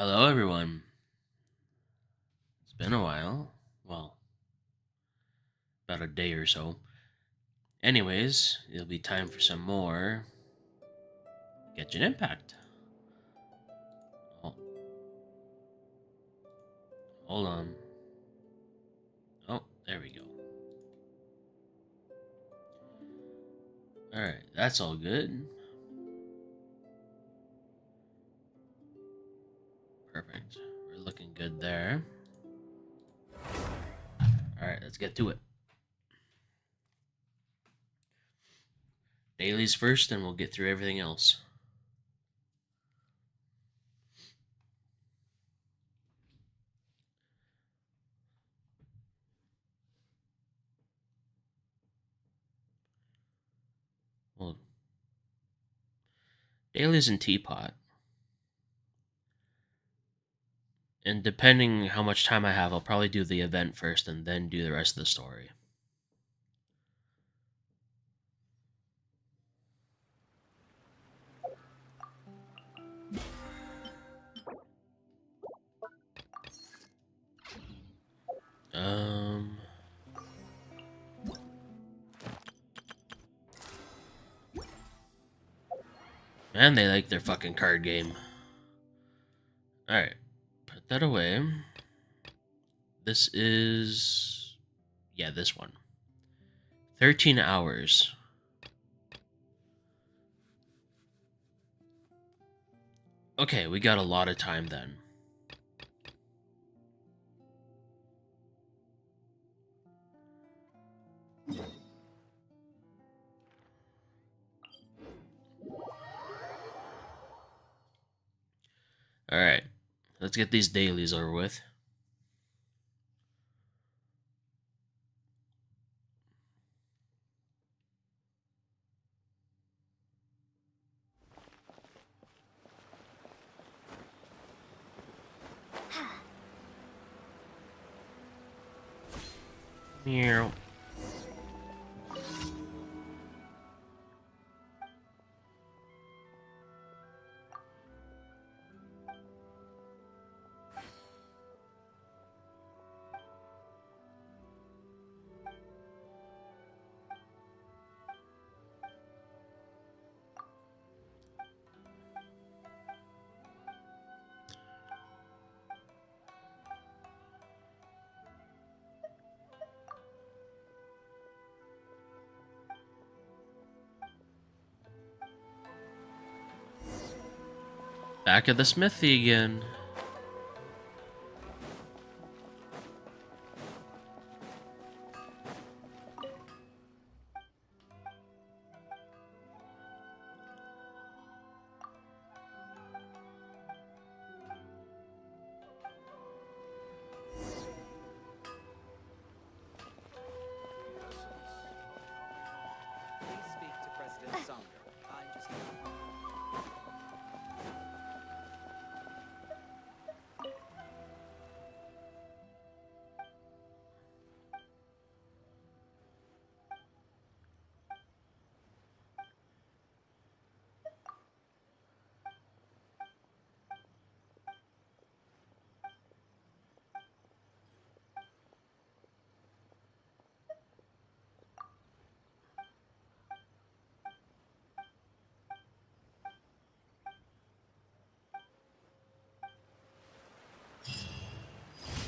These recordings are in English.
Hello, everyone. It's been a while. Well, about a day or so. Anyways, it'll be time for some more Genshin Impact. Oh, hold on. Oh, there we go. Alright, that's all good. Perfect. We're looking good there. Alright, let's get to it. Dailies first, and we'll get through everything else. Well, dailies and teapot. And depending how much time I have, I'll probably do the event first and then do the rest of the story. Um... Man, they like their fucking card game. Alright, put that away. This is... Yeah, this one. 13 hours. Okay, we got a lot of time then. Alright, let's get these dailies over with. Meow. Back at the smithy again. Please speak to President Sumner. I'm just...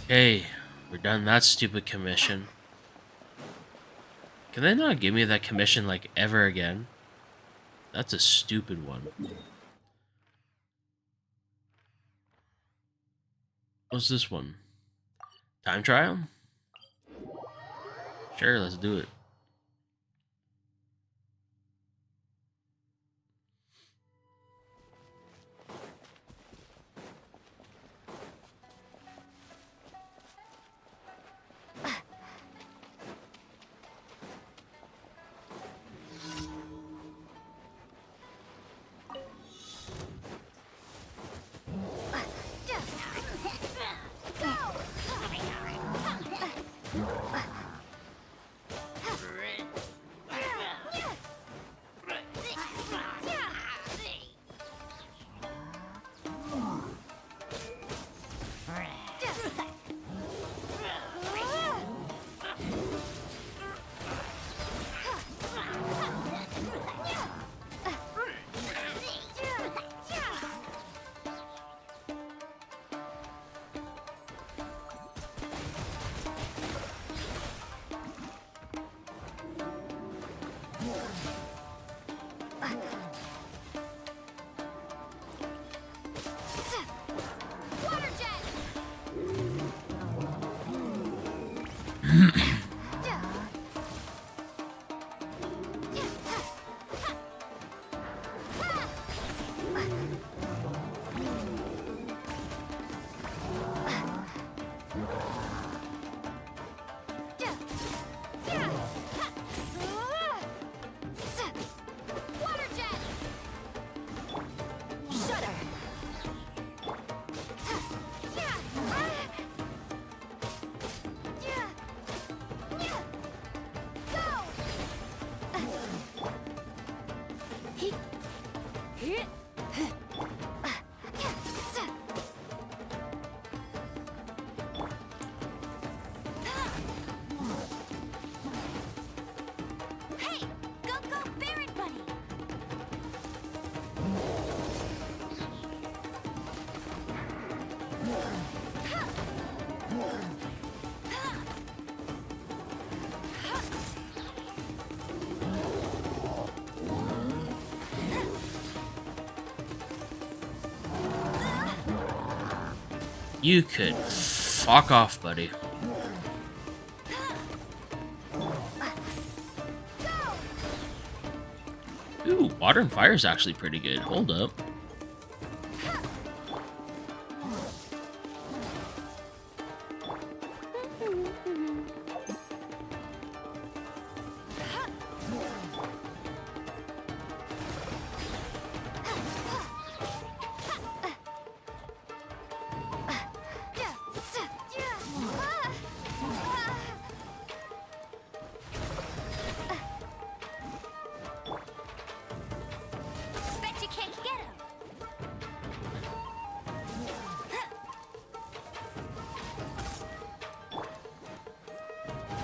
Hey, we're done that stupid commission. Can they not give me that commission like ever again? That's a stupid one. What's this one? Time trial? Sure, let's do it. Water jet! Shudder! Hey! Go, go, Barret Bunny! You could fuck off, buddy. Ooh, water and fire is actually pretty good. Hold up. Bet you can't get him!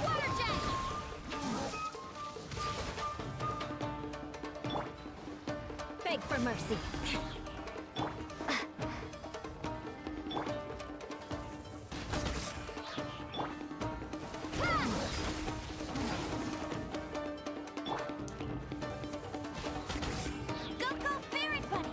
Water jet! Beg for mercy. Go, go, Barret Bunny!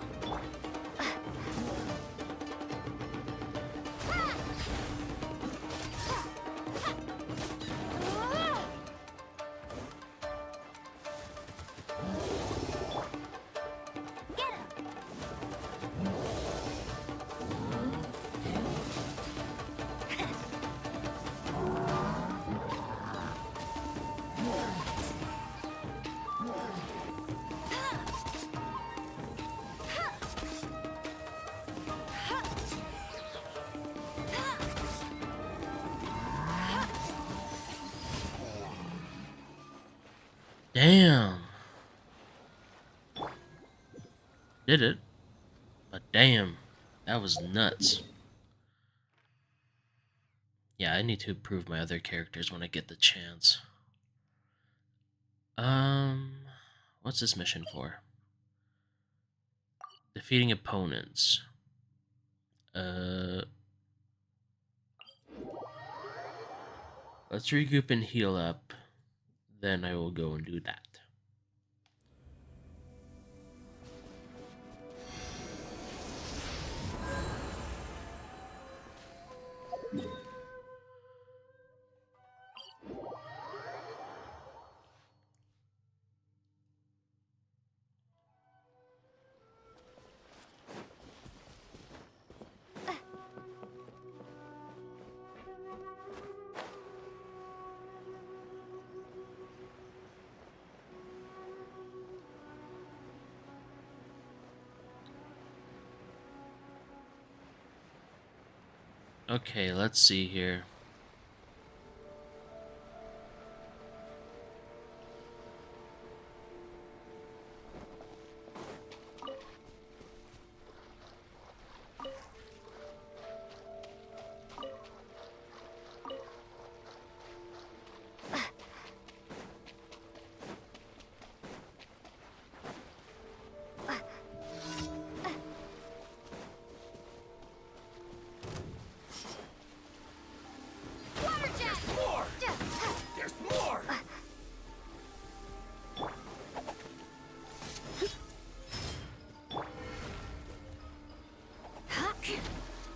Get him! Damn. Did it. But damn. That was nuts. Yeah, I need to improve my other characters when I get the chance. What's this mission for? Defeating opponents. Let's regroup and heal up. Then I will go and do that. Okay, let's see here. Water jet! More! There's more!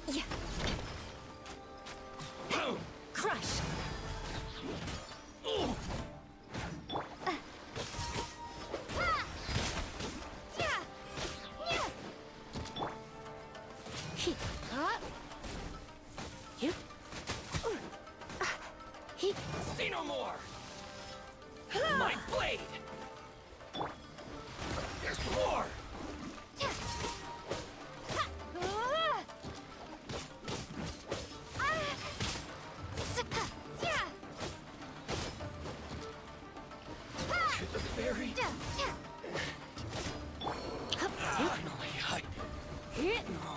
Yeah. Boom! Crush! Say no more! My blade! There's more! To the very... Finally, No.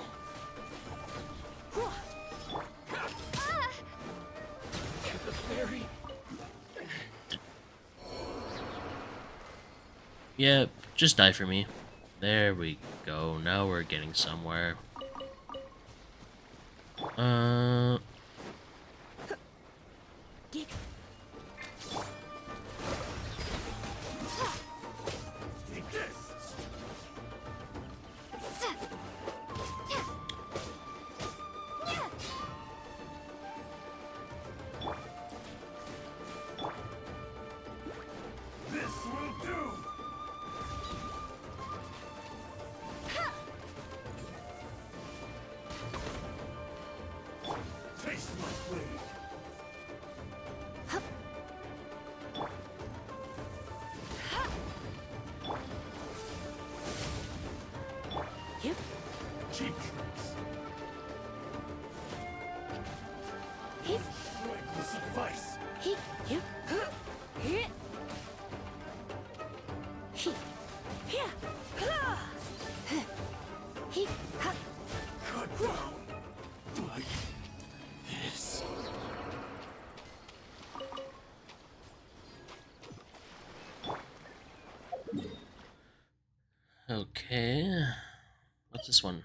To the very... Yep, just die for me. There we go. Now we're getting somewhere. Take this! This will do! Taste my blade! Cheap tricks! Strike will suffice! Cut down! Like this. Okay. What's this one?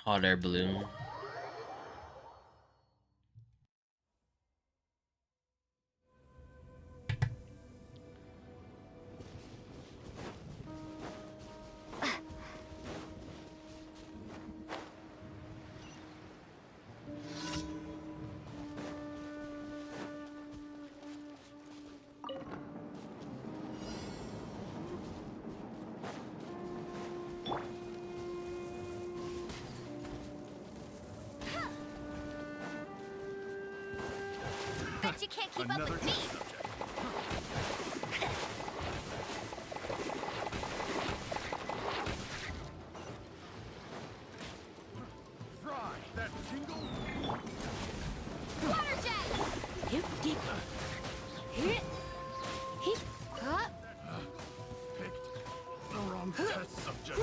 Hot air balloon. Bet you can't keep up Another with me. Fry that jingle! Water jet. Picked the wrong test subject.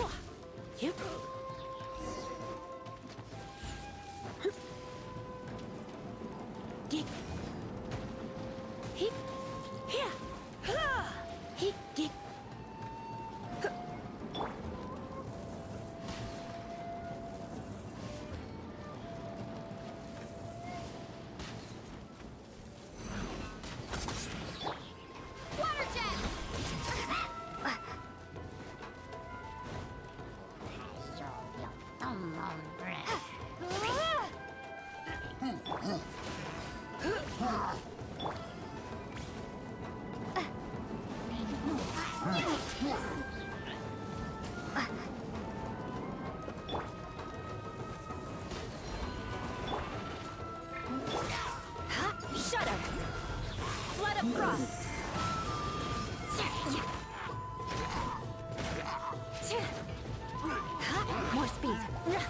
Water jet. Shut up. Flood of frost. More speed. Yeah.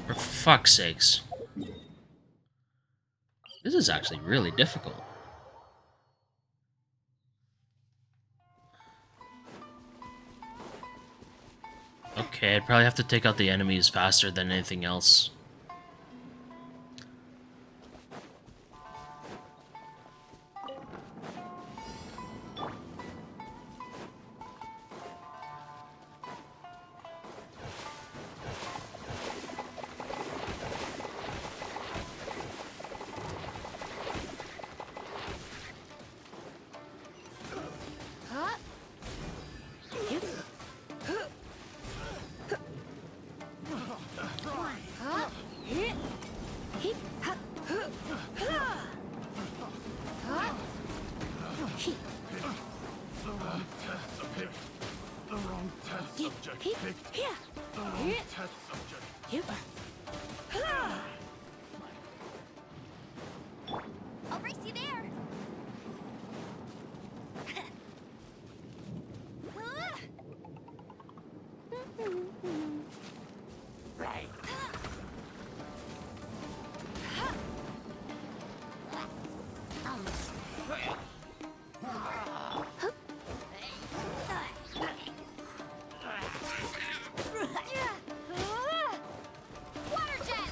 For fuck's sakes. This is actually really difficult. Okay, I'd probably have to take out the enemies faster than anything else. The wrong test subject. The wrong test subject picked. The wrong test subject. I'll race you there. Right. Water jet.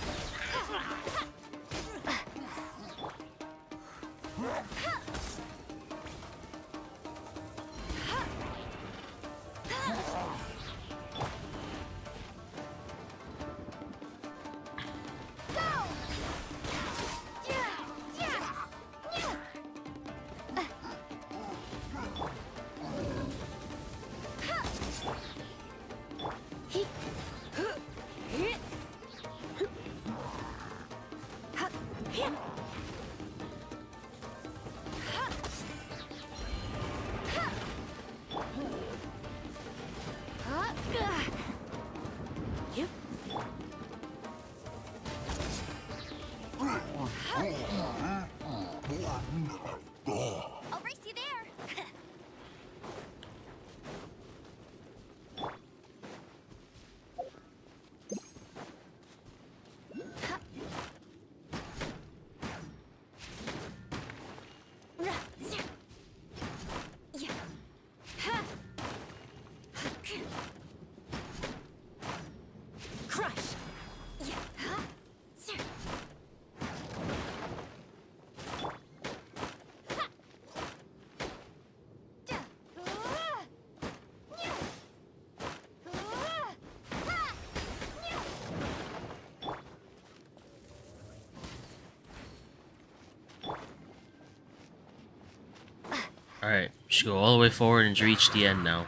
Go. I'll race you there. Crush. Alright, should go all the way forward and reach the end now.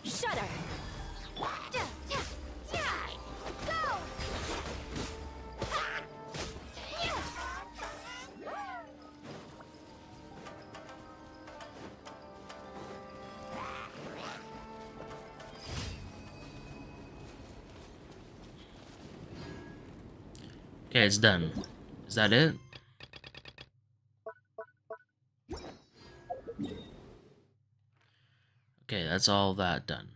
Shudder. Go. Okay, it's done. Is that it? Okay, that's all that done.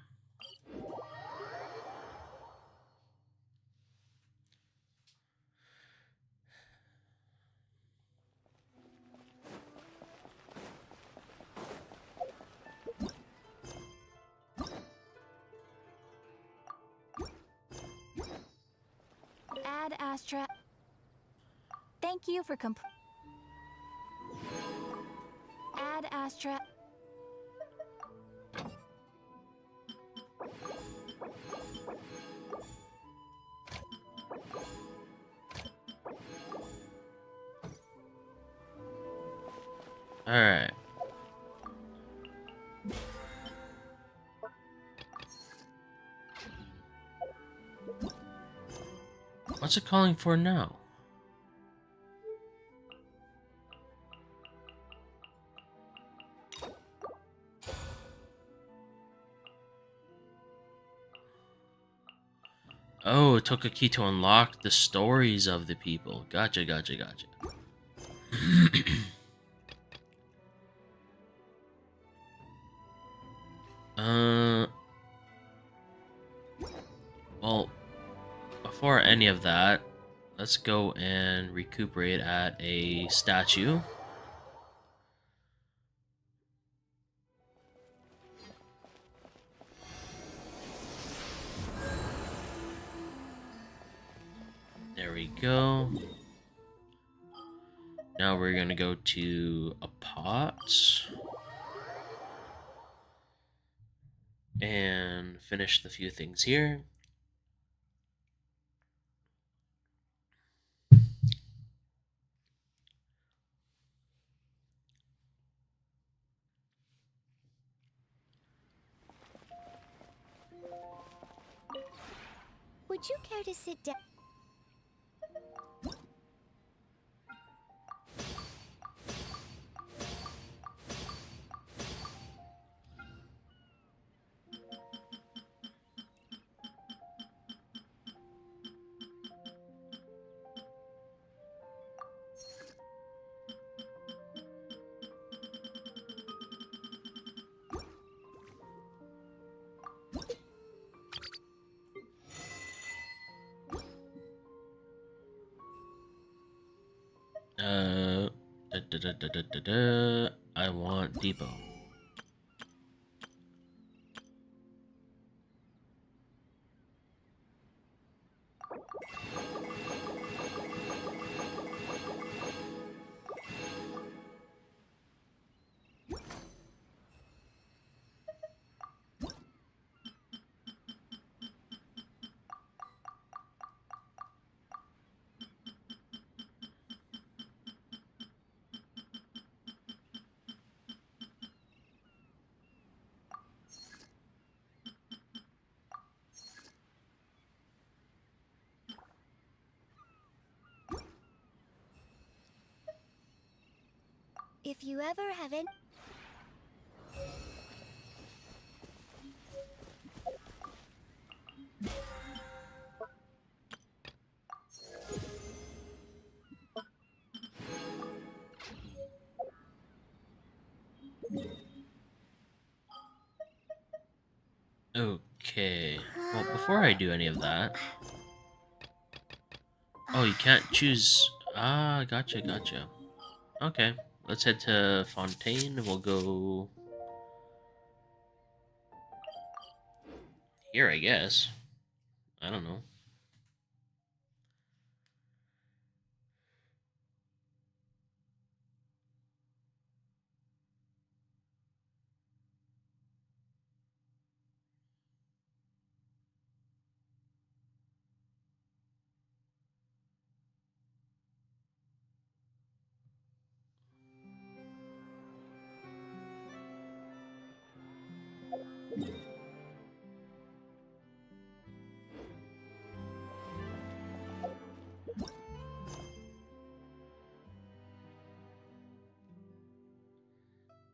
Add Astra. Thank you for Add Astra. Alright. What's it calling for now? Oh, it took a key to unlock the stories of the people. Gotcha, gotcha, gotcha. Well, before any of that, let's go and recuperate at a statue. There we go. Now we're gonna go to a pot and finish the few things here. Would you care to sit down? I want depot. If you ever have any... Okay. Well, before I do any of that... Oh, you can't choose... Ah, gotcha, gotcha. Okay. Let's head to Fontaine. We'll go... here, I guess. I don't know.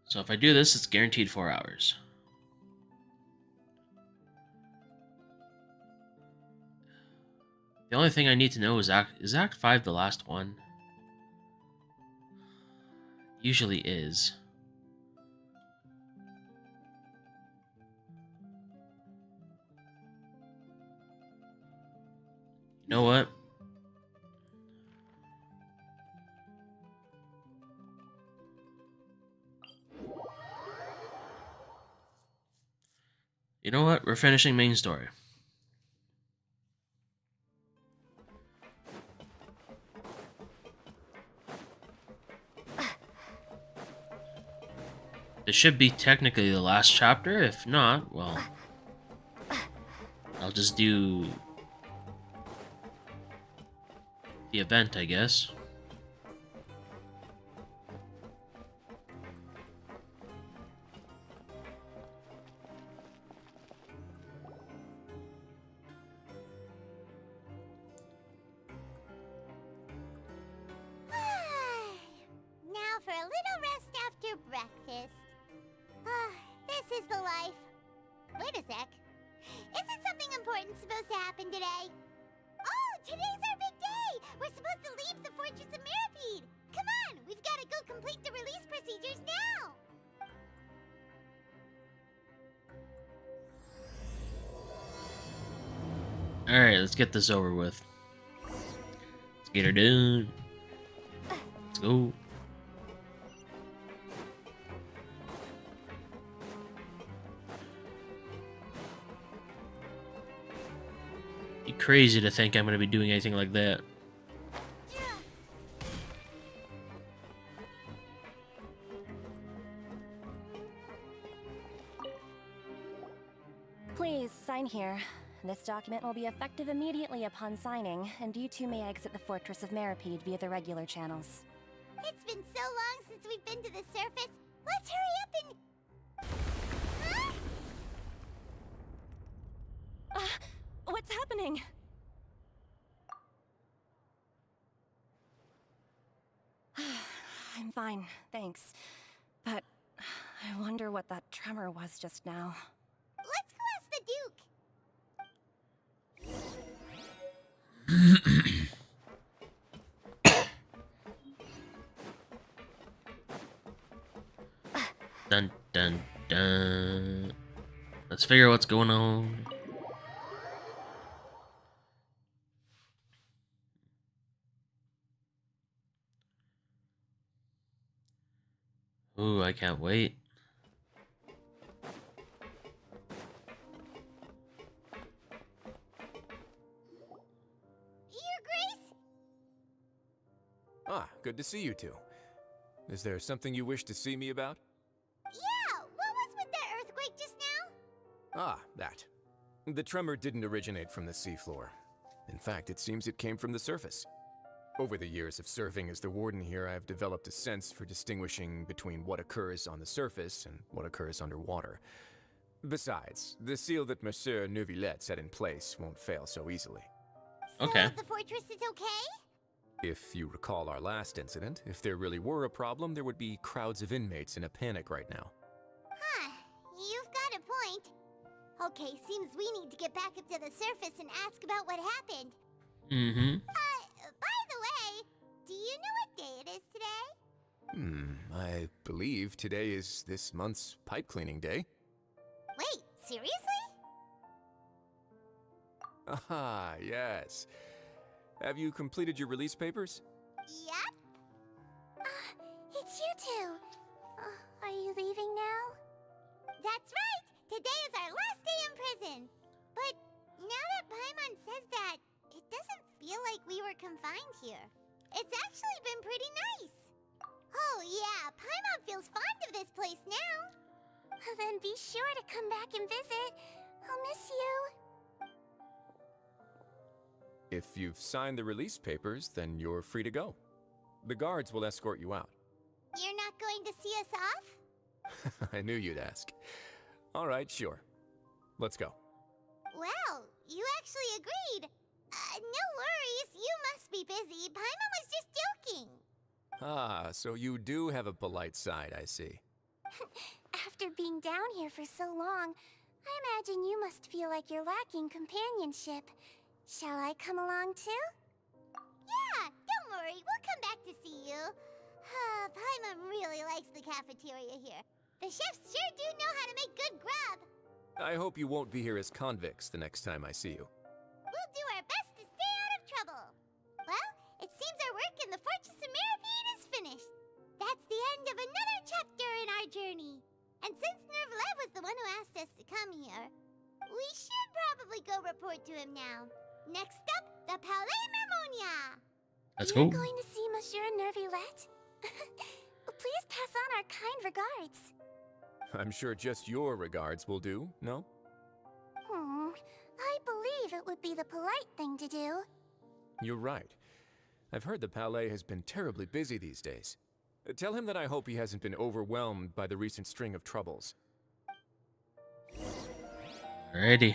So if I do this, it's guaranteed 4 hours. The only thing I need to know is Act 5 the last one? Usually is. You know what? You know what? We're finishing main story. This should be technically the last chapter. If not, well, I'll just do the event, I guess. Now for a little rest after breakfast. This is the life. Wait a sec. Isn't something important supposed to happen today? Oh, today's our big day! We're supposed to leave the Fortress of Mirapede! Come on, we've got to go complete the release procedures now! Alright, let's get this over with. Let's get her done. Let's go. You're crazy to think I'm going to be doing anything like that. Please, sign here. This document will be effective immediately upon signing, and you two may exit the Fortress of Mirapede via the regular channels. It's been so long since we've been to the surface. Let's hurry up and... What's happening? fine, thanks. But I wonder what that tremor was just now. Let's go ask the Duke. Dun dun dun. Let's figure out what's going on. Ooh, I can't wait. Your Grace? Ah, good to see you two. Is there something you wish to see me about? Yeah, what was with that earthquake just now? Ah, that. The tremor didn't originate from the seafloor. In fact, it seems it came from the surface. Over the years of serving as the warden here, I have developed a sense for distinguishing between what occurs on the surface and what occurs underwater. Besides, the seal that Monsieur Neuvillette set in place won't fail so easily. Okay. So the fortress is okay? If you recall our last incident, if there really were a problem, there would be crowds of inmates in a panic right now. Huh, you've got a point. Okay, seems we need to get back up to the surface and ask about what happened. Mm-hmm. By the way, do you know what day it is today? I believe today is this month's pipe cleaning day. Wait, seriously? Ah, yes. Have you completed your release papers? Yep. It's you two. Are you leaving now? That's right. Today is our last day in prison. But now that Paimon says that, it doesn't feel like we were confined here. It's actually been pretty nice. Oh yeah, Paimon feels fond of this place now. Then be sure to come back and visit. I'll miss you. If you've signed the release papers, then you're free to go. The guards will escort you out. You're not going to see us off? I knew you'd ask. All right, sure. Let's go. Well, you actually agreed. No worries, you must be busy. Paimon was just joking. Ah, so you do have a polite side, I see. After being down here for so long, I imagine you must feel like you're lacking companionship. Shall I come along too? Yeah, don't worry, we'll come back to see you. Paimon really likes the cafeteria here. The chefs sure do know how to make good grub. I hope you won't be here as convicts the next time I see you. We'll do our best to stay out of trouble. Well, it seems our work in the Fortress of Mirapede is finished. That's the end of another chapter in our journey. And since Neuvillette was the one who asked us to come here, we should probably go report to him now. Next up, the Palais Mermonia. Let's You're go. going to see Monsieur Neuvillette? Please pass on our kind regards. I'm sure just your regards will do, no? I believe it would be the polite thing to do. You're right. I've heard the Palais has been terribly busy these days. Tell him that I hope he hasn't been overwhelmed by the recent string of troubles. Alrighty.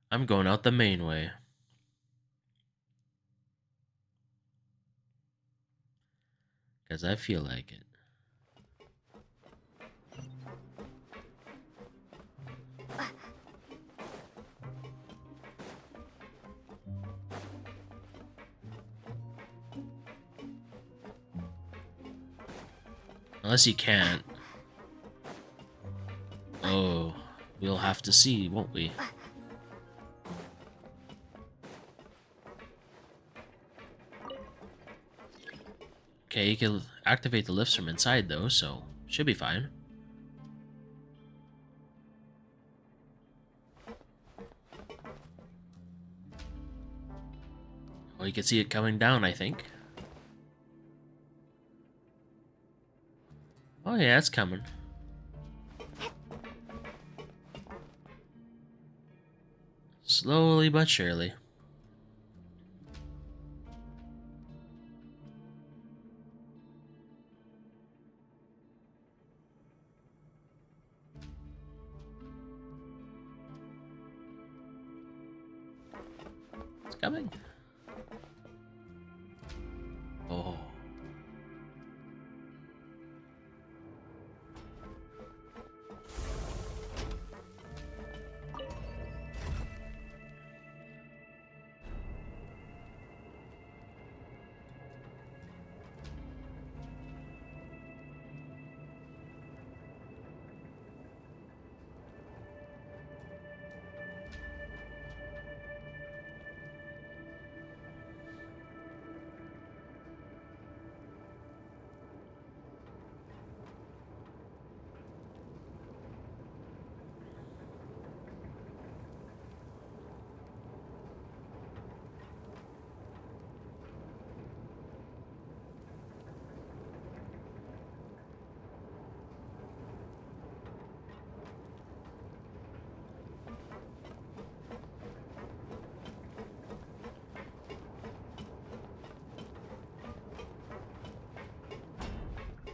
I'm going out the main way. Because I feel like it. Unless you can't. Oh, we'll have to see, won't we? Okay, you can activate the lifts from inside though, so should be fine. Well, you can see it coming down, I think. Oh yeah, it's coming. Slowly but surely. it coming? Oh.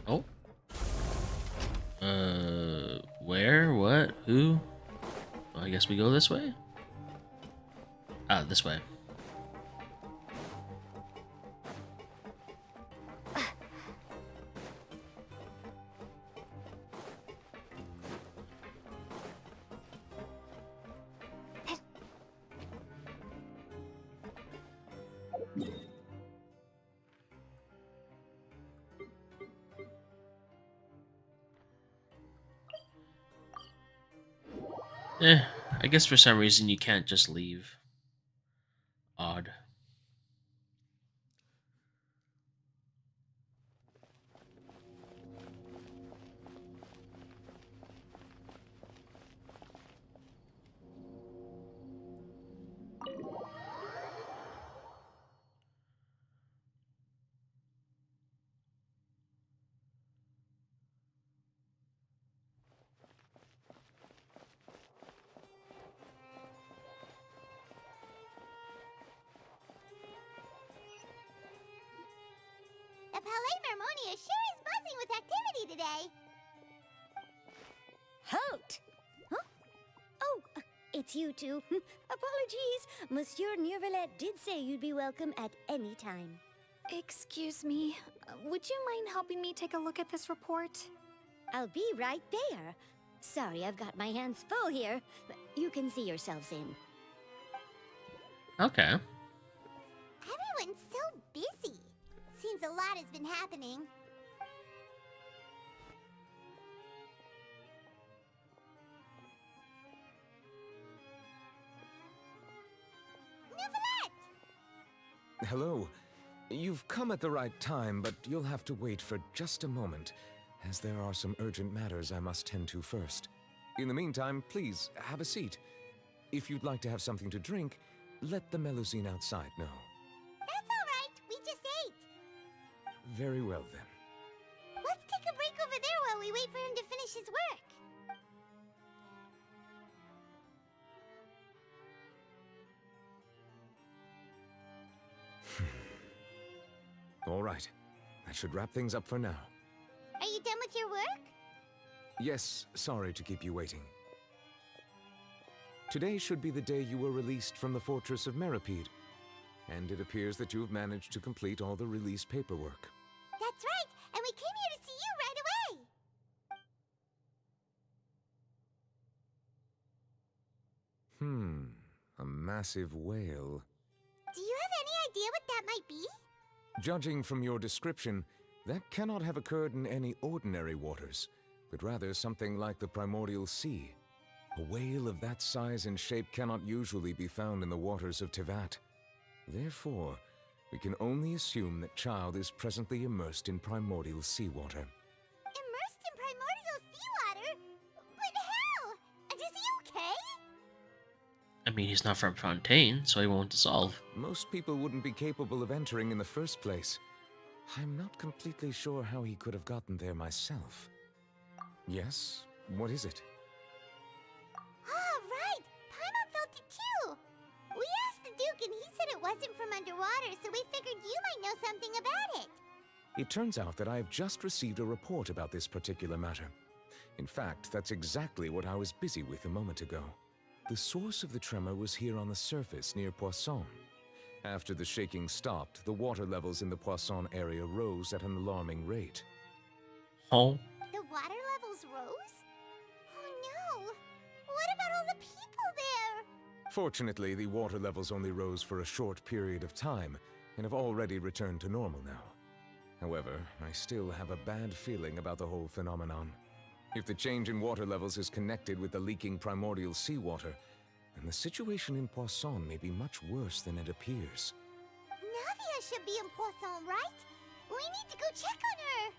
Oh. Where? What? Who? Well, I guess we go this way? Ah, this way. I guess for some reason you can't just leave. Odd. The Palais Mermonia sure is buzzing with activity today. Halt! Huh? Oh, it's you two. Apologies. Monsieur Neuvillette did say you'd be welcome at any time. Excuse me, would you mind helping me take a look at this report? I'll be right there. Sorry, I've got my hands full here. You can see yourselves in. Okay. Everyone's so busy. Seems a lot has been happening. Neuvillette! Hello. You've come at the right time, but you'll have to wait for just a moment, as there are some urgent matters I must tend to first. In the meantime, please, have a seat. If you'd like to have something to drink, let the Melusine outside know. That's all right. We just ate. Very well, then. Let's take a break over there while we wait for him to finish his work. All right. That should wrap things up for now. Are you done with your work? Yes, sorry to keep you waiting. Today should be the day you were released from the fortress of Meripede, and it appears that you have managed to complete all the release paperwork. That's right, and we came here to see you right away. A massive whale. Do you have any idea what that might be? Judging from your description, that cannot have occurred in any ordinary waters, but rather something like the primordial sea. A whale of that size and shape cannot usually be found in the waters of Tevat. Therefore, we can only assume that Child is presently immersed in primordial seawater. Immersed in primordial seawater? But how? And is he okay? I mean, he's not from Fontaine, so he won't dissolve. Most people wouldn't be capable of entering in the first place. I'm not completely sure how he could have gotten there myself. Yes? What is it? Oh, right! Paimon felt it too! We asked the Duke and he said it wasn't from underwater, so we figured you might know something about it. It turns out that I've just received a report about this particular matter. In fact, that's exactly what I was busy with a moment ago. The source of the tremor was here on the surface near Poisson. After the shaking stopped, the water levels in the Poisson area rose at an alarming rate. Oh, The water levels rose? Oh no! What about all the people there? Fortunately, the water levels only rose for a short period of time and have already returned to normal now. However, I still have a bad feeling about the whole phenomenon. If the change in water levels is connected with the leaking primordial seawater, then the situation in Poisson may be much worse than it appears. Navia should be in Poisson, right? We need to go check on her!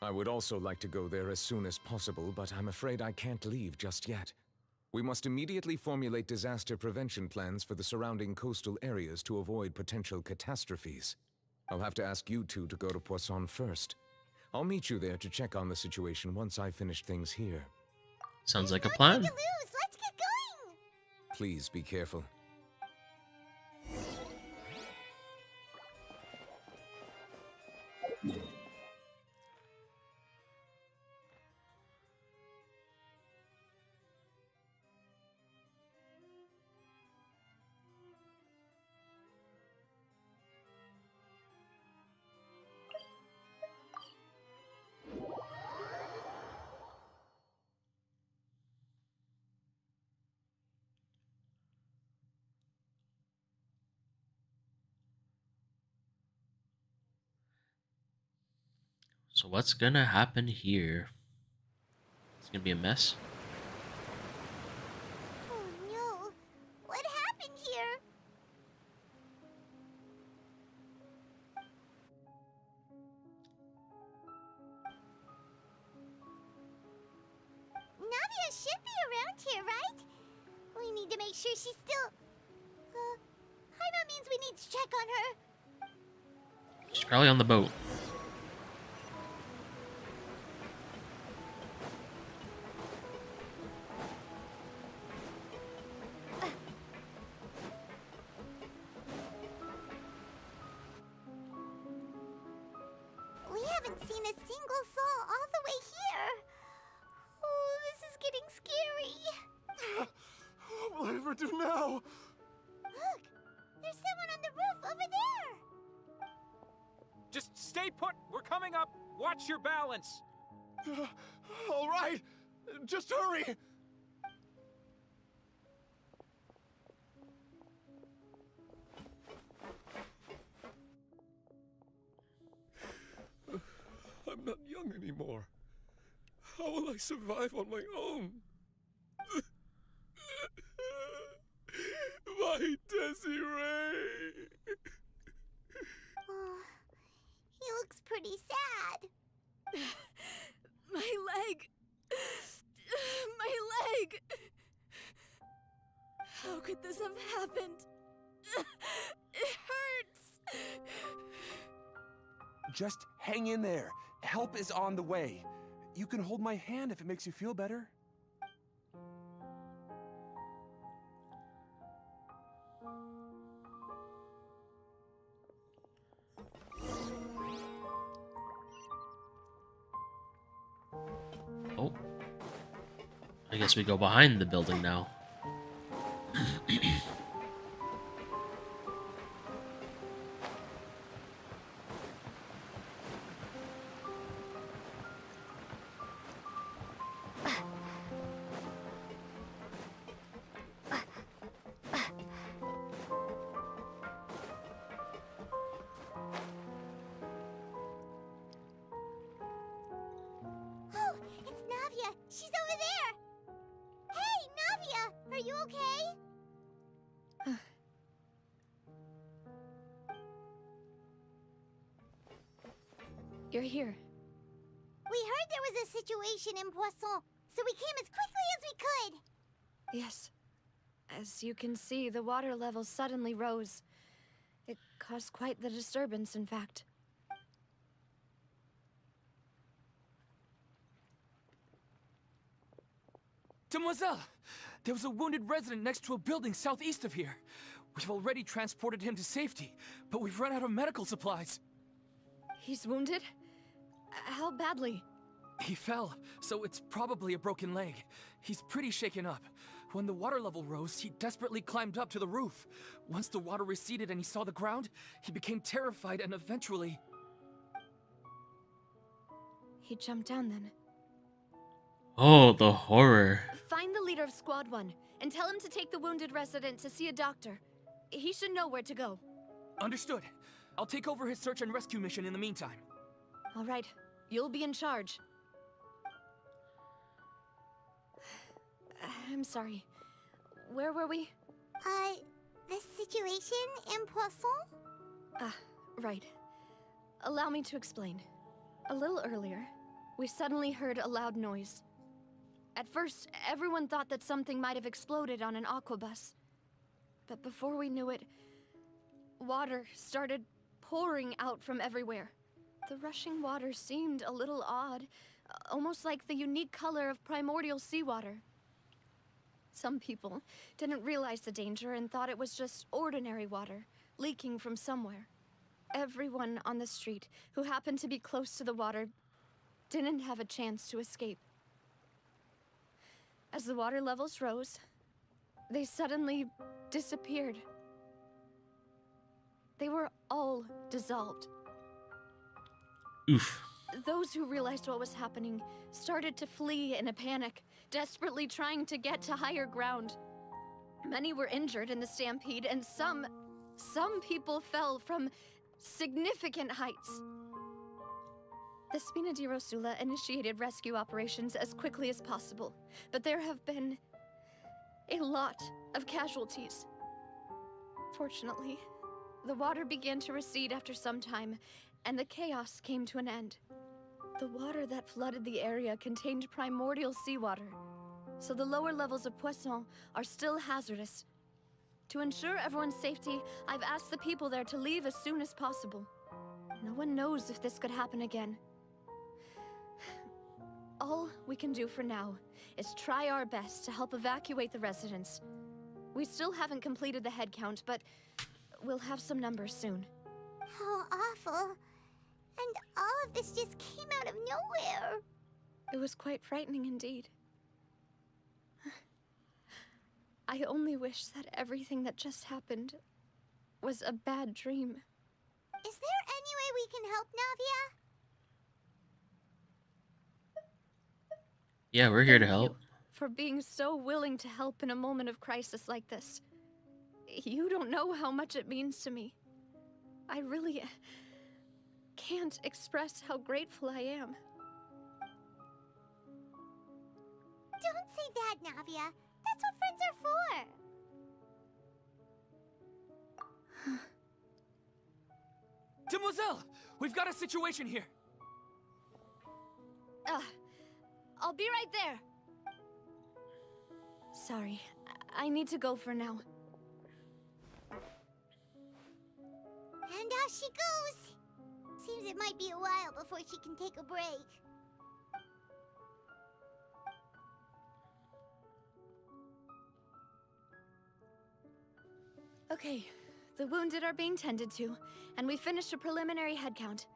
I would also like to go there as soon as possible, but I'm afraid I can't leave just yet. We must immediately formulate disaster prevention plans for the surrounding coastal areas to avoid potential catastrophes. I'll have to ask you two to go to Poisson first. I'll meet you there to check on the situation once I finish things here. sounds like a No plan. time to lose! Let's get going! Please be careful. So what's gonna happen here? It's gonna be a mess. Oh no! What happened here? Navia should be around here, right? We need to make sure she's still... Haima means we need to check on her. She's probably on the boat. We haven't seen a single soul all the way here. Oh, this is getting scary. What will I ever do now? Look, there's someone on the roof over there. Just stay put. We're coming up. Watch your balance. All right, just hurry. I'm not young anymore. How will I survive on my own? My Desiree! Oh, he looks pretty sad. My leg! My leg! How could this have happened? It hurts! Just hang in there. Help is on the way. You can hold my hand if it makes you feel better. Oh. I guess we go behind the building now. Oh, it's Navia. She's over there. Hey, Navia, are you okay? You're here. We heard there was a situation in Poisson, so we came as quickly as we could. Yes. As you can see, the water levels suddenly rose. It caused quite the disturbance, in fact. Demoiselle! There was a wounded resident next to a building southeast of here. We've already transported him to safety, but we've run out of medical supplies. He's wounded? How badly? He fell, so it's probably a broken leg. He's pretty shaken up. When the water level rose, he desperately climbed up to the roof. Once the water receded and he saw the ground, he became terrified and eventually... He jumped down then. Oh, the horror. Find the leader of Squad 1 and tell him to take the wounded resident to see a doctor. He should know where to go. Understood. I'll take over his search and rescue mission in the meantime. All right, you'll be in charge. I'm sorry. Where were we? The situation in Poisson? Right. Allow me to explain. A little earlier, we suddenly heard a loud noise. At first, everyone thought that something might have exploded on an aquabus. But before we knew it, water started pouring out from everywhere. The rushing water seemed a little odd, almost like the unique color of primordial seawater. Some people didn't realize the danger and thought it was just ordinary water, leaking from somewhere. Everyone on the street who happened to be close to the water didn't have a chance to escape. As the water levels rose, they suddenly disappeared. They were all dissolved. Oof. Those who realized what was happening started to flee in a panic, desperately trying to get to higher ground. Many were injured in the stampede, and some people fell from significant heights. The Spina di Rosula initiated rescue operations as quickly as possible, but there have been a lot of casualties. Fortunately, the water began to recede after some time, and the chaos came to an end. The water that flooded the area contained primordial seawater, so the lower levels of Poisson are still hazardous. To ensure everyone's safety, I've asked the people there to leave as soon as possible. No one knows if this could happen again. All we can do for now is try our best to help evacuate the residents. We still haven't completed the head count, but we'll have some numbers soon. How awful. And all of this just came out of nowhere. It was quite frightening indeed. I only wish that everything that just happened was a bad dream. Is there any way we can help, Navia? Yeah, we're here to Thank help. you for being so willing to help in a moment of crisis like this. You don't know how much it means to me. I really can't express how grateful I am. Don't say that, Navia. That's what friends are for. Demoiselle! We've got a situation here! I'll be right there. Sorry, I need to go for now. And off she goes. Seems it might be a while before she can take a break. Okay, the wounded are being tended to, and we finished a preliminary head count.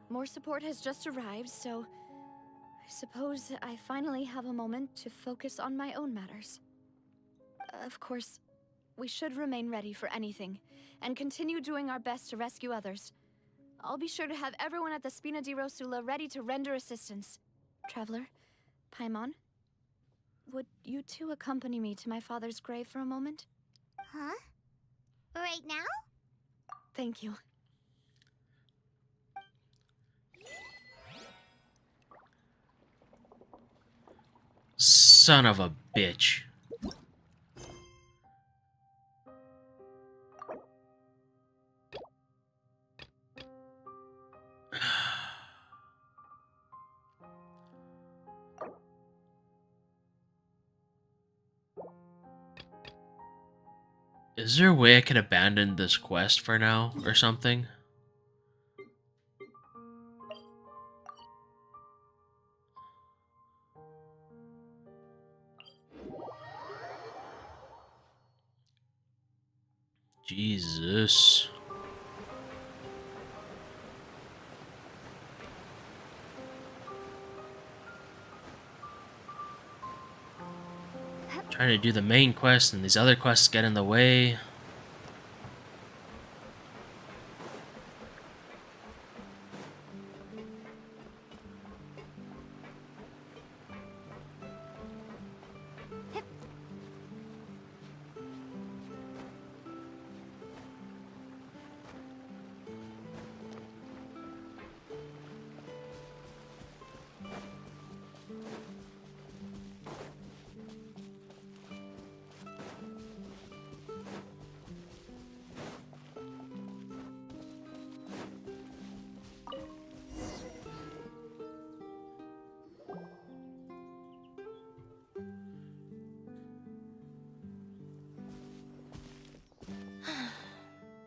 More support has just arrived, so I suppose I finally have a moment to focus on my own matters. Of course, we should remain ready for anything, and continue doing our best to rescue others. I'll be sure to have everyone at the Spina di Rosula ready to render assistance. Traveler, Paimon, would you two accompany me to my father's grave for a moment? Huh? Right now? Thank you. Son of a bitch. Is there a way I can abandon this quest for now or something? Jesus. Trying to do the main quest and these other quests get in the way.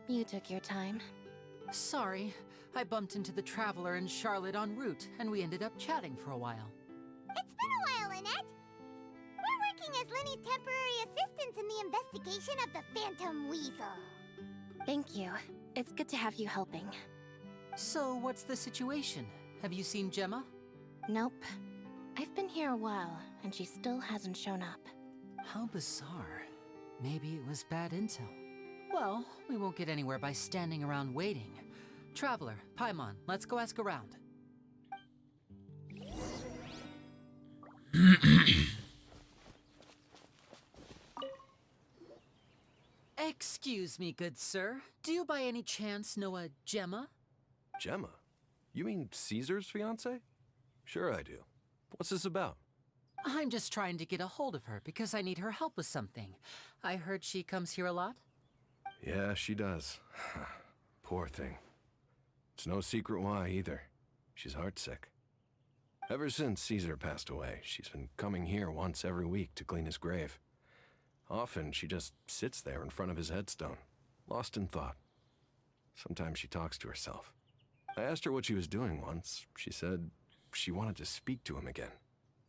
You took your time. Sorry, I bumped into the Traveler and Charlotte en route, and we ended up chatting for a while. It's been a while, Lynette. We're working as Lenny's temporary assistants in the investigation of the Phantom Weasel. Thank you. It's good to have you helping. So, what's the situation? Have you seen Gemma? Nope. I've been here a while, and she still hasn't shown up. How bizarre. Maybe it was bad intel. Well, we won't get anywhere by standing around waiting. Traveler, Paimon, let's go ask around. Excuse me, good sir. Do you by any chance know a Gemma? Gemma? You mean Caesar's fiance? Sure I do. What's this about? I'm just trying to get a hold of her because I need her help with something. I heard she comes here a lot. Yeah, she does. Poor thing. It's no secret why either. She's heartsick. Ever since Caesar passed away, she's been coming here once every week to clean his grave. Often she just sits there in front of his headstone, lost in thought. Sometimes she talks to herself. I asked her what she was doing once. She said she wanted to speak to him again.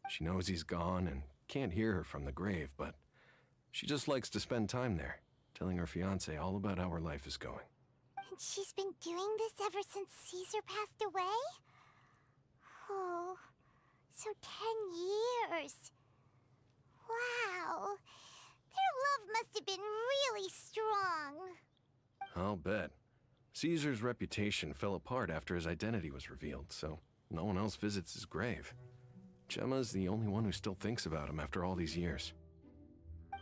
She knows he's gone and can't hear her from the grave, but she just likes to spend time there, telling her fiancé all about how her life is going. And she's been doing this ever since Caesar passed away? Oh, so 10 years. Wow. Their love must have been really strong. I'll bet. Caesar's reputation fell apart after his identity was revealed, so no one else visits his grave. Gemma's the only one who still thinks about him after all these years.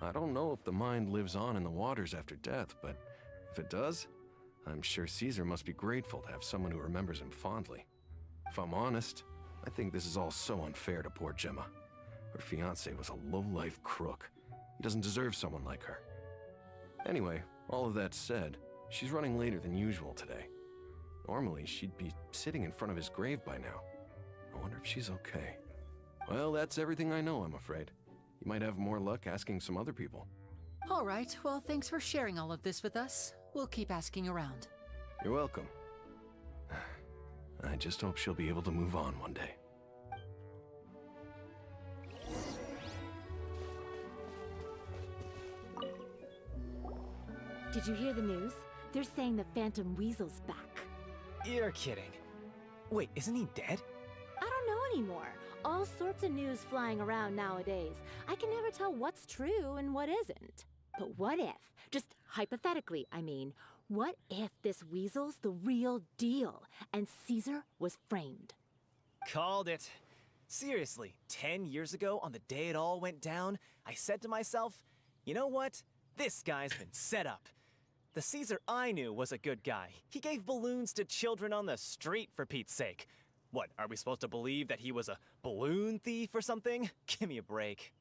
I don't know if the mind lives on in the waters after death, but if it does, I'm sure Caesar must be grateful to have someone who remembers him fondly. If I'm honest, I think this is all so unfair to poor Gemma. Her fiancé was a low-life crook. He doesn't deserve someone like her. Anyway, all of that said, she's running later than usual today. Normally, she'd be sitting in front of his grave by now. I wonder if she's okay. Well, that's everything I know, I'm afraid. You might have more luck asking some other people. All right, well, thanks for sharing all of this with us. We'll keep asking around. You're welcome. I just hope she'll be able to move on one day. Did you hear the news? They're saying the Phantom Weasel's back. You're kidding. Wait, isn't he dead? I don't know anymore. All sorts of news flying around nowadays. I can never tell what's true and what isn't. But what if, just hypothetically, I mean, what if this weasel's the real deal and Caesar was framed? Called it. Seriously, 10 years ago, on the day it all went down, I said to myself, you know what? This guy's been set up. The Caesar I knew was a good guy. He gave balloons to children on the street, for Pete's sake. What, are we supposed to believe that he was a balloon thief or something? Give me a break.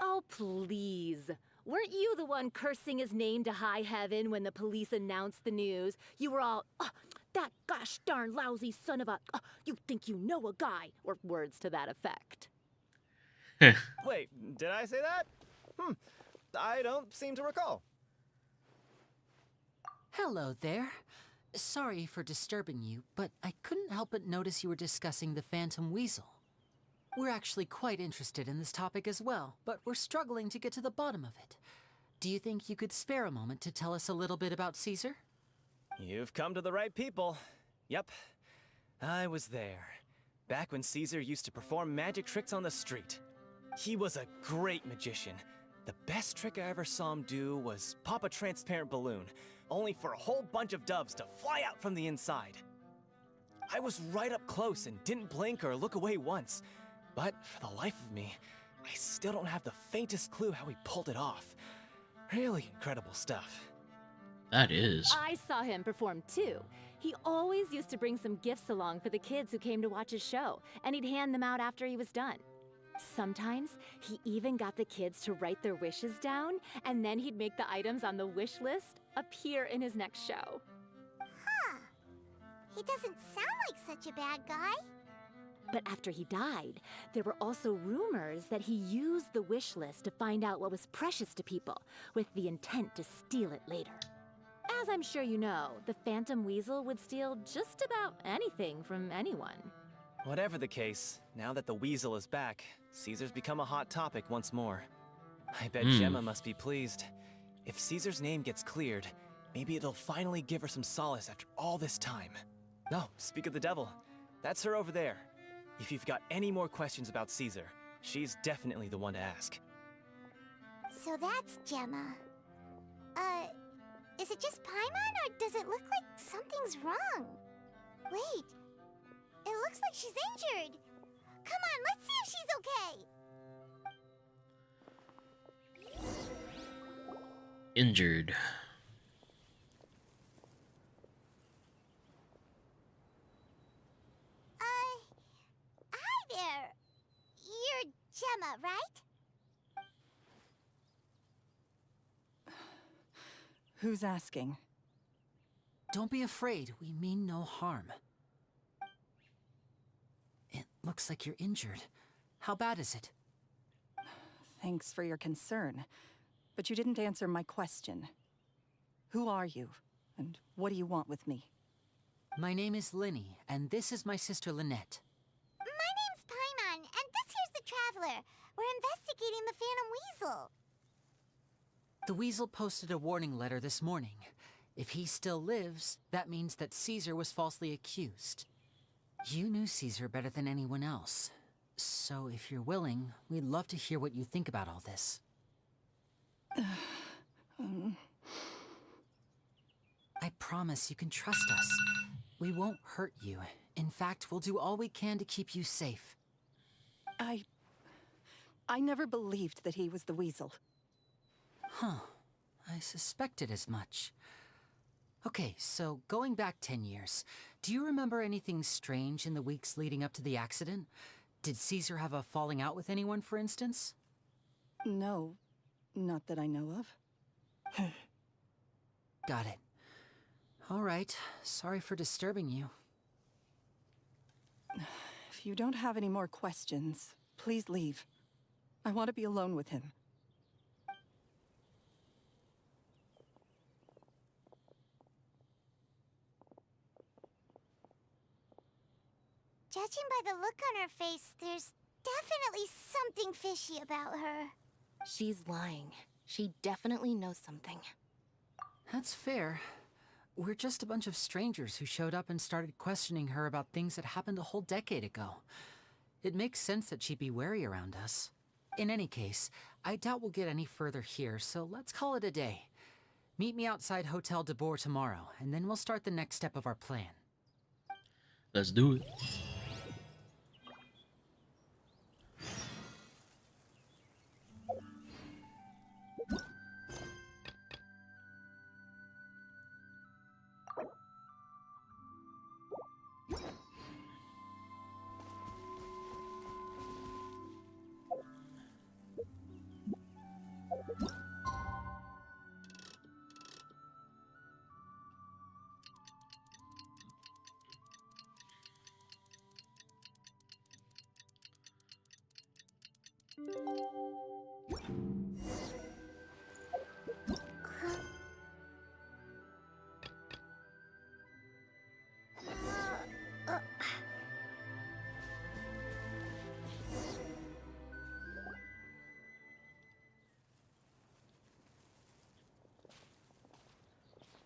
Oh, please. Weren't you the one cursing his name to high heaven when the police announced the news? You were all, oh, that gosh darn lousy son of a, oh, you think you know a guy, or words to that effect. Wait, did I say that? I don't seem to recall. Hello there. Sorry for disturbing you, but I couldn't help but notice you were discussing the Phantom Weasel. We're actually quite interested in this topic as well, but we're struggling to get to the bottom of it. Do you think you could spare a moment to tell us a little bit about Caesar? You've come to the right people. Yep, I was there. Back when Caesar used to perform magic tricks on the street. He was a great magician. The best trick I ever saw him do was pop a transparent balloon, only for a whole bunch of doves to fly out from the inside. I was right up close and didn't blink or look away once, but for the life of me, I still don't have the faintest clue how he pulled it off. Really incredible stuff. That is. I saw him perform too. He always used to bring some gifts along for the kids who came to watch his show, and he'd hand them out after he was done. Sometimes he even got the kids to write their wishes down, and then he'd make the items on the wish list appear in his next show. Huh. He doesn't sound like such a bad guy. But after he died, there were also rumors that he used the wish list to find out what was precious to people, with the intent to steal it later. As I'm sure you know, the Phantom Weasel would steal just about anything from anyone. Whatever the case, now that the weasel is back, Caesar's become a hot topic once more. I bet Gemma must be pleased. If Caesar's name gets cleared, maybe it'll finally give her some solace after all this time. No, speak of the devil. That's her over there. If you've got any more questions about Caesar, she's definitely the one to ask. So that's Gemma. Is it just Paimon, or does it look like something's wrong? Wait, it looks like she's injured. Come on, let's see if she's okay. Injured. Hi there. You're Gemma, right? Who's asking? Don't be afraid. We mean no harm. It looks like you're injured. How bad is it? Thanks for your concern, but you didn't answer my question. Who are you, and what do you want with me? My name is Linny, and this is my sister Lynette. My name's Paimon, and this here's the Traveler. We're investigating the Phantom Weasel. The Weasel posted a warning letter this morning. If he still lives, that means that Caesar was falsely accused. You knew Caesar better than anyone else. So if you're willing, we'd love to hear what you think about all this. I promise you can trust us. We won't hurt you. In fact, we'll do all we can to keep you safe. I never believed that he was the Weasel. Huh. I suspected as much. Okay, so going back 10 years, do you remember anything strange in the weeks leading up to the accident? Did Caesar have a falling out with anyone, for instance? No, not that I know of. Got it. All right, sorry for disturbing you. If you don't have any more questions, please leave. I want to be alone with him. Judging by the look on her face, there's definitely something fishy about her. She's lying. She definitely knows something. That's fair. We're just a bunch of strangers who showed up and started questioning her about things that happened a whole decade ago. It makes sense that she'd be wary around us. In any case, I doubt we'll get any further here, so let's call it a day. Meet me outside Hotel de Boer tomorrow, and then we'll start the next step of our plan. Let's do it.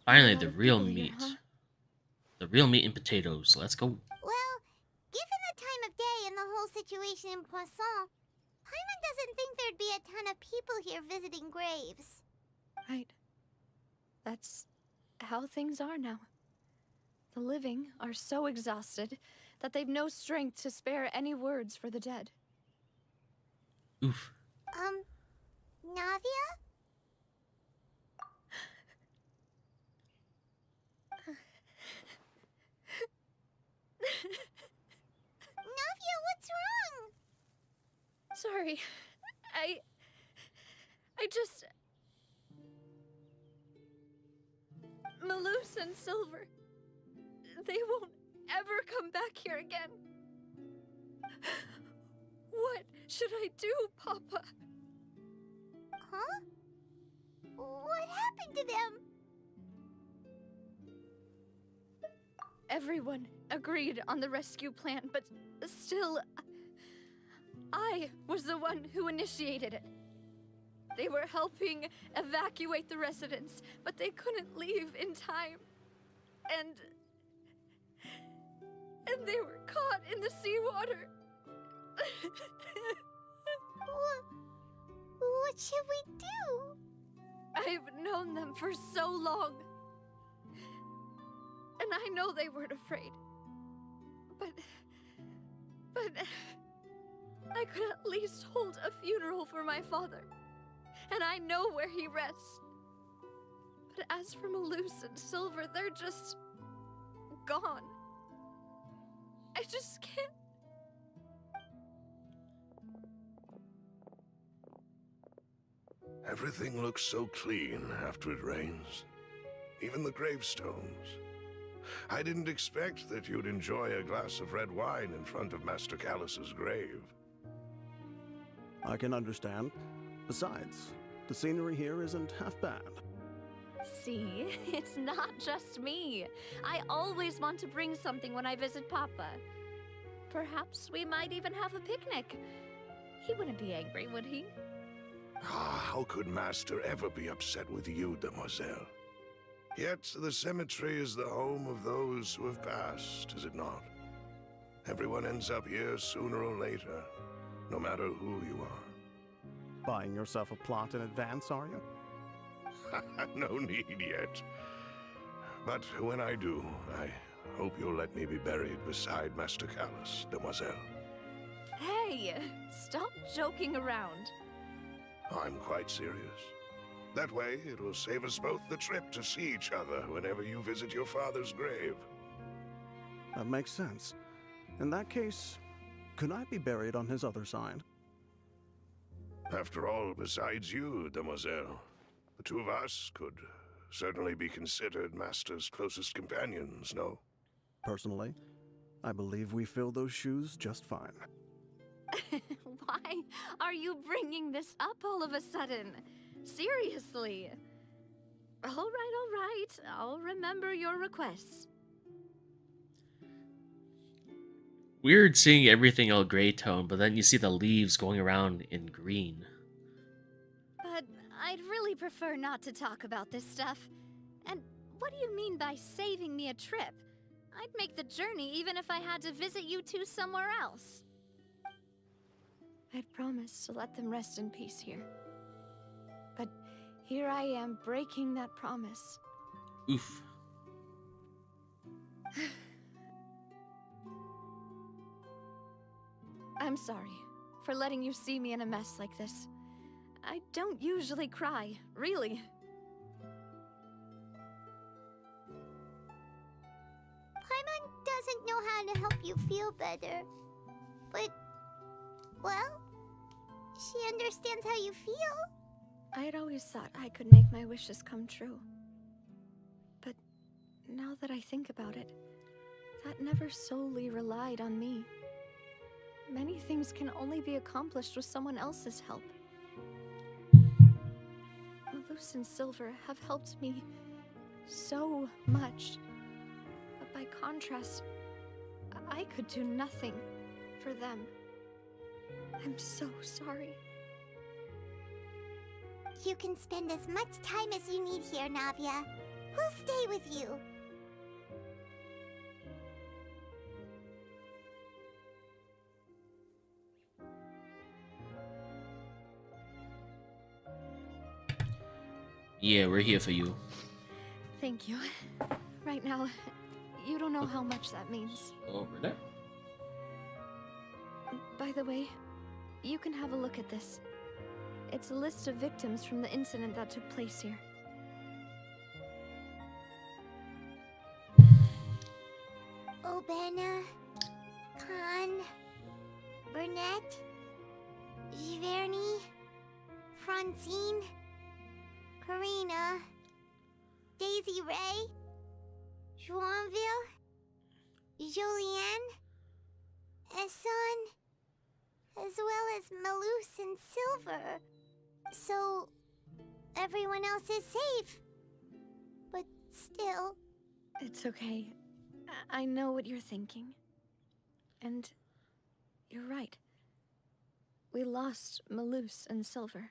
Finally, the real meat. The real meat and potatoes. Let's go. Well, given the time of day and the whole situation in Poisson, Paimon doesn't think there'd be a ton of people here visiting graves. Right. That's how things are now. The living are so exhausted that they've no strength to spare any words for the dead. Oof. Navia? Navia, what's wrong? Sorry. I just... Malus and Silver, they won't ever come back here again. What should I do, Papa? Huh? What happened to them? Everyone agreed on the rescue plan, but still, I was the one who initiated it. They were helping evacuate the residents, but they couldn't leave in time. And they were caught in the seawater. What should we do? I've known them for so long. And I know they weren't afraid. But I could at least hold a funeral for my father. And I know where he rests. But as for Malus and Silver, they're just gone. I just can't. Everything looks so clean after it rains. Even the gravestones. I didn't expect that you'd enjoy a glass of red wine in front of Master Callus's grave. I can understand. Besides, the scenery here isn't half bad. See, it's not just me. I always want to bring something when I visit Papa. Perhaps we might even have a picnic. He wouldn't be angry, would he? How could Master ever be upset with you, demoiselle? Yet the cemetery is the home of those who have passed, is it not? Everyone ends up here sooner or later, no matter who you are. Buying yourself a plot in advance, are you? No need yet. But when I do, I hope you'll let me be buried beside Master Callus, demoiselle. Hey, stop joking around. I'm quite serious. That way, it'll save us both the trip to see each other whenever you visit your father's grave. That makes sense. In that case, could I be buried on his other side? After all, besides you, demoiselle, the two of us could certainly be considered Master's closest companions, no? Personally, I believe we fill those shoes just fine. Why are you bringing this up all of a sudden? Seriously. All right. I'll remember your requests. Weird seeing everything all gray tone, but then you see the leaves going around in green. But I'd really prefer not to talk about this stuff. And what do you mean by saving me a trip? I'd make the journey even if I had to visit you two somewhere else. I'd promised to let them rest in peace here. But here I am breaking that promise. Oof. I'm sorry for letting you see me in a mess like this. I don't usually cry, really. Paimon doesn't know how to help you feel better. But, well, she understands how you feel. I'd always thought I could make my wishes come true. But now that I think about it, that never solely relied on me. Many things can only be accomplished with someone else's help. Malus and Silver have helped me so much. But by contrast, I could do nothing for them. I'm so sorry. You can spend as much time as you need here, Navia. We'll stay with you. Yeah, we're here for you. Thank you. Right now, you don't know how much that means. Over there. By the way, you can have a look at this. It's a list of victims from the incident that took place here. Obena, Khan, Burnett, Giverny, Francine, Karina, Daisy Ray, Joinville, Julianne, Esson, as well as Malus and Silver. So, everyone else is safe. But still... It's okay. I know what you're thinking. And you're right. We lost Malus and Silver.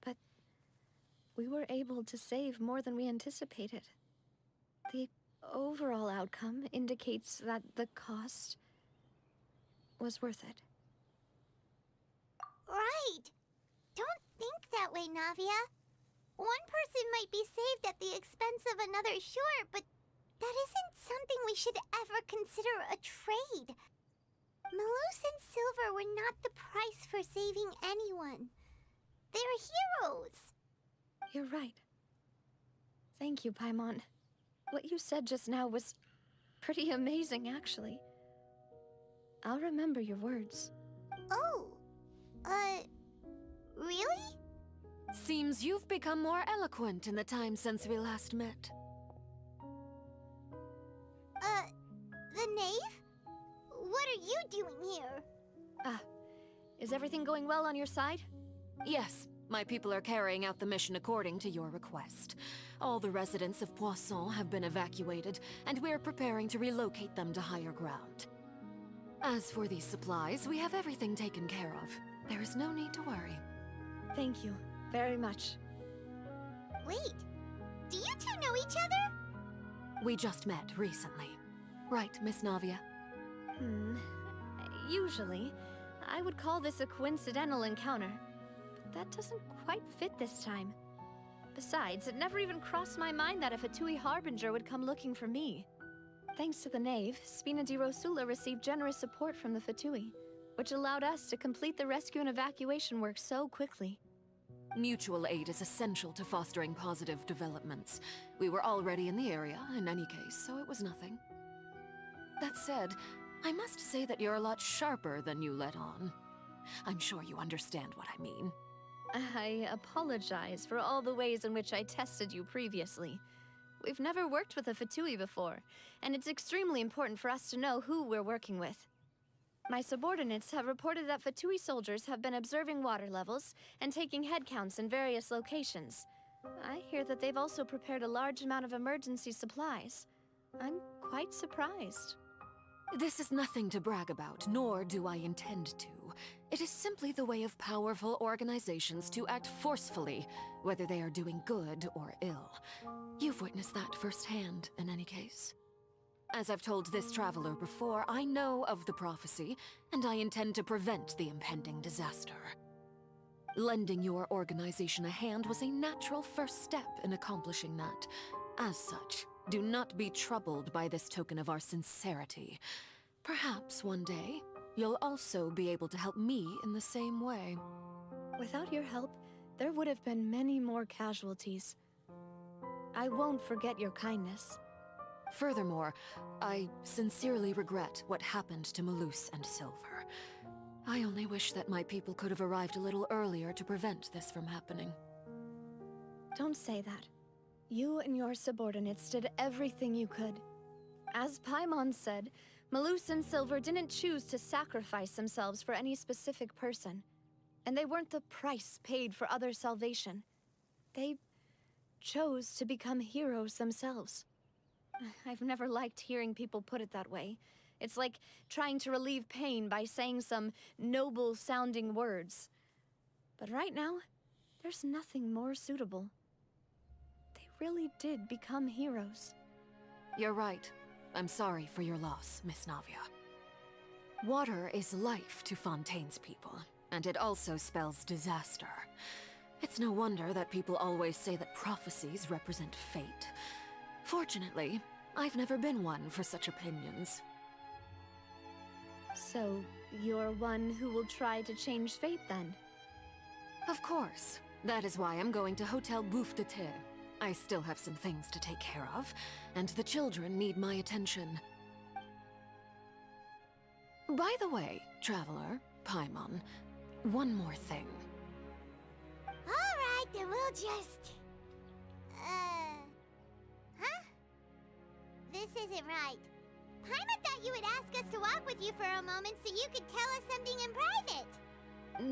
But we were able to save more than we anticipated. The overall outcome indicates that the cost was worth it. Right! Don't think that way, Navia. One person might be saved at the expense of another, sure, but that isn't something we should ever consider a trade. Malus and Silver were not the price for saving anyone. They're heroes. You're right. Thank you, Paimon. What you said just now was pretty amazing, actually. I'll remember your words. Oh, really? Seems you've become more eloquent in the time since we last met. The knave? What are you doing here? Is everything going well on your side? Yes, my people are carrying out the mission according to your request. All the residents of Poisson have been evacuated, and we're preparing to relocate them to higher ground. As for these supplies, we have everything taken care of. There is no need to worry. Thank you very much. Wait, do you two know each other? We just met recently. Right, Miss Navia? Usually, I would call this a coincidental encounter. But that doesn't quite fit this time. Besides, it never even crossed my mind that a Fatui Harbinger would come looking for me. Thanks to the Knave, Spina di Rosula received generous support from the Fatui, which allowed us to complete the rescue and evacuation work so quickly. Mutual aid is essential to fostering positive developments. We were already in the area, in any case, so it was nothing. That said, I must say that you're a lot sharper than you let on. I'm sure you understand what I mean. I apologize for all the ways in which I tested you previously. We've never worked with a Fatui before, and it's extremely important for us to know who we're working with. My subordinates have reported that Fatui soldiers have been observing water levels and taking head counts in various locations. I hear that they've also prepared a large amount of emergency supplies. I'm quite surprised. This is nothing to brag about, nor do I intend to. It is simply the way of powerful organizations to act forcefully, whether they are doing good or ill. You've witnessed that firsthand, in any case. As I've told this traveler before, I know of the prophecy, and I intend to prevent the impending disaster. Lending your organization a hand was a natural first step in accomplishing that. As such, do not be troubled by this token of our sincerity. Perhaps one day, you'll also be able to help me in the same way. Without your help, there would have been many more casualties. I won't forget your kindness. Furthermore, I sincerely regret what happened to Malus and Silver. I only wish that my people could have arrived a little earlier to prevent this from happening. Don't say that. You and your subordinates did everything you could. As Paimon said, Malus and Silver didn't choose to sacrifice themselves for any specific person. And they weren't the price paid for other salvation. They chose to become heroes themselves. I've never liked hearing people put it that way. It's like trying to relieve pain by saying some noble-sounding words. But right now, there's nothing more suitable. They really did become heroes. You're right. I'm sorry for your loss, Miss Navia. Water is life to Fontaine's people, and it also spells disaster. It's no wonder that people always say that prophecies represent fate. Fortunately, I've never been one for such opinions. So, you're one who will try to change fate then? Of course. That is why I'm going to Hotel Bouffe de Thé. I still have some things to take care of, and the children need my attention. By the way, Traveler, Paimon, one more thing. Alright, then we'll just... Huh? This isn't right. Paimon thought you would ask us to walk with you for a moment so you could tell us something in private.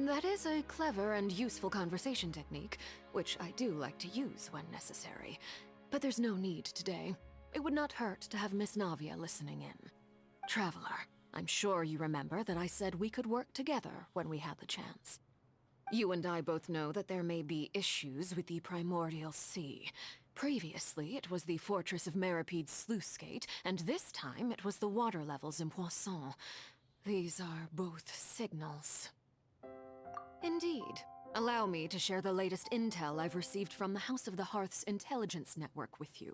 That is a clever and useful conversation technique, which I do like to use when necessary. But there's no need today. It would not hurt to have Miss Navia listening in. Traveler, I'm sure you remember that I said we could work together when we had the chance. You and I both know that there may be issues with the Primordial Sea. Previously, it was the fortress of Meripede's sluice gate, and this time it was the water levels in Poisson. These are both signals. Indeed. Allow me to share the latest intel I've received from the House of the Hearth's intelligence network with you.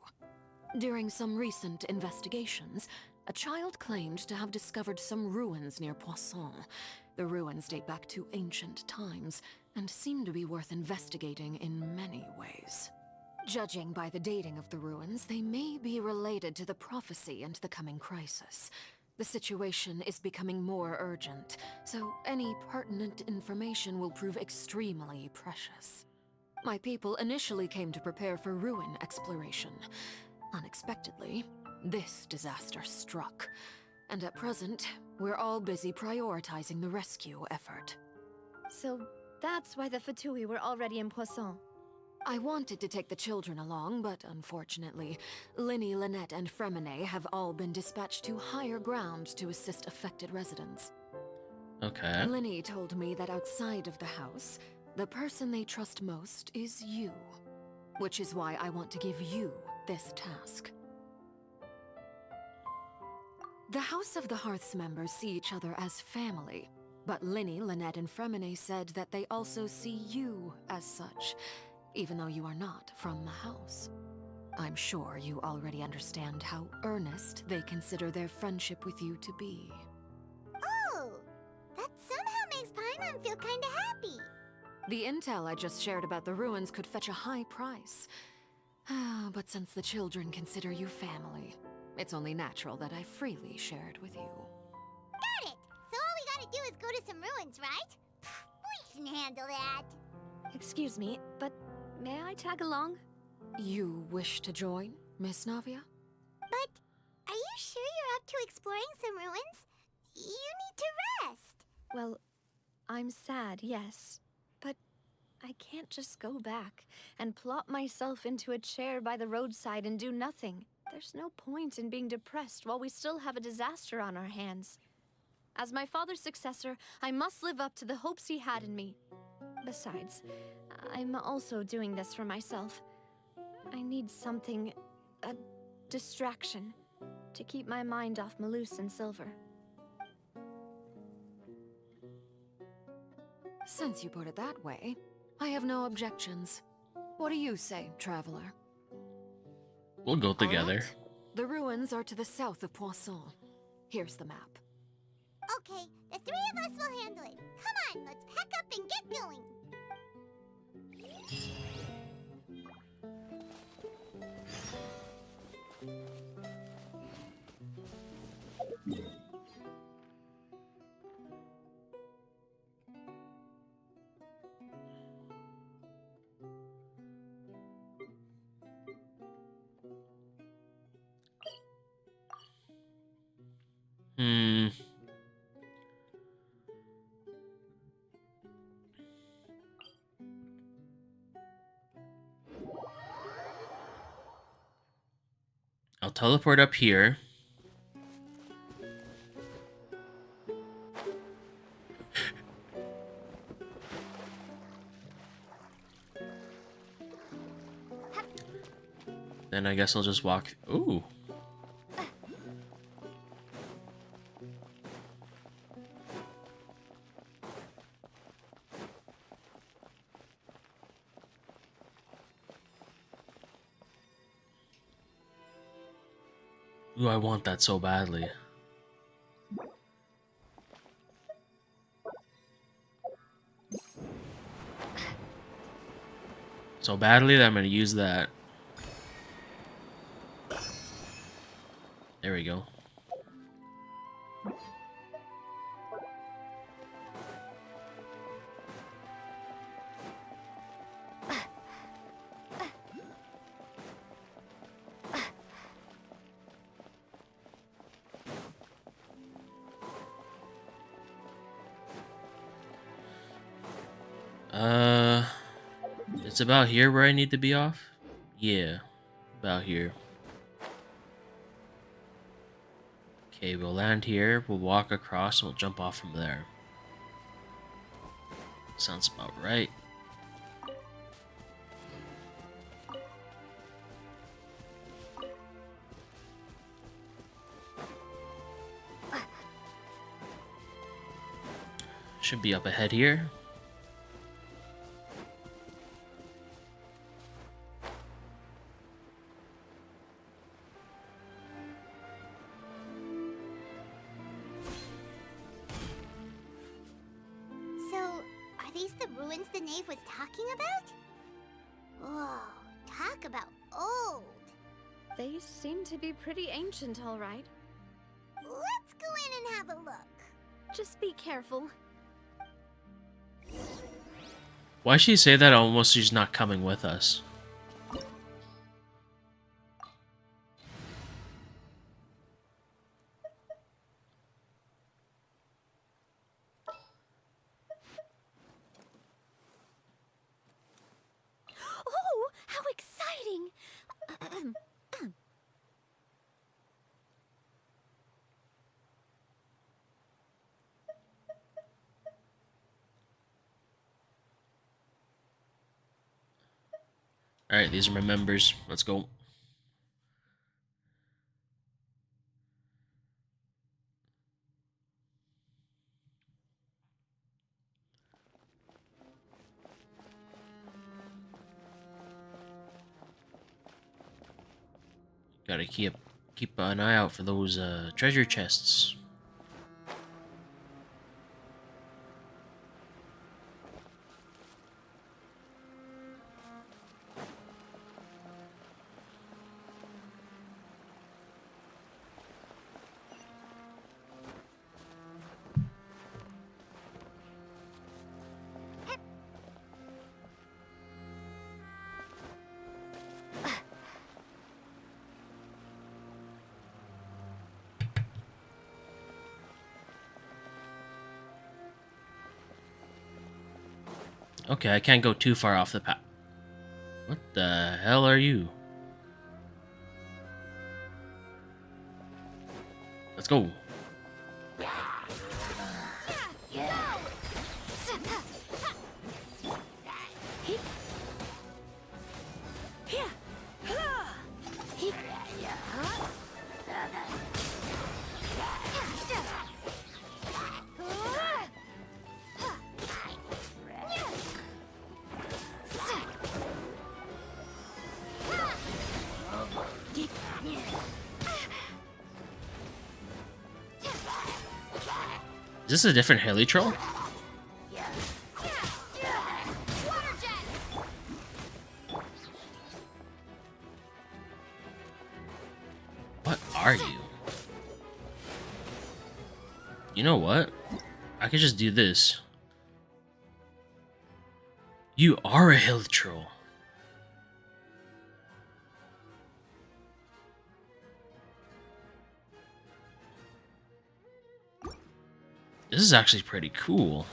During some recent investigations, a child claimed to have discovered some ruins near Poisson. The ruins date back to ancient times, and seem to be worth investigating in many ways. Judging by the dating of the ruins, they may be related to the prophecy and the coming crisis. The situation is becoming more urgent, so any pertinent information will prove extremely precious. My people initially came to prepare for ruin exploration. Unexpectedly, this disaster struck, and at present, we're all busy prioritizing the rescue effort. So that's why the Fatui were already in Poisson. I wanted to take the children along, but unfortunately, Linny, Lynette, and Fremine have all been dispatched to higher ground to assist affected residents. Okay. Linny told me that outside of the house, the person they trust most is you. Which is why I want to give you this task. The House of the Hearth's members see each other as family, but Linny, Lynette, and Fremine said that they also see you as such, even though you are not from the house. I'm sure you already understand how earnest they consider their friendship with you to be. Oh, that somehow makes Paimon feel kinda happy. The intel I just shared about the ruins could fetch a high price. But since the children consider you family, it's only natural that I freely share it with you. Got it! So all we gotta do is go to some ruins, right? We can handle that. Excuse me, but may I tag along? You wish to join, Miss Navia? But are you sure you're up to exploring some ruins? You need to rest. Well, I'm sad, yes. But I can't just go back and plop myself into a chair by the roadside and do nothing. There's no point in being depressed while we still have a disaster on our hands. As my father's successor, I must live up to the hopes he had in me. Besides, I'm also doing this for myself. I need something, a distraction, to keep my mind off Malus and Silver. Since you put it that way, I have no objections. What do you say, Traveler? We'll go together. Right. The ruins are to the south of Poisson. Here's the map. Okay, the three of us will handle it. Come on, let's pack up and get going. I'll teleport up here. Then I guess I'll just walk. Ooh. Ooh, I want that so badly. So badly that I'm gonna use that. There we go. It's about here where I need to be off? Yeah, about here. Okay, we'll land here, we'll walk across, and we'll jump off from there. Sounds about right. Should be up ahead here. So, are these the ruins the knave was talking about? Whoa, talk about old. They seem to be pretty ancient, all right. Let's go in and have a look. Just be careful. Why she say that almost she's not coming with us? Oh, how exciting! Alright, these are my members. Let's go. Gotta keep an eye out for those treasure chests. Okay, I can't go too far off the path. What the hell are you? Let's go. Is this a different heli troll? What are you? You know what? I could just do this. You are a heli troll. This is actually pretty cool.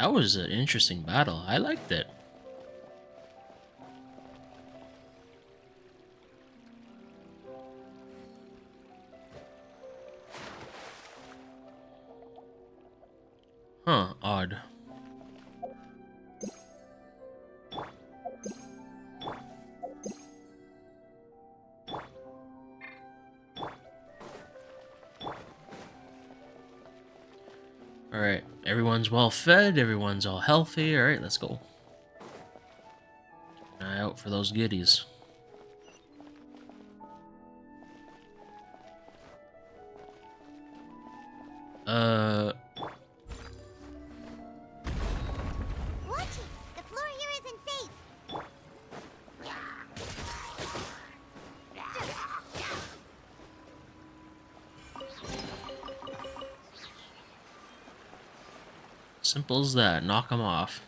That was an interesting battle. I liked it. Huh, odd. Alright, everyone's well fed, everyone's all healthy. Alright, let's go. Keep an eye out for those goodies. Watch it! The floor here isn't safe! Simple as that. Knock them off.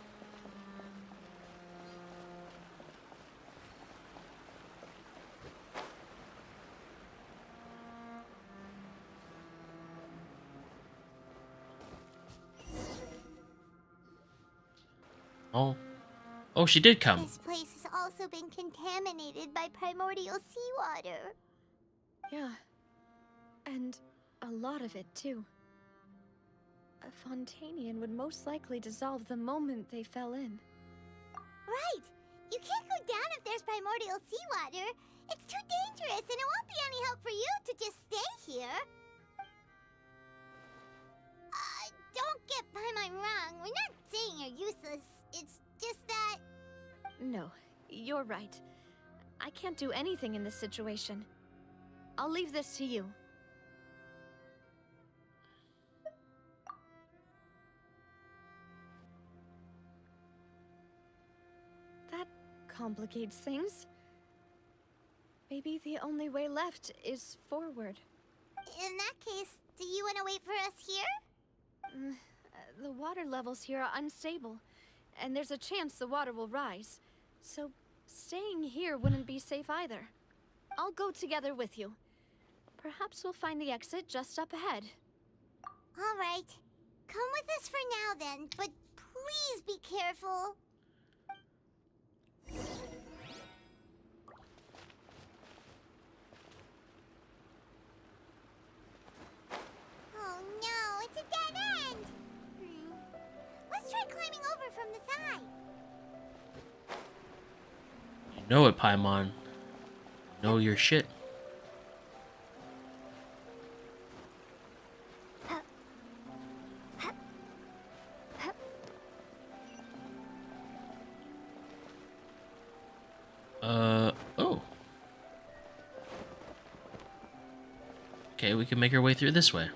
Oh. Oh, she did come. This place has also been contaminated by primordial seawater. Yeah. And a lot of it, too. A Fontanian would most likely dissolve the moment they fell in. Right! You can't go down if there's primordial seawater. It's too dangerous, and it won't be any help for you to just stay here. Don't get Paimon wrong. We're not saying you're useless. It's just that... No, you're right. I can't do anything in this situation. I'll leave this to you. That complicates things. Maybe the only way left is forward. In that case, do you want to wait for us here? The water levels here are unstable, and there's a chance the water will rise. So, staying here wouldn't be safe either. I'll go together with you. Perhaps we'll find the exit just up ahead. All right. Come with us for now then, but please be careful. Oh no, it's a dead end! Let's try climbing over from the side. You know it, Paimon. Know your shit. Oh. Okay, we can make our way through this way.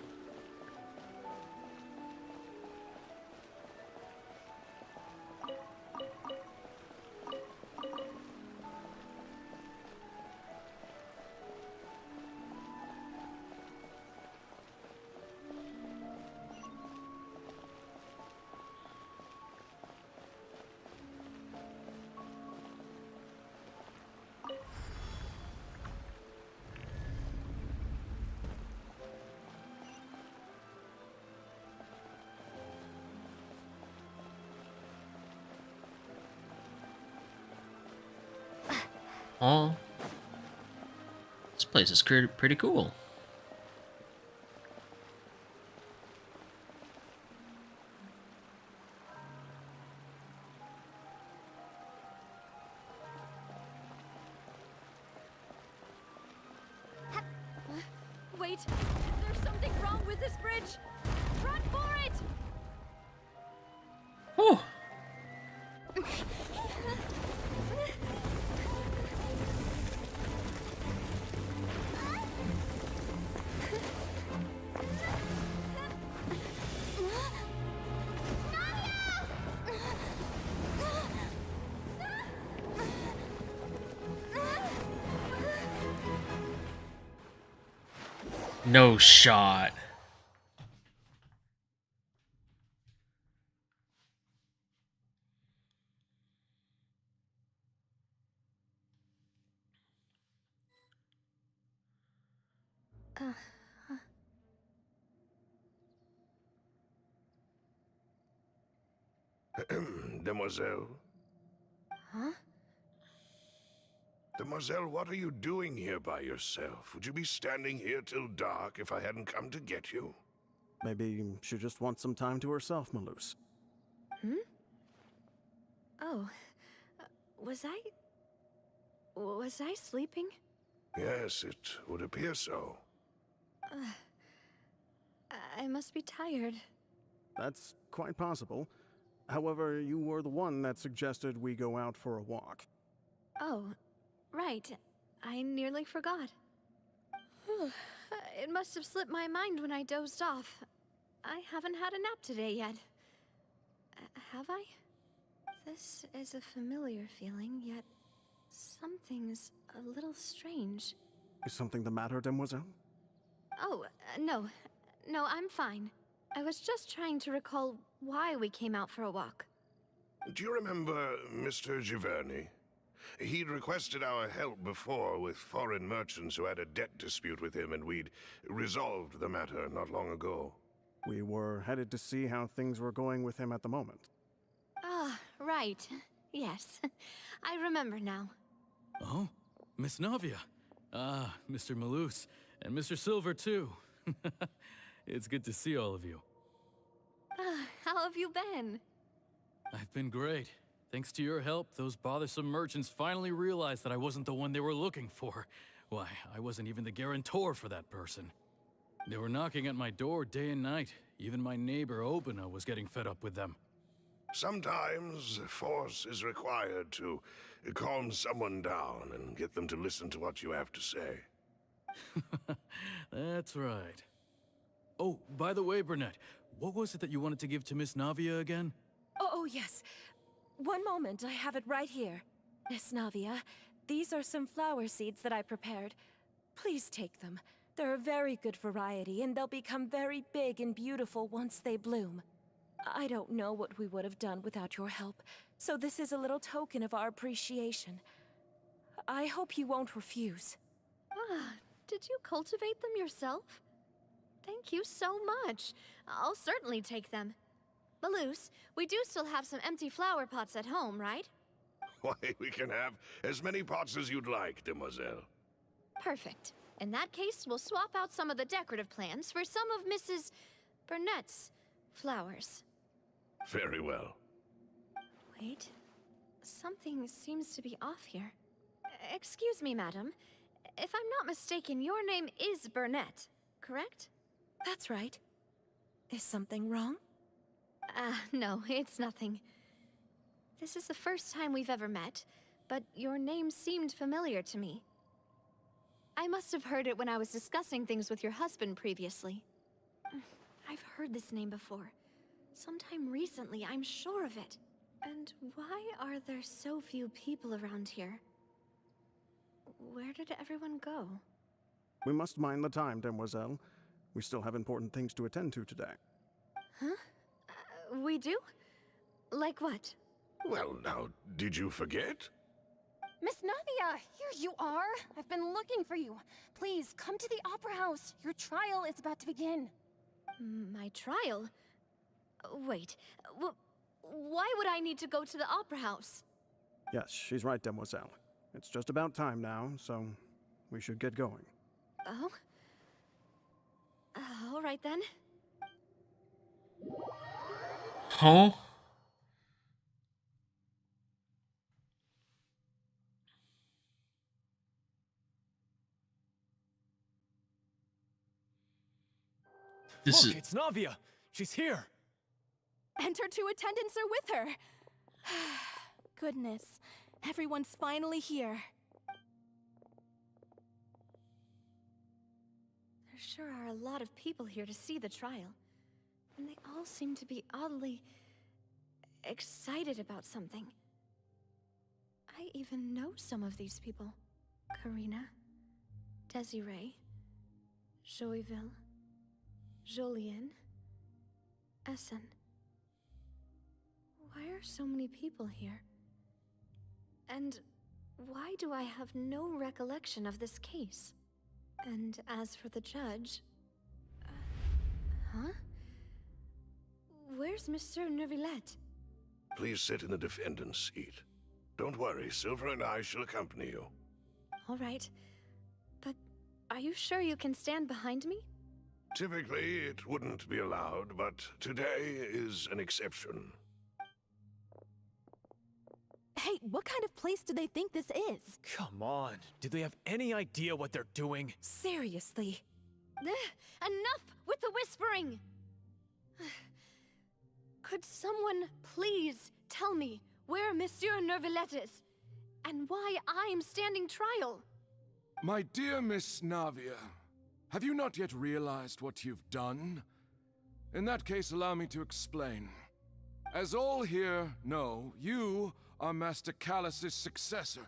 Oh, this place is pretty cool. Wait, there's something wrong with this bridge. Run for it! Oh. No shot. Demoiselle? Huh? Demoiselle, what are you doing here by yourself? Would you be standing here till dark if I hadn't come to get you? Maybe she just wants some time to herself, Malus. Hmm? Oh. Was I sleeping? Yes, it would appear so. I must be tired. That's quite possible. However, you were the one that suggested we go out for a walk. Oh, right. I nearly forgot. It must have slipped my mind when I dozed off. I haven't had a nap today yet. Have I? This is a familiar feeling, yet something's a little strange. Is something the matter, Demoiselle? Oh, no. No, I'm fine. I was just trying to recall why we came out for a walk. Do you remember Mr. Giverny? He'd requested our help before with foreign merchants who had a debt dispute with him, and we'd resolved the matter not long ago. We were headed to see how things were going with him at the moment. Ah, right. Yes. I remember now. Oh, Miss Navia. Ah, Mr. Malus. And Mr. Silver, too. It's good to see all of you. How have you been? I've been great. Thanks to your help, those bothersome merchants finally realized that I wasn't the one they were looking for. Why, I wasn't even the guarantor for that person. They were knocking at my door day and night. Even my neighbor, Obina, was getting fed up with them. Sometimes force is required to calm someone down and get them to listen to what you have to say. That's right. Oh, by the way, Burnett, what was it that you wanted to give to Miss Navia again? Oh, yes. One moment, I have it right here. Miss Navia, these are some flower seeds that I prepared. Please take them. They're a very good variety, and they'll become very big and beautiful once they bloom. I don't know what we would have done without your help, so this is a little token of our appreciation. I hope you won't refuse. Ah, did you cultivate them yourself? Thank you so much. I'll certainly take them. Malus, we do still have some empty flower pots at home, right? Why, we can have as many pots as you'd like, Demoiselle. Perfect. In that case, we'll swap out some of the decorative plants for some of Mrs. Burnett's flowers. Very well. Wait. Something seems to be off here. Excuse me, madam. If I'm not mistaken, your name is Burnett, correct? That's right. Is something wrong? No, it's nothing. This is the first time we've ever met, but your name seemed familiar to me. I must have heard it when I was discussing things with your husband previously. I've heard this name before. Sometime recently, I'm sure of it. And why are there so few people around here? Where did everyone go? We must mind the time, Demoiselle. We still have important things to attend to today. Huh? We do? Like what? Well, now, did you forget? Miss Navia, here you are. I've been looking for you. Please, come to the Opera House. Your trial is about to begin. My trial? Wait, why would I need to go to the Opera House? Yes, she's right, Demoiselle. It's just about time now, so we should get going. Oh? All right then. Huh? Look, it's Navia! She's here! And her two attendants are with her. Goodness, everyone's finally here. There sure are a lot of people here to see the trial. And they all seem to be oddly excited about something. I even know some of these people. Karina, Desiree, Joyville, Jolien, Essen. Why are so many people here? And why do I have no recollection of this case? And as for the judge... huh? Where's Monsieur Neuvillette? Please sit in the defendant's seat. Don't worry, Silver and I shall accompany you. All right. But are you sure you can stand behind me? Typically, it wouldn't be allowed, but today is an exception. Hey, what kind of place do they think this is? Come on, do they have any idea what they're doing? Seriously. Enough with the whispering! Could someone please tell me where Monsieur Neuvillette is? And why I'm standing trial? My dear Miss Navia, have you not yet realized what you've done? In that case, allow me to explain. As all here know, you are Master Callus's successor,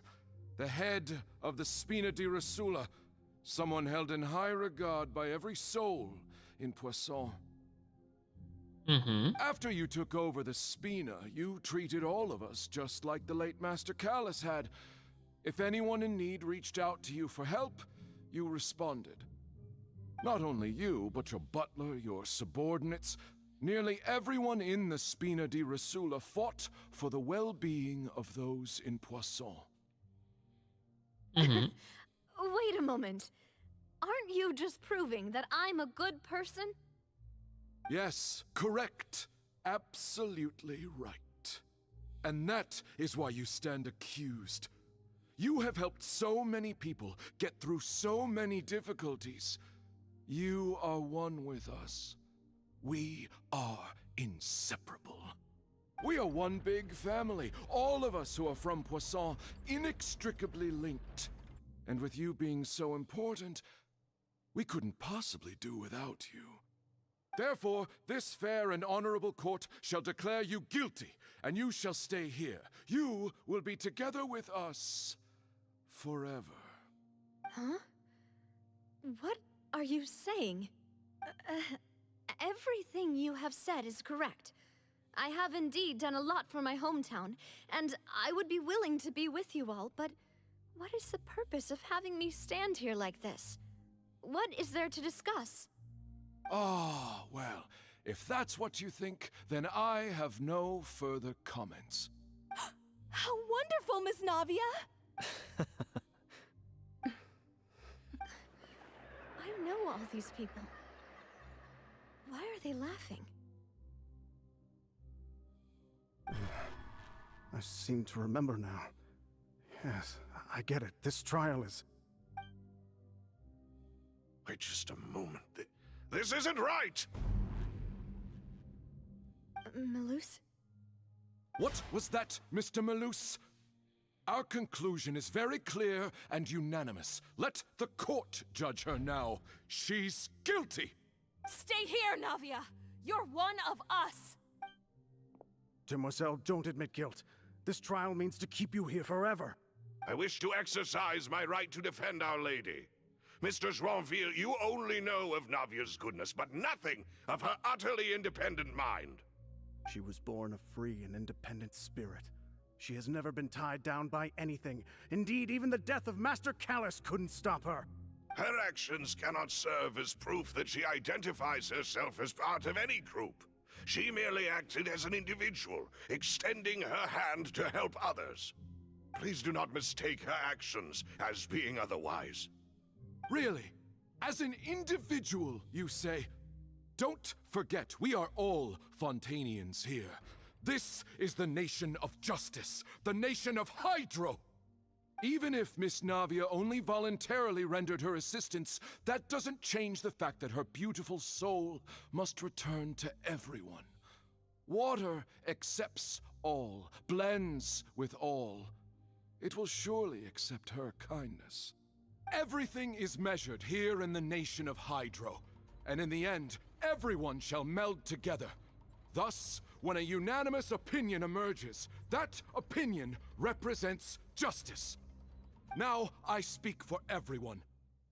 the head of the Spina di Rosula, someone held in high regard by every soul in Poisson. After you took over the Spina, you treated all of us just like the late Master Callus had. If anyone in need reached out to you for help, you responded. Not only you, but your butler, your subordinates, nearly everyone in the Spina di Rosula fought for the well-being of those in Poisson. Wait a moment. Aren't you just proving that I'm a good person? Yes, correct. Absolutely right. And that is why you stand accused. You have helped so many people get through so many difficulties. You are one with us. We are inseparable. We are one big family, all of us who are from Poisson, inextricably linked. And with you being so important, we couldn't possibly do without you. Therefore, this fair and honorable court shall declare you guilty, and you shall stay here. You will be together with us forever. Huh? What are you saying? Everything you have said is correct. I have indeed done a lot for my hometown, and I would be willing to be with you all, but what is the purpose of having me stand here like this? What is there to discuss? Ah, well, if that's what you think, then I have no further comments. How wonderful, Miss Navia! I know all these people. Why are they laughing? I seem to remember now. Yes, I get it. This trial is... Wait just a moment. This isn't right! Malus? What was that, Mr. Malus? Our conclusion is very clear and unanimous. Let the court judge her now. She's guilty! Stay here, Navia! You're one of us! Demoiselle, don't admit guilt. This trial means to keep you here forever. I wish to exercise my right to defend Our Lady. Mr. Joinville, you only know of Navia's goodness, but nothing of her utterly independent mind. She was born a free and independent spirit. She has never been tied down by anything. Indeed, even the death of Master Callus couldn't stop her. Her actions cannot serve as proof that she identifies herself as part of any group. She merely acted as an individual, extending her hand to help others. Please do not mistake her actions as being otherwise. Really? As an individual, you say? Don't forget, we are all Fontanians here. This is the nation of justice, the nation of Hydro! Even if Miss Navia only voluntarily rendered her assistance, that doesn't change the fact that her beautiful soul must return to everyone. Water accepts all, blends with all. It will surely accept her kindness. Everything is measured here in the nation of Hydro, and in the end, everyone shall meld together. Thus, when a unanimous opinion emerges, that opinion represents justice. Now I speak for everyone.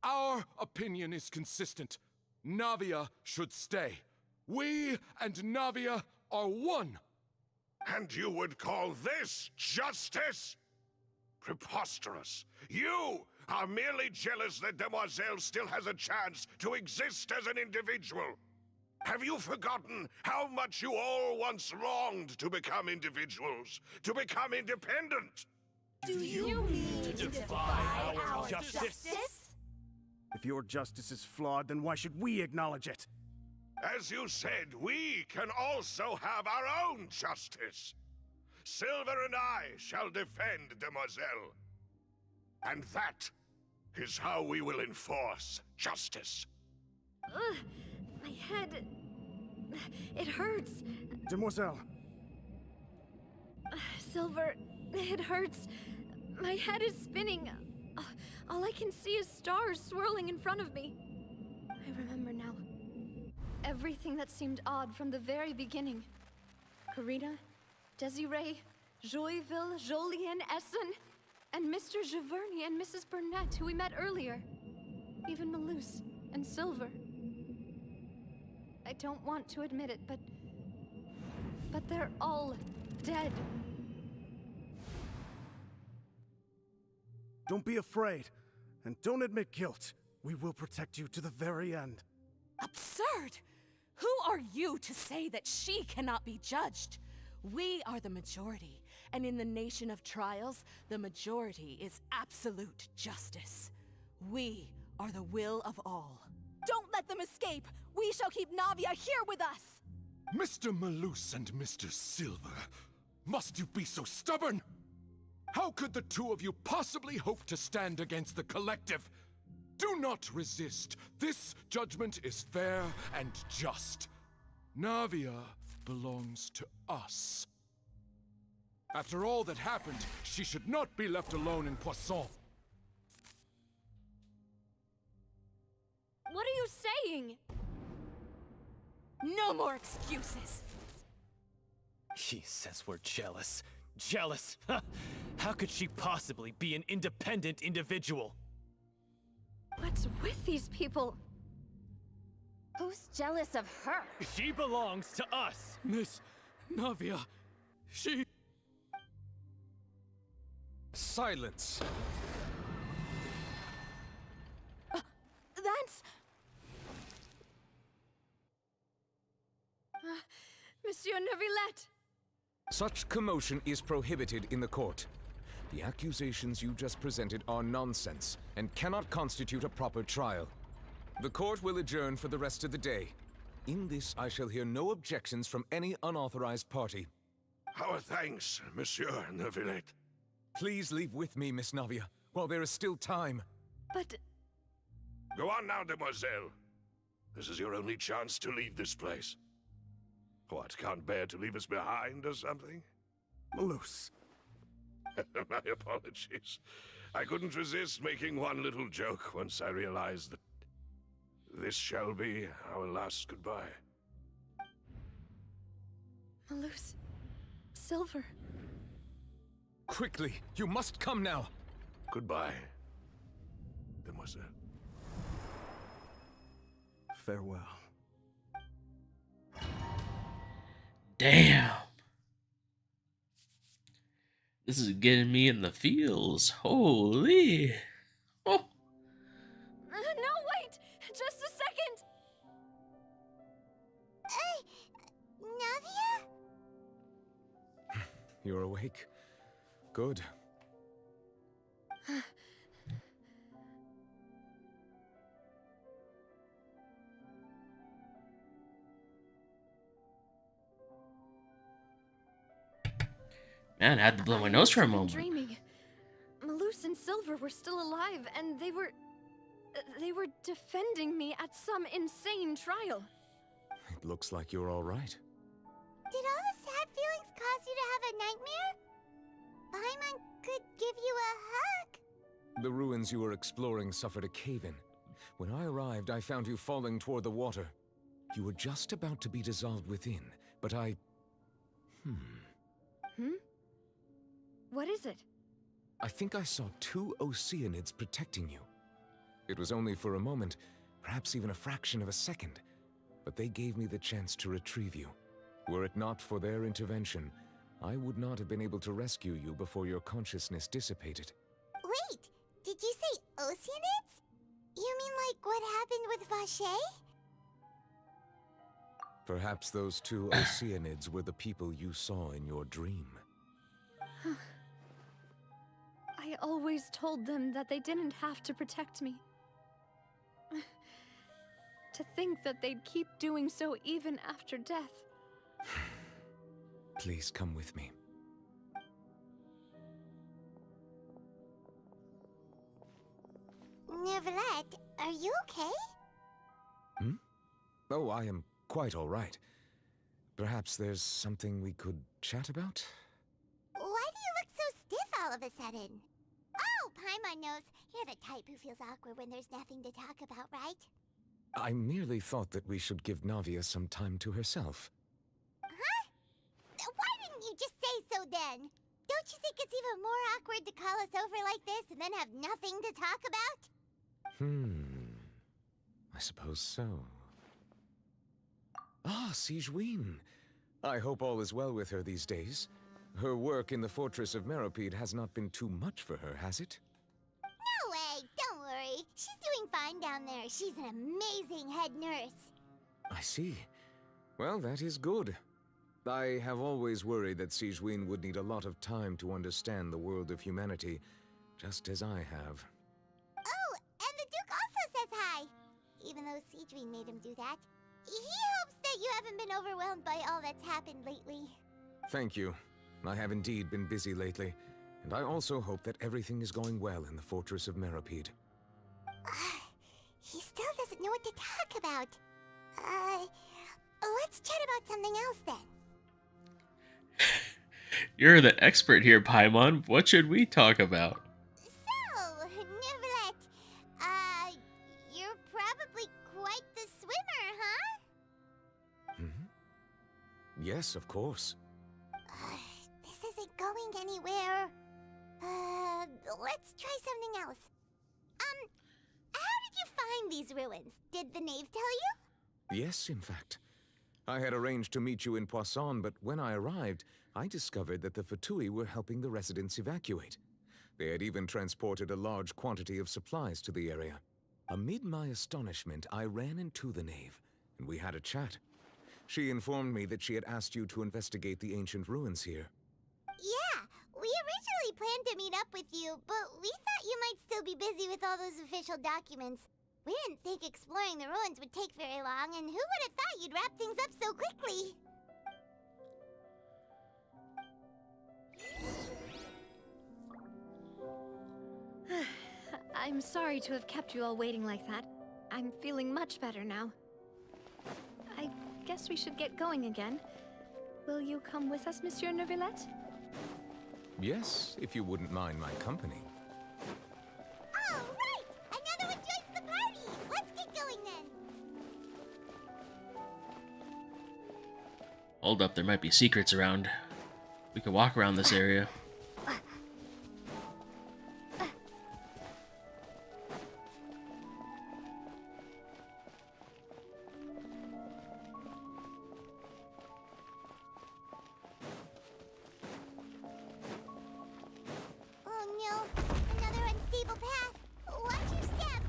Our opinion is consistent. Navia should stay. We and Navia are one. And you would call this justice? Preposterous. You are merely jealous that Demoiselle still has a chance to exist as an individual. Have you forgotten how much you all once longed to become individuals, to become independent? Do you mean to defy our justice? If your justice is flawed, then why should we acknowledge it? As you said, we can also have our own justice. Silver and I shall defend Demoiselle. And that is how we will enforce justice. Ugh, my head... It hurts. Demoiselle. Silver, it hurts. My head is spinning. All I can see is stars swirling in front of me. I remember now. Everything that seemed odd from the very beginning. Karina, Desiree, Joyville, Jolien, Essen, and Mr. Giverny and Mrs. Burnett, who we met earlier. Even Malus and Silver. I don't want to admit it, but they're all dead. Don't be afraid, and don't admit guilt. We will protect you to the very end. Absurd! Who are you to say that she cannot be judged? We are the majority, and in the nation of trials, the majority is absolute justice. We are the will of all. Don't let them escape! We shall keep Navia here with us! Mr. Malus and Mr. Silver, must you be so stubborn? How could the two of you possibly hope to stand against the collective? Do not resist. This judgment is fair and just. Navia belongs to us. After all that happened, she should not be left alone in Poisson. What are you saying? No more excuses! He says we're jealous. Jealous? How could she possibly be an independent individual? What's with these people? Who's jealous of her? She belongs to us! Miss Navia, she... Silence! That's... Monsieur Neuvillette! Such commotion is prohibited in the court. The accusations you just presented are nonsense and cannot constitute a proper trial. The court will adjourn for the rest of the day. In this, I shall hear no objections from any unauthorized party. Our thanks, Monsieur Neuvillette. Please leave with me, Miss Navia, while there is still time. But... Go on now, Demoiselle. This is your only chance to leave this place. What, can't bear to leave us behind or something? Malus. My apologies. I couldn't resist making one little joke once I realized that this shall be our last goodbye. Malus... Silver... Quickly, you must come now! Goodbye, Demoiselle. Farewell. Damn. This is getting me in the feels. Holy. Oh. No, wait! Just a second! Navia? You're awake. Good. Man, I had to blow my nose for a moment. Dreaming. Malus and Silver were still alive, and they were defending me at some insane trial. It looks like you're all right. Did all the sad feelings cause you to have a nightmare? Paimon could give you a hug. The ruins you were exploring suffered a cave-in. When I arrived, I found you falling toward the water. You were just about to be dissolved within, but I... What is it? I think I saw two Oceanids protecting you. It was only for a moment, perhaps even a fraction of a second, but they gave me the chance to retrieve you. Were it not for their intervention, I would not have been able to rescue you before your consciousness dissipated. Wait, did you say Oceanids? You mean like what happened with Vache? Perhaps those two Oceanids were the people you saw in your dream. I always told them that they didn't have to protect me. To think that they'd keep doing so even after death. Please come with me. Neverlet, are you okay? Hmm? Oh, I am quite all right. Perhaps there's something we could chat about? Why do you look so stiff all of a sudden? Oh, Paimon knows. You're the type who feels awkward when there's nothing to talk about, right? I merely thought that we should give Navia some time to herself. Huh? Why didn't you just say so then? Don't you think it's even more awkward to call us over like this and then have nothing to talk about? I suppose so. Ah, Sigewinne. I hope all is well with her these days. Her work in the Fortress of Meropide has not been too much for her, has it? No way, don't worry. She's doing fine down there. She's an amazing head nurse. I see. Well, that is good. I have always worried that Sigewinne would need a lot of time to understand the world of humanity, just as I have. Oh, and the Duke also says hi. Even though Sigewinne made him do that. He hopes that you haven't been overwhelmed by all that's happened lately. Thank you. I have indeed been busy lately, and I also hope that everything is going well in the Fortress of Meropide. He still doesn't know what to talk about. Let's chat about something else then. You're the expert here, Paimon. What should we talk about? So, Neverlet, you're probably quite the swimmer, huh? Yes, of course. This isn't going anywhere. Let's try something else. How did you find these ruins? Did the knave tell you? Yes, in fact. I had arranged to meet you in Poisson, but when I arrived, I discovered that the Fatui were helping the residents evacuate. They had even transported a large quantity of supplies to the area. Amid my astonishment, I ran into the knave, and we had a chat. She informed me that she had asked you to investigate the ancient ruins here. Yeah, we originally planned to meet up with you, but we thought you might still be busy with all those official documents. We didn't think exploring the ruins would take very long, and who would have thought you'd wrap things up so quickly? I'm sorry to have kept you all waiting like that. I'm feeling much better now. I guess we should get going again. Will you come with us, Monsieur Neuvillette? Yes, if you wouldn't mind my company. All right! Another one joins the party! Let's get going then! Hold up, there might be secrets around. We could walk around this area. Oh no, another unstable path. Watch your step.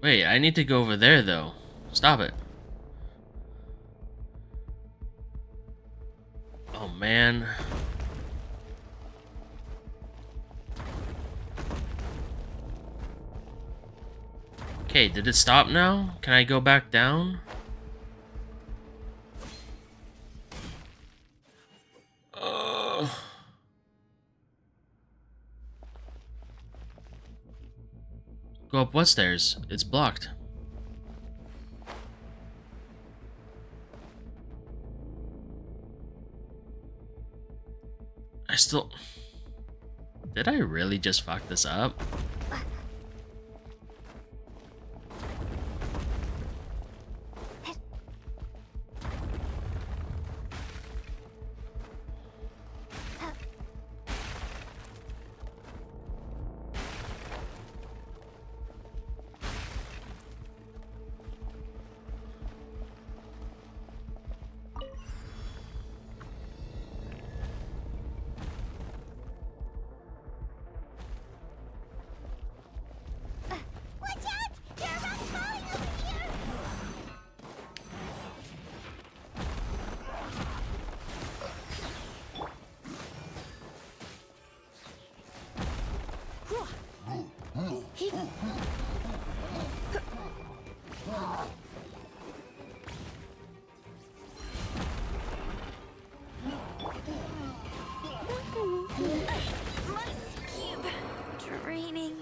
Wait, I need to go over there though. Stop it. Oh man. Okay, did it stop now? Can I go back down? Go up what stairs? It's blocked. I still... Did I really just fuck this up? Draining.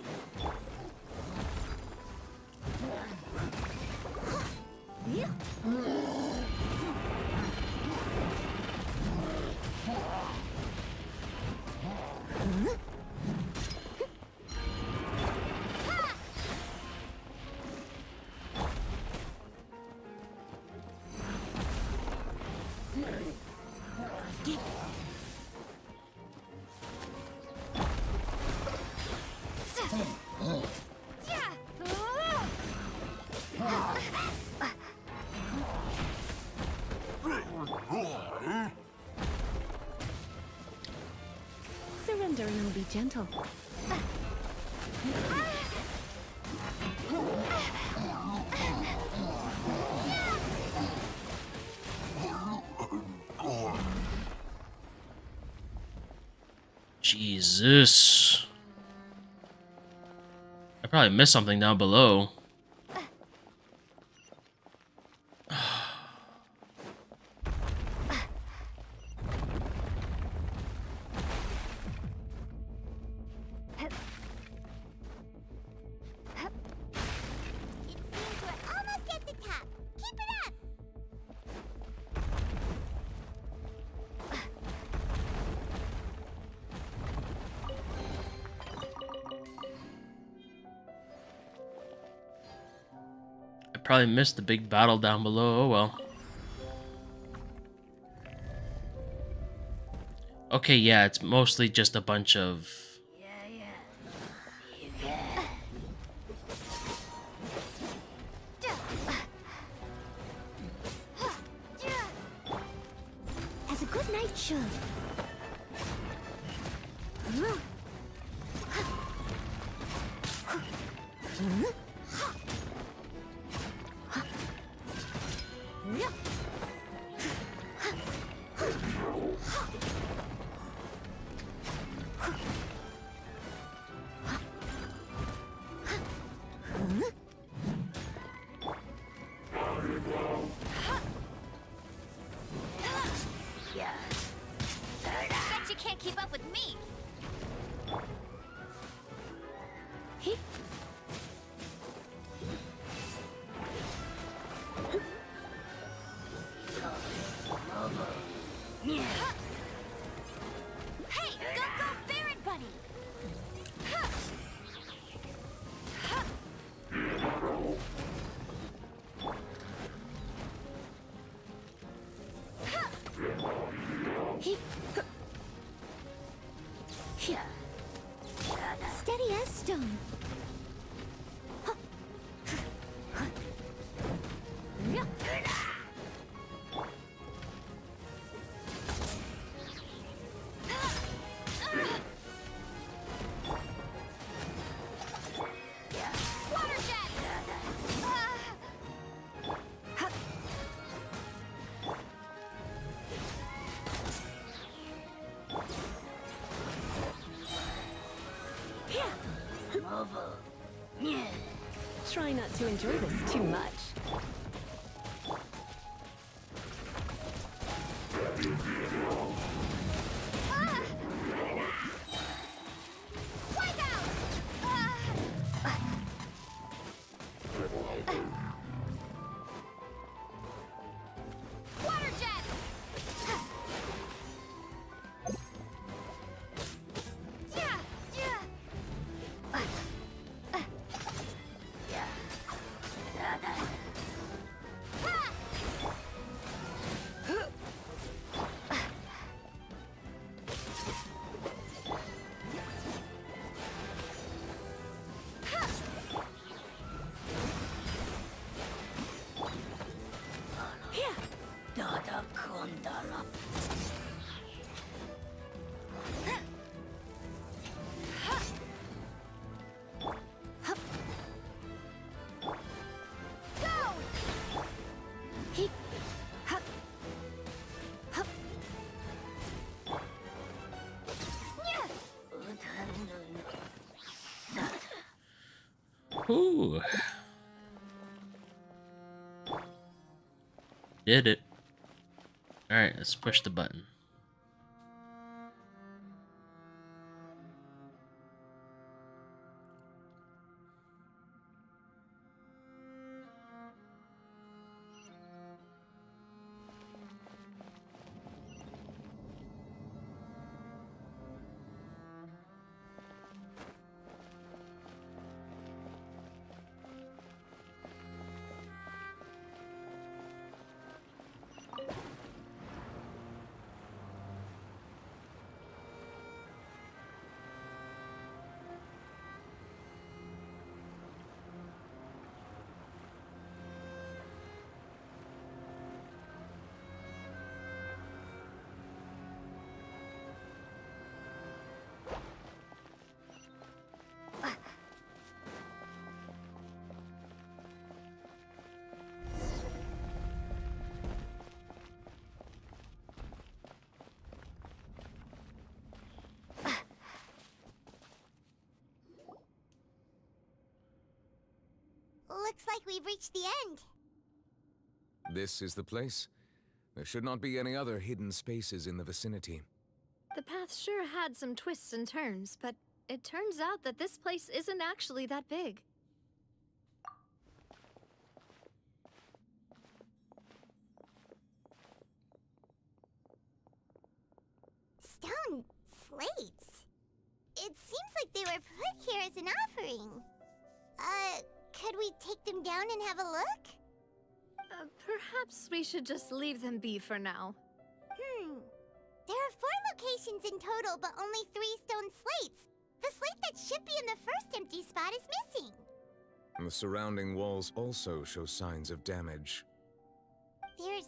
Surrendering will be gentle. Jesus. I probably missed something down below. Almost at the top. Keep it up. I probably missed the big battle down below. Oh well. Okay, yeah, it's mostly just a bunch of... As a good knight should. Bet you can't keep up with me. Hey, go Baron Bunny. Steady as stone. Try not to enjoy this too much. Woohoo! Did it. Alright, let's push the button. Looks like we've reached the end. This is the place. There should not be any other hidden spaces in the vicinity. The path sure had some twists and turns, but it turns out that this place isn't actually that big. Stone slates? It seems like they were put here as an offering. Could we take them down and have a look? Perhaps we should just leave them be for now. There are 4 locations in total, but only 3 stone slates. The slate that should be in the first empty spot is missing. The surrounding walls also show signs of damage. There's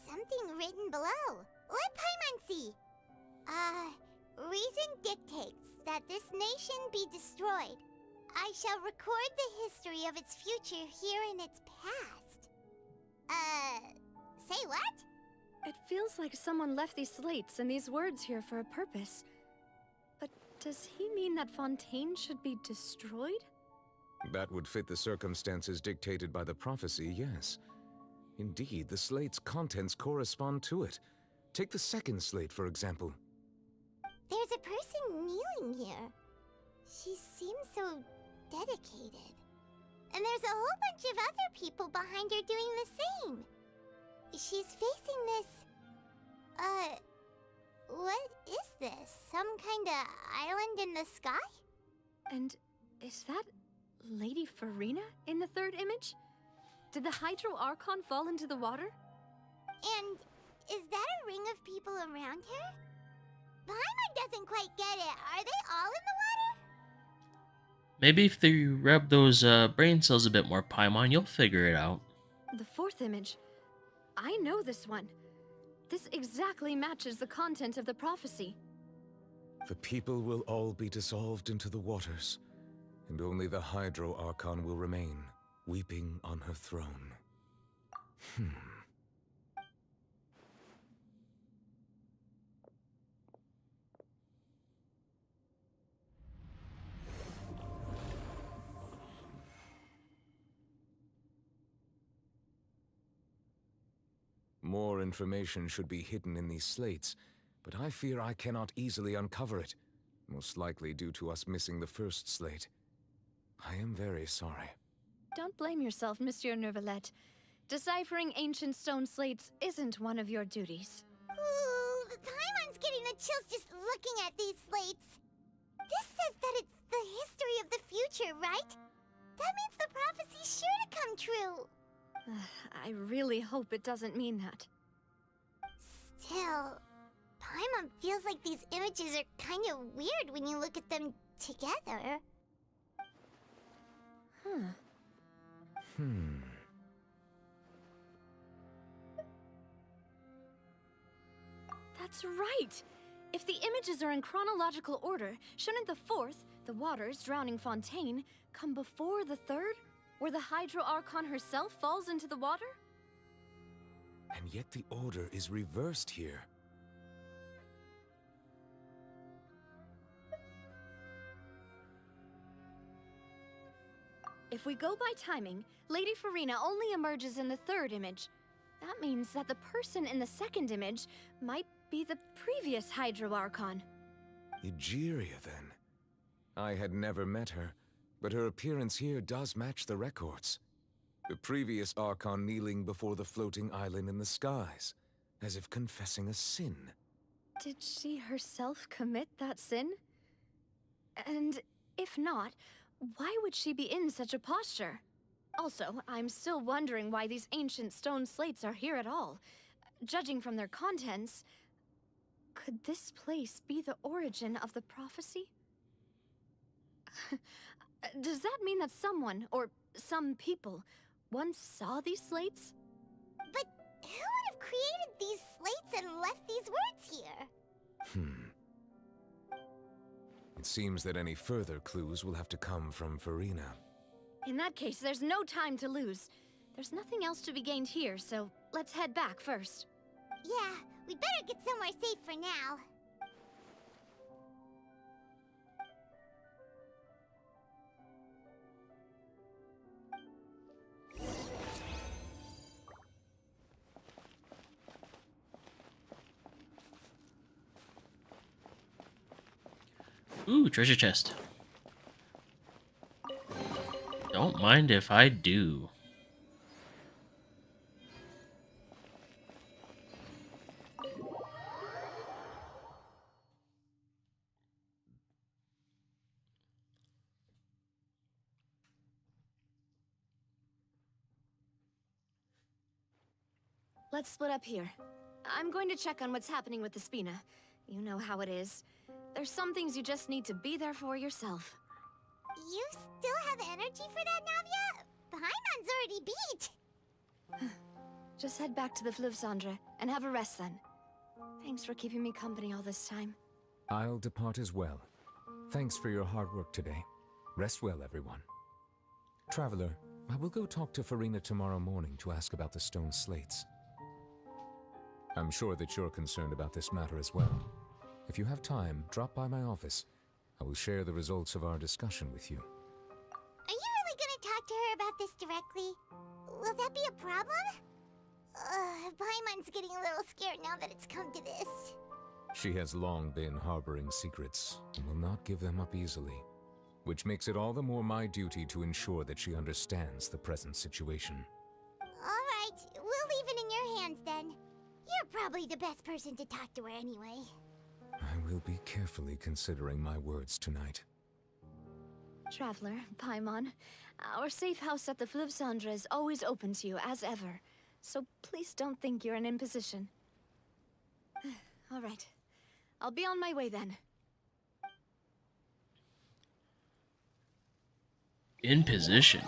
something written below. Let Paimon see. Reason dictates that this nation be destroyed. I shall record the history of its future here in its past. Say what? It feels like someone left these slates and these words here for a purpose. But does he mean that Fontaine should be destroyed? That would fit the circumstances dictated by the prophecy, yes. Indeed, the slate's contents correspond to it. Take the second slate, for example. There's a person kneeling here. She seems so dedicated. And there's a whole bunch of other people behind her doing the same. She's facing this... what is this? Some kind of island in the sky? And is that Lady Farina in the third image? Did the Hydro Archon fall into the water? And is that a ring of people around her? Paimon doesn't quite get it. Are they all in the water? Maybe if you rub those brain cells a bit more, Paimon, you'll figure it out. The fourth image. I know this one. This exactly matches the content of the prophecy. The people will all be dissolved into the waters, and only the Hydro Archon will remain, weeping on her throne. More information should be hidden in these slates, but I fear I cannot easily uncover it, most likely due to us missing the first slate. I am very sorry. Don't blame yourself, Monsieur Neuvillette. Deciphering ancient stone slates isn't one of your duties. Ooh, Paimon's getting the chills just looking at these slates. This says that it's the history of the future, right? That means the prophecy's sure to come true. I really hope it doesn't mean that. Still, Paimon feels like these images are kind of weird when you look at them together. That's right! If the images are in chronological order, shouldn't the fourth, the waters drowning Fontaine, come before the third, where the Hydro Archon herself falls into the water? And yet the order is reversed here. If we go by timing, Lady Farina only emerges in the third image. That means that the person in the second image might be the previous Hydro Archon. Egeria, then. I had never met her, but her appearance here does match the records. The previous Archon kneeling before the floating island in the skies, as if confessing a sin. Did she herself commit that sin? And if not, why would she be in such a posture? Also, I'm still wondering why these ancient stone slates are here at all. Judging from their contents, could this place be the origin of the prophecy? Does that mean that someone, or some people, once saw these slates? But who would have created these slates and left these words here? It seems that any further clues will have to come from Farina. In that case, there's no time to lose. There's nothing else to be gained here, so let's head back first. Yeah, we better get somewhere safe for now. Ooh, treasure chest. Don't mind if I do. Let's split up here. I'm going to check on what's happening with the Spina. You know how it is. There's some things you just need to be there for yourself. You still have energy for that, Navia? Paimon's already beat! Just head back to the Fluvsandra and have a rest then. Thanks for keeping me company all this time. I'll depart as well. Thanks for your hard work today. Rest well, everyone. Traveler, I will go talk to Farina tomorrow morning to ask about the stone slates. I'm sure that you're concerned about this matter as well. If you have time, drop by my office. I will share the results of our discussion with you. Are you really gonna talk to her about this directly? Will that be a problem? Paimon's getting a little scared now that it's come to this. She has long been harboring secrets and will not give them up easily, which makes it all the more my duty to ensure that she understands the present situation. Alright, we'll leave it in your hands then. You're probably the best person to talk to her anyway. I will be carefully considering my words tonight. Traveler, Paimon, our safe house at the Fluvsandra is always open to you as ever, so please don't think you're an imposition. All right, I'll be on my way then. In position.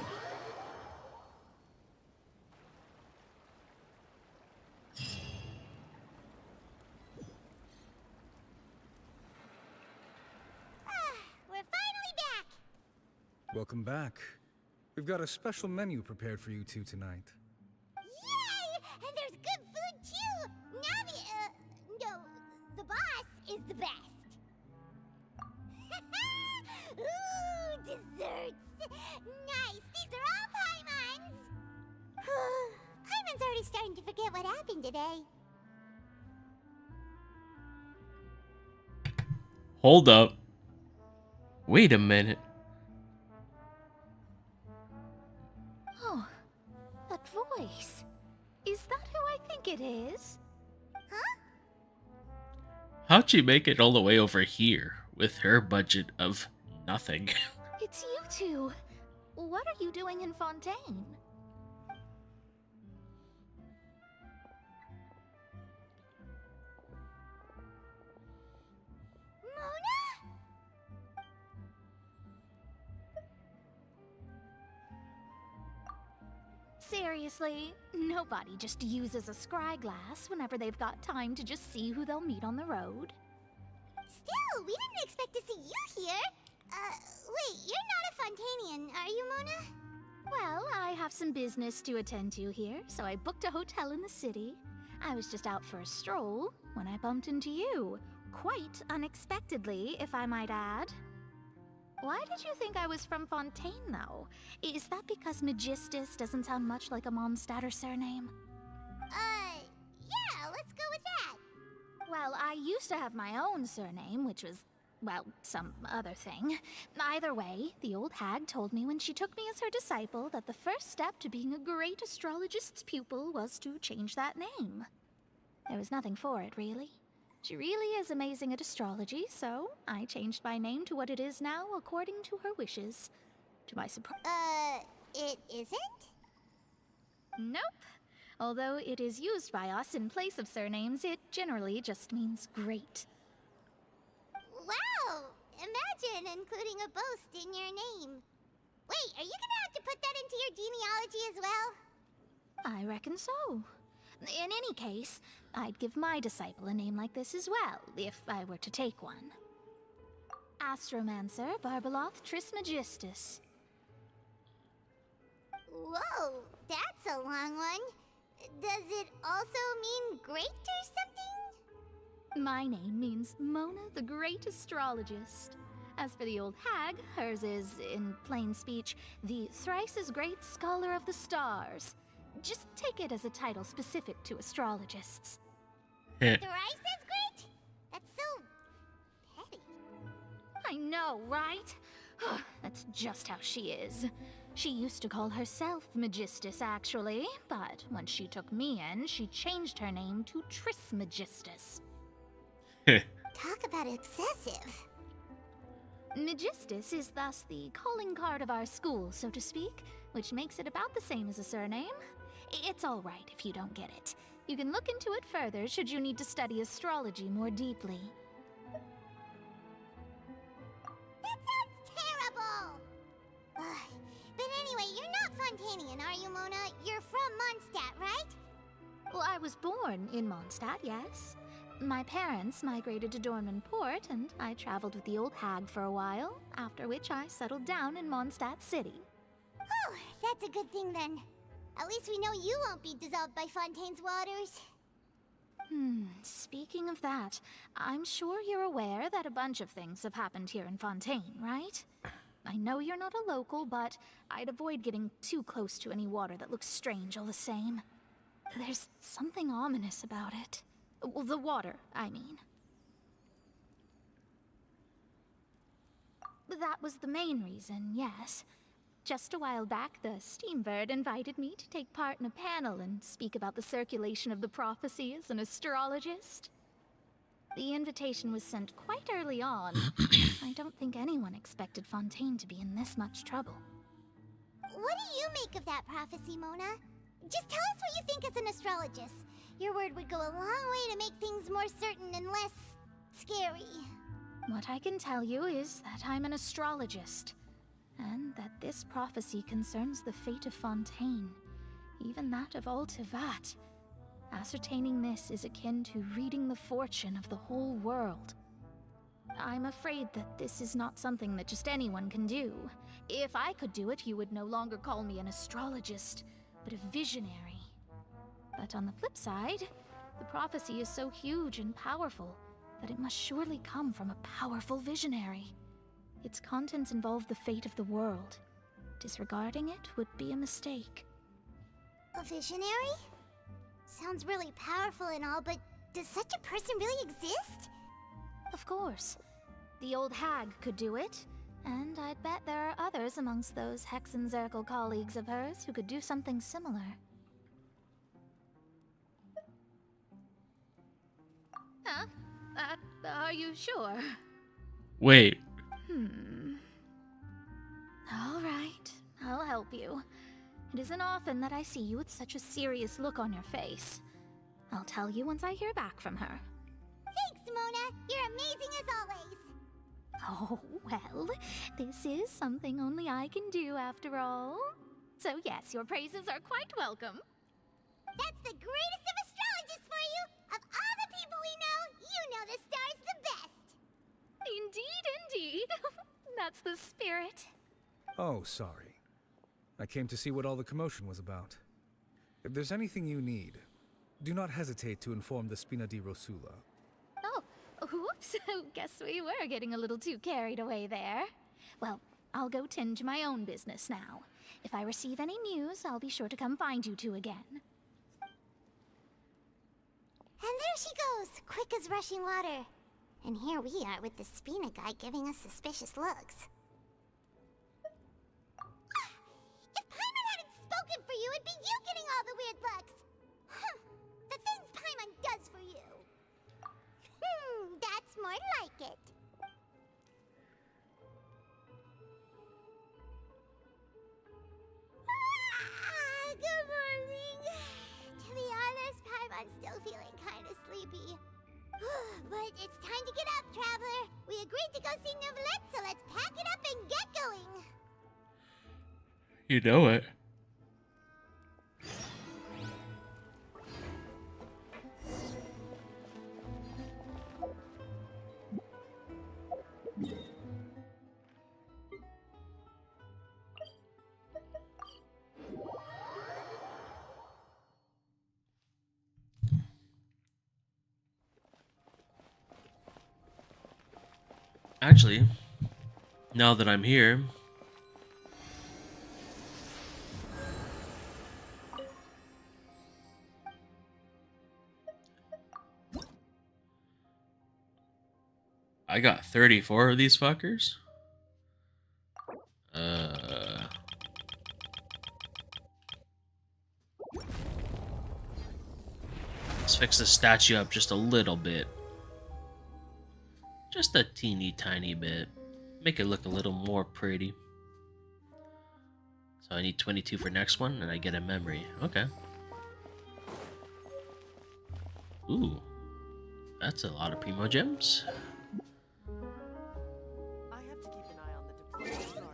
We're finally back! Welcome back. We've got a special menu prepared for you two tonight. Yay! And there's good food too! Navi, no, the boss is the best. Ooh, desserts! Nice! These are all Paimon's! Paimon's already starting to forget what happened today. Hold up. Wait a minute. Oh, that voice. Is that who I think it is? How'd she make it all the way over here with her budget of nothing? It's you two. What are you doing in Fontaine? Seriously, nobody just uses a scry glass whenever they've got time to just see who they'll meet on the road. Still, we didn't expect to see you here. Wait, you're not a Fontanian, are you, Mona? Well, I have some business to attend to here, so I booked a hotel in the city. I was just out for a stroll when I bumped into you. Quite unexpectedly, if I might add. Why did you think I was from Fontaine, though? Is that because Magistus doesn't sound much like a Mondstadter surname? Yeah, let's go with that. Well, I used to have my own surname, which was, well, some other thing. Either way, the old hag told me when she took me as her disciple that the first step to being a great astrologist's pupil was to change that name. There was nothing for it, really. She really is amazing at astrology, so I changed my name to what it is now according to her wishes. To my surprise... It isn't? Nope. Although it is used by us in place of surnames, it generally just means great. Wow! Imagine including a boast in your name. Wait, are you gonna have to put that into your genealogy as well? I reckon so. In any case, I'd give my disciple a name like this as well, if I were to take one. Astromancer Barbeloth Trismegistus. Whoa, that's a long one. Does it also mean great or something? My name means Mona the Great Astrologist. As for the old hag, hers is, in plain speech, the thrice as great Scholar of the Stars. Just take it as a title specific to astrologists. Thrice as great? That's so petty. I know, right? That's just how she is. She used to call herself Magistus, actually, but when she took me in, she changed her name to Trismegistus. Talk about excessive. Magistus is thus the calling card of our school, so to speak, which makes it about the same as a surname. It's all right if you don't get it. You can look into it further should you need to study astrology more deeply. That sounds terrible! Ugh. But anyway, you're not Fontanian, are you, Mona? You're from Mondstadt, right? Well, I was born in Mondstadt, yes. My parents migrated to Dorman Port, and I traveled with the old hag for a while, after which I settled down in Mondstadt City. Oh, that's a good thing then. At least we know you won't be dissolved by Fontaine's waters. Speaking of that, I'm sure you're aware that a bunch of things have happened here in Fontaine, right? I know you're not a local, but I'd avoid getting too close to any water that looks strange all the same. There's something ominous about it. Well, the water, I mean. That was the main reason, yes. Just a while back, the Steambird invited me to take part in a panel and speak about the circulation of the prophecy as an astrologist. The invitation was sent quite early on. I don't think anyone expected Fontaine to be in this much trouble. What do you make of that prophecy, Mona? Just tell us what you think as an astrologist. Your word would go a long way to make things more certain and less scary. What I can tell you is that I'm an astrologist, and that this prophecy concerns the fate of Fontaine, even that of Altivat. Ascertaining this is akin to reading the fortune of the whole world. I'm afraid that this is not something that just anyone can do. If I could do it, you would no longer call me an astrologist, but a visionary. But on the flip side, the prophecy is so huge and powerful that it must surely come from a powerful visionary. Its contents involve the fate of the world. Disregarding it would be a mistake. A visionary? Sounds really powerful and all, but does such a person really exist? Of course. The old hag could do it, and I'd bet there are others amongst those Hexenzirkel colleagues of hers who could do something similar. Huh? Are you sure? Wait. All right, I'll help you. It isn't often that I see you with such a serious look on your face. I'll tell you once I hear back from her. Thanks, Mona. You're amazing as always. Oh, well, this is something only I can do after all. So yes, your praises are quite welcome. That's the greatest of astrologists for you! Of all the people we know, you know the star's the best! Indeed. That's the spirit. Oh, sorry. I came to see what all the commotion was about. If there's anything you need, do not hesitate to inform the Spina di Rosula. Oh, whoops. Guess we were getting a little too carried away there. Well, I'll go tend to my own business now. If I receive any news, I'll be sure to come find you two again. And there she goes, quick as rushing water. And here we are with the Spina guy giving us suspicious looks. If Paimon hadn't spoken for you, it'd be you getting all the weird looks. The things Paimon does for you. That's more like it. Good morning. To be honest, Paimon's still feeling kind of sleepy. But it's time to get up, Traveler. We agreed to go see Neuvillette, so let's pack it up and get going. You know it. Actually, now that I'm here, I got 34 of these fuckers. Let's fix the statue up just a little bit. Just a teeny tiny bit. Make it look a little more pretty. So I need 22 for next one, and I get a memory. Okay. Ooh. That's a lot of Primo Gems. I have to keep an eye on the deployment guards.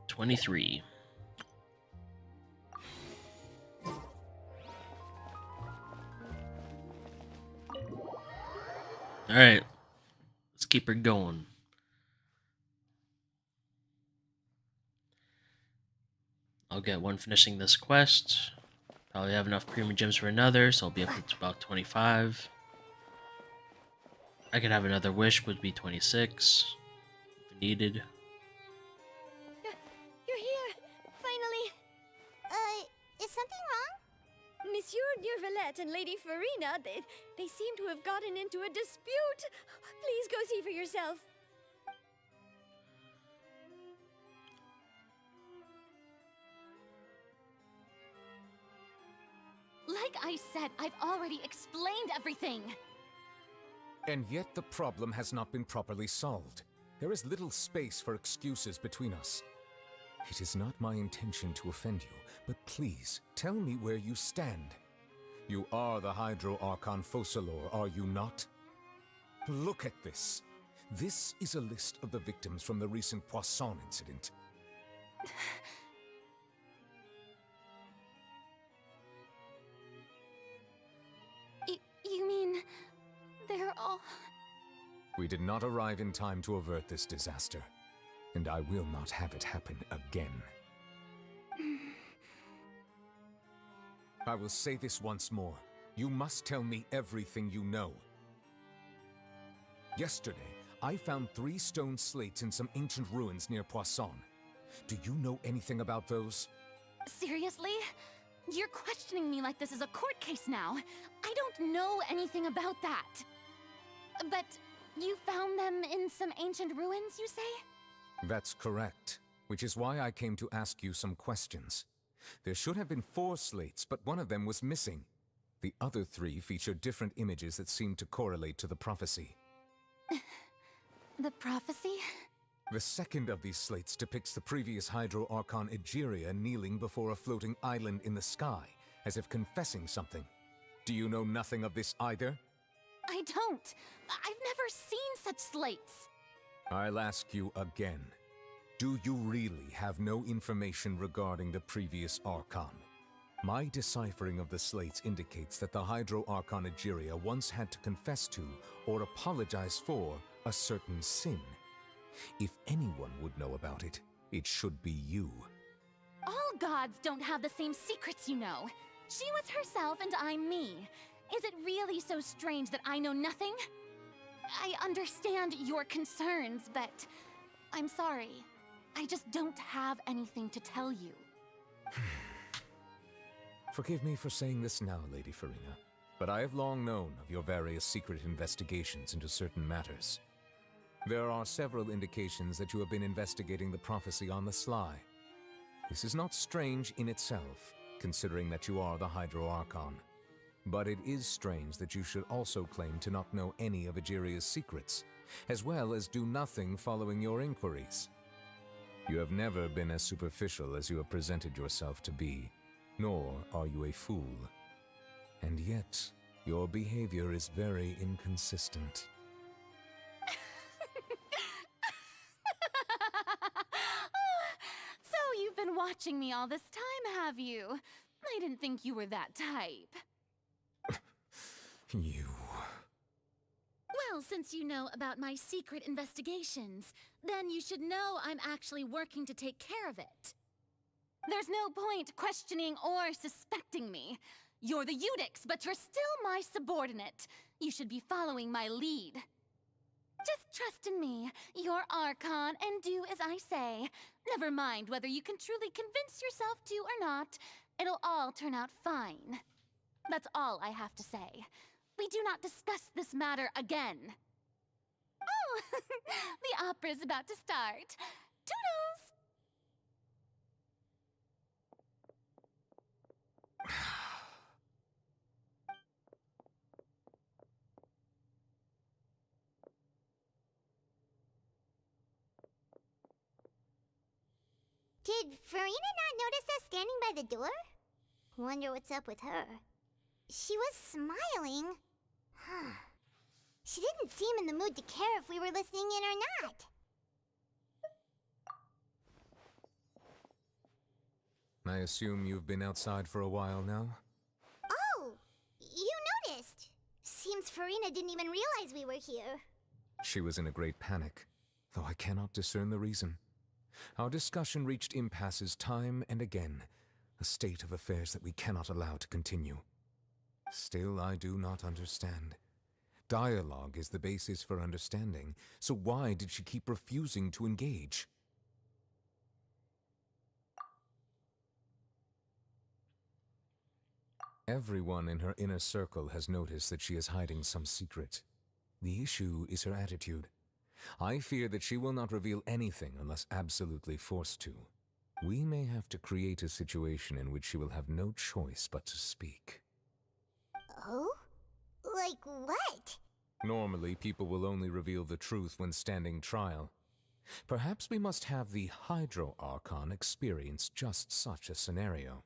23. Alright. Let's keep her going. I'll get one finishing this quest. Probably have enough premium gems for another, so I'll be up to about 25. I could have another wish, would be 26 if needed. You're here! Finally! Is something wrong? Monsieur Neuvillette and Lady Farina, they seem to have gotten into a dispute. Please go see for yourself. Like I said, I've already explained everything. And yet the problem has not been properly solved. There is little space for excuses between us. It is not my intention to offend you, but please, tell me where you stand. You are the Hydro Archon Focalor, are you not? Look at this. This is a list of the victims from the recent Poisson incident. You mean... they're all... We did not arrive in time to avert this disaster, and I will not have it happen again. I will say this once more. You must tell me everything you know. Yesterday, I found 3 stone slates in some ancient ruins near Poisson. Do you know anything about those? Seriously? You're questioning me like this is a court case now. I don't know anything about that. But you found them in some ancient ruins, you say? That's correct, which is why I came to ask you some questions. There should have been 4 slates, but one of them was missing. The other 3 feature different images that seem to correlate to the prophecy. The prophecy? The second of these slates depicts the previous Hydro Archon Egeria kneeling before a floating island in the sky, as if confessing something. Do you know nothing of this either? I don't. I've never seen such slates. I'll ask you again. Do you really have no information regarding the previous Archon? My deciphering of the slates indicates that the Hydro Archon Egeria once had to confess to, or apologize for, a certain sin. If anyone would know about it, it should be you. All gods don't have the same secrets, you know. She was herself and I'm me. Is it really so strange that I know nothing? I understand your concerns, but I'm sorry. I just don't have anything to tell you. Forgive me for saying this now, Lady Farina, but I have long known of your various secret investigations into certain matters. There are several indications that you have been investigating the prophecy on the sly. This is not strange in itself, considering that you are the Hydro Archon. But it is strange that you should also claim to not know any of Egeria's secrets, as well as do nothing following your inquiries. You have never been as superficial as you have presented yourself to be, nor are you a fool. And yet, your behavior is very inconsistent. So you've been watching me all this time, have you? I didn't think you were that type. You... Well, since you know about my secret investigations, then you should know I'm actually working to take care of it. There's no point questioning or suspecting me. You're the Eudix, but you're still my subordinate. You should be following my lead. Just trust in me, your Archon, and do as I say. Never mind whether you can truly convince yourself to or not. It'll all turn out fine. That's all I have to say. We do not discuss this matter again. Oh, the opera's about to start. Toodles! Did Farina not notice us standing by the door? Wonder what's up with her. She was smiling. Huh. She didn't seem in the mood to care if we were listening in or not. I assume you've been outside for a while now? Oh, you noticed. Seems Farina didn't even realize we were here. She was in a great panic, though I cannot discern the reason. Our discussion reached impasses time and again, a state of affairs that we cannot allow to continue. Still, I do not understand. Dialogue is the basis for understanding, so why did she keep refusing to engage? Everyone in her inner circle has noticed that she is hiding some secret. The issue is her attitude. I fear that she will not reveal anything unless absolutely forced to. We may have to create a situation in which she will have no choice but to speak. Oh? Like what? Normally, people will only reveal the truth when standing trial. Perhaps we must have the Hydro Archon experience just such a scenario.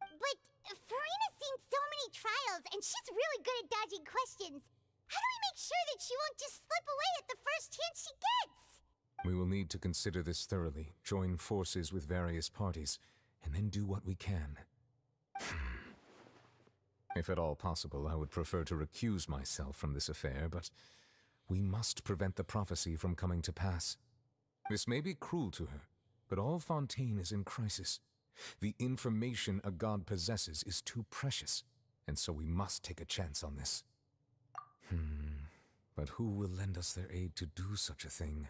But Farina's seen so many trials, and she's really good at dodging questions. How do we make sure that she won't just slip away at the first chance she gets? We will need to consider this thoroughly, join forces with various parties, and then do what we can. If at all possible, I would prefer to recuse myself from this affair, but we must prevent the prophecy from coming to pass. This may be cruel to her, but all Fontaine is in crisis. The information a god possesses is too precious, and so we must take a chance on this. But who will lend us their aid to do such a thing?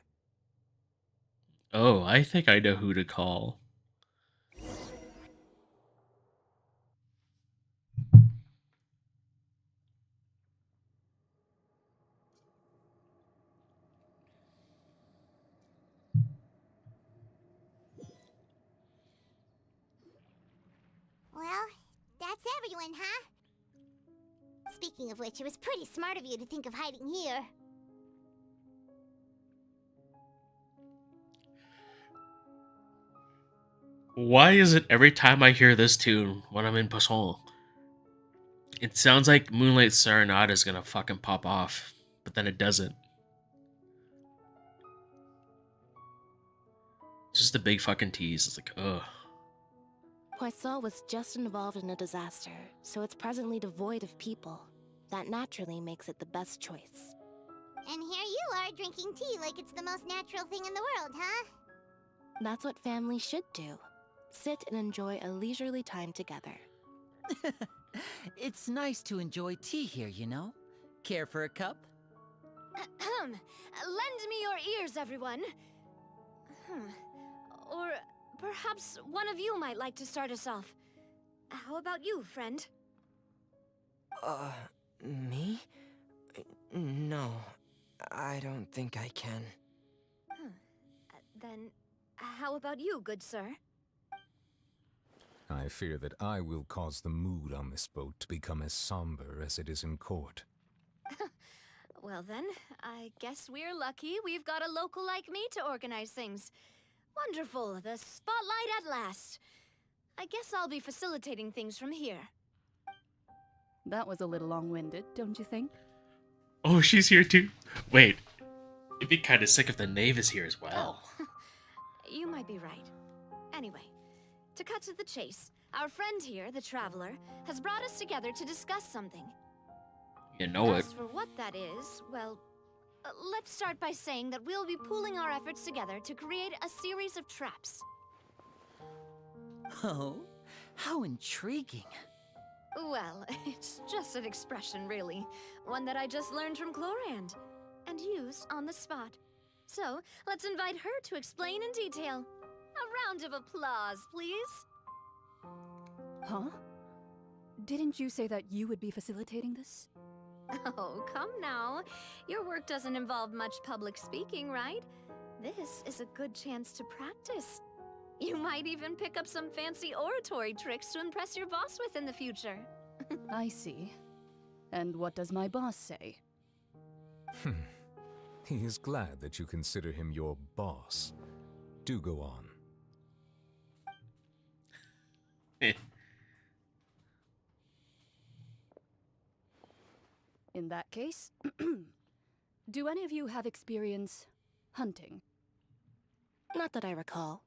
Oh, I think I know who to call. Well, that's everyone, huh? Speaking of which, it was pretty smart of you to think of hiding here. Why is it every time I hear this tune when I'm in Poisson? It sounds like Moonlight Serenade is gonna fucking pop off, but then it doesn't. Just a big fucking tease. It's like, ugh. Poisson was just involved in a disaster, so it's presently devoid of people. That naturally makes it the best choice. And here you are drinking tea like it's the most natural thing in the world, huh? That's what families should do. Sit and enjoy a leisurely time together. It's nice to enjoy tea here, you know? Care for a cup? Lend me your ears, everyone. Or perhaps one of you might like to start us off. How about you, friend? Me? No, I don't think I can. Then, how about you, good sir? I fear that I will cause the mood on this boat to become as somber as it is in court. Well then, I guess we're lucky we've got a local like me to organize things. Wonderful, the spotlight at last. I guess I'll be facilitating things from here. That was a little long-winded, don't you think? Oh, she's here too. Wait, it'd be kind of sick if the knave is here as well. You might be right. Anyway, to cut to the chase, our friend here, the Traveler, has brought us together to discuss something. You know it. As for what that is, well, let's start by saying that we'll be pooling our efforts together to create a series of traps. Oh, how intriguing. Well, it's just an expression, really. One that I just learned from Chlorand, and used on the spot. So, let's invite her to explain in detail. A round of applause, please. Huh? Didn't you say that you would be facilitating this? Oh, come now. Your work doesn't involve much public speaking, right? This is a good chance to practice. You might even pick up some fancy oratory tricks to impress your boss with in the future. I see. And what does my boss say? He is glad that you consider him your boss. Do go on. In that case, do any of you have experience hunting? Not that I recall.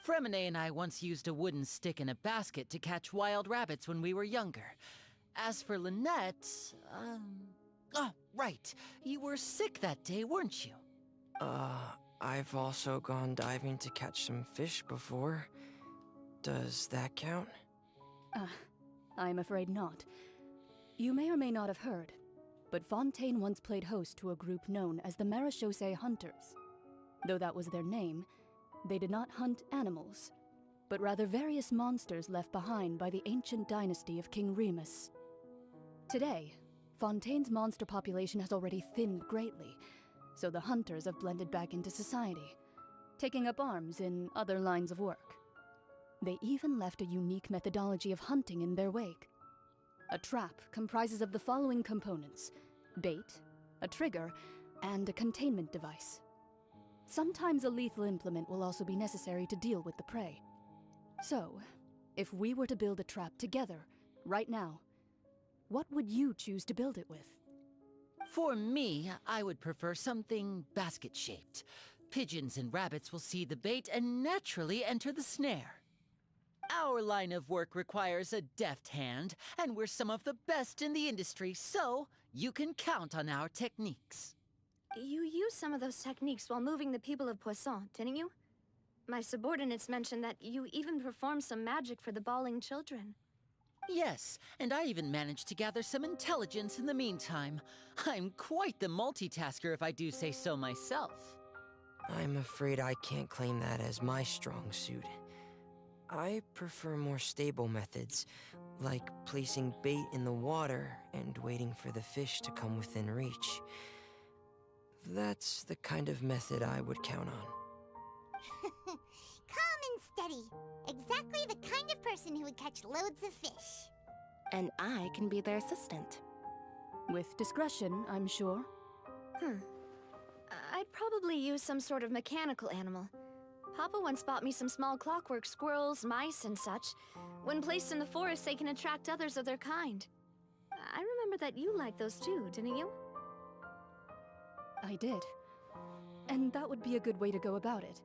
Fremine and I once used a wooden stick in a basket to catch wild rabbits when we were younger. As for Lynette, oh, right. You were sick that day, weren't you? I've also gone diving to catch some fish before. Does that count? I'm afraid not. You may or may not have heard, but Fontaine once played host to a group known as the Marechaussee Hunters. Though that was their name, they did not hunt animals, but rather various monsters left behind by the ancient dynasty of King Remus. Today, Fontaine's monster population has already thinned greatly, so the hunters have blended back into society, taking up arms in other lines of work. They even left a unique methodology of hunting in their wake. A trap comprises of the following components: bait, a trigger, and a containment device. Sometimes a lethal implement will also be necessary to deal with the prey. So, if we were to build a trap together, right now, what would you choose to build it with? For me, I would prefer something basket-shaped. Pigeons and rabbits will see the bait and naturally enter the snare. Our line of work requires a deft hand, and we're some of the best in the industry, so you can count on our techniques. You used some of those techniques while moving the people of Poisson, didn't you? My subordinates mentioned that you even performed some magic for the bawling children. Yes, and I even managed to gather some intelligence in the meantime. I'm quite the multitasker if I do say so myself. I'm afraid I can't claim that as my strong suit. I prefer more stable methods, like placing bait in the water and waiting for the fish to come within reach. That's the kind of method I would count on. Calm and steady. Exactly the kind of person who would catch loads of fish. And I can be their assistant. With discretion, I'm sure. I'd probably use some sort of mechanical animal. Papa once bought me some small clockwork squirrels, mice, and such. When placed in the forest, they can attract others of their kind. I remember that you liked those too, didn't you? I did. And that would be a good way to go about it.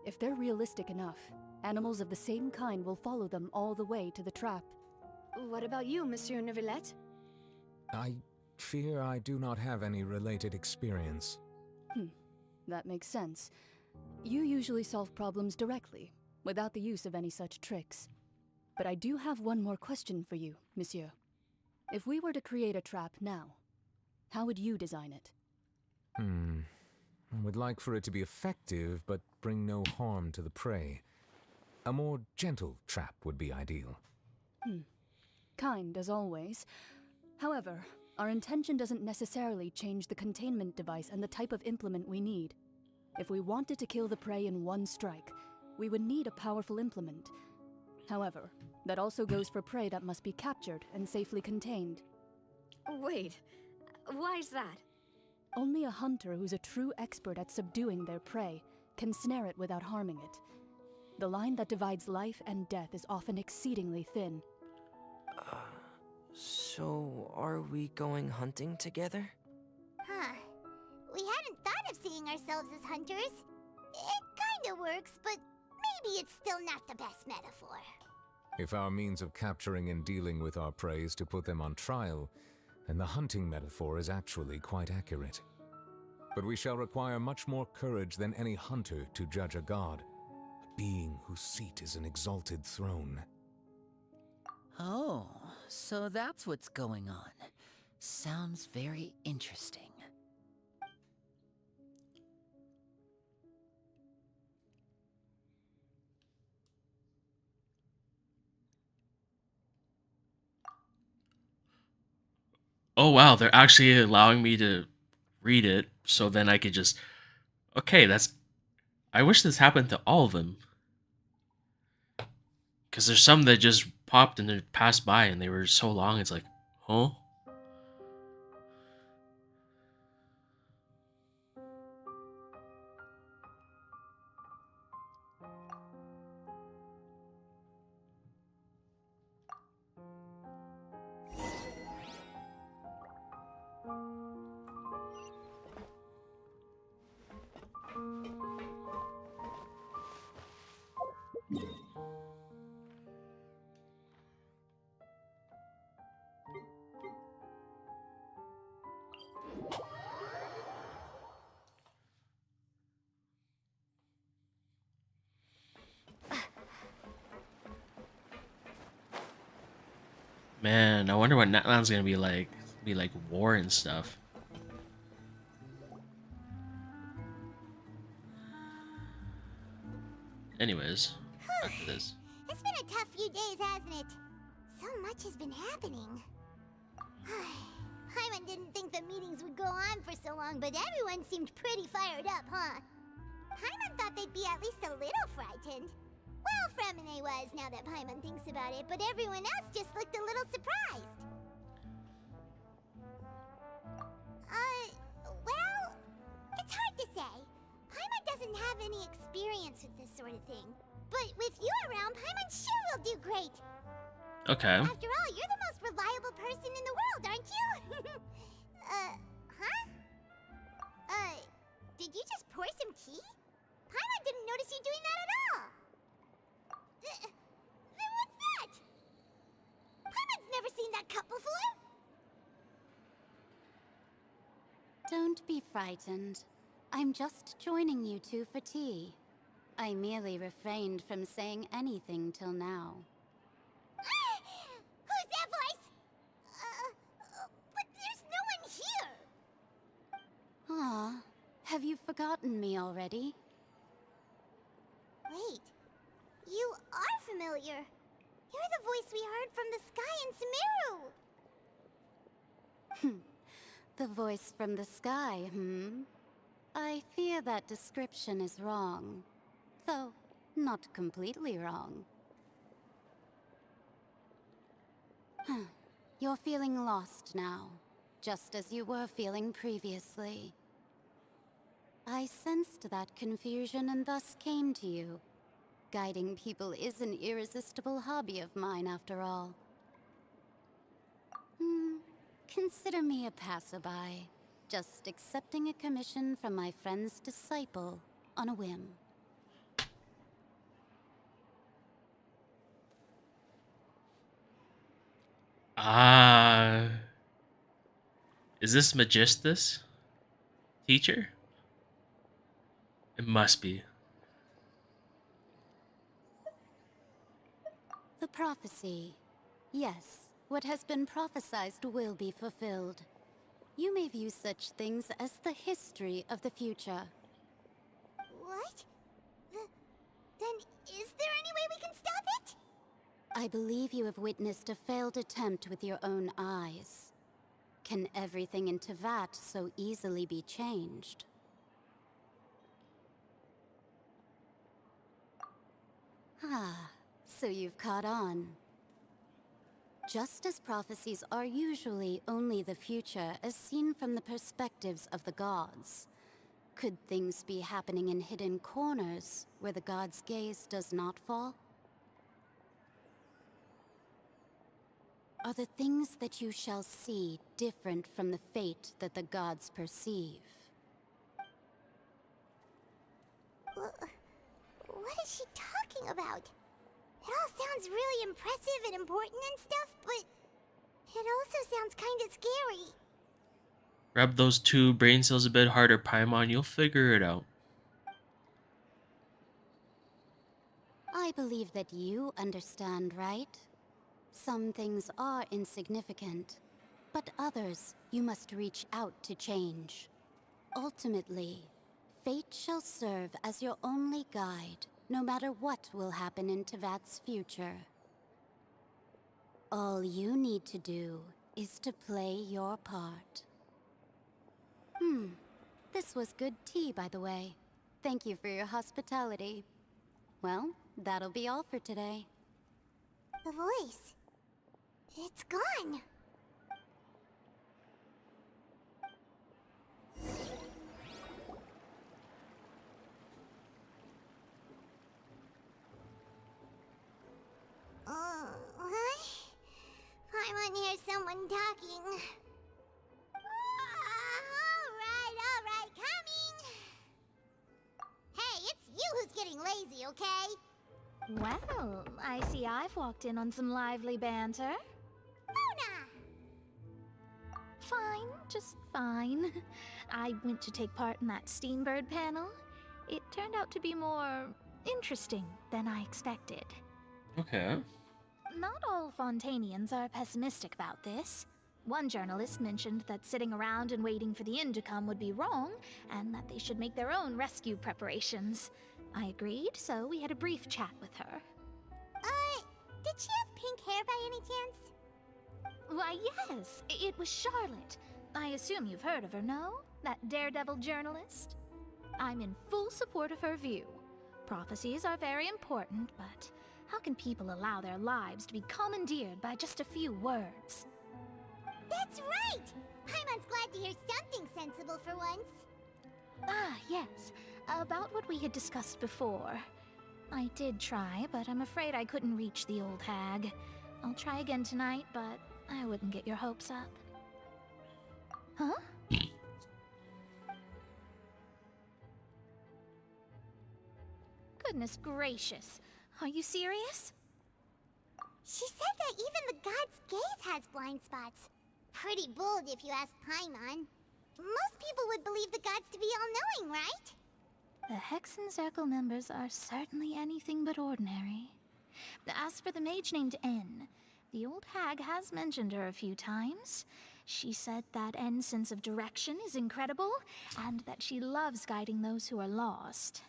If they're realistic enough, Animals of the same kind will follow them all the way to the trap. What about you, Monsieur Neuvillette? I fear I do not have any related experience. That makes sense. You usually solve problems directly, without the use of any such tricks. But I do have one more question for you, Monsieur. If we were to create a trap now, how would you design it? I would like for it to be effective, but bring no harm to the prey. A more gentle trap would be ideal. Kind, as always. However, our intention doesn't necessarily change the containment device and the type of implement we need. If we wanted to kill the prey in one strike, we would need a powerful implement. However, that also goes for prey that must be captured and safely contained. Wait, why's that? Only a hunter who's a true expert at subduing their prey can snare it without harming it. The line that divides life and death is often exceedingly thin. So are we going hunting together? Huh. We hadn't thought of seeing ourselves as hunters. It kinda works, but maybe it's still not the best metaphor. If our means of capturing and dealing with our prey is to put them on trial, then the hunting metaphor is actually quite accurate. But we shall require much more courage than any hunter to judge a god, a being whose seat is an exalted throne. Oh, so that's what's going on. Sounds very interesting. Oh wow, they're actually allowing me to read it, so then I could just... Okay, that's... I wish this happened to all of them. Because there's some that just popped and then passed by and they were so long, it's like, huh? Man, I wonder what Natlan's gonna be like. Be like war and stuff. Anyways, back to this. It's been a tough few days, hasn't it? So much has been happening. Paimon didn't think the meetings would go on for so long, but everyone seemed pretty fired up, huh? Paimon thought they'd be at least a little frightened. Well, Fremine was, now that Paimon thinks about it, but everyone else just looked a little surprised. Well, it's hard to say. Paimon doesn't have any experience with this sort of thing. But with you around, Paimon sure will do great. Okay. After all, you're the most reliable person in the world, aren't you? Did you just pour some tea? Paimon didn't notice you doing that at all. Then what's that? Paimon's never seen that cup before. Don't be frightened. I'm just joining you two for tea. I merely refrained from saying anything till now. Who's that voice? But there's no one here. Ah, have you forgotten me already? Wait, you are familiar. You're the voice we heard from the sky in Sumeru. The voice from the sky, I fear that description is wrong. Though, not completely wrong. You're feeling lost now, just as you were feeling previously. I sensed that confusion and thus came to you. Guiding people is an irresistible hobby of mine, after all. Consider me a passerby, just accepting a commission from my friend's disciple on a whim. Ah, is this Magistus, teacher? It must be. The prophecy. Yes, what has been prophesied will be fulfilled. You may view such things as the history of the future. What? Then is there any way we can stop it? I believe you have witnessed a failed attempt with your own eyes. Can everything in Tevat so easily be changed? Ah, so you've caught on. Just as prophecies are usually only the future as seen from the perspectives of the gods, could things be happening in hidden corners where the gods' gaze does not fall? Are the things that you shall see different from the fate that the gods perceive? What is she talking about? It all sounds really impressive and important and stuff, but it also sounds kinda scary. Rub those two brain cells a bit harder, Paimon. You'll figure it out. I believe that you understand, right? Some things are insignificant, but others you must reach out to change. Ultimately, fate shall serve as your only guide, no matter what will happen in Tevat's future. All you need to do is to play your part. This was good tea, by the way. Thank you for your hospitality. Well, that'll be all for today. The voice. It's gone. What? I want to hear someone talking. Alright, coming! Hey, it's you who's getting lazy, okay? Well, I see I've walked in on some lively banter. Luna! Fine, just fine. I went to take part in that Steambird panel. It turned out to be more interesting than I expected. Okay. Not all Fontainians are pessimistic about this. One journalist mentioned that sitting around and waiting for the end to come would be wrong, and that they should make their own rescue preparations. I agreed, so we had a brief chat with her. Did she have pink hair by any chance? Why, yes, it was Charlotte. I assume you've heard of her, no? That daredevil journalist? I'm in full support of her view. Prophecies are very important, but how can people allow their lives to be commandeered by just a few words? That's right! Paimon's glad to hear something sensible for once. Ah, yes. About what we had discussed before. I did try, but I'm afraid I couldn't reach the old hag. I'll try again tonight, but I wouldn't get your hopes up. Huh? Goodness gracious. Are you serious? She said that even the god's gaze has blind spots. Pretty bold if you ask Paimon. Most people would believe the gods to be all-knowing, right? The Hexen Circle members are certainly anything but ordinary. As for the mage named N, the old hag has mentioned her a few times. She said that N's sense of direction is incredible, and that she loves guiding those who are lost.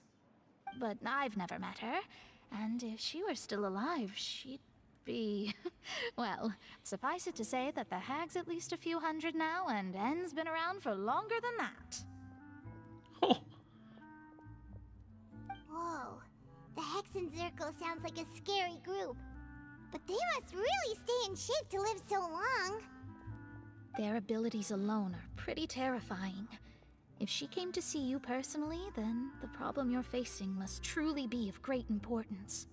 But I've never met her, and if she were still alive, she'd be... well, suffice it to say that the hag's at least a few hundred now, and N's been around for longer than that. Whoa. The Hexen Circle sounds like a scary group. But they must really stay in shape to live so long. Their abilities alone are pretty terrifying. If she came to see you personally, then the problem you're facing must truly be of great importance.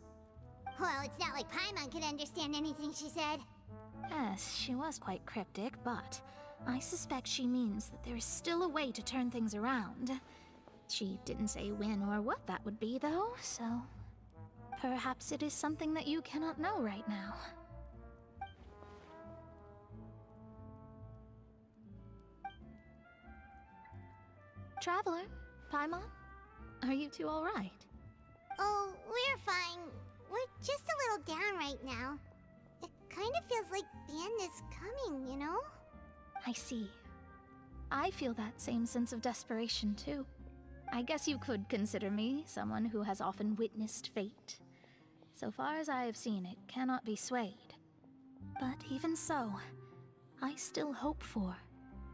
Well, it's not like Paimon could understand anything she said. Yes, she was quite cryptic, but I suspect she means that there is still a way to turn things around. She didn't say when or what that would be, though, so... perhaps it is something that you cannot know right now. Traveler, Paimon, are you two alright? Oh, we're fine. We're just a little down right now. It kind of feels like the end is coming, you know? I see. I feel that same sense of desperation, too. I guess you could consider me someone who has often witnessed fate. So far as I have seen, it cannot be swayed. But even so, I still hope for,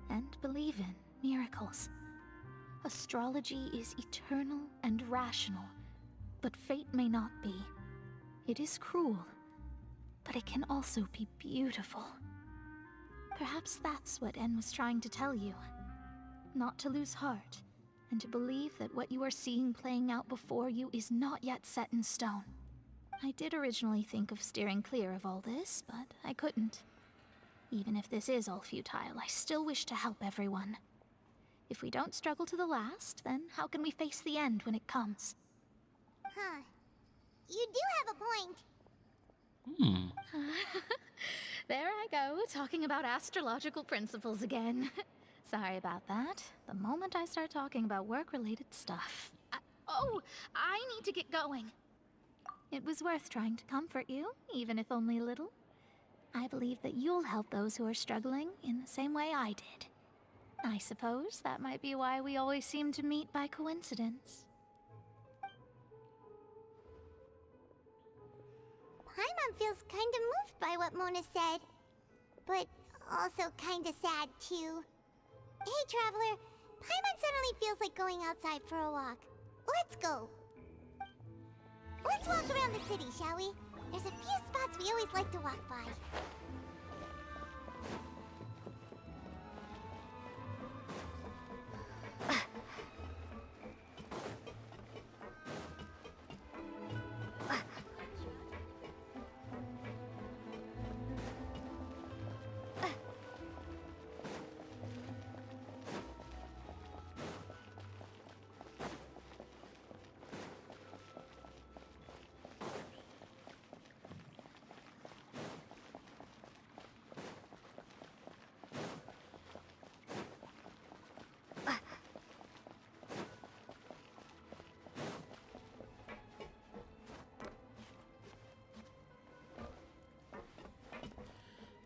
and believe in, miracles. Astrology is eternal and rational, but fate may not be. It is cruel, but it can also be beautiful. Perhaps that's what En was trying to tell you. Not to lose heart, and to believe that what you are seeing playing out before you is not yet set in stone. I did originally think of steering clear of all this, but I couldn't. Even if this is all futile, I still wish to help everyone. If we don't struggle to the last, then how can we face the end when it comes? Huh. You do have a point. There I go, talking about astrological principles again. Sorry about that. The moment I start talking about work-related stuff. I need to get going. It was worth trying to comfort you, even if only a little. I believe that you'll help those who are struggling in the same way I did. I suppose that might be why we always seem to meet by coincidence. Paimon feels kind of moved by what Mona said. But also kind of sad, too. Hey, Traveler. Paimon suddenly feels like going outside for a walk. Let's go. Let's walk around the city, shall we? There's a few spots we always like to walk by.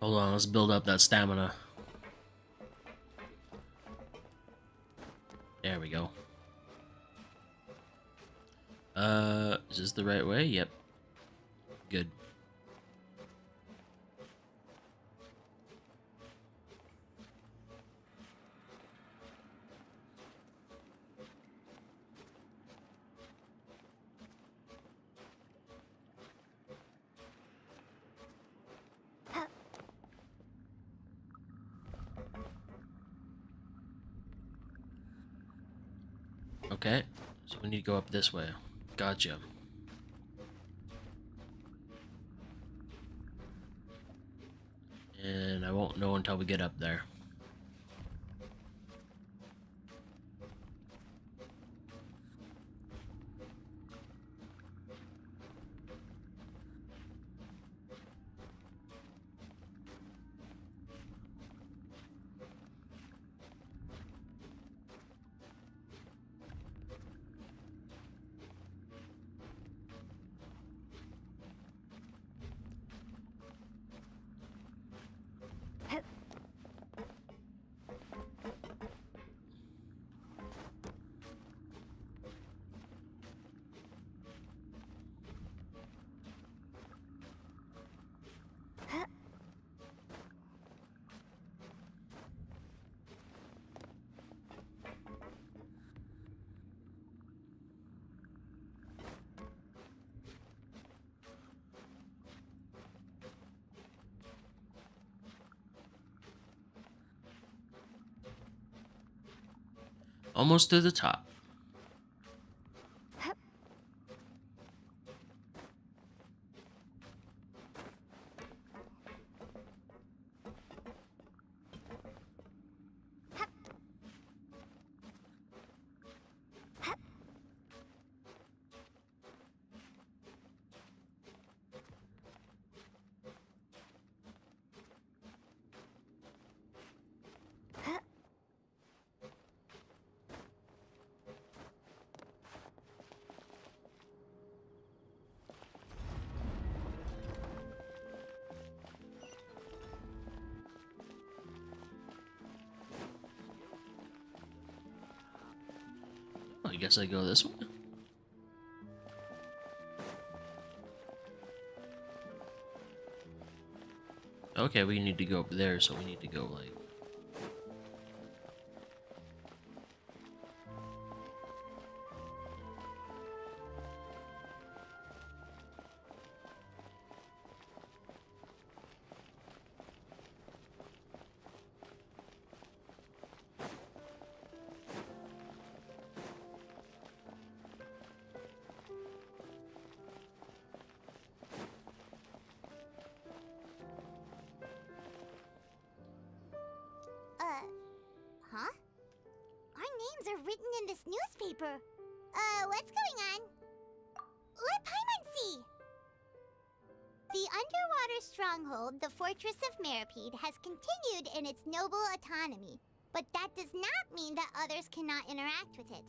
Hold on, let's build up that stamina. There we go. Is this the right way? Yep. Good. Okay, so we need to go up this way. Gotcha. And I won't know until we get up there. Almost to the top. I guess I go this way. Okay, we need to go up there, so we need to go like... Huh? Our names are written in this newspaper. What's going on? Let Paimon see! The underwater stronghold, the Fortress of Meripede, has continued in its noble autonomy, but that does not mean that others cannot interact with it.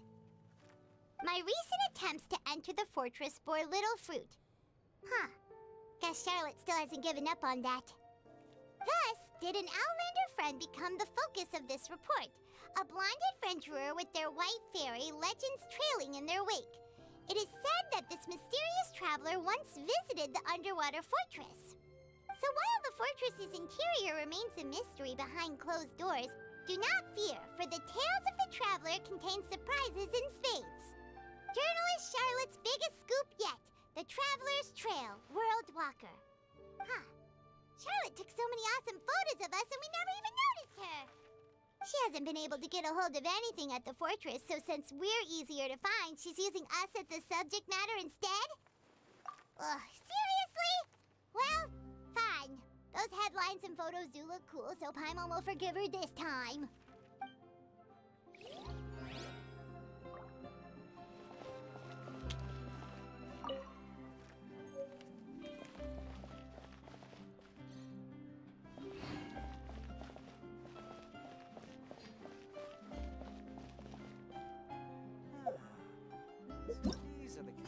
My recent attempts to enter the fortress bore little fruit. Huh. Guess Charlotte still hasn't given up on that. Thus, did an Outlander friend become the focus of this report? A blonde adventurer with their white fairy legends trailing in their wake. It is said that this mysterious traveler once visited the underwater fortress. So while the fortress's interior remains a mystery behind closed doors, do not fear, for the tales of the traveler contain surprises in spades. Journalist Charlotte's biggest scoop yet, the Traveler's Trail, World Walker. Huh. Charlotte took so many awesome photos of us and we never even noticed her. She hasn't been able to get a hold of anything at the fortress, so since we're easier to find, she's using us as the subject matter instead? Ugh, seriously? Well, fine. Those headlines and photos do look cool, so Paimon will forgive her this time.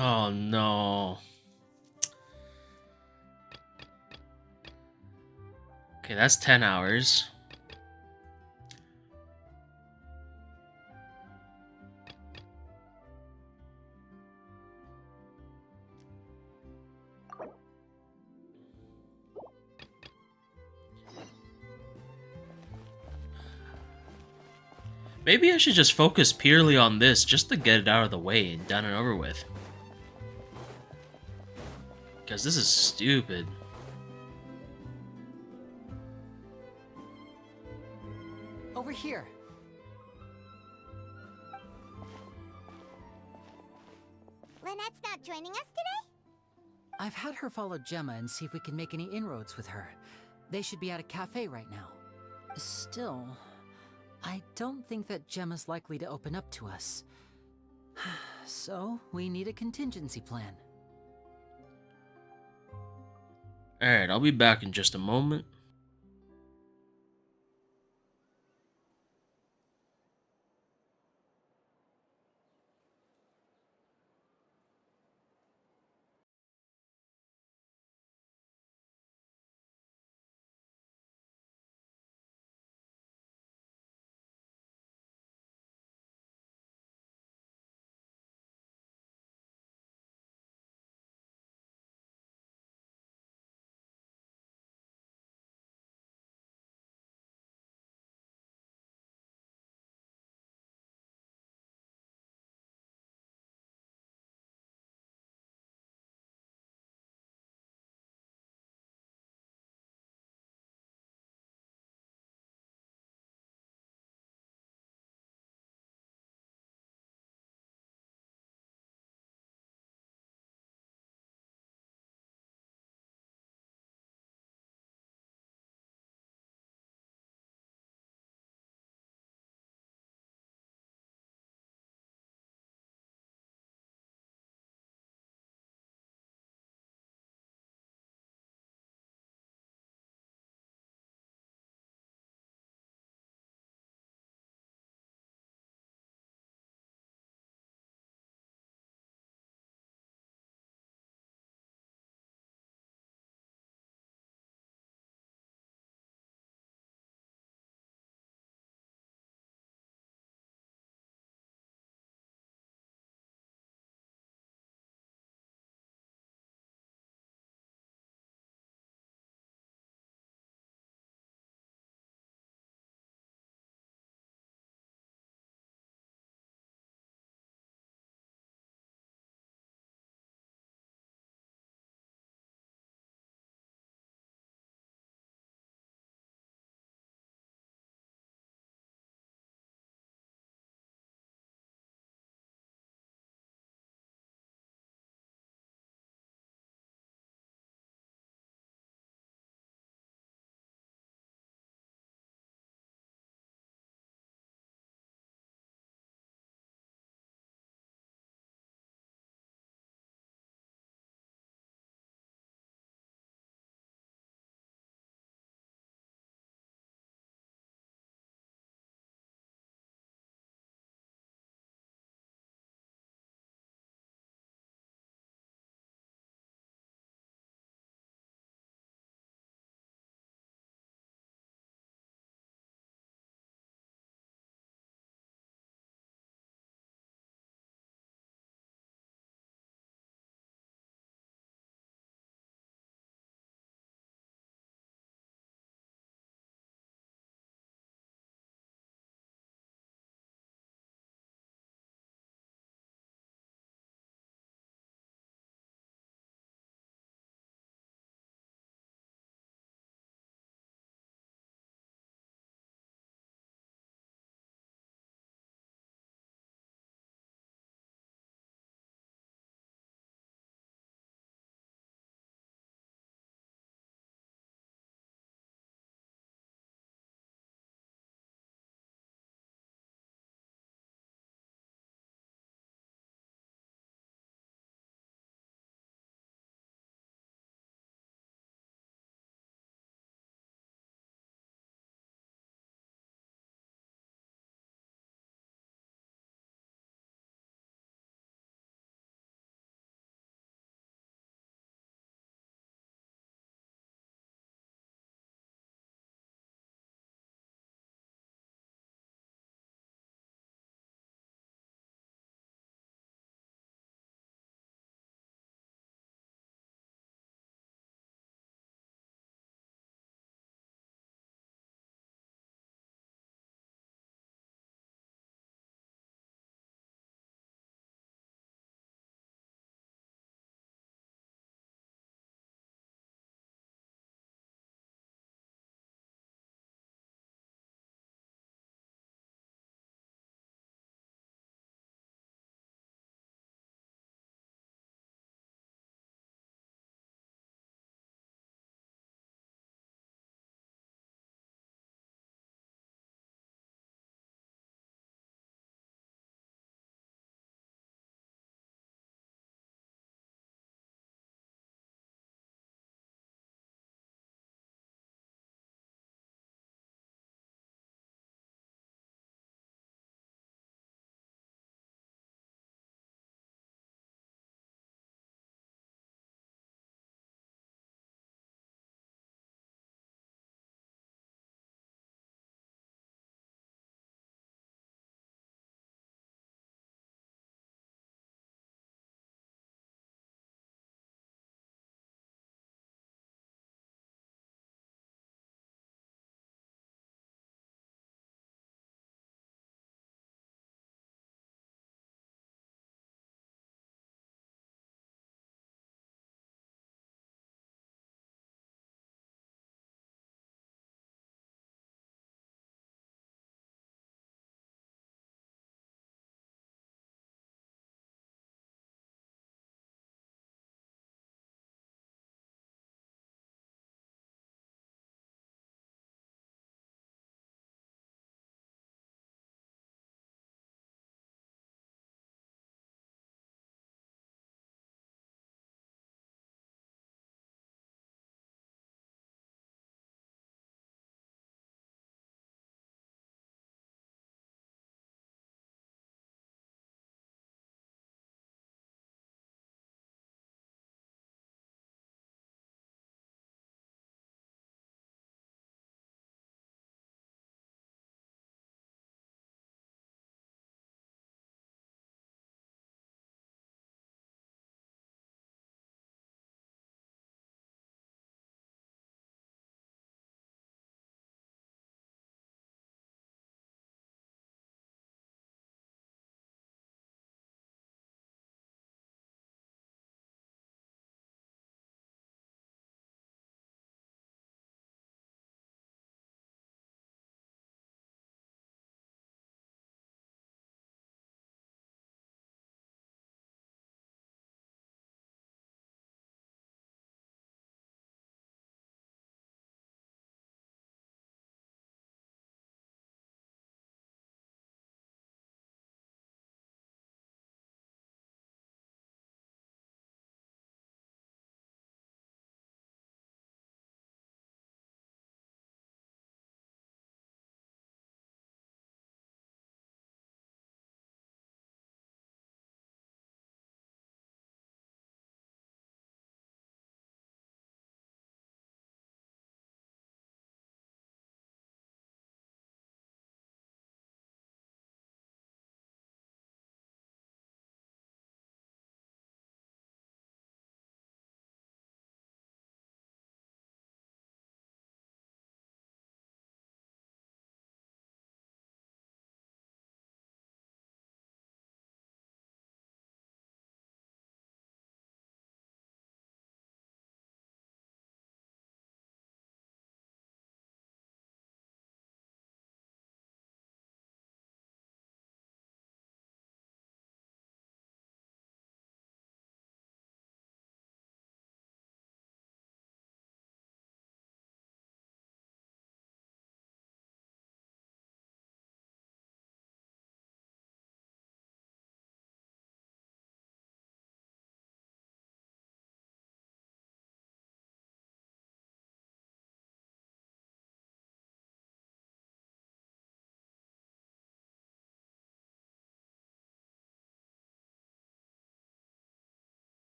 Oh no. Okay, that's 10 hours. Maybe I should just focus purely on this just to get it out of the way and done and over with. Because this is stupid. Over here. Lynette's not joining us today? I've had her follow Gemma and see if we can make any inroads with her. They should be at a cafe right now. Still, I don't think that Gemma's likely to open up to us. So, we need a contingency plan. Alright, I'll be back in just a moment.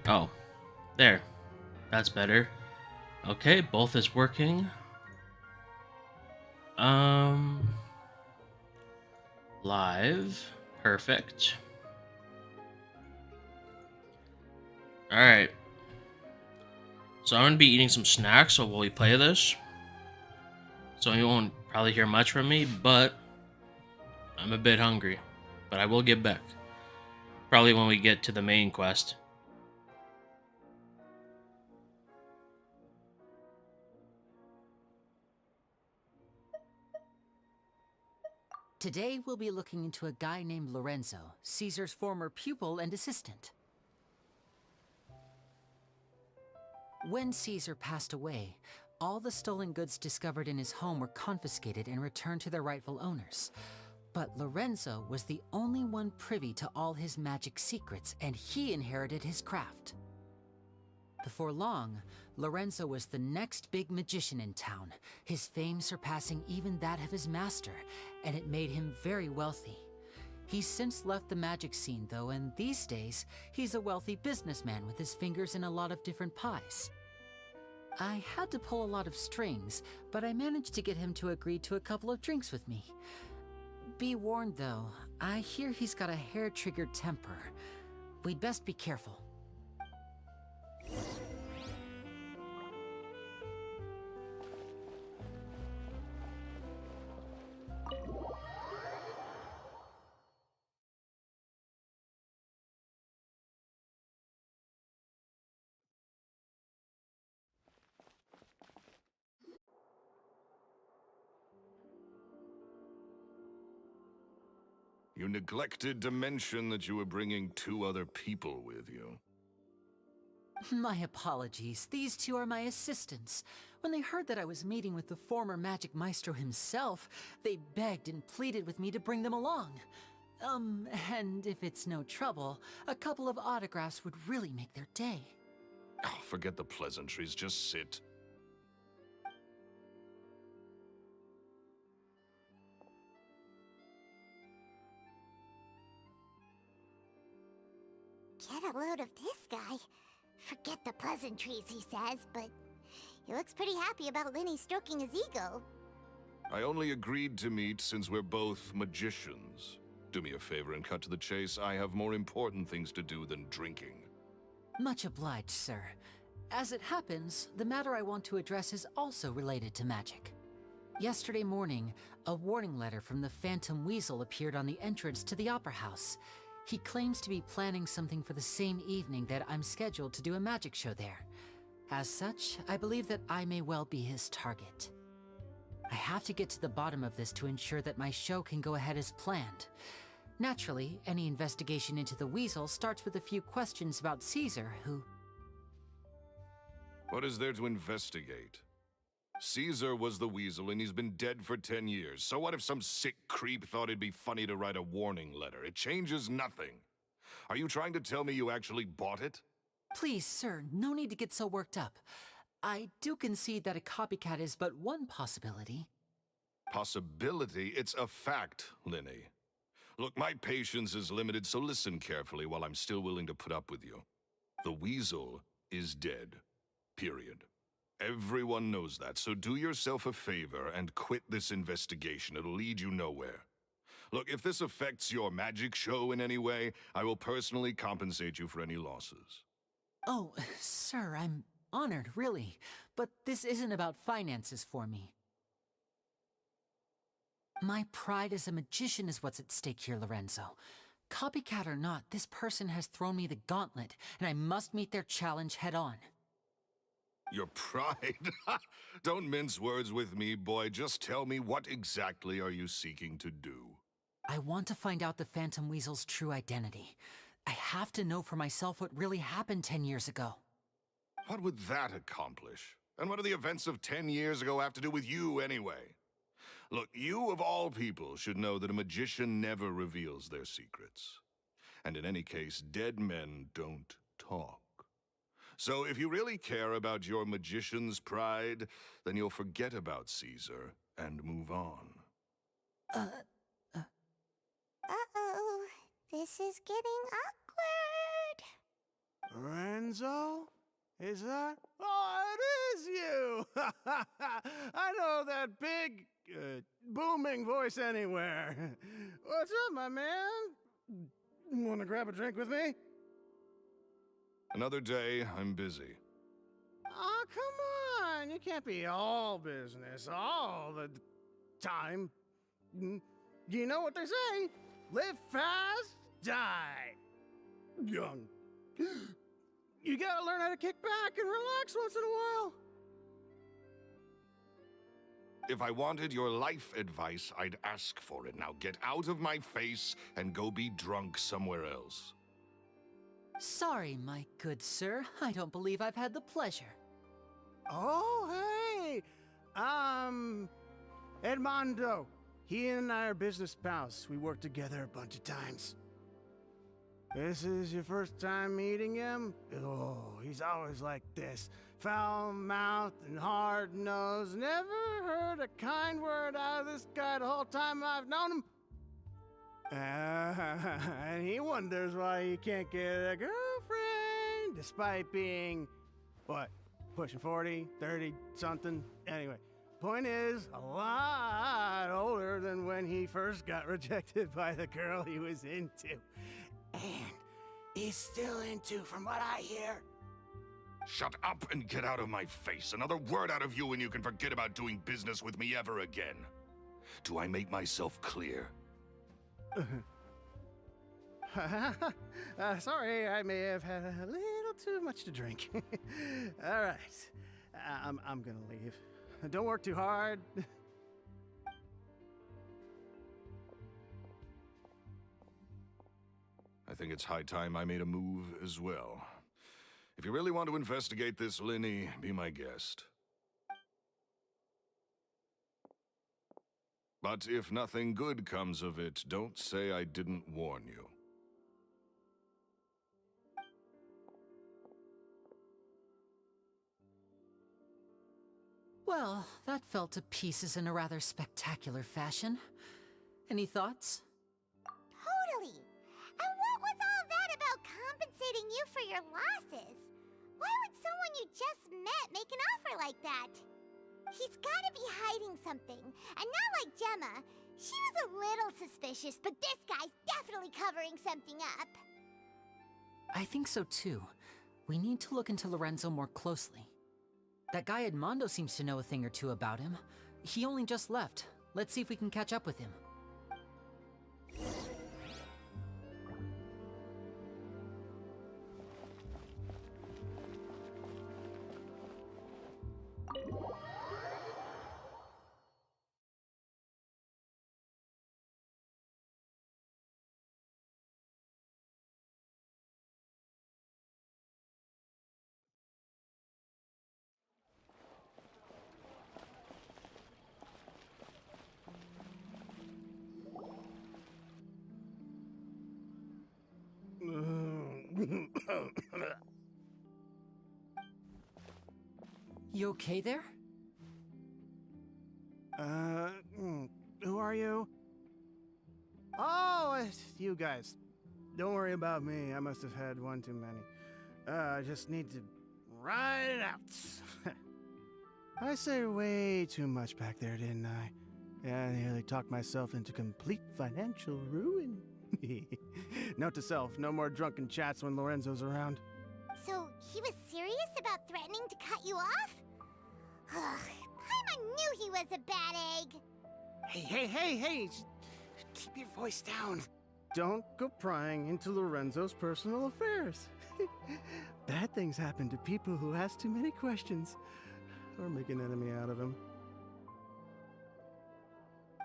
Oh, there. That's better. Okay, both is working. Live. Perfect. Alright. So I'm gonna be eating some snacks while we play this. So you won't probably hear much from me, but I'm a bit hungry. But I will get back. Probably when we get to the main quest. Today we'll be looking into a guy named Lorenzo, Caesar's former pupil and assistant. When Caesar passed away, all the stolen goods discovered in his home were confiscated and returned to their rightful owners. But Lorenzo was the only one privy to all his magic secrets, and he inherited his craft. Before long, Lorenzo was the next big magician in town, his fame surpassing even that of his master, and it made him very wealthy. He's since left the magic scene though, and these days, he's a wealthy businessman with his fingers in a lot of different pies. I had to pull a lot of strings, but I managed to get him to agree to a couple of drinks with me. Be warned though, I hear he's got a hair-triggered temper. We'd best be careful. You neglected to mention that you were bringing 2 other people with you. My apologies. These 2 are my assistants. When they heard that I was meeting with the former magic maestro himself, they begged and pleaded with me to bring them along. And if it's no trouble, a couple of autographs would really make their day. Oh, forget the pleasantries, just sit. Get a load of this guy. Forget the pleasantries, he says, but he looks pretty happy about Linny stroking his ego. I only agreed to meet since we're both magicians. Do me a favor and cut to the chase. I have more important things to do than drinking. Much obliged, sir. As it happens, the matter I want to address is also related to magic. Yesterday morning, a warning letter from the Phantom Weasel appeared on the entrance to the Opera House. He claims to be planning something for the same evening that I'm scheduled to do a magic show there. As such, I believe that I may well be his target. I have to get to the bottom of this to ensure that my show can go ahead as planned. Naturally, any investigation into the Weasel starts with a few questions about Caesar, who... What is there to investigate? Caesar was the Weasel and he's been dead for 10 years. So what if some sick creep thought it'd be funny to write a warning letter? It changes nothing. Are you trying to tell me you actually bought it? Please, sir, no need to get so worked up. I do concede that a copycat is but one possibility. Possibility? It's a fact, Linny. Look, my patience is limited, so listen carefully while I'm still willing to put up with you. The Weasel is dead. Period. Everyone knows that, so do yourself a favor and quit this investigation. It'll lead you nowhere. Look, if this affects your magic show in any way, I will personally compensate you for any losses. Oh, sir, I'm honored, really. But this isn't about finances for me. My pride as a magician is what's at stake here, Lorenzo. Copycat or not, this person has thrown me the gauntlet, and I must meet their challenge head on. Your pride? Don't mince words with me, boy. Just tell me, what exactly are you seeking to do? I want to find out the Phantom Weasel's true identity. I have to know for myself what really happened 10 years ago. What would that accomplish? And what do the events of 10 years ago have to do with you, anyway? Look, you of all people should know that a magician never reveals their secrets. And in any case, dead men don't talk. So if you really care about your magician's pride, then you'll forget about Caesar and move on. Uh-oh. This is getting awkward. Lorenzo? Is that? Oh, it is you! I know that big, booming voice anywhere. What's up, my man? Wanna grab a drink with me? Another day, I'm busy. Oh, come on! You can't be all business all the time. You know what they say? Live fast, die young. You gotta learn how to kick back and relax once in a while. If I wanted your life advice, I'd ask for it. Now get out of my face and go be drunk somewhere else. Sorry, my good sir. I don't believe I've had the pleasure. Oh, hey! Edmondo. He and I are business pals. We worked together a bunch of times. This is your first time meeting him? Oh, he's always like this. Foul-mouthed and hard-nosed. Never heard a kind word out of this guy the whole time I've known him. And he wonders why he can't get a girlfriend, despite being, what, pushing 40, 30, something? Anyway, point is, a lot older than when he first got rejected by the girl he was into. And he's still into, from what I hear. Shut up and get out of my face. Another word out of you and you can forget about doing business with me ever again. Do I make myself clear? Sorry, I may have had a little too much to drink. All right, I'm gonna leave. Don't work too hard. I think it's high time I made a move as well. If you really want to investigate this, Linny, be my guest. But if nothing good comes of it, don't say I didn't warn you. Well, that fell to pieces in a rather spectacular fashion. Any thoughts? Totally. And what was all that about compensating you for your losses? Why would someone you just met make an offer like that? He's gotta be hiding something. And not like Gemma. She was a little suspicious, but this guy's definitely covering something up. I think so too. We need to look into Lorenzo more closely. That guy Edmondo seems to know a thing or two about him. He only just left. Let's see if we can catch up with him. You okay there? Who are you? Oh, it's you guys. Don't worry about me. I must have had one too many. I just need to ride it out. I say way too much back there, didn't I? Yeah, I nearly talked myself into complete financial ruin. Note to self, no more drunken chats when Lorenzo's around. So, he was serious about threatening to cut you off? Paimon knew he was a bad egg. Hey, keep your voice down. Don't go prying into Lorenzo's personal affairs. Bad things happen to people who ask too many questions, or make an enemy out of him.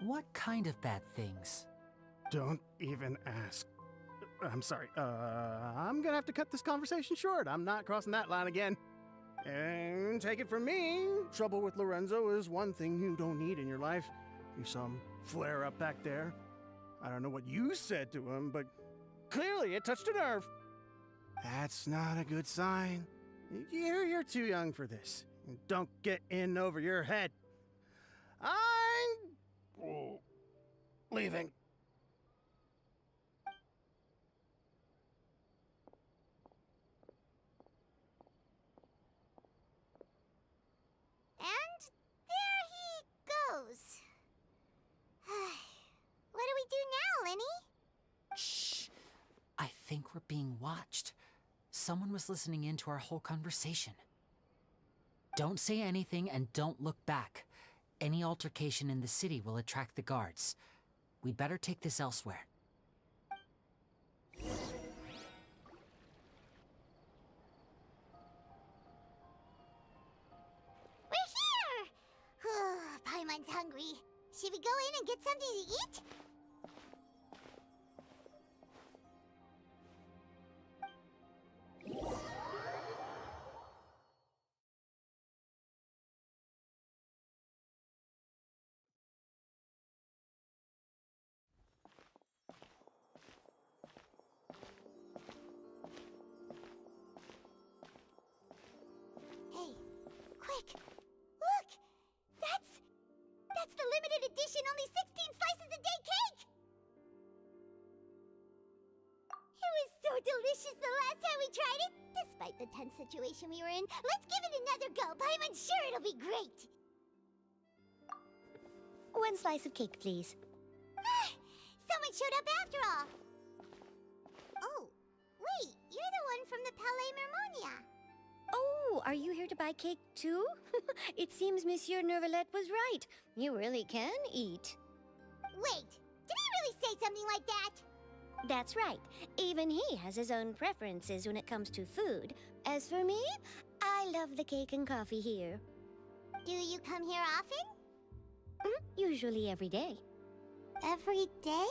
What kind of bad things? Don't even ask. I'm sorry, I'm gonna have to cut this conversation short. I'm not crossing that line again. And take it from me, trouble with Lorenzo is one thing you don't need in your life. You saw him flare up back there. I don't know what you said to him, but clearly it touched a nerve. That's not a good sign. You're too young for this. Don't get in over your head. I'm leaving. think we're being watched. Someone was listening in to our whole conversation. Don't say anything and don't look back. Any altercation in the city will attract the guards. We'd better take this elsewhere. We're here! Paimon's hungry. Should we go in and get something to eat? Hey, quick! Look! That's the limited edition only 16 slices a day cake! It was so delicious the last time we tried it! Despite the tense situation we were in, let's give it another go! I'm sure it'll be great! One slice of cake, please. Someone showed up after all! Oh, wait, you're the one from the Palais Mermonia. Oh, are you here to buy cake too? It seems Monsieur Nervalette was right. You really can eat. Wait, did he really say something like that? That's right. Even he has his own preferences when it comes to food. As for me, I love the cake and coffee here. Do you come here often? Usually every day. Every day?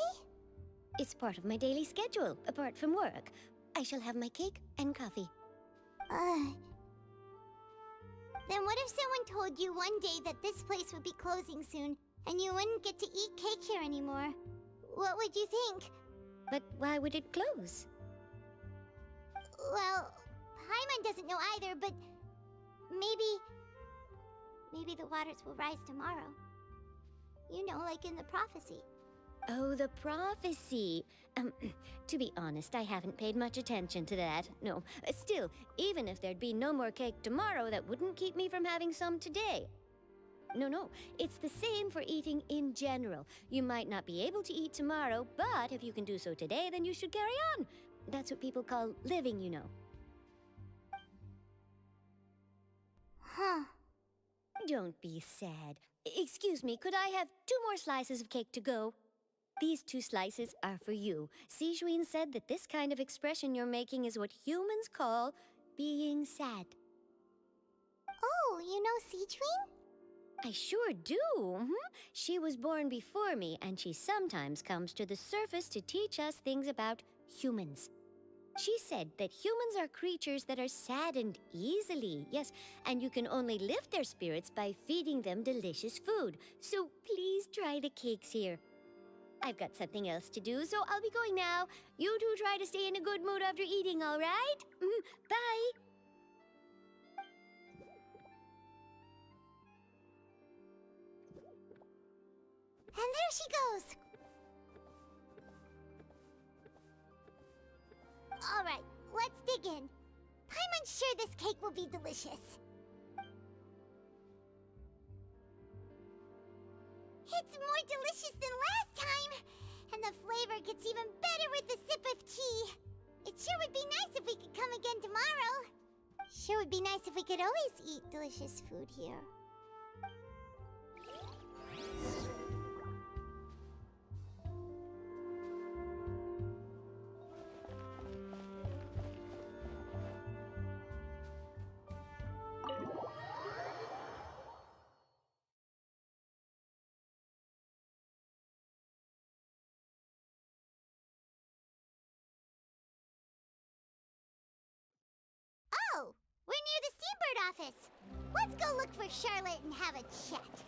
It's part of my daily schedule, apart from work. I shall have my cake and coffee. Then what if someone told you one day that this place would be closing soon, and you wouldn't get to eat cake here anymore? What would you think? But why would it close? Well, Paimon doesn't know either, but maybe the waters will rise tomorrow. You know, like in the prophecy. Oh, the prophecy. To be honest, I haven't paid much attention to that. No, still, even if there'd be no more cake tomorrow, that wouldn't keep me from having some today. No, it's the same for eating in general. You might not be able to eat tomorrow, but if you can do so today, then you should carry on. That's what people call living, you know. Huh. Don't be sad. Excuse me, could I have 2 more slices of cake to go? These 2 slices are for you. Sijuin said that this kind of expression you're making is what humans call being sad. Oh, you know Sijuin? I sure do. She was born before me, and she sometimes comes to the surface to teach us things about humans. She said that humans are creatures that are saddened easily, yes, and you can only lift their spirits by feeding them delicious food. So please try the cakes here. I've got something else to do, so I'll be going now. You two try to stay in a good mood after eating, all right? Bye! And there she goes! Alright, let's dig in. Paimon's sure this cake will be delicious. It's more delicious than last time! And the flavor gets even better with a sip of tea. It sure would be nice if we could come again tomorrow. Sure would be nice if we could always eat delicious food here. Oh, we're near the Steambird office. Let's go look for Charlotte and have a chat.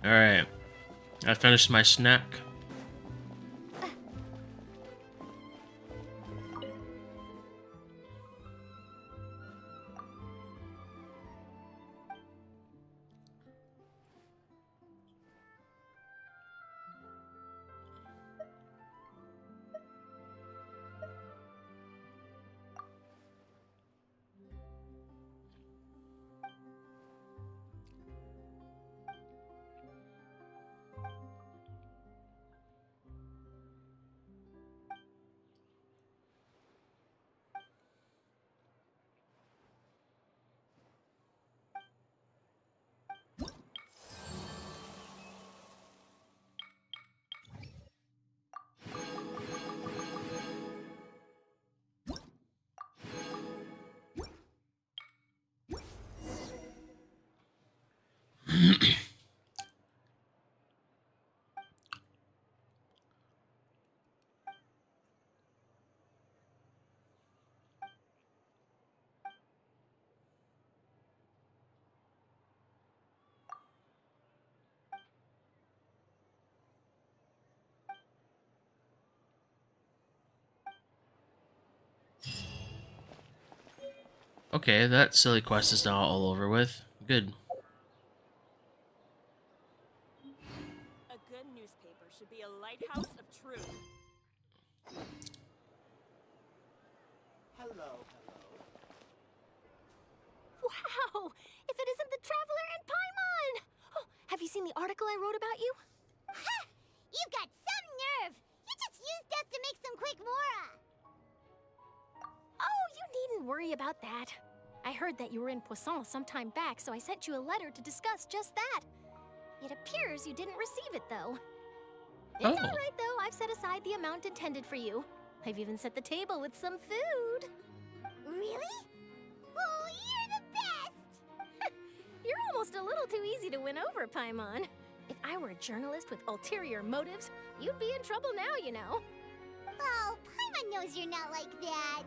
Alright. I finished my snack. Okay, that silly quest is now all over with. Good. A good newspaper should be a lighthouse of truth. Hello. Wow! If it isn't the Traveler and Paimon! Oh, have you seen the article I wrote about you? Ha! You've got some nerve! You just used us to make some quick mora! Oh, you needn't worry about that. I heard that you were in Poisson some time back, so I sent you a letter to discuss just that. It appears you didn't receive it, though. It's all right, though. I've set aside the amount intended for you. I've even set the table with some food. Really? Oh, you're the best! You're almost a little too easy to win over, Paimon. If I were a journalist with ulterior motives, you'd be in trouble now, you know. Oh, Paimon knows you're not like that.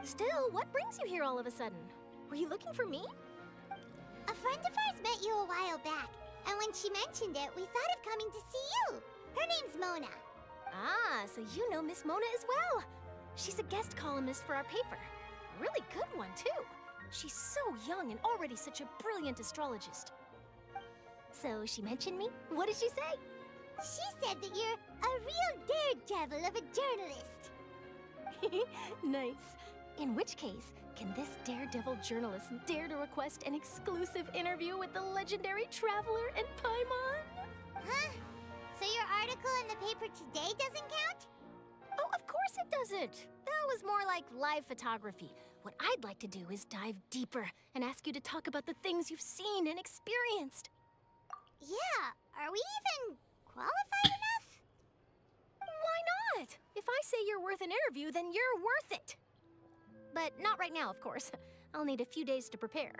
Still, what brings you here all of a sudden? Were you looking for me? A friend of ours met you a while back, and when she mentioned it, we thought of coming to see you. Her name's Mona. Ah, so you know Miss Mona as well. She's a guest columnist for our paper. Really good one, too. She's so young and already such a brilliant astrologist. So she mentioned me? What did she say? She said that you're a real daredevil of a journalist. Nice. In which case, can this daredevil journalist dare to request an exclusive interview with the legendary Traveler and Paimon? Huh? So your article in the paper today doesn't count? Oh, of course it doesn't. That was more like live photography. What I'd like to do is dive deeper and ask you to talk about the things you've seen and experienced. Yeah, are we even qualified enough? Why not? If I say you're worth an interview, then you're worth it. But not right now, of course. I'll need a few days to prepare.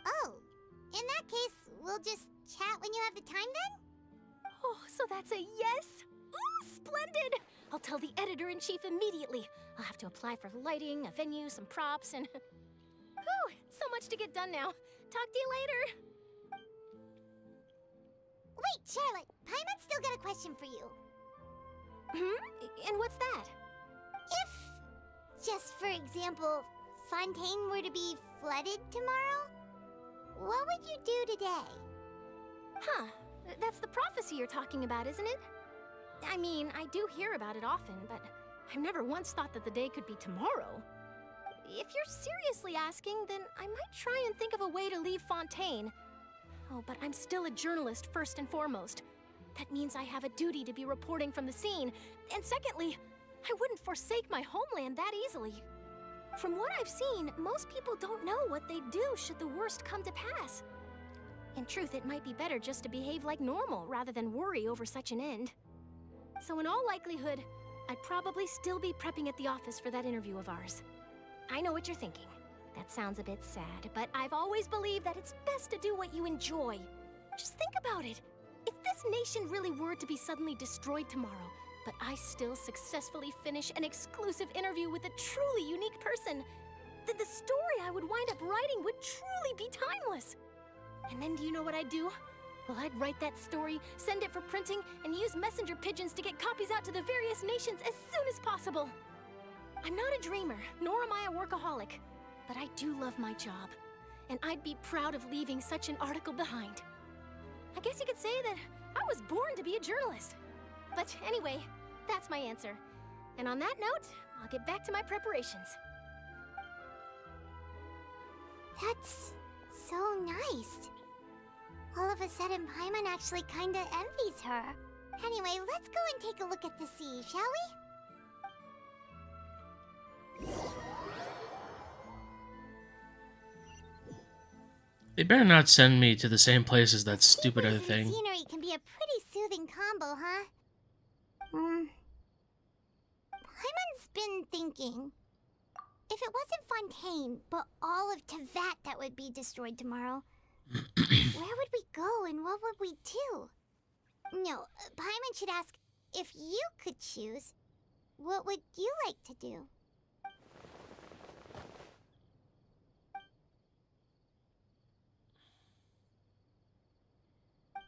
Oh, in that case, we'll just chat when you have the time then? Oh, so that's a yes? Ooh, splendid! I'll tell the editor-in-chief immediately. I'll have to apply for lighting, a venue, some props, and... Whew, so much to get done now. Talk to you later. Wait, Charlotte, Paimon's still got a question for you. And what's that? If, just for example, Fontaine were to be flooded tomorrow, what would you do today? Huh. That's the prophecy you're talking about, isn't it? I mean, I do hear about it often, but I've never once thought that the day could be tomorrow. If you're seriously asking, then I might try and think of a way to leave Fontaine. Oh, but I'm still a journalist first and foremost. That means I have a duty to be reporting from the scene. And secondly, I wouldn't forsake my homeland that easily. From what I've seen, most people don't know what they'd do should the worst come to pass. In truth, it might be better just to behave like normal rather than worry over such an end. So in all likelihood, I'd probably still be prepping at the office for that interview of ours. I know what you're thinking. That sounds a bit sad, but I've always believed that it's best to do what you enjoy. Just think about it. If this nation really were to be suddenly destroyed tomorrow, but I still successfully finish an exclusive interview with a truly unique person, then the story I would wind up writing would truly be timeless. And then do you know what I'd do? Well, I'd write that story, send it for printing, and use messenger pigeons to get copies out to the various nations as soon as possible. I'm not a dreamer, nor am I a workaholic, but I do love my job, and I'd be proud of leaving such an article behind. I guess you could say that I was born to be a journalist. But anyway, that's my answer. And on that note, I'll get back to my preparations. That's so nice. All of a sudden, Paimon actually kinda envies her. Anyway, let's go and take a look at the sea, shall we? They better not send me to the same place as that stupid other thing. Scenery can be a pretty soothing combo, huh? Paimon's been thinking. If it wasn't Fontaine, but all of Tevat that would be destroyed tomorrow, where would we go and what would we do? No, Paimon should ask, if you could choose, what would you like to do?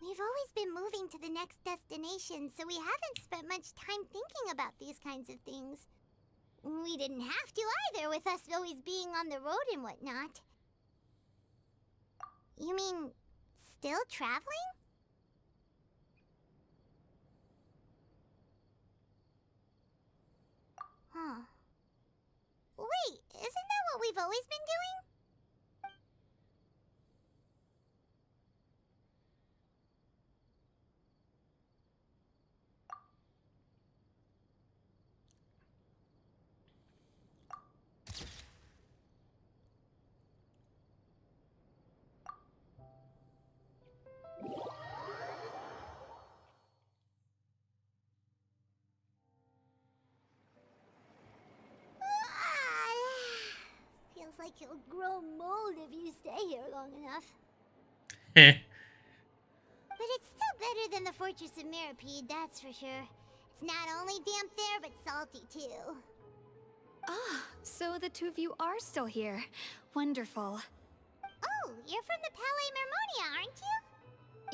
We've always been moving to the next destination, so we haven't spent much time thinking about these kinds of things. We didn't have to either, with us always being on the road and whatnot. You mean, still traveling? Huh. Wait, isn't that what we've always been doing? Feels like you'll grow mold if you stay here long enough. But it's still better than the Fortress of Mirapede, that's for sure. It's not only damp there, but salty too. Ah, so the two of you are still here. Wonderful. Oh, you're from the Palais Mermonia, aren't you?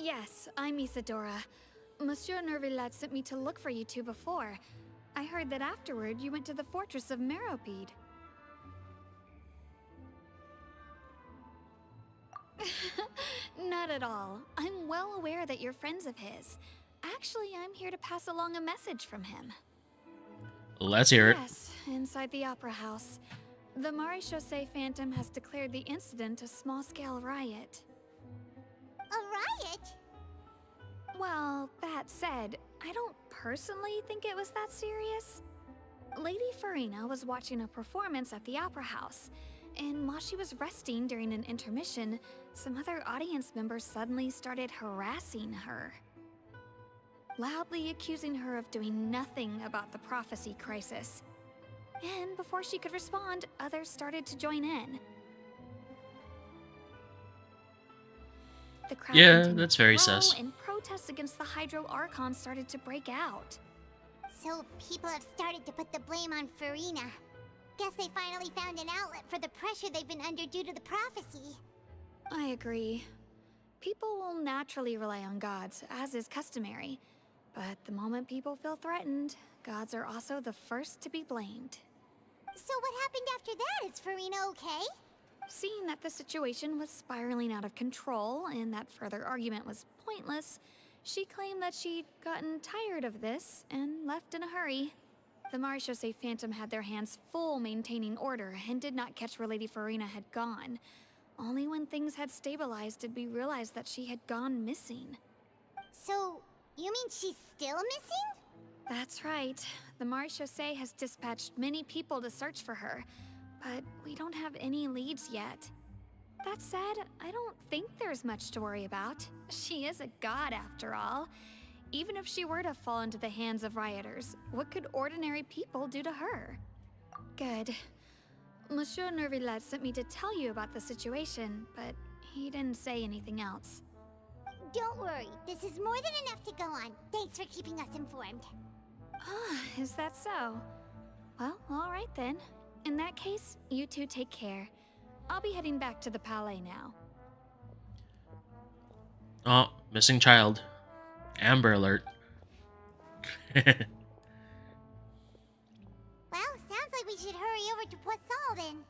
Yes, I'm Isadora. Monsieur Nervillat sent me to look for you two before. I heard that afterward you went to the Fortress of Meropide. Not at all. I'm well aware that you're friends of his. Actually, I'm here to pass along a message from him. Let's hear it. Yes, inside the Opera House. The Maréchaussée Phantom has declared the incident a small-scale riot. A riot? Well, that said, I don't personally think it was that serious. Lady Farina was watching a performance at the Opera House, and while she was resting during an intermission, some other audience members suddenly started harassing her, loudly accusing her of doing nothing about the prophecy crisis. And before she could respond, others started to join in. The crowd continued that's very to grow, sus. and protests against the Hydro Archon started to break out. So people have started to put the blame on Farina. Guess they finally found an outlet for the pressure they've been under due to the prophecy. I agree. People will naturally rely on gods, as is customary. But the moment people feel threatened, gods are also the first to be blamed. So what happened after that? Is Farina okay? Seeing that the situation was spiraling out of control and that further argument was pointless, she claimed that she'd gotten tired of this and left in a hurry. The Maréchaussée Phantom had their hands full maintaining order and did not catch where Lady Farina had gone. Only when things had stabilized did we realize that she had gone missing. So, you mean she's still missing? That's right. The Maréchaussée has dispatched many people to search for her, but we don't have any leads yet. That said, I don't think there's much to worry about. She is a god after all. Even if she were to fall into the hands of rioters, what could ordinary people do to her? Good. Monsieur Nervillat sent me to tell you about the situation, but he didn't say anything else. Don't worry, this is more than enough to go on. Thanks for keeping us informed. Ah, is that so? Well, alright then. In that case, you two take care. I'll be heading back to the Palais now. Oh, missing child. Amber alert. Well, sounds like we should hurry over to Poisson then.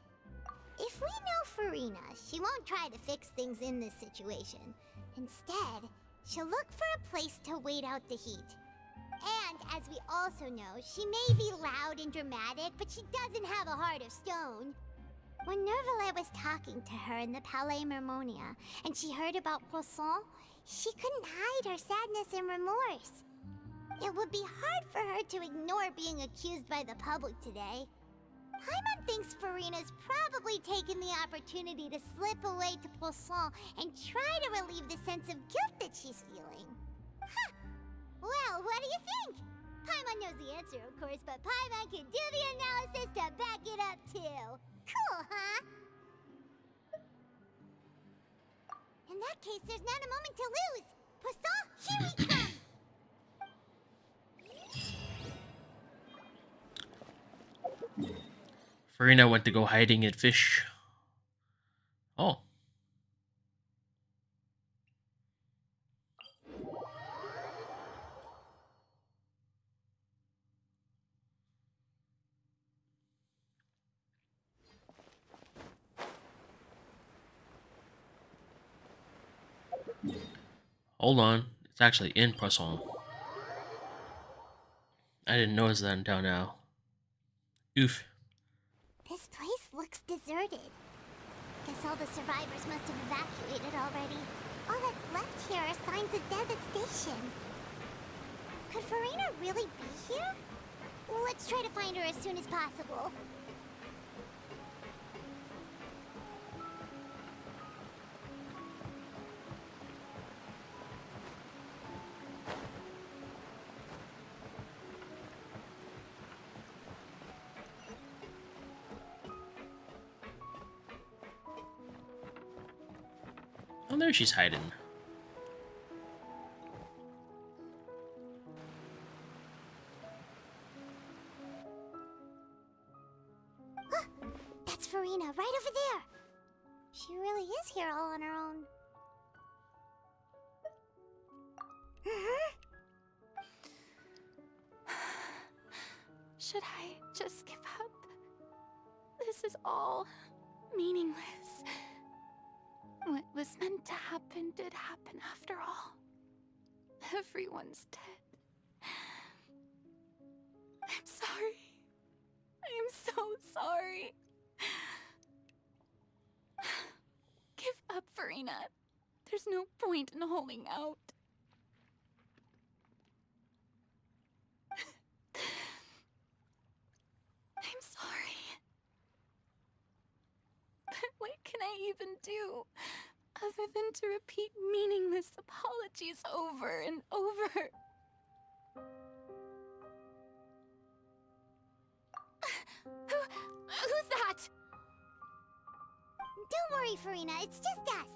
If we know Farina, she won't try to fix things in this situation. Instead, she'll look for a place to wait out the heat. And as we also know, she may be loud and dramatic, but she doesn't have a heart of stone. When Nervalet was talking to her in the Palais Mermonia, and she heard about Poisson, she couldn't hide her sadness and remorse. It would be hard for her to ignore being accused by the public today. Paimon thinks Farina's probably taken the opportunity to slip away to Poisson and try to relieve the sense of guilt that she's feeling. Huh! Well, what do you think? Paimon knows the answer, of course, but Paimon can do the analysis to back it up, too. Cool, huh? In that case, there's not a moment to lose. Poisson, here we come! Farina went to go hiding at fish. Oh. Hold on. It's actually in Poisson. I didn't notice that until now. Oof. This place looks deserted. Guess all the survivors must have evacuated already. All that's left here are signs of devastation. Could Farina really be here? Let's try to find her as soon as possible. Oh, there she's hiding. That's Farina, right over there. She really is here all on her own. Should I just give up? This is all meaningless. What was meant to happen did happen after all. Everyone's dead. I'm sorry. I am so sorry. Give up, Farina. There's no point in holding out. I'm sorry. But what can I even do other than to repeat meaningless apologies over and over? Who's that? Don't worry, Farina, it's just us.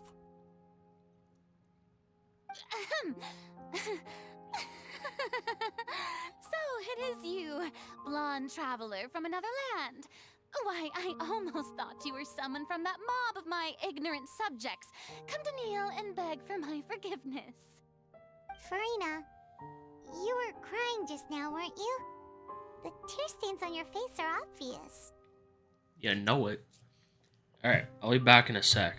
So it is you, blonde traveler from another land. Why, I almost thought you were summoned from that mob of my ignorant subjects. Come to kneel and beg for my forgiveness. Farina, you were crying just now, weren't you? The tear stains on your face are obvious. You know it. Alright, I'll be back in a sec.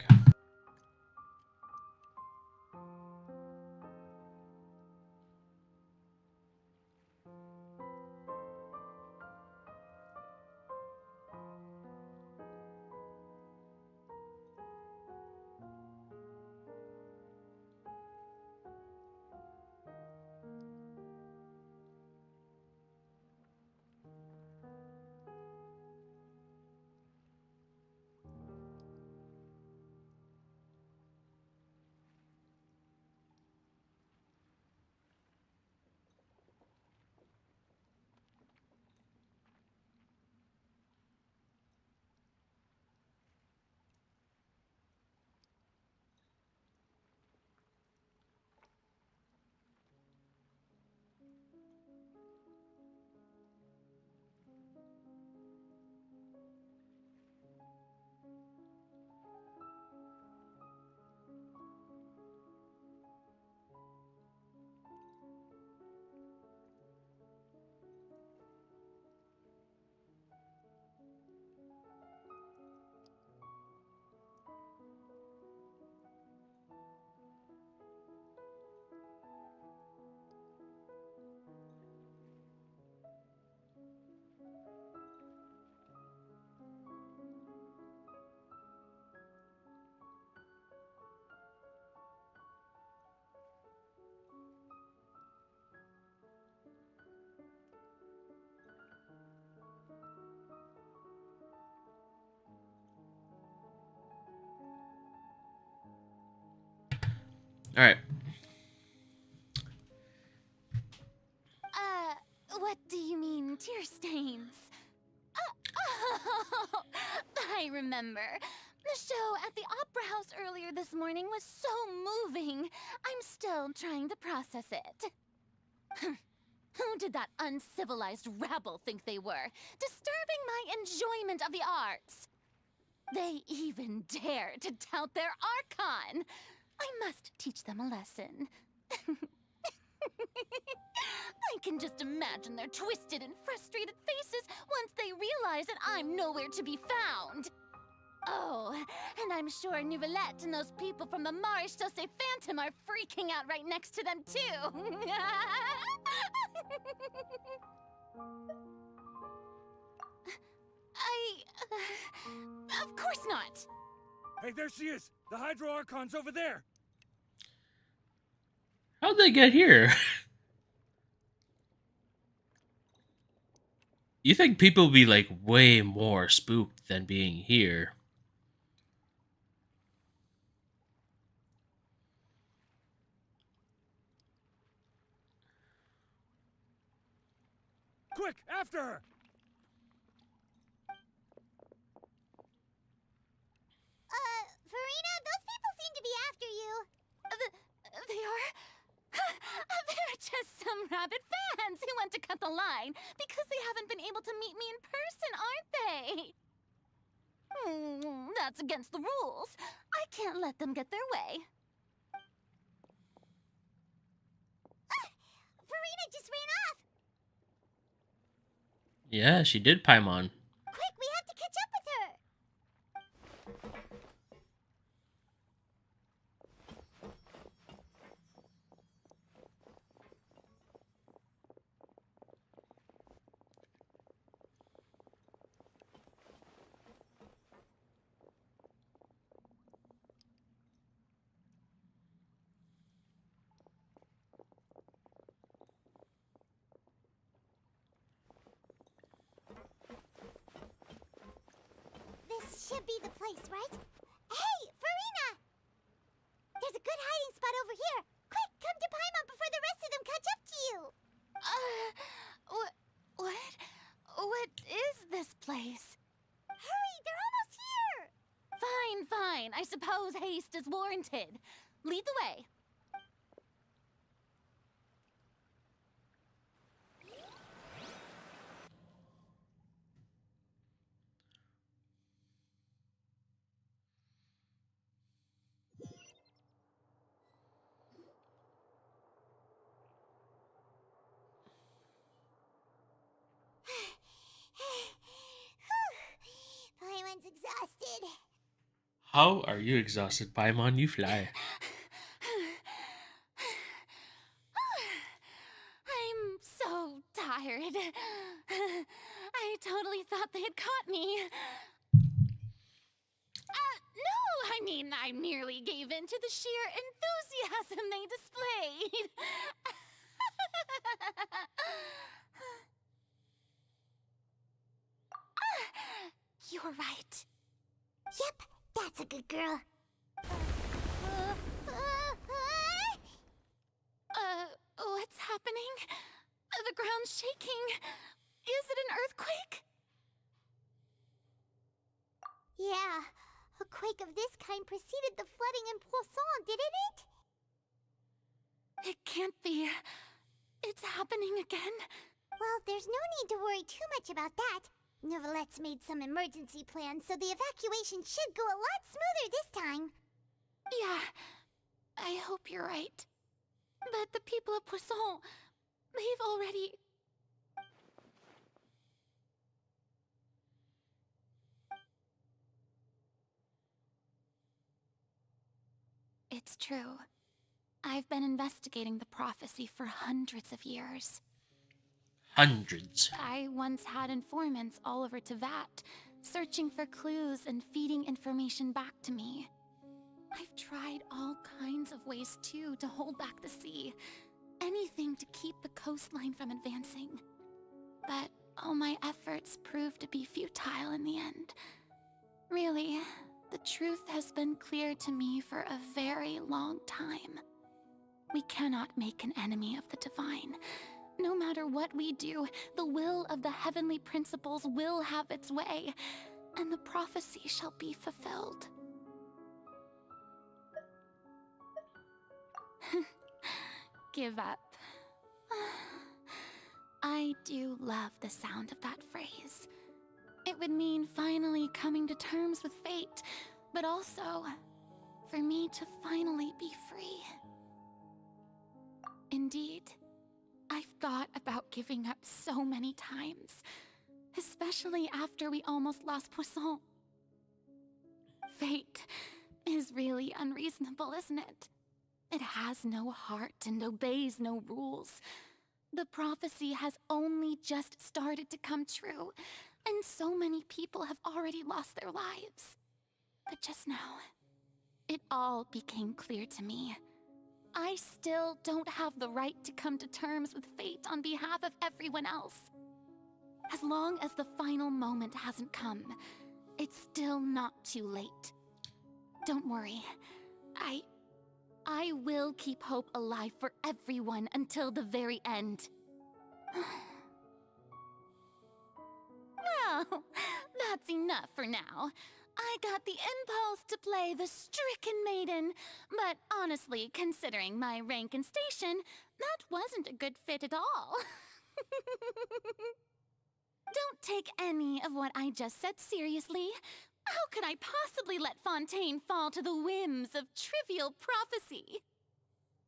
All right. What do you mean, tear stains? Oh, I remember. The show at the Opera House earlier this morning was so moving. I'm still trying to process it. Who did that uncivilized rabble think they were, disturbing my enjoyment of the arts? They even dare to tout their Archon. I must teach them a lesson. I can just imagine their twisted and frustrated faces once they realize that I'm nowhere to be found. Oh, and I'm sure Nouvellette and those people from the Maréchaussée Phantom are freaking out right next to them, too. Of course not. Hey, there she is! The Hydro Archon's over there! How'd they get here? You think people would be like way more spooked than being here? Quick, after her! Farina, those people seem to be after you. They are? They're just some rabid fans who want to cut the line because they haven't been able to meet me in person, aren't they? That's against the rules. I can't let them get their way. Farina just ran off. Yeah, she did Paimon. Quick, we have to catch up with her. This should be the place, right? Hey, Farina! There's a good hiding spot over here. Quick, come to Paimon before the rest of them catch up to you. What? What is this place? Hurry, they're almost here. Fine. I suppose haste is warranted. Lead the way. Paimon's exhausted. How are you exhausted, Paimon? You fly. I'm so tired. I totally thought they had caught me. No, I mean, I merely gave in to the sheer enthusiasm they displayed. You're right. Yep, that's a good girl. What's happening? The ground's shaking. Is it an earthquake? Yeah, a quake of this kind preceded the flooding in Poisson, didn't it? It can't be. It's happening again. Well, there's no need to worry too much about that. Nouvellette's made some emergency plans, so the evacuation should go a lot smoother this time. Yeah, I hope you're right. But the people of Poisson, they've already... It's true. I've been investigating the prophecy for hundreds of years. Hundreds. I once had informants all over Tevat, searching for clues and feeding information back to me. I've tried all kinds of ways, too, to hold back the sea. Anything to keep the coastline from advancing. But all my efforts proved to be futile in the end. Really, the truth has been clear to me for a very long time. We cannot make an enemy of the divine. No matter what we do, the will of the heavenly principles will have its way, and the prophecy shall be fulfilled. Give up. I do love the sound of that phrase. It would mean finally coming to terms with fate, but also for me to finally be free. Indeed, I've thought about giving up so many times, especially after we almost lost Poisson. Fate is really unreasonable, isn't it? It has no heart and obeys no rules. The prophecy has only just started to come true, and so many people have already lost their lives. But just now, it all became clear to me. I still don't have the right to come to terms with fate on behalf of everyone else. As long as the final moment hasn't come, it's still not too late. Don't worry. I will keep hope alive for everyone until the very end. Well, that's enough for now. I got the impulse to play the stricken maiden, but honestly, considering my rank and station, that wasn't a good fit at all. Don't take any of what I just said seriously. How could I possibly let Fontaine fall to the whims of trivial prophecy?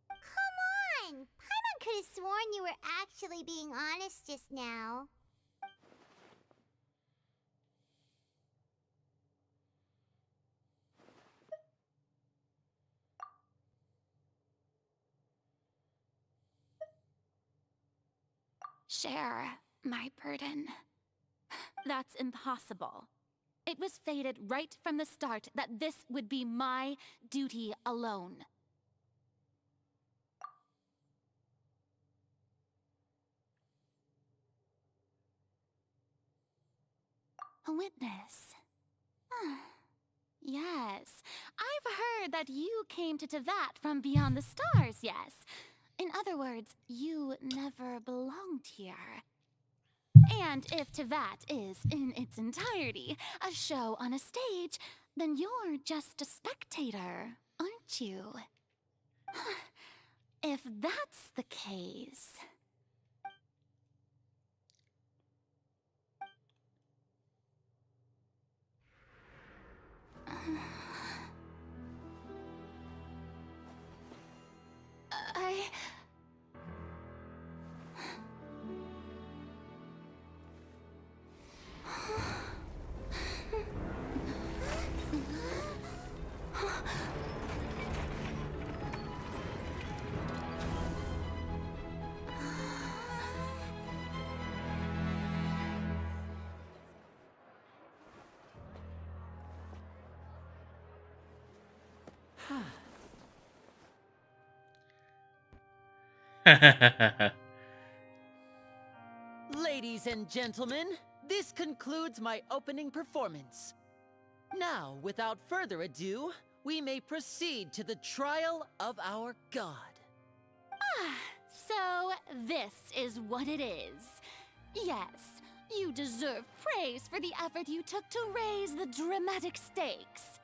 Come on! Paimon could have sworn you were actually being honest just now. Share my burden. That's impossible. It was fated right from the start that this would be my duty alone. A witness. Yes, I've heard that you came to Tevat from beyond the stars, yes. In other words, you never belonged here. And if Tevat is, in its entirety, a show on a stage, then you're just a spectator, aren't you? If that's the case... Ladies and gentlemen, this concludes my opening performance. Now, without further ado, we may proceed to the trial of our god. So this is what it is. Yes, you deserve praise for the effort you took to raise the dramatic stakes.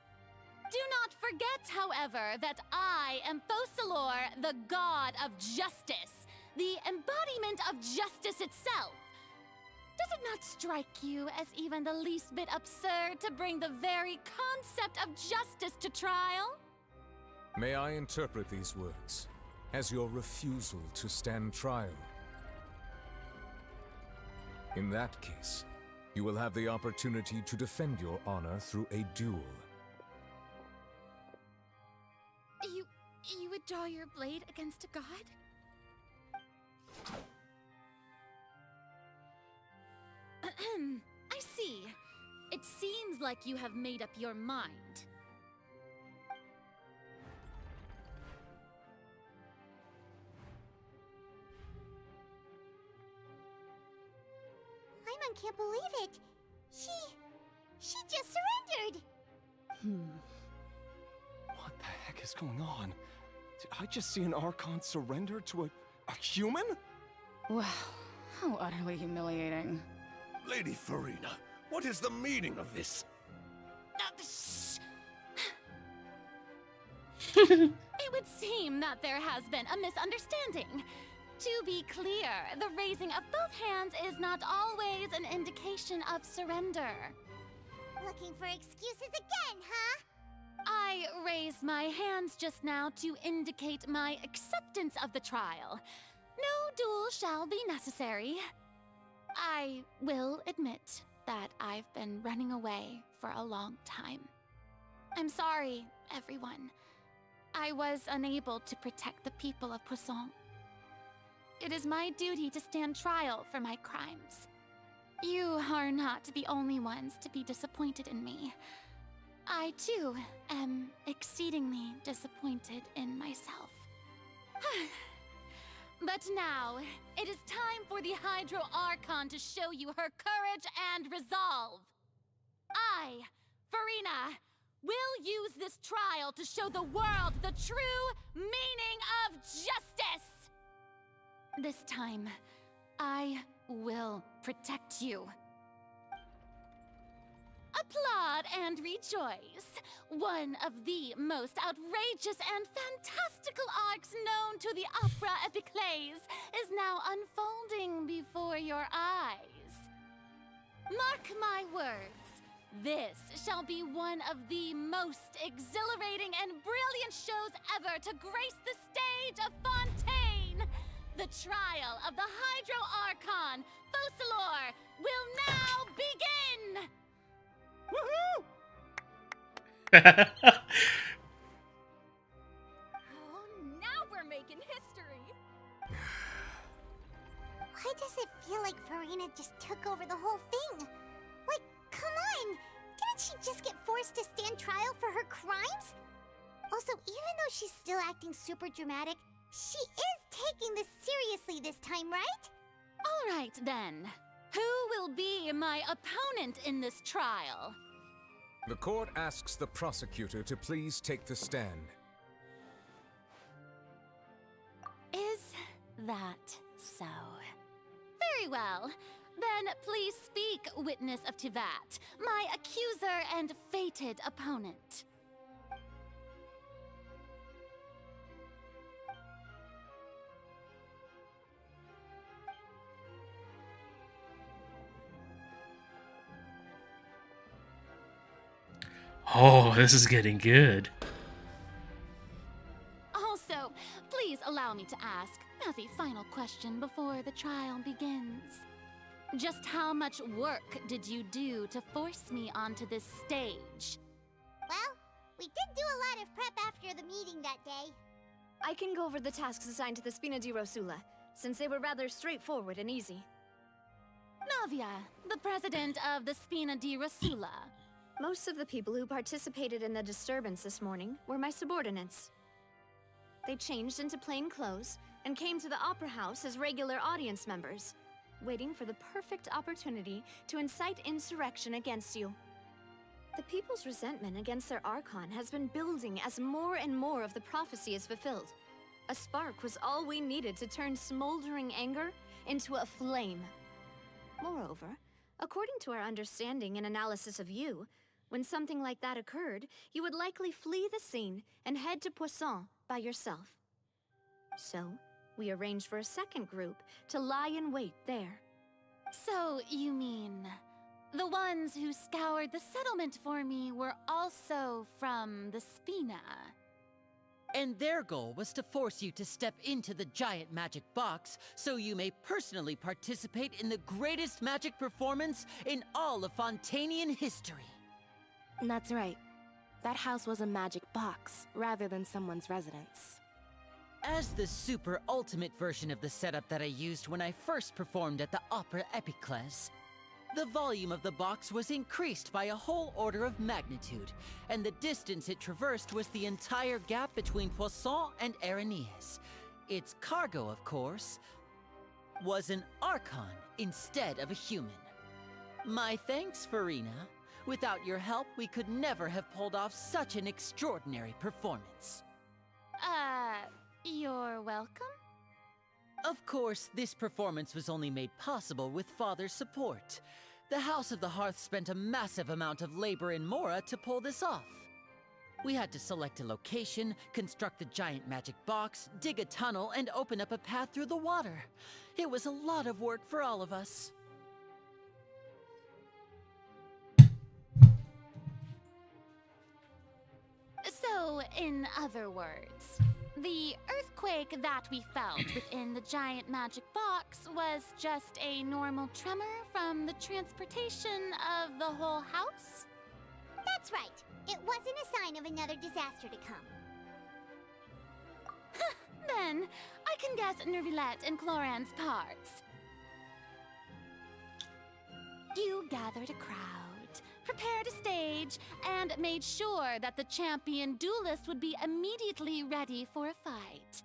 Do not forget, however, that I am Focalor, the god of justice, the embodiment of justice itself. Does it not strike you as even the least bit absurd to bring the very concept of justice to trial? May I interpret these words as your refusal to stand trial? In that case, you will have the opportunity to defend your honor through a duel. You would draw your blade against a god? I see. It seems like you have made up your mind. Paimon can't believe it. She just surrendered. What the heck is going on? Did I just see an Archon surrender to a human? Wow, how utterly humiliating. Lady Farina, what is the meaning of this? It would seem that there has been a misunderstanding. To be clear, the raising of both hands is not always an indication of surrender. Looking for excuses again, huh? I raised my hands just now to indicate my acceptance of the trial. No duel shall be necessary. I will admit that I've been running away for a long time. I'm sorry, everyone. I was unable to protect the people of Poisson. It is my duty to stand trial for my crimes. You are not the only ones to be disappointed in me. I, too, am exceedingly disappointed in myself. But now, it is time for the Hydro Archon to show you her courage and resolve. I, Farina, will use this trial to show the world the true meaning of justice! This time, I will protect you. Applaud and rejoice! One of the most outrageous and fantastical arcs known to the opera epiclese is now unfolding before your eyes. Mark my words, this shall be one of the most exhilarating and brilliant shows ever to grace the stage of Fontaine! The trial of the Hydro Archon, Focalor, will now begin! Woohoo! Oh, now we're making history! Why does it feel like Farina just took over the whole thing? Like, come on! Didn't she just get forced to stand trial for her crimes? Also, even though she's still acting super dramatic, she is taking this seriously this time, right? All right, then. Who will be my opponent in this trial? The court asks the prosecutor to please take the stand. Is that so? Very well. Then please speak, witness of Tivat, my accuser and fated opponent. Oh, this is getting good. Also, please allow me to ask, as a final question before the trial begins. Just how much work did you do to force me onto this stage? Well, we did do a lot of prep after the meeting that day. I can go over the tasks assigned to the Spina di Rosula, since they were rather straightforward and easy. Navia, the president of the Spina di Rosula. Most of the people who participated in the disturbance this morning were my subordinates. They changed into plain clothes and came to the Opera House as regular audience members, waiting for the perfect opportunity to incite insurrection against you. The people's resentment against their Archon has been building as more and more of the prophecy is fulfilled. A spark was all we needed to turn smoldering anger into a flame. Moreover, according to our understanding and analysis of you, when something like that occurred, you would likely flee the scene and head to Poisson by yourself. So, we arranged for a second group to lie in wait there. So, you mean, the ones who scoured the settlement for me were also from the Spina? And their goal was to force you to step into the giant magic box so you may personally participate in the greatest magic performance in all of Fontainian history. That's right. That house was a magic box, rather than someone's residence. As the super ultimate version of the setup that I used when I first performed at the Opera Epiclese, the volume of the box was increased by a whole order of magnitude, and the distance it traversed was the entire gap between Poisson and Aranias. Its cargo, of course, was an Archon instead of a human. My thanks, Farina. Without your help, we could never have pulled off such an extraordinary performance. You're welcome. Of course, this performance was only made possible with Father's support. The House of the Hearth spent a massive amount of labor in Mora to pull this off. We had to select a location, construct the giant magic box, dig a tunnel, and open up a path through the water. It was a lot of work for all of us. So, in other words, the earthquake that we felt within the giant magic box was just a normal tremor from the transportation of the whole house? That's right. It wasn't a sign of another disaster to come. Then, I can guess Nervilette and Cloran's parts. You gathered a crowd, prepared a stage, and made sure that the champion duelist would be immediately ready for a fight.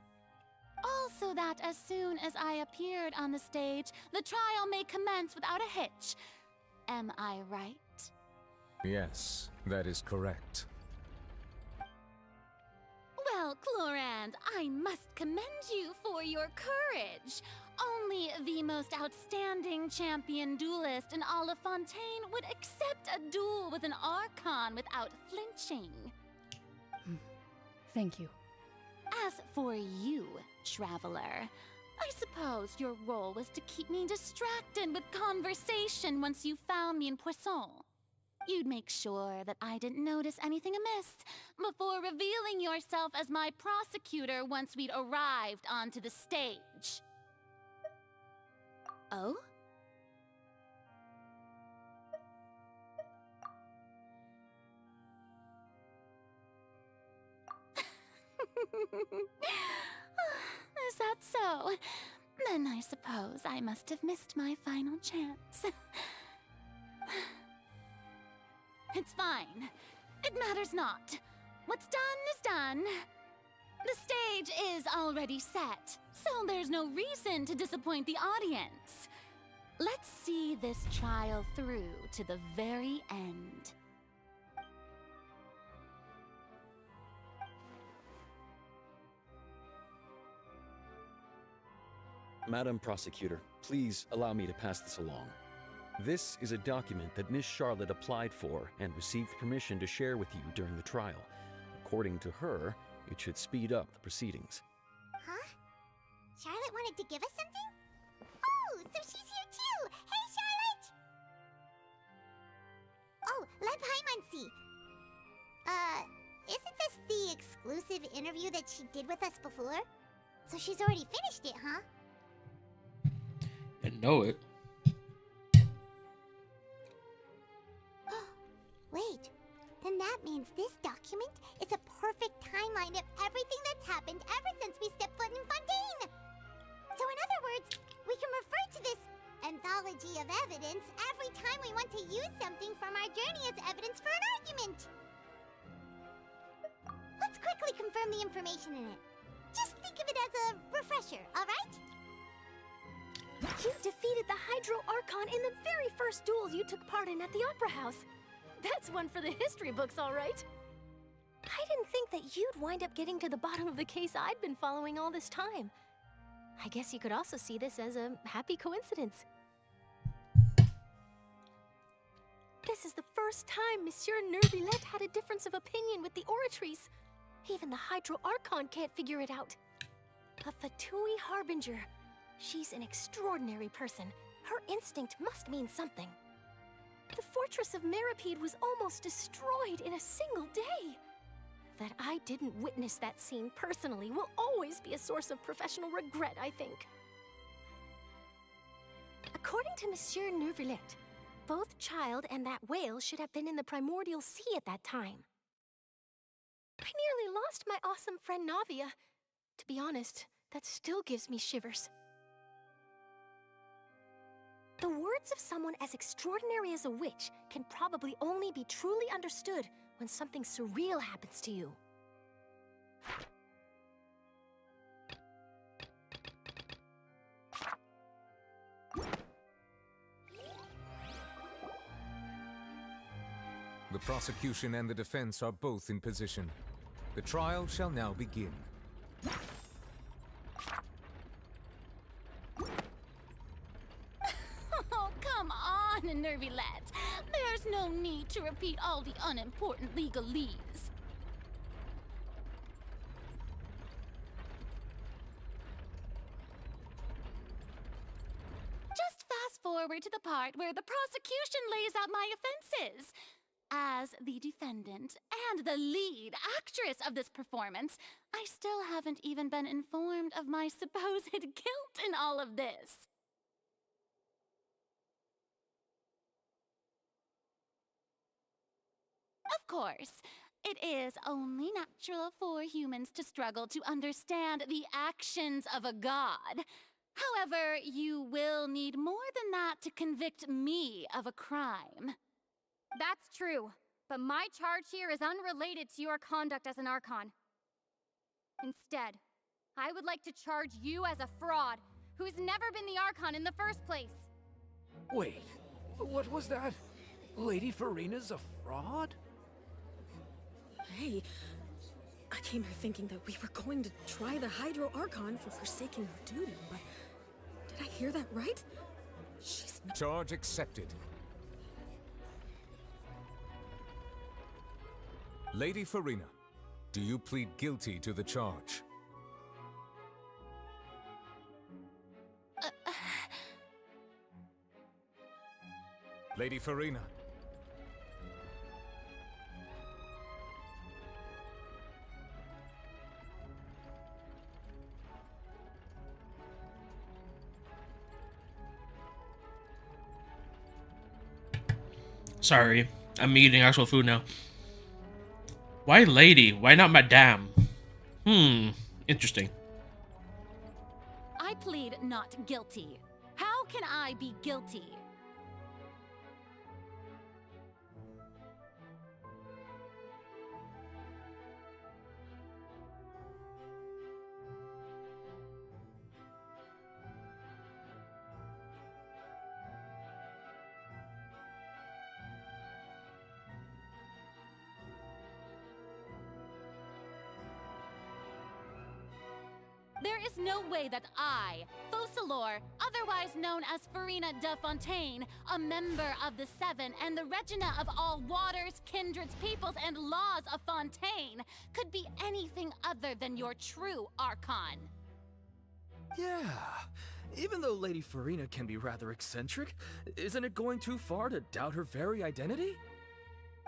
Also that as soon as I appeared on the stage, the trial may commence without a hitch. Am I right? Yes, that is correct. Well, Clorand, I must commend you for your courage. Only the most outstanding champion duelist in all of Fontaine would accept a duel with an Archon without flinching. Thank you. As for you, Traveler, I suppose your role was to keep me distracted with conversation once you found me in Poisson. You'd make sure that I didn't notice anything amiss before revealing yourself as my prosecutor once we'd arrived onto the stage. Oh? Is that so? Then I suppose I must have missed my final chance. It's fine. It matters not. What's done is done. The stage is already set, so there's no reason to disappoint the audience. Let's see this trial through to the very end. Madam Prosecutor, please allow me to pass this along. This is a document that Miss Charlotte applied for and received permission to share with you during the trial. According to her, it should speed up the proceedings. Huh? Charlotte wanted to give us something? Oh, so she's here too! Hey, Charlotte! Oh, let Paimon see. Isn't this the exclusive interview that she did with us before? So she's already finished it, huh? I know it. Wait, then that means this document is a perfect timeline of everything that's happened ever since we stepped foot in Fontaine! So in other words, we can refer to this anthology of evidence every time we want to use something from our journey as evidence for an argument! Let's quickly confirm the information in it. Just think of it as a refresher, alright? You defeated the Hydro Archon in the very first duel you took part in at the Opera House. That's one for the history books, all right. I didn't think that you'd wind up getting to the bottom of the case I'd been following all this time. I guess you could also see this as a happy coincidence. This is the first time Monsieur Nervilette had a difference of opinion with the Oratrice. Even the Hydro Archon can't figure it out. A Fatui Harbinger. She's an extraordinary person. Her instinct must mean something. The fortress of Meripede was almost destroyed in a single day. That I didn't witness that scene personally will always be a source of professional regret, I think. According to Monsieur Nervilette, both Child and that whale should have been in the primordial sea at that time. I nearly lost my awesome friend Navia. To be honest, that still gives me shivers. The words of someone as extraordinary as a witch can probably only be truly understood when something surreal happens to you. The prosecution and the defense are both in position. The trial shall now begin. Nervilette. There's no need to repeat all the unimportant legalese. Just fast forward to the part where the prosecution lays out my offenses. As the defendant and the lead actress of this performance, I still haven't even been informed of my supposed guilt in all of this. Of course, it is only natural for humans to struggle to understand the actions of a god. However, you will need more than that to convict me of a crime. That's true, but my charge here is unrelated to your conduct as an Archon. Instead, I would like to charge you as a fraud who's never been the Archon in the first place. Wait, what was that? Lady Farina's a fraud? Hey, I came here thinking that we were going to try the Hydro Archon for forsaking her duty, but did I hear that right? She's not— Charge accepted. Lady Farina, do you plead guilty to the charge? Lady Farina. Sorry, I'm eating actual food now. Why lady? Why not madame? Interesting. I plead not guilty. How can I be guilty? There is no way that I, Focalor, otherwise known as Farina de Fontaine, a member of the Seven and the Regina of all waters, kindreds, peoples, and laws of Fontaine, could be anything other than your true Archon. Yeah, even though Lady Farina can be rather eccentric, isn't it going too far to doubt her very identity?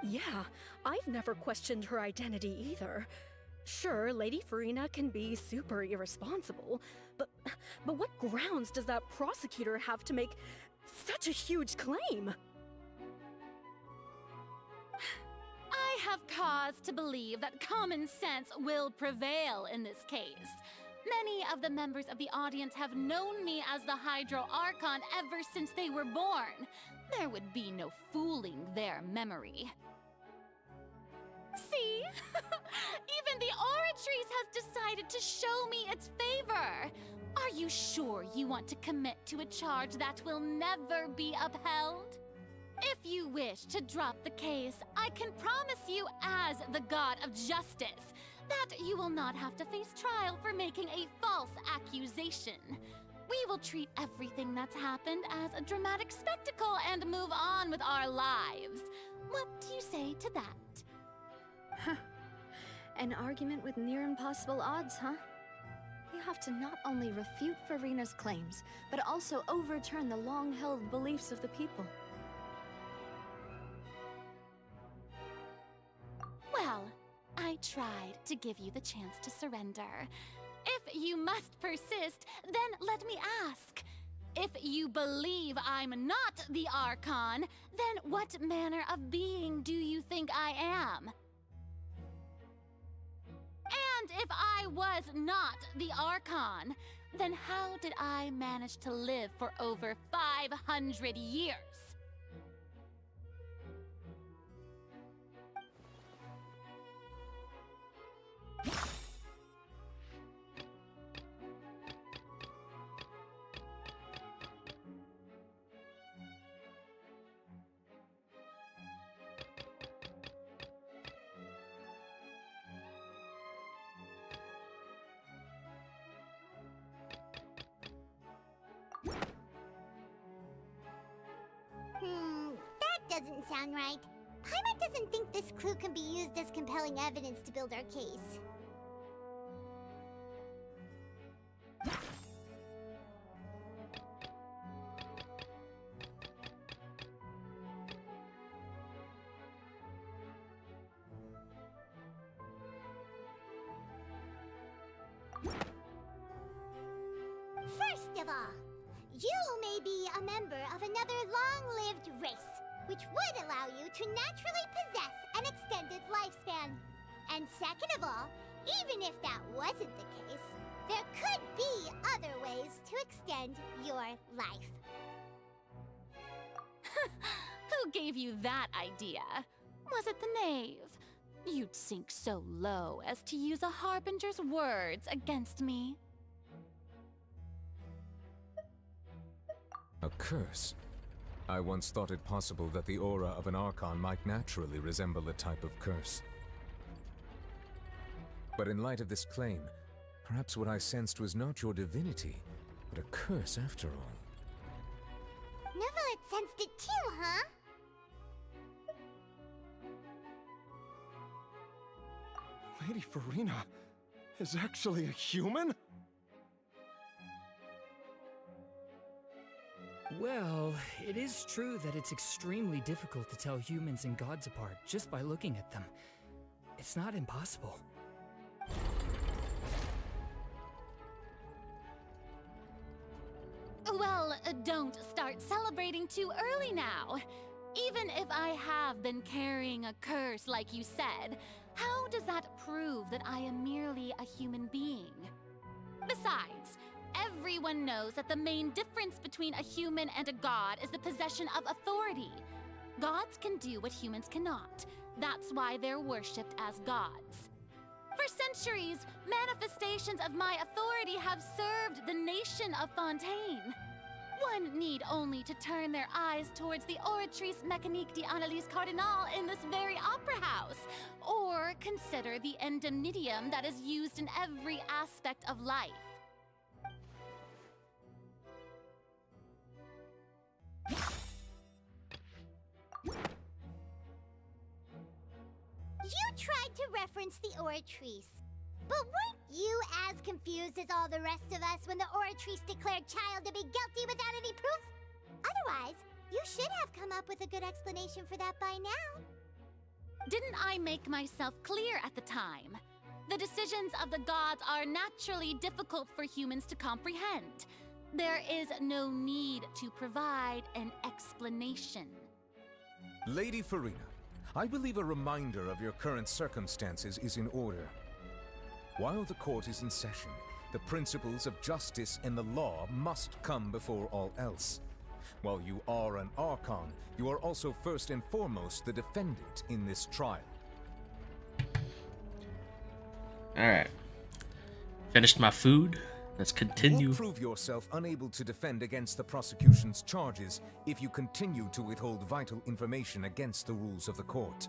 Yeah, I've never questioned her identity either. Sure, Lady Farina can be super irresponsible, but what grounds does that prosecutor have to make such a huge claim? I have cause to believe that common sense will prevail in this case. Many of the members of the audience have known me as the Hydro Archon ever since they were born. There would be no fooling their memory. See? Even the Oratrice has decided to show me its favor. Are you sure you want to commit to a charge that will never be upheld? If you wish to drop the case, I can promise you as the God of Justice that you will not have to face trial for making a false accusation. We will treat everything that's happened as a dramatic spectacle and move on with our lives. What do you say to that? An argument with near impossible odds, huh? You have to not only refute Farina's claims, but also overturn the long-held beliefs of the people. Well, I tried to give you the chance to surrender. If you must persist, then let me ask. If you believe I'm not the Archon, then what manner of being do you think I am? And if I was not the Archon, then how did I manage to live for over 500 years? doesn't sound right. Paimon doesn't think this clue can be used as compelling evidence to build our case. First of all, you may be a member of another long-lived race, which would allow you to naturally possess an extended lifespan. And second of all, even if that wasn't the case, there could be other ways to extend your life. Who gave you that idea? Was it the knave? You'd sink so low as to use a harbinger's words against me. A curse? I once thought it possible that the aura of an Archon might naturally resemble a type of curse. But in light of this claim, perhaps what I sensed was not your divinity, but a curse after all. Neuvillette sensed it too, huh? Lady Farina is actually a human? Well, it is true that it's extremely difficult to tell humans and gods apart just by looking at them. It's not impossible. Well, don't start celebrating too early now. Even if I have been carrying a curse like you said, how does that prove that I am merely a human being? Besides, everyone knows that the main difference between a human and a god is the possession of authority. Gods can do what humans cannot. That's why they're worshipped as gods. For centuries, manifestations of my authority have served the nation of Fontaine. One need only to turn their eyes towards the Oratrice Mécanique d'Analyse Cardinal in this very opera house, or consider the indemnitium that is used in every aspect of life. You tried to reference the Oratrice, but weren't you as confused as all the rest of us when the Oratrice declared Child to be guilty without any proof? Otherwise, you should have come up with a good explanation for that by now. Didn't I make myself clear at the time? The decisions of the gods are naturally difficult for humans to comprehend. There is no need to provide an explanation. Lady Farina, I believe a reminder of your current circumstances is in order. While the court is in session, the principles of justice and the law must come before all else. While you are an Archon, you are also first and foremost the defendant in this trial. Alright. Finished my food. Let's continue. You will prove yourself unable to defend against the prosecution's charges if you continue to withhold vital information against the rules of the court.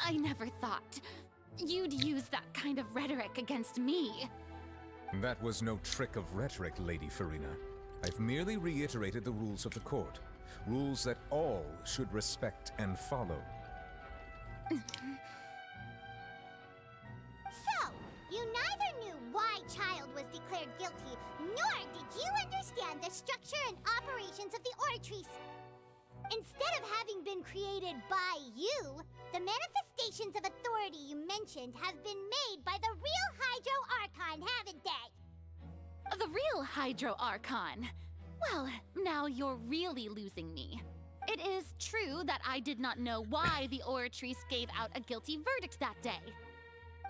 I never thought you'd use that kind of rhetoric against me. That was no trick of rhetoric, Lady Farina. I've merely reiterated the rules of the court. Rules that all should respect and follow. So, you neither knew why Child was declared guilty, nor did you understand the structure and operations of the Oratrice. Instead of having been created by you, the manifestations of authority you mentioned have been made by the real Hydro Archon, haven't they? The real Hydro Archon? Well, now you're really losing me. It is true that I did not know why the Oratrice gave out a guilty verdict that day.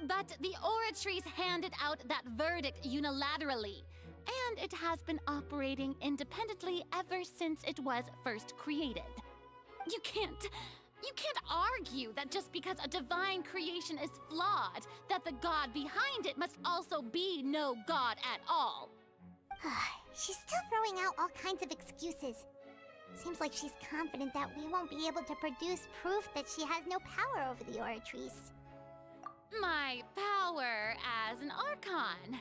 But the Oratrice handed out that verdict unilaterally, and it has been operating independently ever since it was first created. You can't argue that just because a divine creation is flawed, that the god behind it must also be no god at all. She's still throwing out all kinds of excuses. Seems like she's confident that we won't be able to produce proof that she has no power over the Oratrice. My power as an Archon.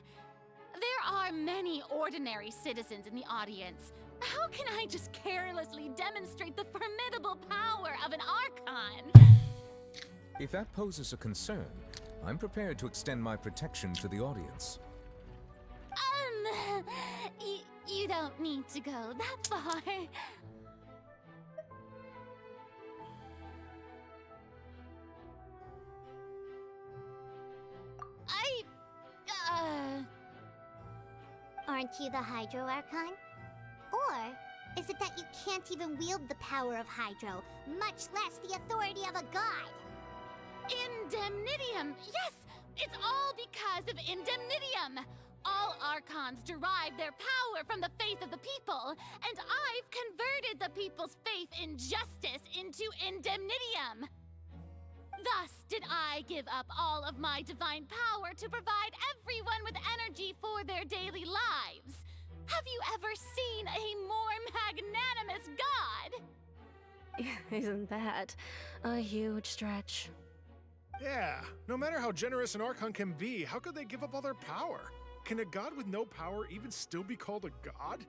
There are many ordinary citizens in the audience. How can I just carelessly demonstrate the formidable power of an Archon? If that poses a concern, I'm prepared to extend my protection to the audience. You don't need to go that far. Aren't you the Hydro Archon? Or is it that you can't even wield the power of Hydro, much less the authority of a god? Indemnitium! Yes! It's all because of Indemnitium! All Archons derive their power from the faith of the people, and I've converted the people's faith in justice into Indemnitium! Thus did I give up all of my divine power to provide everyone with energy for their daily lives. Have you ever seen a more magnanimous god? Isn't that a huge stretch? Yeah, no matter how generous an Archon can be, how could they give up all their power? Can a god with no power even still be called a god?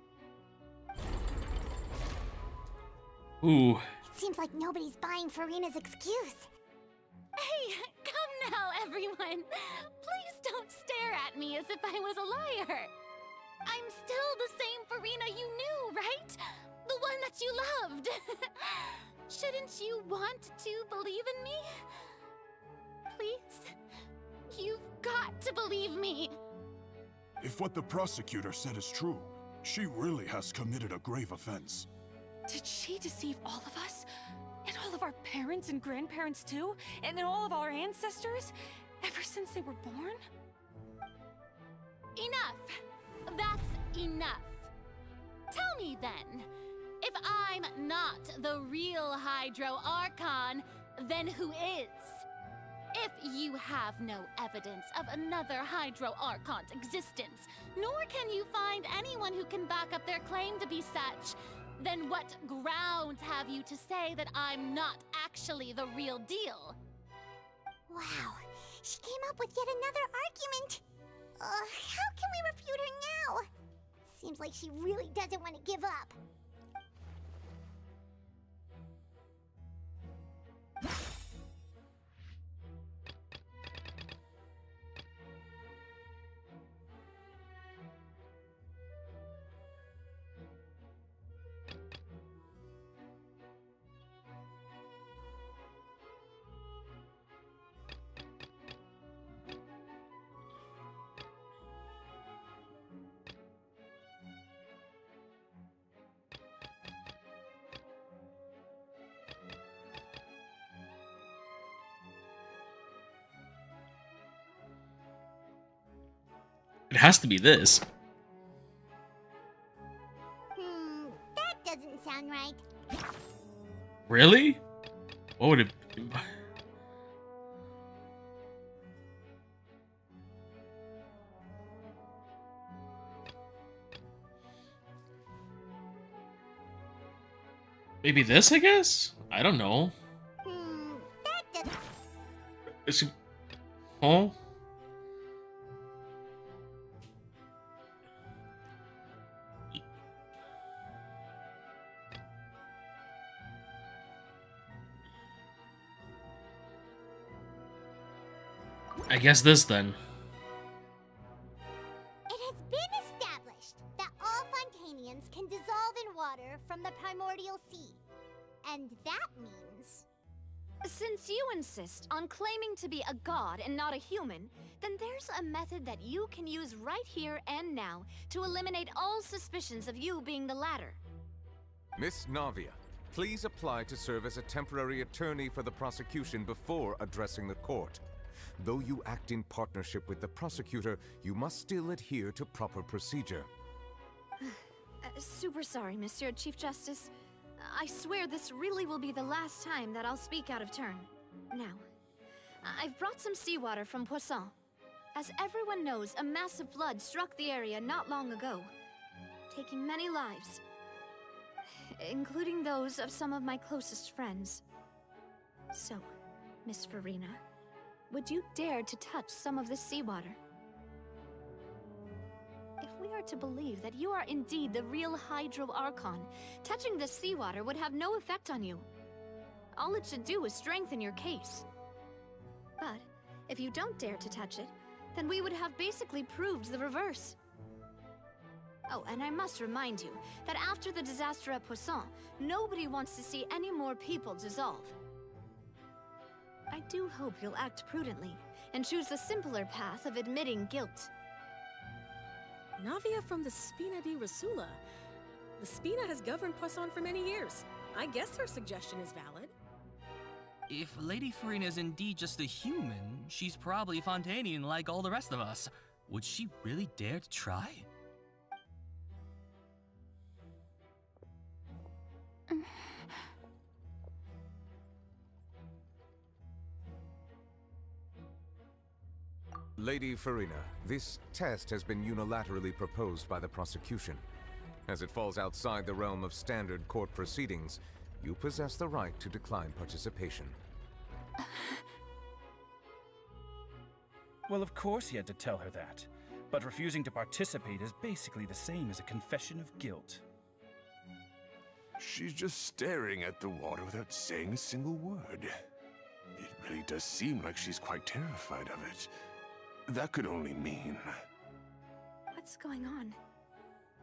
Ooh. It seems like nobody's buying Farina's excuse. Hey, come now, everyone. Please don't stare at me as if I was a liar. I'm still the same Farina you knew, right? The one that you loved. Shouldn't you want to believe in me? Please? You've got to believe me. If what the prosecutor said is true, she really has committed a grave offense. Did she deceive all of us? And all of our parents and grandparents too? And all of our ancestors? Ever since they were born? Enough! That's enough. Tell me then, if I'm not the real Hydro Archon, then who is? If you have no evidence of another Hydro Archon's existence, nor can you find anyone who can back up their claim to be such, then what grounds have you to say that I'm not actually the real deal? Wow, she came up with yet another argument. How can we refute her now? Seems like she really doesn't want to give up. It has to be this. That doesn't sound right. Really? What would it be? Maybe this, I guess? I don't know. That doesn't... Is it... Huh? I guess this then. It has been established that all Fontanians can dissolve in water from the primordial sea. And that means... Since you insist on claiming to be a god and not a human, then there's a method that you can use right here and now to eliminate all suspicions of you being the latter. Miss Navia, please apply to serve as a temporary attorney for the prosecution before addressing the court. Though you act in partnership with the prosecutor, you must still adhere to proper procedure. Super sorry, Monsieur Chief Justice. I swear this really will be the last time that I'll speak out of turn. Now, I've brought some seawater from Poisson. As everyone knows, a massive flood struck the area not long ago, taking many lives, including those of some of my closest friends. So, Miss Farina, would you dare to touch some of this seawater? are to believe that you are indeed the real Hydro Archon, touching the seawater would have no effect on you. All it should do is strengthen your case. But if you don't dare to touch it, then we would have basically proved the reverse. Oh, and I must remind you that after the disaster at Poisson, nobody wants to see any more people dissolve. I do hope you'll act prudently and choose the simpler path of admitting guilt. Navia from the Spina di Rasula. The Spina has governed Poisson for many years. I guess her suggestion is valid. If Lady Farina is indeed just a human, she's probably Fontanian like all the rest of us. Would she really dare to try? Lady Farina, this test has been unilaterally proposed by the prosecution. As it falls outside the realm of standard court proceedings, you possess the right to decline participation. Well, of course he had to tell her that. But refusing to participate is basically the same as a confession of guilt. She's just staring at the water without saying a single word. It really does seem like she's quite terrified of it. That could only mean... What's going on?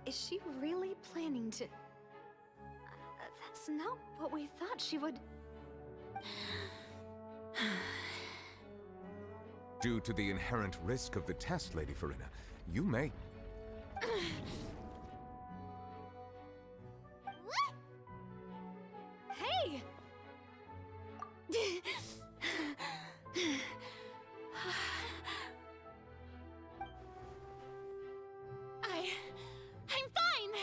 Is she really planning to... That's not what we thought she would... Due to the inherent risk of the test, Lady Farina, you may... Hey! I'm fine!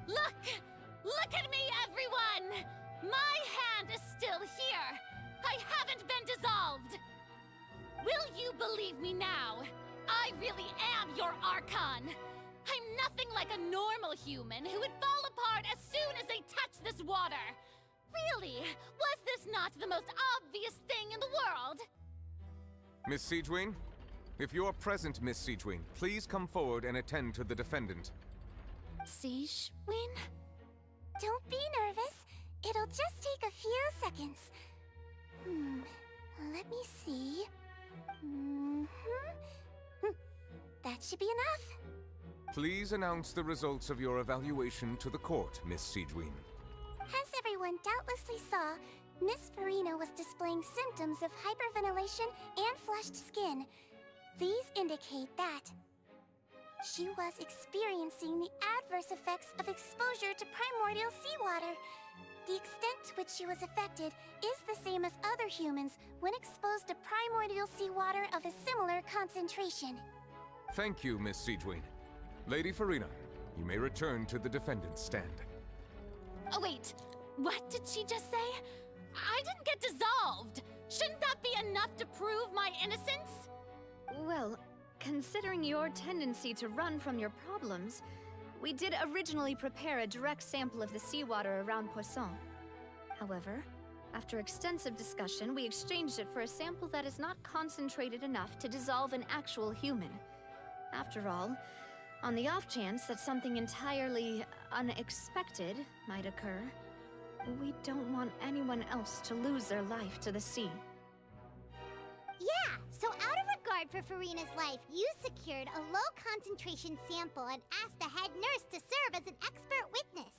Look at me, everyone! My hand is still here! I haven't been dissolved! Will you believe me now? I really am your Archon! I'm nothing like a normal human who would fall apart as soon as they touch this water! Really, was this not the most obvious thing in the world? Miss Siegewien? If you are present, Miss Siegewien, please come forward and attend to the defendant. Siegewien? Don't be nervous. It'll just take a few seconds. Let me see. That should be enough. Please announce the results of your evaluation to the court, Miss Siegewien. As everyone doubtlessly saw, Miss Farina was displaying symptoms of hyperventilation and flushed skin. These indicate that she was experiencing the adverse effects of exposure to primordial seawater. The extent to which she was affected is the same as other humans when exposed to primordial seawater of a similar concentration. Thank you, Miss Siegewien. Lady Farina, you may return to the defendant's stand. Oh wait, what did she just say? I didn't get dissolved! Shouldn't that be enough to prove my innocence? Well, considering your tendency to run from your problems, we did originally prepare a direct sample of the seawater around Poisson. However, after extensive discussion, we exchanged it for a sample that is not concentrated enough to dissolve an actual human. After all, on the off chance that something entirely unexpected might occur, we don't want anyone else to lose their life to the sea. Yeah, so out of regard for Farina's life, you secured a low-concentration sample and asked the head nurse to serve as an expert witness.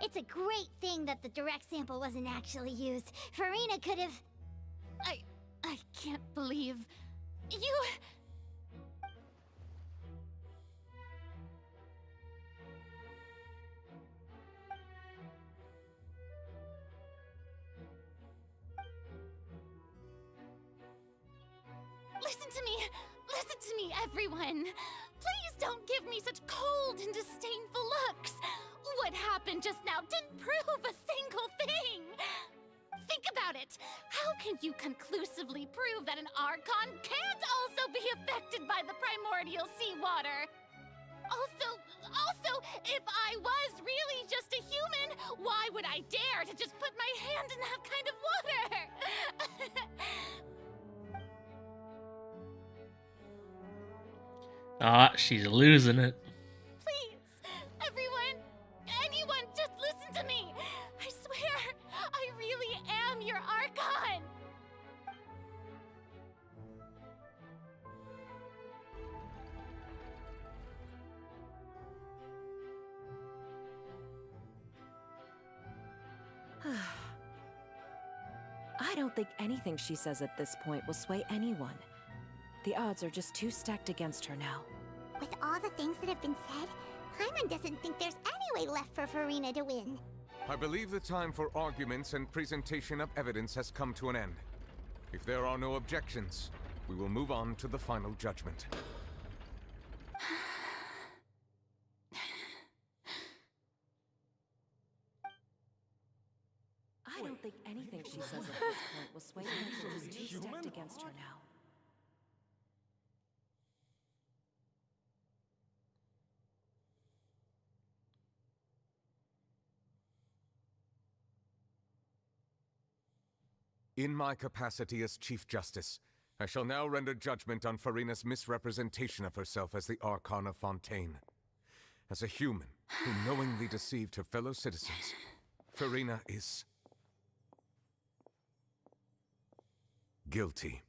It's a great thing that the direct sample wasn't actually used. Farina could have... I can't believe... You... Listen to me, everyone! Please don't give me such cold and disdainful looks! What happened just now didn't prove a single thing! Think about it! How can you conclusively prove that an Archon can't also be affected by the primordial seawater? Also, if I was really just a human, why would I dare to just put my hand in that kind of water? Ah, she's losing it. Just listen to me! I swear, I really am your Archon! I don't think anything she says at this point will sway anyone. The odds are just too stacked against her now. With all the things that have been said, Paimon doesn't think there's any way left for Farina to win. I believe the time for arguments and presentation of evidence has come to an end. If there are no objections, we will move on to the final judgment. I don't think anything she says at this point will sway anyone. She's too stacked against her now. In my capacity as Chief Justice, I shall now render judgment on Farina's misrepresentation of herself as the Archon of Fontaine. As a human who knowingly deceived her fellow citizens, Farina is guilty.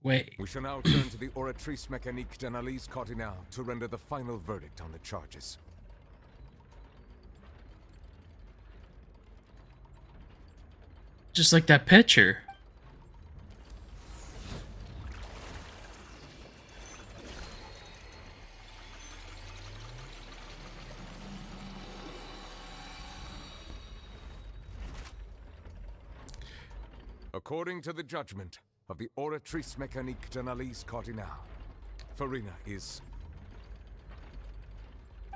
Wait. We shall now turn to the Oratrice Mécanique d'Analyse Cardinal to render the final verdict on the charges. Just like that picture. According to the judgment of the Oratrice Mécanique d'Analyse Cardinal, Farina is...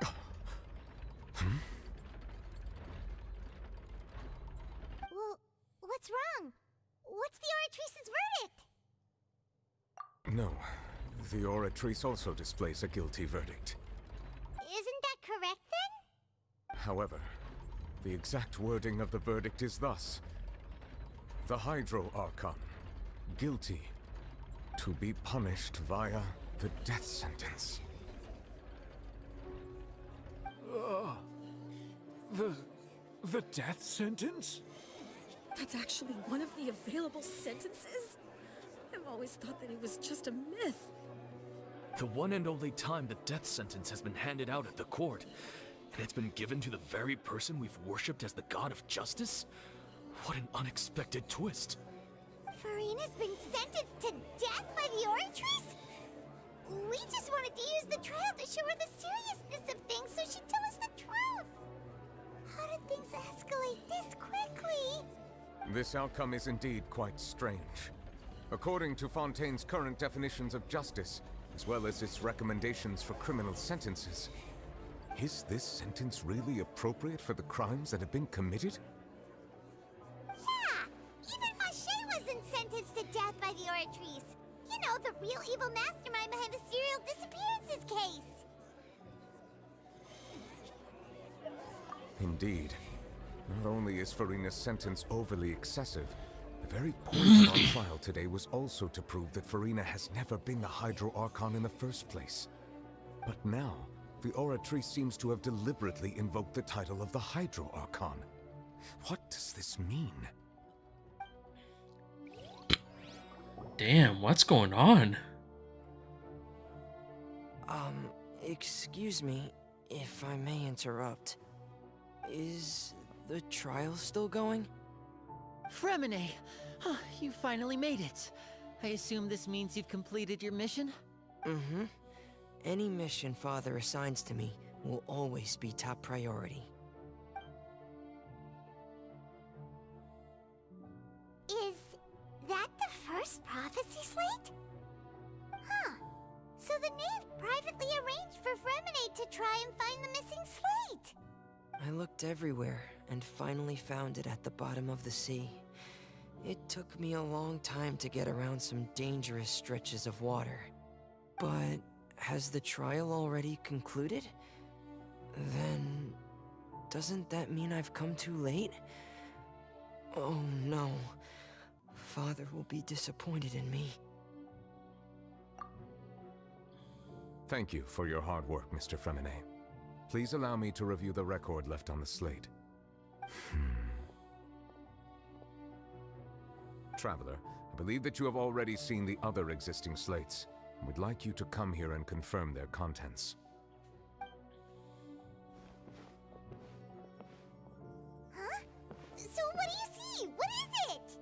Well, what's wrong? What's the Oratrice's verdict? No, the Oratrice also displays a guilty verdict. Isn't that correct then? However, the exact wording of the verdict is thus: the Hydro Archon, guilty, to be punished via the death sentence. The death sentence? That's actually one of the available sentences? I've always thought that it was just a myth. The one and only time the death sentence has been handed out at the court, and it's been given to the very person we've worshipped as the god of justice? What an unexpected twist. Farina's been sentenced to death by the Oratrice? We just wanted to use the trial to show her the seriousness of things so she'd tell us the truth. How did things escalate this quickly? This outcome is indeed quite strange. According to Fontaine's current definitions of justice, as well as its recommendations for criminal sentences, is this sentence really appropriate for the crimes that have been committed? Yeah! Even Fache wasn't sentenced to death by the Oratrice. You know, the real evil mastermind behind the serial disappearances case. Indeed. Not only is Farina's sentence overly excessive, the very point of our trial today was also to prove that Farina has never been the Hydro Archon in the first place. But now, the Oratrice seems to have deliberately invoked the title of the Hydro Archon. What does this mean? Damn, what's going on? Excuse me, if I may interrupt. Is the trial still going? Fremine! You finally made it. I assume this means you've completed your mission? Mm-hmm. Any mission Father assigns to me will always be top priority. Is that the first prophecy slate? Huh. So the knave privately arranged for Fremine to try and find the missing slate. I looked everywhere and finally found it at the bottom of the sea. It took me a long time to get around some dangerous stretches of water. But has the trial already concluded? Then doesn't that mean I've come too late? Oh no. Father will be disappointed in me. Thank you for your hard work, Mr. Freminet. Please allow me to review the record left on the slate. Traveler, I believe that you have already seen the other existing slates, and would like you to come here and confirm their contents. Huh? So what do you see? What is it?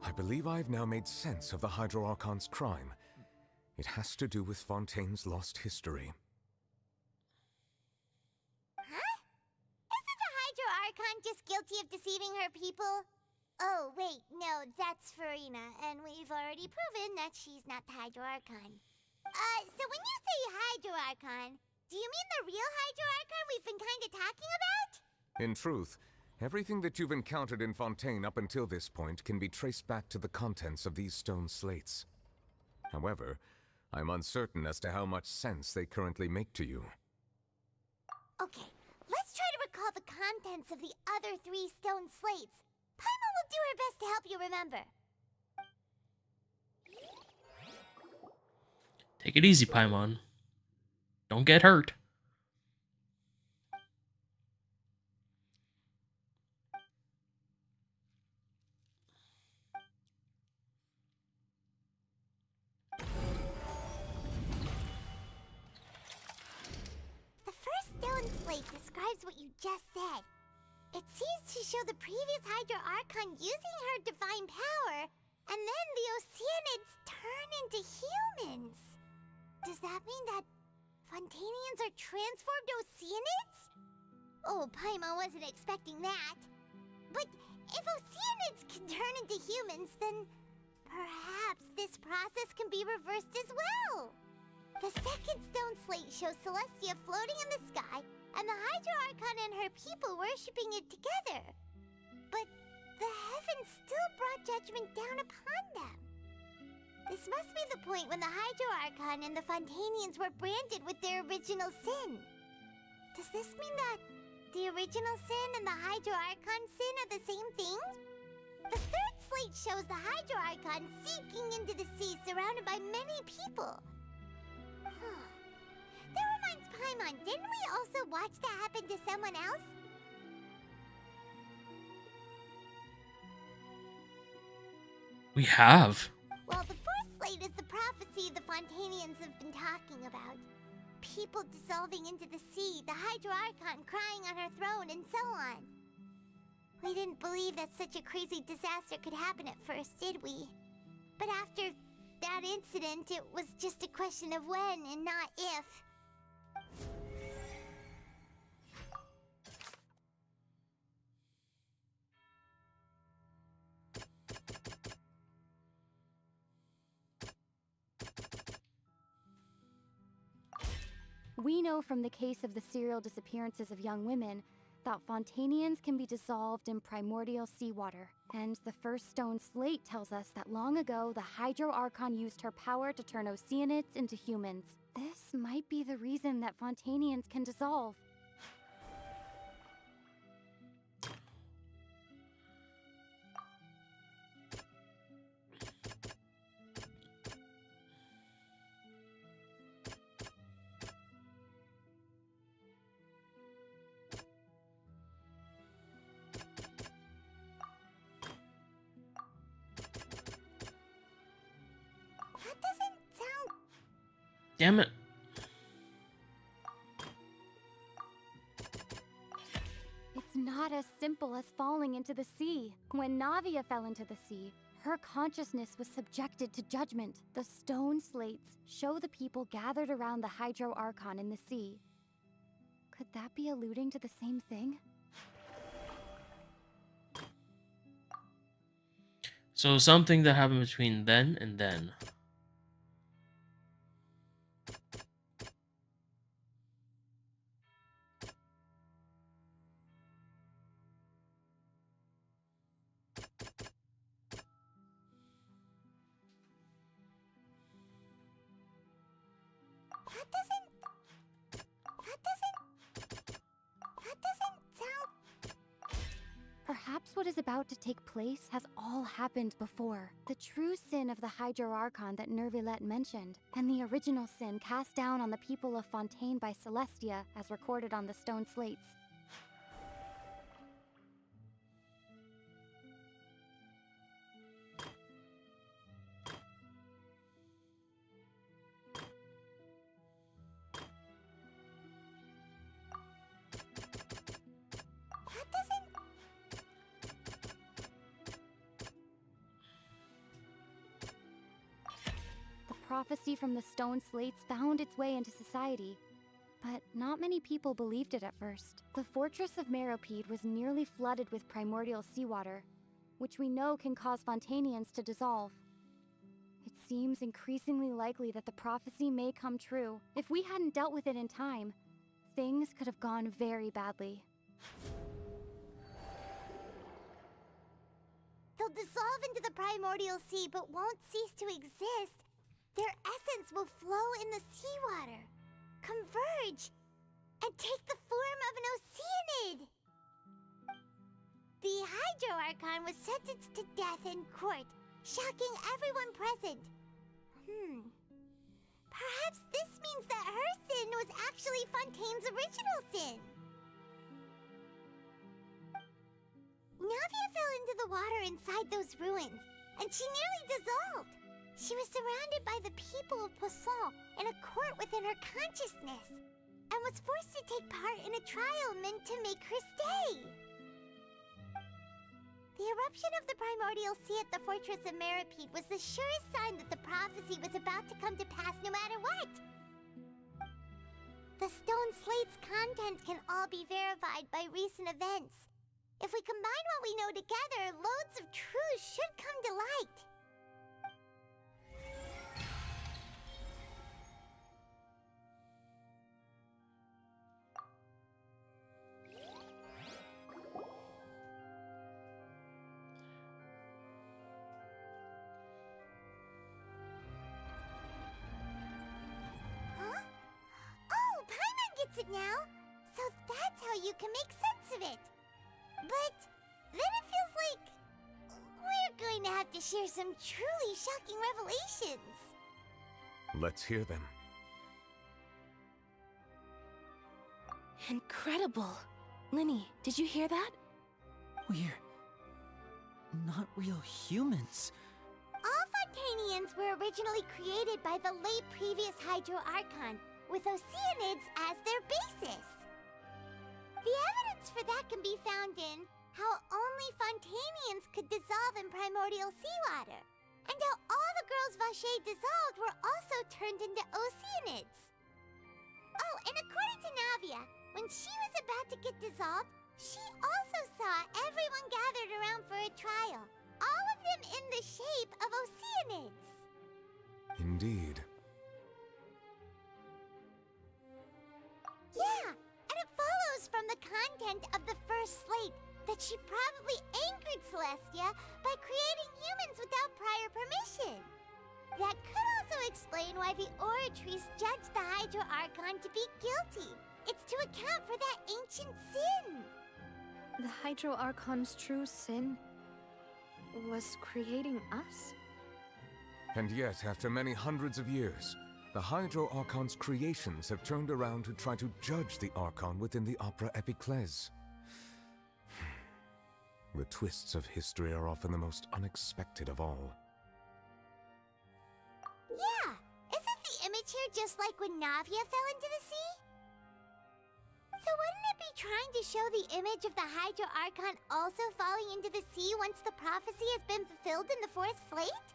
I believe I've now made sense of the Hydro Archon's crime. It has to do with Fontaine's lost history. Huh? Isn't the Hydro Archon just guilty of deceiving her people? Oh, wait, no, that's Farina, and we've already proven that she's not the Hydro Archon. So when you say Hydro Archon, do you mean the real Hydro Archon we've been kinda talking about? In truth, everything that you've encountered in Fontaine up until this point can be traced back to the contents of these stone slates. However, I'm uncertain as to how much sense they currently make to you. Okay, let's try to recall the contents of the other 3 stone slates. Paimon will do her best to help you remember. Take it easy, Paimon. Don't get hurt. The first stone slate describes what you just said. It seems to show the previous Hydro Archon using her divine power, and then the Oceanids turn into humans. Does that mean that Fontainians are transformed Oceanids? Oh, Paimon wasn't expecting that. But if Oceanids can turn into humans, then perhaps this process can be reversed as well. The second stone slate shows Celestia floating in the sky, and the Hydro Archon and her people worshipping it together. But the heavens still brought judgment down upon them. This must be the point when the Hydro Archon and the Fontainians were branded with their original sin. Does this mean that the original sin and the Hydro Archon sin are the same thing? The third slate shows the Hydro Archon sinking into the sea surrounded by many people. That reminds Paimon, didn't we also watch that happen to someone else? We have. Well, the fourth slate is the prophecy the Fontainians have been talking about. People dissolving into the sea, the Hydro Archon crying on her throne, and so on. We didn't believe that such a crazy disaster could happen at first, did we? But after that incident, it was just a question of when and not if. We know from the case of the serial disappearances of young women that Fontainians can be dissolved in primordial seawater. And the first stone slate tells us that long ago, the Hydro Archon used her power to turn Oceanids into humans. This might be the reason that Fontainians can dissolve. That doesn't sound... Damn it. It's not as simple as falling into the sea. When Navia fell into the sea, her consciousness was subjected to judgment. The stone slates show the people gathered around the Hydro Archon in the sea. Could that be alluding to the same thing? So something that happened between then and then. what is about to take place has all happened before. The true sin of the Hydro Archon that Nervilette mentioned, and the original sin cast down on the people of Fontaine by Celestia, as recorded on the stone slates. Prophecy from the stone slates found its way into society, but not many people believed it at first. The fortress of Meropide was nearly flooded with primordial seawater, which we know can cause Fontainians to dissolve. It seems increasingly likely that the prophecy may come true. If we hadn't dealt with it in time, things could have gone very badly. They'll dissolve into the primordial sea but won't cease to exist. Their essence will flow in the seawater, converge, and take the form of an Oceanid. The Hydro Archon was sentenced to death in court, shocking everyone present. Perhaps this means that her sin was actually Fontaine's original sin. Navia fell into the water inside those ruins, and she nearly dissolved. She was surrounded by the people of Poisson in a court within her consciousness, and was forced to take part in a trial meant to make her stay. The eruption of the primordial sea at the fortress of Meropide was the surest sign that the prophecy was about to come to pass no matter what. The stone slate's contents can all be verified by recent events. If we combine what we know together, loads of truths should come to light. It now, so that's how you can make sense of it. But then it feels like we're going to have to share some truly shocking revelations. Let's hear them. Incredible. Linny, did you hear that? We're not real humans. All Fontainians were originally created by the late previous Hydro Archon, with Oceanids as their basis. The evidence for that can be found in how only Fontainians could dissolve in primordial seawater, and how all the girls Vacher dissolved were also turned into Oceanids. Oh, and according to Navia, when she was about to get dissolved, she also saw everyone gathered around for a trial, all of them in the shape of Oceanids. Indeed. Yeah, and it follows from the content of the first slate that she probably angered Celestia by creating humans without prior permission. That could also explain why the Oratrice judged the Hydro Archon to be guilty. It's to account for that ancient sin. The Hydro Archon's true sin was creating us? And yet, after many hundreds of years, the Hydro Archon's creations have turned around to try to judge the Archon within the Opera Epiclese. The twists of history are often the most unexpected of all. Yeah, isn't the image here just like when Navia fell into the sea? So wouldn't it be trying to show the image of the Hydro Archon also falling into the sea once the prophecy has been fulfilled in the fourth slate?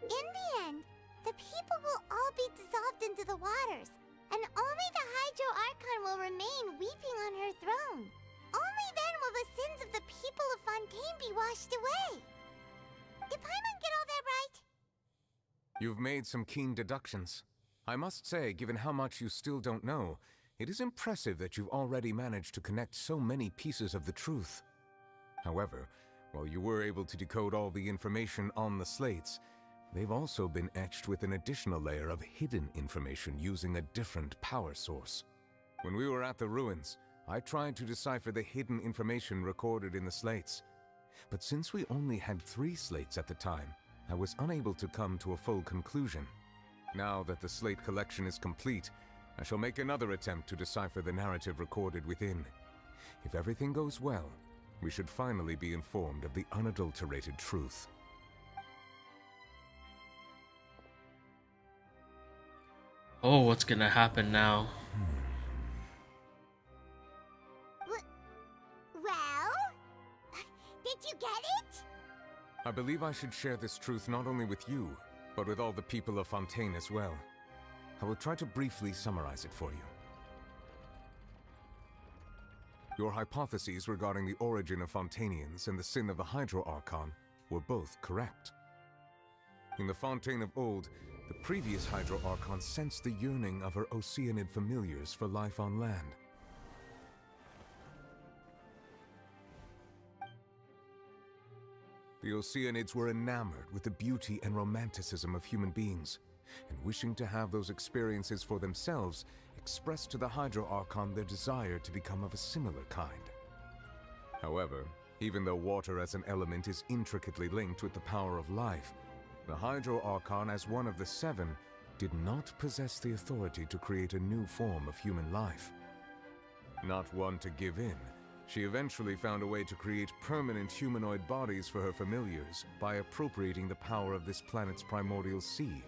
In the end, the people will all be dissolved into the waters, and only the Hydro Archon will remain weeping on her throne. Only then will the sins of the people of Fontaine be washed away. Did Paimon get all that right? You've made some keen deductions. I must say, given how much you still don't know, it is impressive that you've already managed to connect so many pieces of the truth. However, while you were able to decode all the information on the slates, they've also been etched with an additional layer of hidden information using a different power source. When we were at the ruins, I tried to decipher the hidden information recorded in the slates. But since we only had 3 slates at the time, I was unable to come to a full conclusion. Now that the slate collection is complete, I shall make another attempt to decipher the narrative recorded within. If everything goes well, we should finally be informed of the unadulterated truth. Oh, what's gonna happen now? Well? Did you get it? I believe I should share this truth not only with you, but with all the people of Fontaine as well. I will try to briefly summarize it for you. Your hypotheses regarding the origin of Fontainians and the sin of the Hydro Archon were both correct. In the Fontaine of old, the previous Hydro Archon sensed the yearning of her Oceanid familiars for life on land. The Oceanids were enamored with the beauty and romanticism of human beings, and wishing to have those experiences for themselves, expressed to the Hydro Archon their desire to become of a similar kind. However, even though water as an element is intricately linked with the power of life, the Hydro Archon, as one of the 7, did not possess the authority to create a new form of human life. Not one to give in, she eventually found a way to create permanent humanoid bodies for her familiars by appropriating the power of this planet's primordial sea.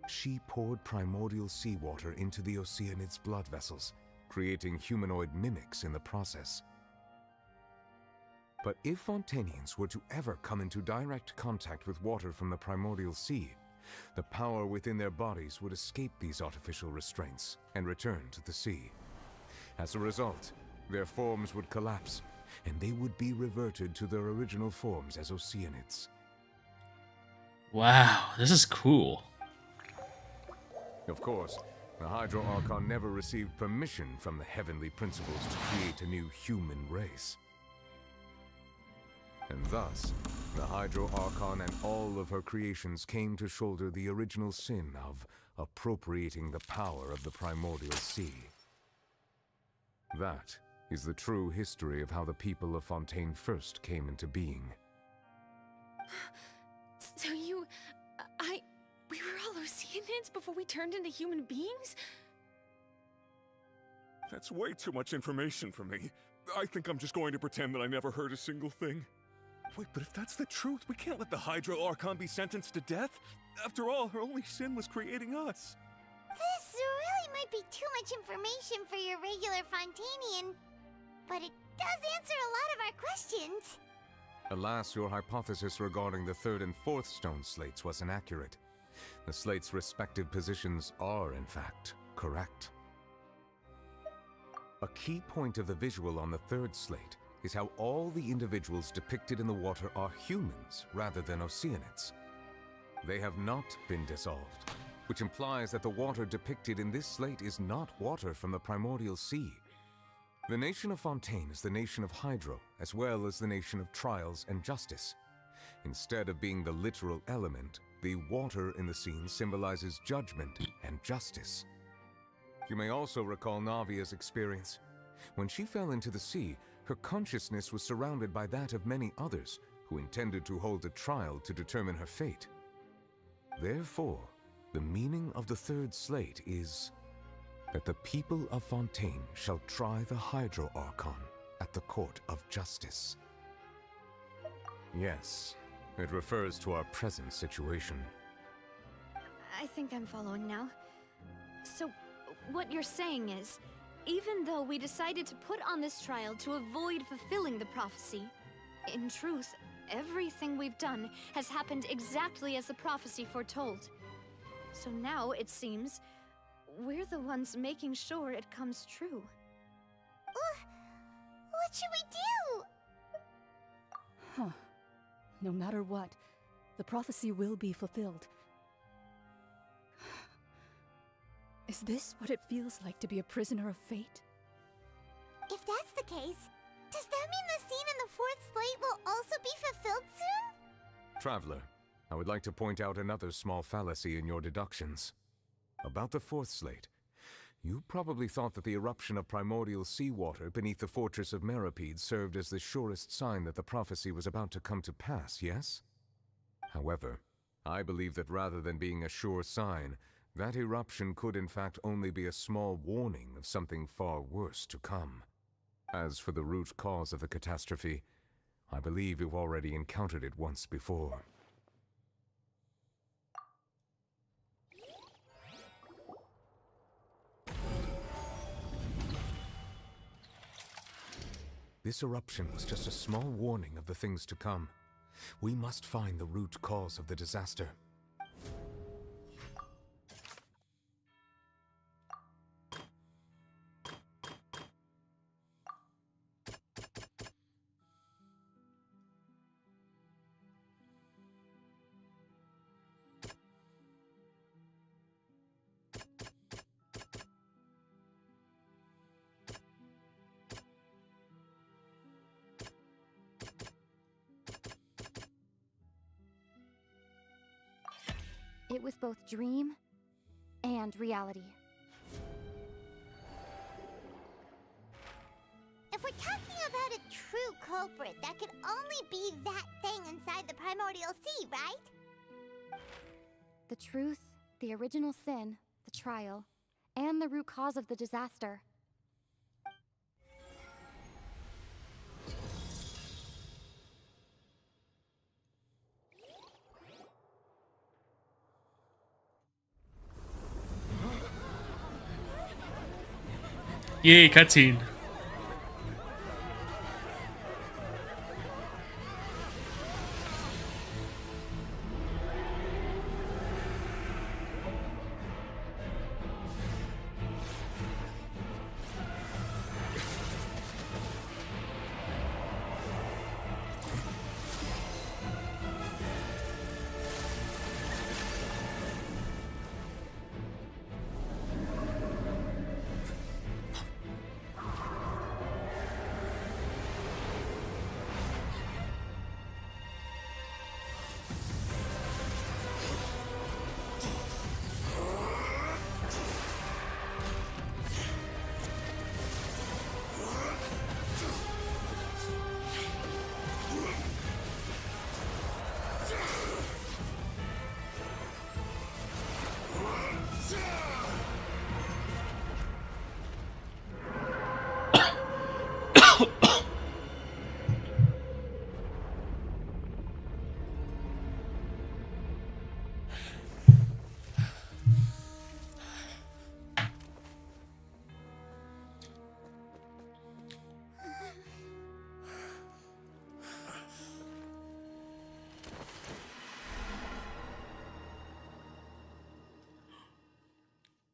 She poured primordial seawater into the Oceanids' blood vessels, creating humanoid mimics in the process. But if Fontainians were to ever come into direct contact with water from the primordial sea, the power within their bodies would escape these artificial restraints and return to the sea. As a result, their forms would collapse, and they would be reverted to their original forms as Oceanids. Wow, this is cool. Of course, the Hydro Archon never received permission from the heavenly principles to create a new human race. And thus, the Hydro Archon and all of her creations came to shoulder the original sin of appropriating the power of the primordial sea. That is the true history of how the people of Fontaine first came into being. So we were all Oceanids before we turned into human beings? That's way too much information for me. I think I'm just going to pretend that I never heard a single thing. Wait, but if that's the truth, we can't let the Hydro Archon be sentenced to death. After all, her only sin was creating us. This really might be too much information for your regular Fontainian, but it does answer a lot of our questions. Alas, your hypothesis regarding the 3rd and 4th stone slates was inaccurate. The slates' respective positions are, in fact, correct. A key point of the visual on the 3rd slate is how all the individuals depicted in the water are humans rather than Oceanids. They have not been dissolved, which implies that the water depicted in this slate is not water from the primordial sea. The nation of Fontaine is the nation of Hydro, as well as the nation of trials and justice. Instead of being the literal element, the water in the scene symbolizes judgment and justice. You may also recall Navia's experience. When she fell into the sea, her consciousness was surrounded by that of many others who intended to hold a trial to determine her fate. Therefore, the meaning of the 3rd slate is that the people of Fontaine shall try the Hydro Archon at the court of justice. Yes, it refers to our present situation. I think I'm following now. So, what you're saying is, even though we decided to put on this trial to avoid fulfilling the prophecy, in truth, everything we've done has happened exactly as the prophecy foretold. So now, it seems, we're the ones making sure it comes true. What should we do? Huh. No matter what, the prophecy will be fulfilled. Is this what it feels like to be a prisoner of fate? If that's the case, does that mean the scene in the 4th slate will also be fulfilled soon? Traveler, I would like to point out another small fallacy in your deductions. About the 4th slate, You probably thought that the eruption of primordial seawater beneath the fortress of Meripede served as the surest sign that the prophecy was about to come to pass, yes? However, I believe that rather than being a sure sign, that eruption could in fact only be a small warning of something far worse to come. As for the root cause of the catastrophe, I believe you've already encountered it once before. This eruption was just a small warning of the things to come. We must find the root cause of the disaster. It was both dream and reality. If we're talking about a true culprit, that could only be that thing inside the primordial sea, right? The truth, the original sin, the trial, and the root cause of the disaster. Yay, cutscene.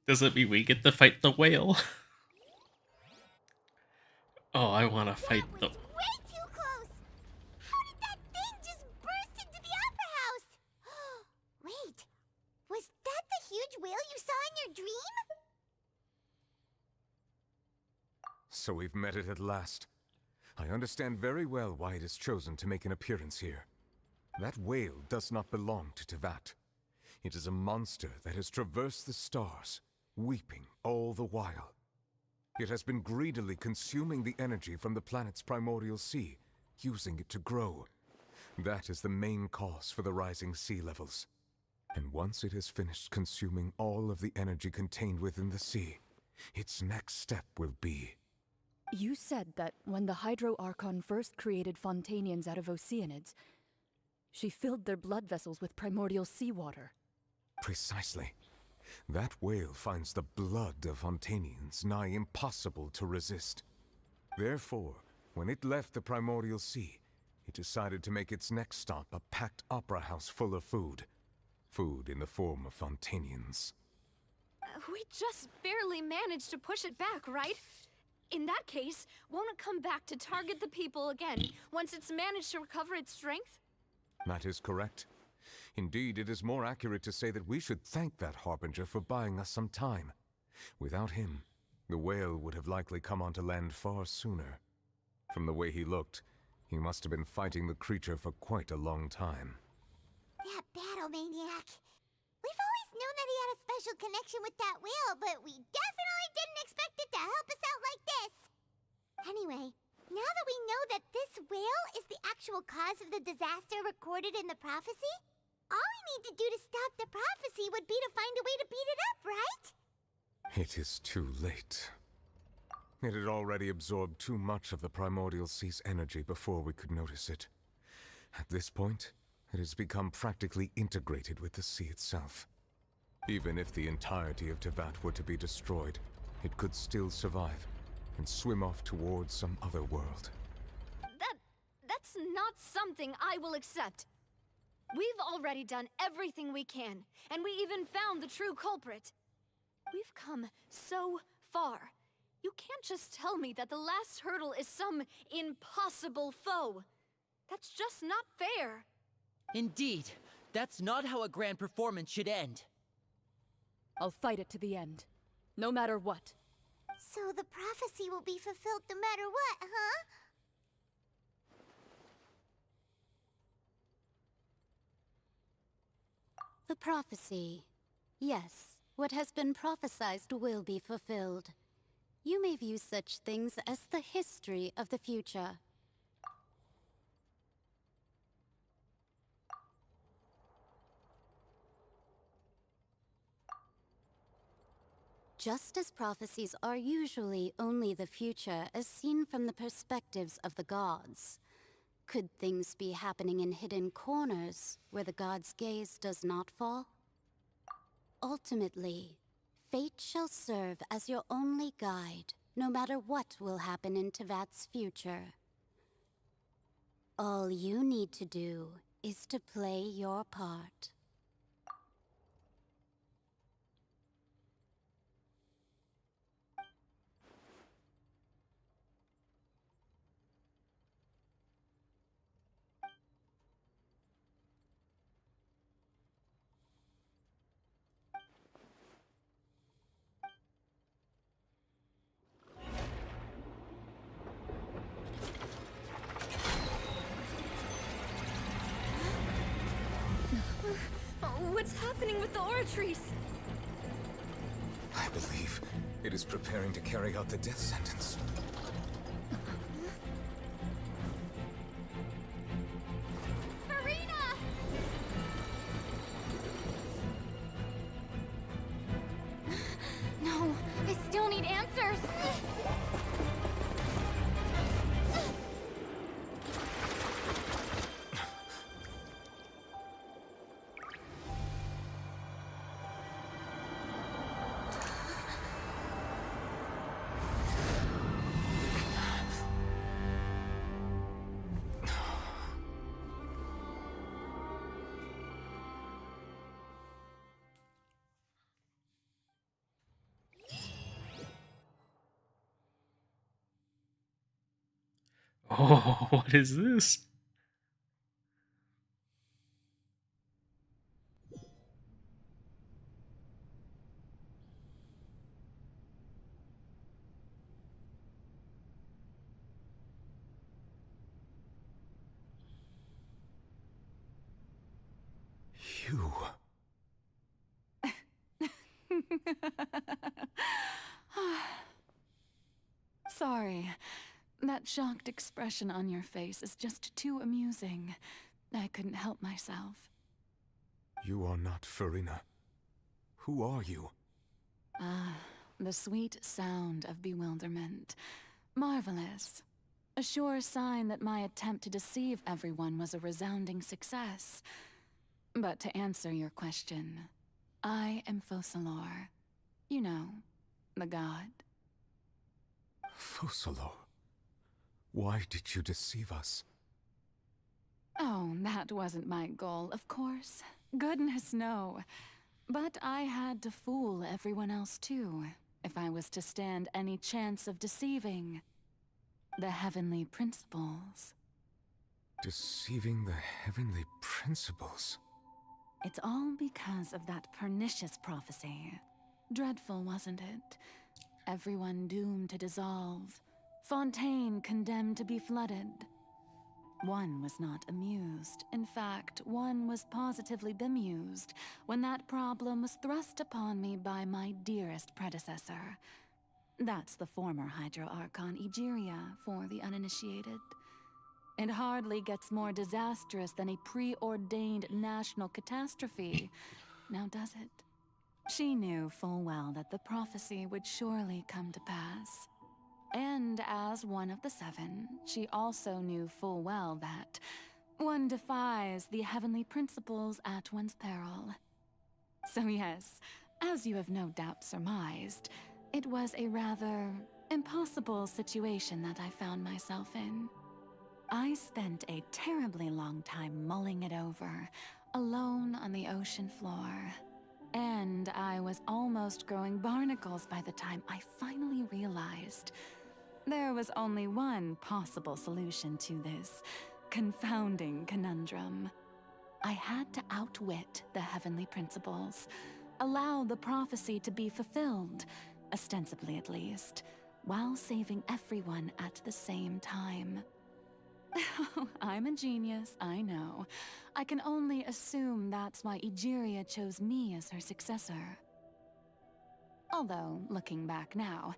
Does that mean we get to fight the whale? Oh, I want to fight the... Way too close! How did that thing just burst into the opera house? Wait, was that the huge whale you saw in your dream? So we've met it at last. I understand very well why it has chosen to make an appearance here. That whale does not belong to Tevat. It is a monster that has traversed the stars, weeping all the while. It has been greedily consuming the energy from the planet's primordial sea, using it to grow. That is the main cause for the rising sea levels. And once it has finished consuming all of the energy contained within the sea, its next step will be... You said that when the Hydro Archon first created Fontanians out of Oceanids, she filled their blood vessels with primordial seawater. Precisely. That whale finds the blood of Fontanians nigh impossible to resist. Therefore, when it left the primordial sea, it decided to make its next stop a packed opera house full of food. Food in the form of Fontanians. We just barely managed to push it back, right? In that case, won't it come back to target the people again, once it's managed to recover its strength? That is correct. Indeed, it is more accurate to say that we should thank that Harbinger for buying us some time. Without him, the whale would have likely come onto land far sooner. From the way he looked, he must have been fighting the creature for quite a long time. That battle maniac. We've always known that he had had a special connection with that whale, but we definitely didn't expect it to help us out like this. Anyway, now that we know that this whale is the actual cause of the disaster recorded in the prophecy, all we need to do to stop the prophecy would be to find a way to beat it up, right? It is too late. It had already absorbed too much of the Primordial Sea's energy before we could notice it. At this point, it has become practically integrated with the sea itself. Even if the entirety of Tevat were to be destroyed, it could still survive and swim off towards some other world. That's not something I will accept. We've already done everything we can, and we even found the true culprit. We've come so far. You can't just tell me that the last hurdle is some impossible foe. That's just not fair. Indeed, that's not how a grand performance should end. I'll fight it to the end, no matter what. So the prophecy will be fulfilled no matter what, huh? The prophecy. Yes, what has been prophesied will be fulfilled. You may view such things as the history of the future. Just as prophecies are usually only the future as seen from the perspectives of the gods, could things be happening in hidden corners where the gods' gaze does not fall? Ultimately, fate shall serve as your only guide, no matter what will happen in Tevat's future. All you need to do is to play your part. What's happening with the oratories? I believe it is preparing to carry out the death sentence. Farina! No, I still need answers. Oh, what is this? You. Sorry. That shocked expression on your face is just too amusing. I couldn't help myself. You are not Farina. Who are you? Ah, the sweet sound of bewilderment. Marvelous. A sure sign that my attempt to deceive everyone was a resounding success. But to answer your question, I am Focalor. You know, the god. Focalor. Why did you deceive us? Oh, that wasn't my goal, of course. Goodness, no. But I had to fool everyone else too, if I was to stand any chance of deceiving the heavenly principles. Deceiving the heavenly principles? It's all because of that pernicious prophecy. Dreadful, wasn't it? Everyone doomed to dissolve. Fontaine condemned to be flooded. One was not amused. In fact, one was positively bemused when that problem was thrust upon me by my dearest predecessor. That's the former Hydro Archon Egeria for the uninitiated. It hardly gets more disastrous than a preordained national catastrophe, now does it? She knew full well that the prophecy would surely come to pass. And as one of the seven, she also knew full well that one defies the heavenly principles at one's peril. So yes, as you have no doubt surmised, it was a rather impossible situation that I found myself in. I spent a terribly long time mulling it over, alone on the ocean floor. And I was almost growing barnacles by the time I finally realized there was only one possible solution to this confounding conundrum. I had to outwit the heavenly principles, allow the prophecy to be fulfilled, ostensibly at least, while saving everyone at the same time. I'm a genius, I know. I can only assume that's why Egeria chose me as her successor. Although, looking back now,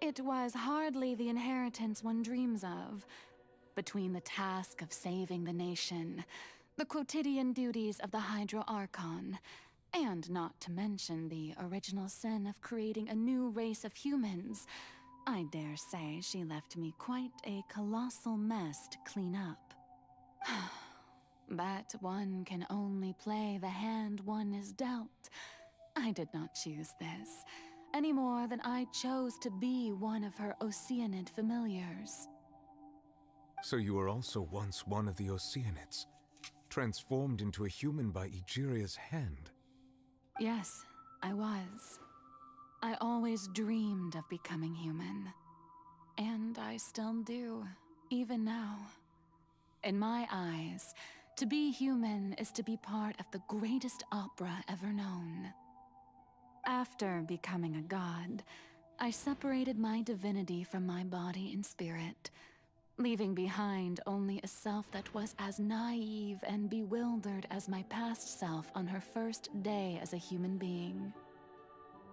it was hardly the inheritance one dreams of. Between the task of saving the nation, the quotidian duties of the Hydro Archon, and not to mention the original sin of creating a new race of humans, I dare say she left me quite a colossal mess to clean up. But one can only play the hand one is dealt. I did not choose this, any more than I chose to be one of her Oceanid familiars. So you were also once one of the Oceanids, transformed into a human by Egeria's hand. Yes, I was. I always dreamed of becoming human. And I still do, even now. In my eyes, to be human is to be part of the greatest opera ever known. After becoming a god, I separated my divinity from my body and spirit, leaving behind only a self that was as naive and bewildered as my past self on her first day as a human being.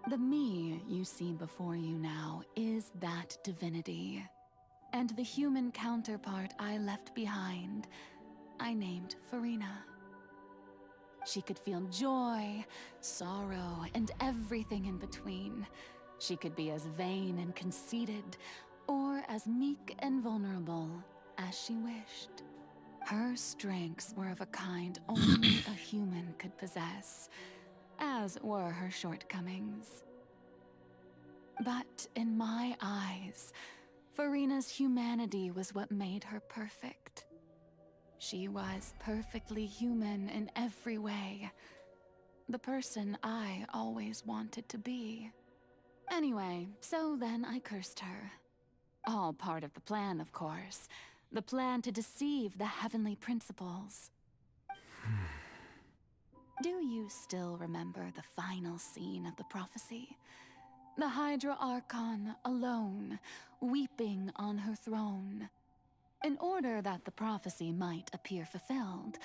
The me you see before you now is that divinity. And the human counterpart I left behind, I named Farina. She could feel joy, sorrow, and everything in between. She could be as vain and conceited, or as meek and vulnerable as she wished. Her strengths were of a kind only a human could possess, as were her shortcomings. But in my eyes, Farina's humanity was what made her perfect. She was perfectly human in every way. The person I always wanted to be. Anyway, so then I cursed her. All part of the plan, of course. The plan to deceive the heavenly principles. Do you still remember the final scene of the prophecy? The Hydra Archon alone, weeping on her throne. In order that the prophecy might appear fulfilled,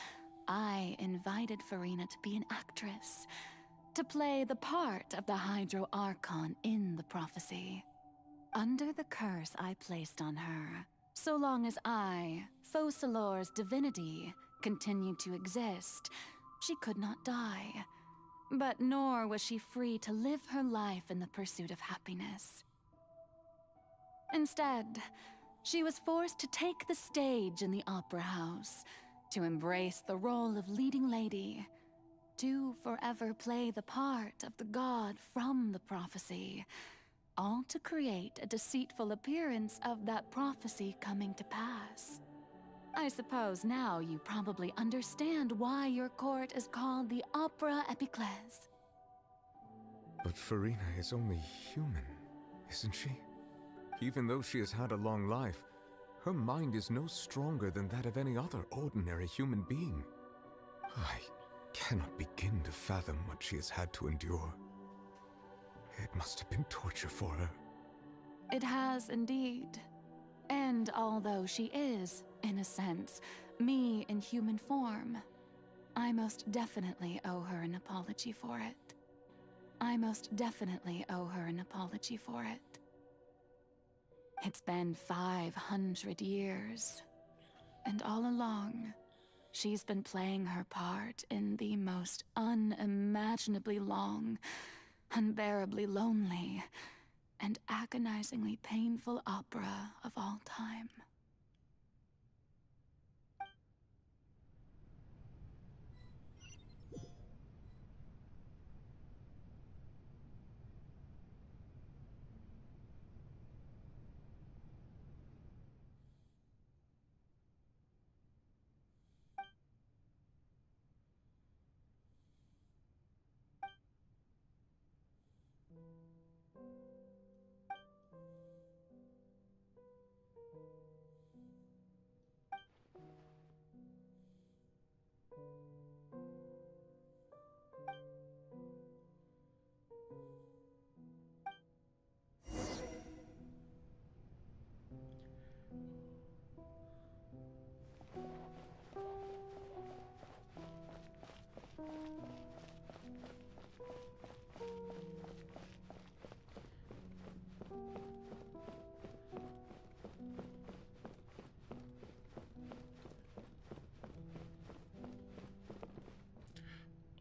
I invited Farina to be an actress, to play the part of the Hydro Archon in the prophecy. Under the curse I placed on her, so long as I, Focalor's divinity, continued to exist, she could not die. But nor was she free to live her life in the pursuit of happiness. Instead, she was forced to take the stage in the opera house, to embrace the role of leading lady, to forever play the part of the god from the prophecy, all to create a deceitful appearance of that prophecy coming to pass. I suppose now you probably understand why your court is called the Opera Epiclese. But Farina is only human, isn't she? Even though she has had a long life, her mind is no stronger than that of any other ordinary human being. I cannot begin to fathom what she has had to endure. It must have been torture for her. It has indeed. And although she is, in a sense, me in human form, I most definitely owe her an apology for it. I most definitely owe her an apology for it. It's been 500 years, and all along, she's been playing her part in the most unimaginably long, unbearably lonely, and agonizingly painful opera of all time.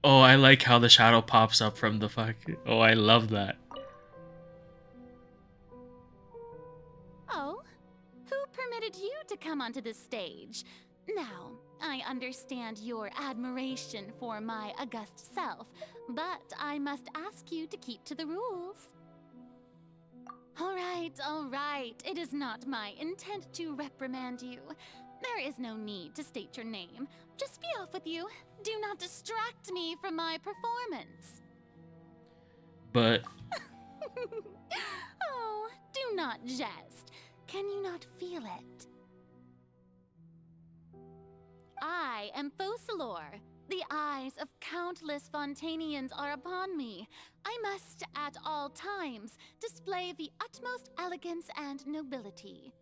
Oh, I like how the shadow pops up from the fuck. Oh, I love that. Oh, who permitted you to come onto the stage? Now, I understand your admiration for my august self, but I must ask you to keep to the rules. All right. It is not my intent to reprimand you. There is no need to state your name. Just be off with you. Do not distract me from my performance. But Oh, do not jest. Can you not feel it? I am Focalor. The eyes of countless Fontanians are upon me. I must, at all times, display the utmost elegance and nobility.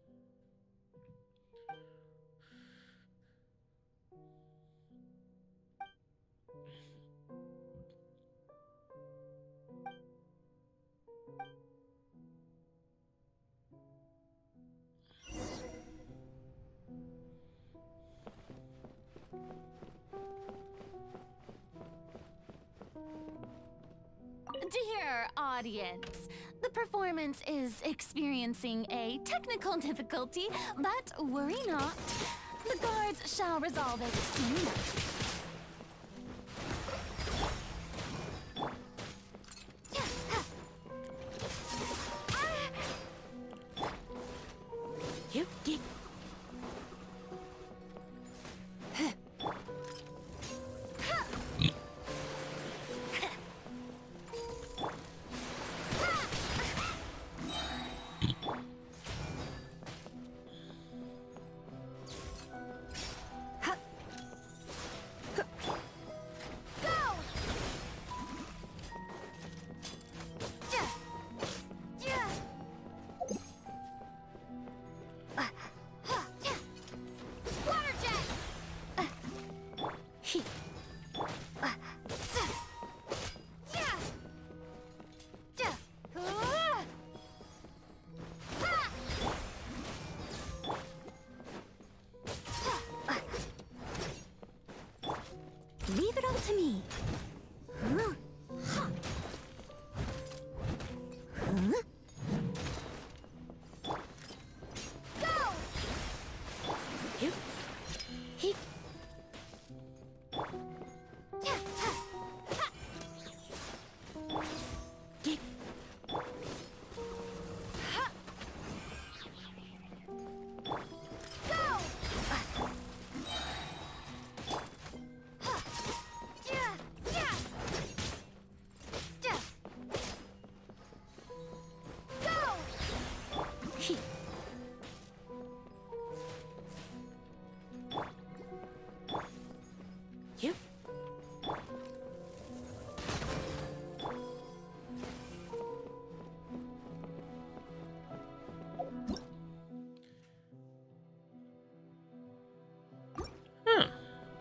Dear audience, the performance is experiencing a technical difficulty, but worry not. The guards shall resolve it soon enough. You get.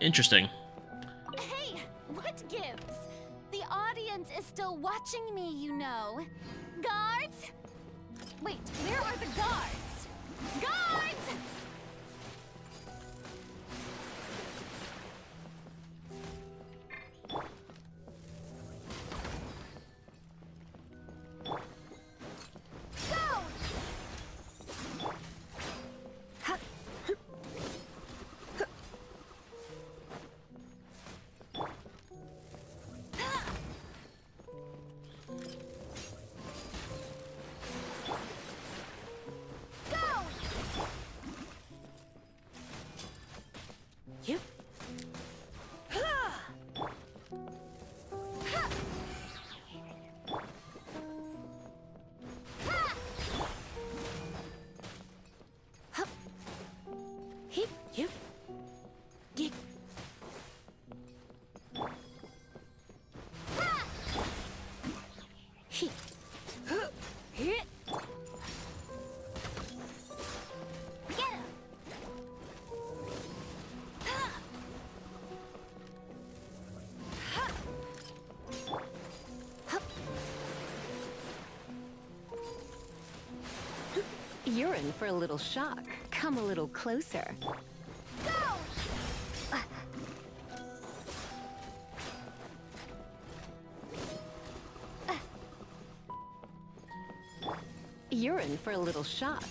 Interesting. Hey, what gives? The audience is still watching me, you know. Guards? Wait, where are the guards? Guards! Go! Yep. Hip, yep. Get. Hip. Hit. Get him! You're in for a little shock. Come a little closer. You're in for a little shock.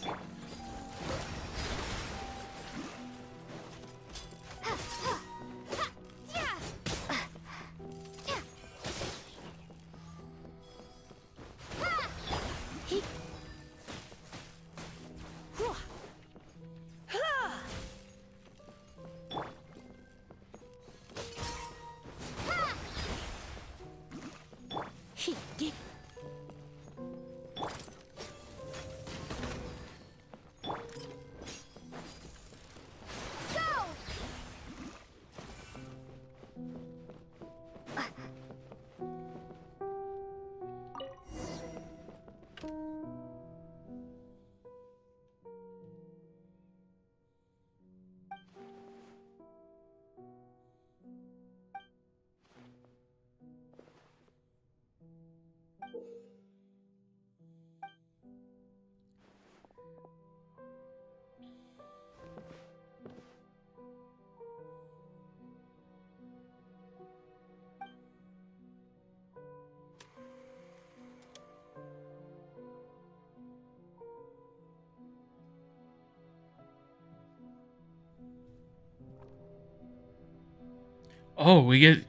Oh, we get.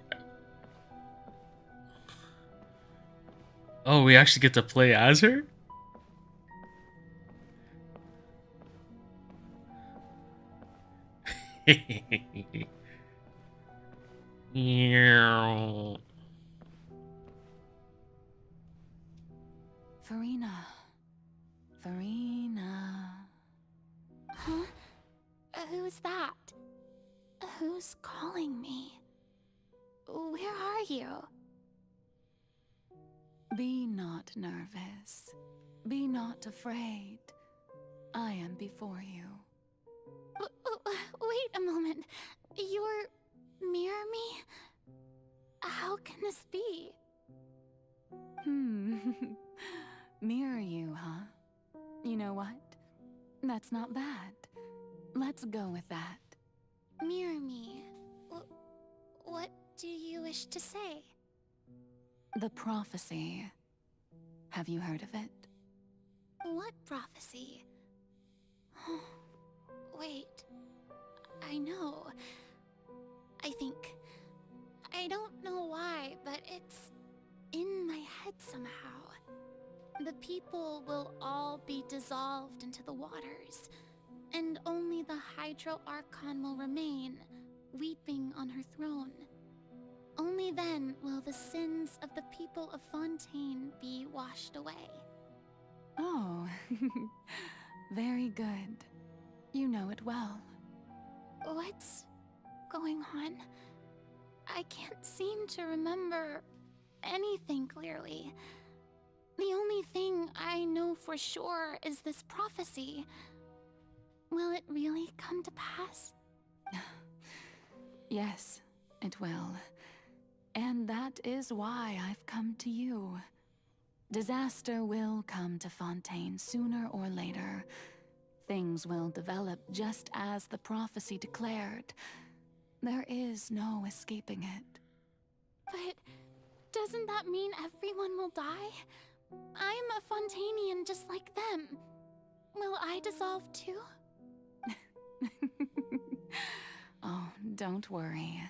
Oh, we actually get to play as her? Farina. Farina. Huh? Who's that? Who's calling me? Where are you? Be not nervous. Be not afraid. I am before you. Wait a moment. You're mirror me? How can this be? Mirror you, huh? You know what? That's not bad. Let's go with that. Mirror me. What do you wish to say? The prophecy. Have you heard of it? What prophecy? Wait. I know. I think. I don't know why, but it's in my head somehow. The people will all be dissolved into the waters, and only the Hydro Archon will remain, weeping on her throne. Only then will the sins of the people of Fontaine be washed away. Oh, very good. You know it well. What's going on? I can't seem to remember anything clearly. The only thing I know for sure is this prophecy. Will it really come to pass? Yes, it will. And that is why I've come to you. Disaster will come to Fontaine sooner or later. Things will develop just as the prophecy declared. There is no escaping it. But doesn't that mean everyone will die? I'm a Fontainian just like them. Will I dissolve too? Oh, don't worry.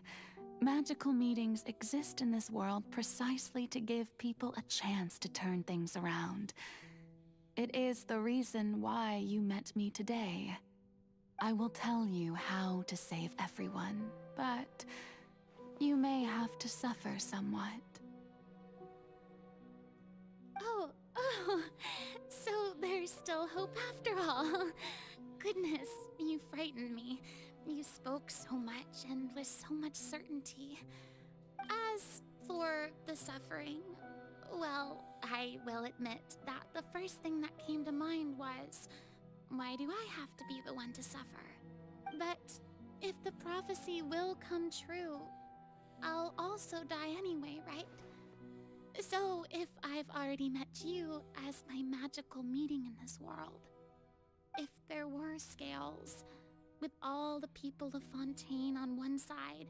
Magical meetings exist in this world precisely to give people a chance to turn things around. It is the reason why you met me today. I will tell you how to save everyone, but you may have to suffer somewhat. Oh, so there's still hope after all. Goodness, you frightened me. You spoke so much and with so much certainty. As for the suffering, well, I will admit that the first thing that came to mind was, why do I have to be the one to suffer? But if the prophecy will come true, I'll also die anyway, right? So if I've already met you as my magical meeting in this world, if there were scales, with all the people of Fontaine on one side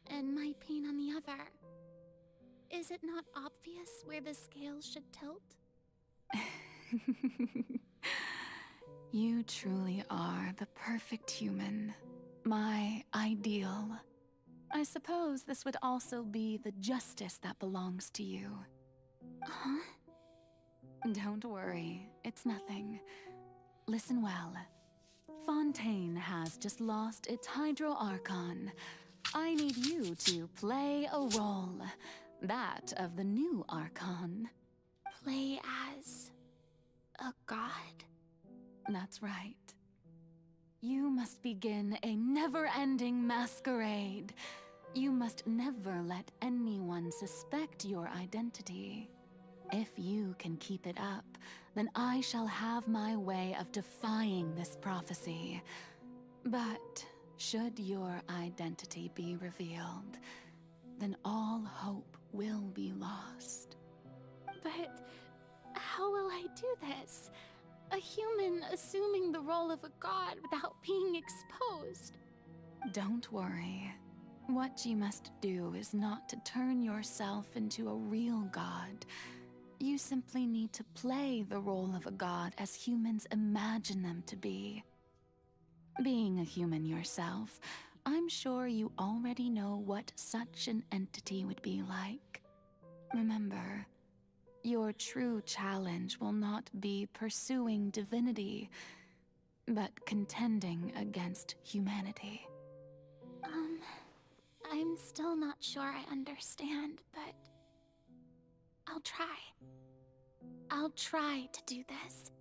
and my pain on the other, is it not obvious where the scales should tilt? You truly are the perfect human, my ideal. I suppose this would also be the justice that belongs to you. Huh? Don't worry, it's nothing. Listen well. Fontaine has just lost its Hydro Archon. I need you to play a role, that of the new Archon. Play as a god? That's right. You must begin a never-ending masquerade. You must never let anyone suspect your identity. If you can keep it up, then I shall have my way of defying this prophecy. But should your identity be revealed, then all hope will be lost. But how will I do this? A human assuming the role of a god without being exposed. Don't worry. What you must do is not to turn yourself into a real god. You simply need to play the role of a god as humans imagine them to be. Being a human yourself, I'm sure you already know what such an entity would be like. Remember, your true challenge will not be pursuing divinity, but contending against humanity. I'm still not sure I understand, but I'll try. I'll try to do this.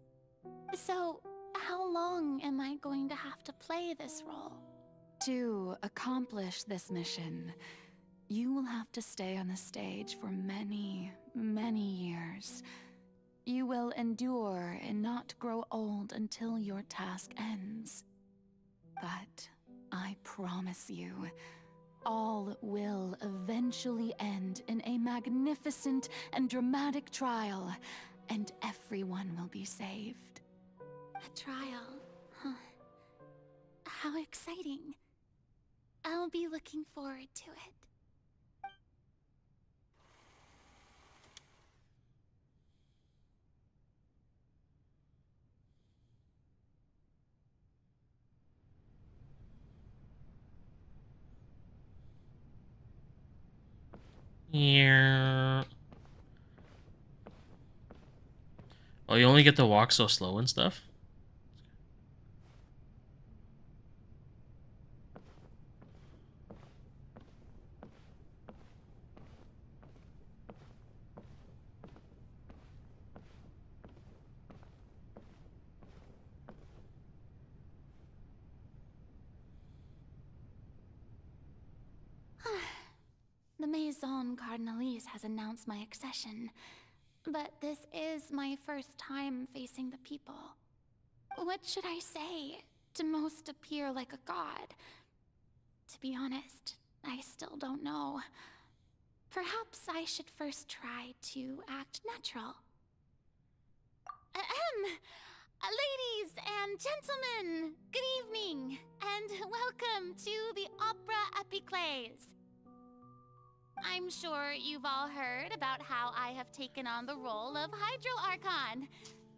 So, how long am I going to have to play this role? To accomplish this mission, you will have to stay on the stage for many, many years. You will endure and not grow old until your task ends. But I promise you, all will eventually end in a magnificent and dramatic trial, and everyone will be saved. A trial, huh? How exciting. I'll be looking forward to it. Yeah. Oh, you only get to walk so slow and stuff? The Maison Cardinalise has announced my accession, but this is my first time facing the people. What should I say to most appear like a god? To be honest, I still don't know. Perhaps I should first try to act natural. Ahem! Ladies and gentlemen, good evening, and welcome to the Opera Epiclese. I'm sure you've all heard about how I have taken on the role of Hydro Archon.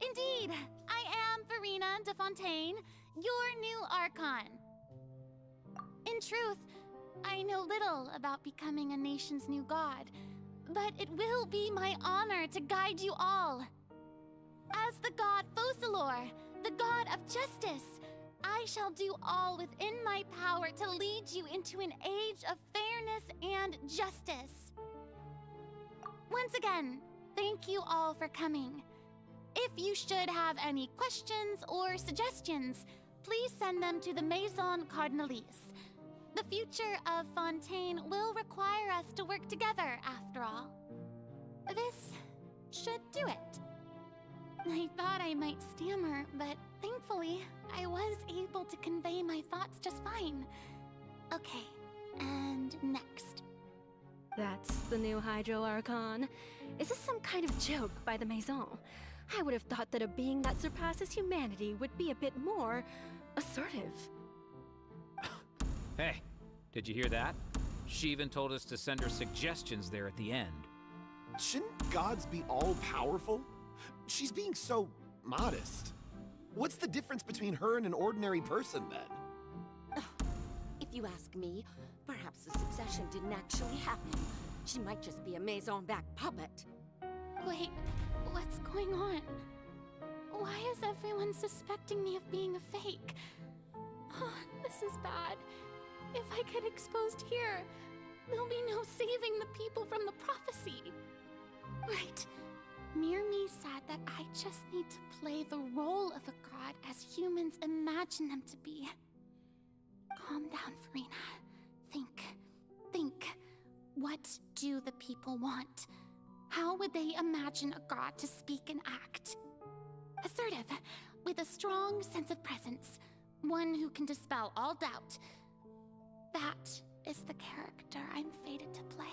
Indeed, I am Verena de Fontaine, your new Archon. In truth, I know little about becoming a nation's new god, but it will be my honor to guide you all. As the god Focalor, the god of justice, I shall do all within my power to lead you into an age of fairness and justice. Once again, thank you all for coming. If you should have any questions or suggestions, please send them to the Maison Cardinalise. The future of Fontaine will require us to work together, after all. This should do it. I thought I might stammer, but thankfully, I was able to convey my thoughts just fine. Okay, and next. That's the new Hydro Archon. Is this some kind of joke by the Maison? I would have thought that a being that surpasses humanity would be a bit more assertive. Hey, did you hear that? She even told us to send her suggestions there at the end. Shouldn't gods be all-powerful? She's being so modest. What's the difference between her and an ordinary person, then? If you ask me, perhaps the succession didn't actually happen. She might just be a Maison-backed puppet. Wait, what's going on? Why is everyone suspecting me of being a fake? Oh, this is bad. If I get exposed here, there'll be no saving the people from the prophecy. Right. Mirmi said that I just need to play the role of a god as humans imagine them to be. Calm down, Verena. Think. What do the people want? How would they imagine a god to speak and act? Assertive, with a strong sense of presence. One who can dispel all doubt. That is the character I'm fated to play.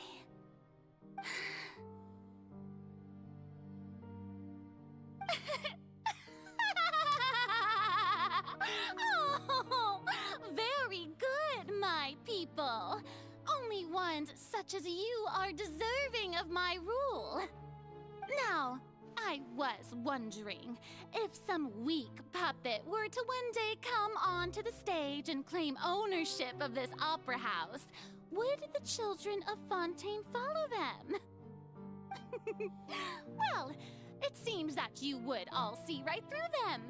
Oh, very good, my people. Only ones such as you are deserving of my rule. Now, I was wondering, if some weak puppet were to one day come onto the stage and claim ownership of this opera house, would the children of Fontaine follow them? Well, it seems that you would all see right through them.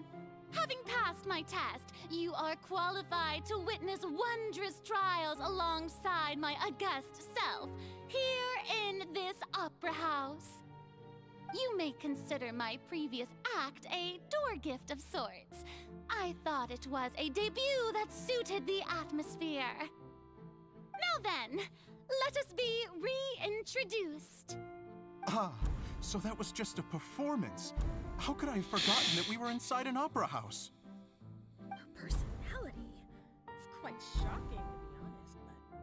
Having passed my test, you are qualified to witness wondrous trials alongside my august self, here in this opera house. You may consider my previous act a door gift of sorts. I thought it was a debut that suited the atmosphere. Now then, let us be reintroduced. Ah, so that was just a performance. How could I have forgotten that we were inside an opera house? Her personality. It's quite shocking, to be honest,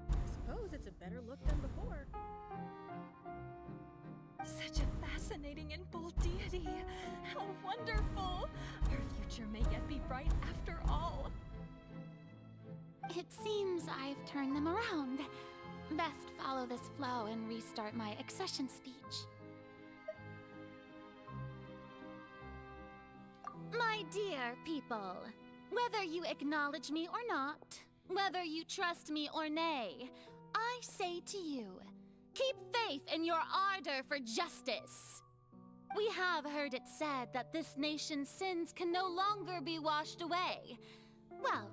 but I suppose it's a better look than before. Such a fascinating and bold deity. How wonderful. Our future may yet be bright after all. It seems I've turned them around. Best follow this flow and restart my accession speech. My dear people, whether you acknowledge me or not, whether you trust me or nay, I say to you, keep faith in your ardor for justice. We have heard it said that this nation's sins can no longer be washed away. Well,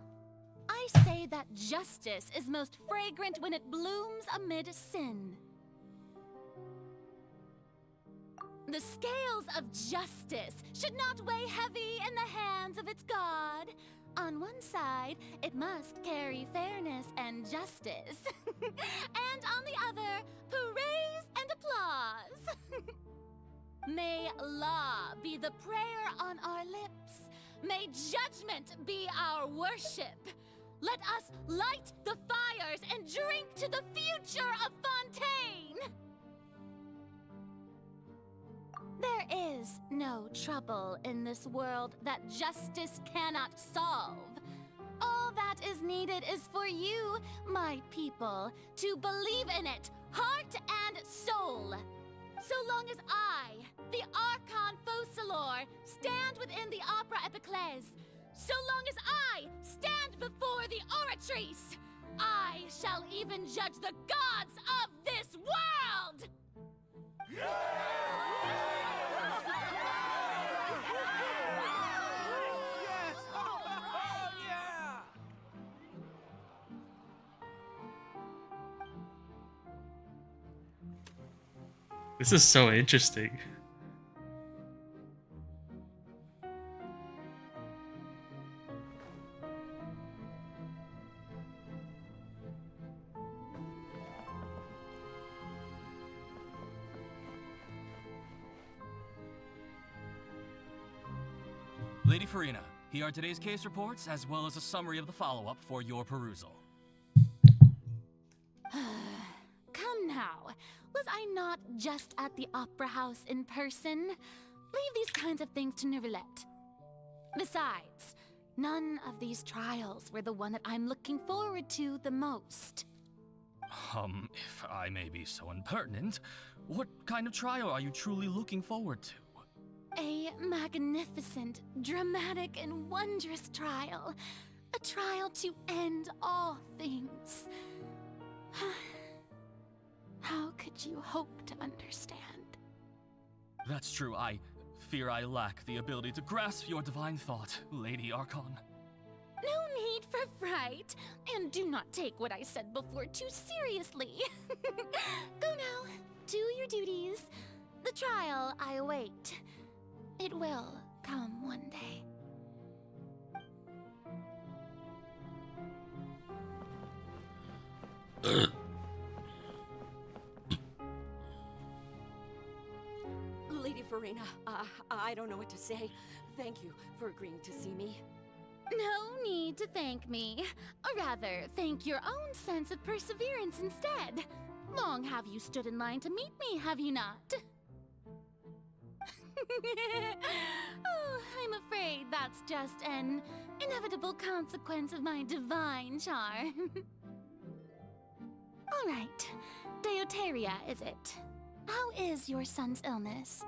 I say that justice is most fragrant when it blooms amid sin. The scales of justice should not weigh heavy in the hands of its god. On one side, it must carry fairness and justice. And on the other, praise and applause. May law be the prayer on our lips. May judgment be our worship. let us light the fires and drink to the future of Fontaine! There is no trouble in this world that justice cannot solve. All that is needed is for you, my people, to believe in it, heart and soul. So long as I, the Archon Focalor, stand within the Opera Epiclese, so long as I stand before the Oratrice, I shall even judge the gods of this world! This is so interesting. Lady Farina, here are today's case reports, as well as a summary of the follow-up for your perusal. Come now, was I not just at the Opera House in person? Leave these kinds of things to Neuvillette. Besides, none of these trials were the one that I'm looking forward to the most. If I may be so impertinent, what kind of trial are you truly looking forward to? A magnificent, dramatic, and wondrous trial. A trial to end all things. How could you hope to understand? That's true. I fear I lack the ability to grasp your divine thought, Lady Archon. No need for fright, and do not take what I said before too seriously. Go now, do your duties. The trial I await. It will come one day. Lady Farina, I don't know what to say. Thank you for agreeing to see me. No need to thank me. Or rather, thank your own sense of perseverance instead. Long have you stood in line to meet me, have you not? Oh, I'm afraid that's just an inevitable consequence of my divine charm. All right, Deoteria, is it? How is your son's illness?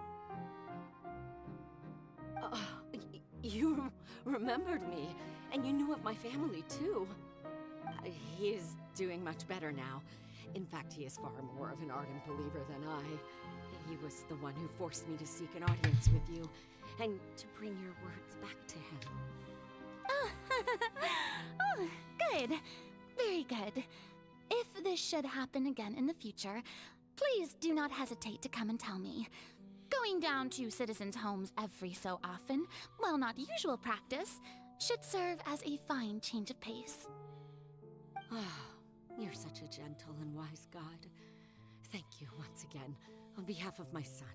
You remembered me, and you knew of my family, too. He is doing much better now. In fact, he is far more of an ardent believer than I. He was the one who forced me to seek an audience with you, and to bring your words back to him. Oh, good. Very good. If this should happen again in the future, please do not hesitate to come and tell me. Going down to citizens' homes every so often, while not usual practice, should serve as a fine change of pace. You're such a gentle and wise god. Thank you once again, on behalf of my son.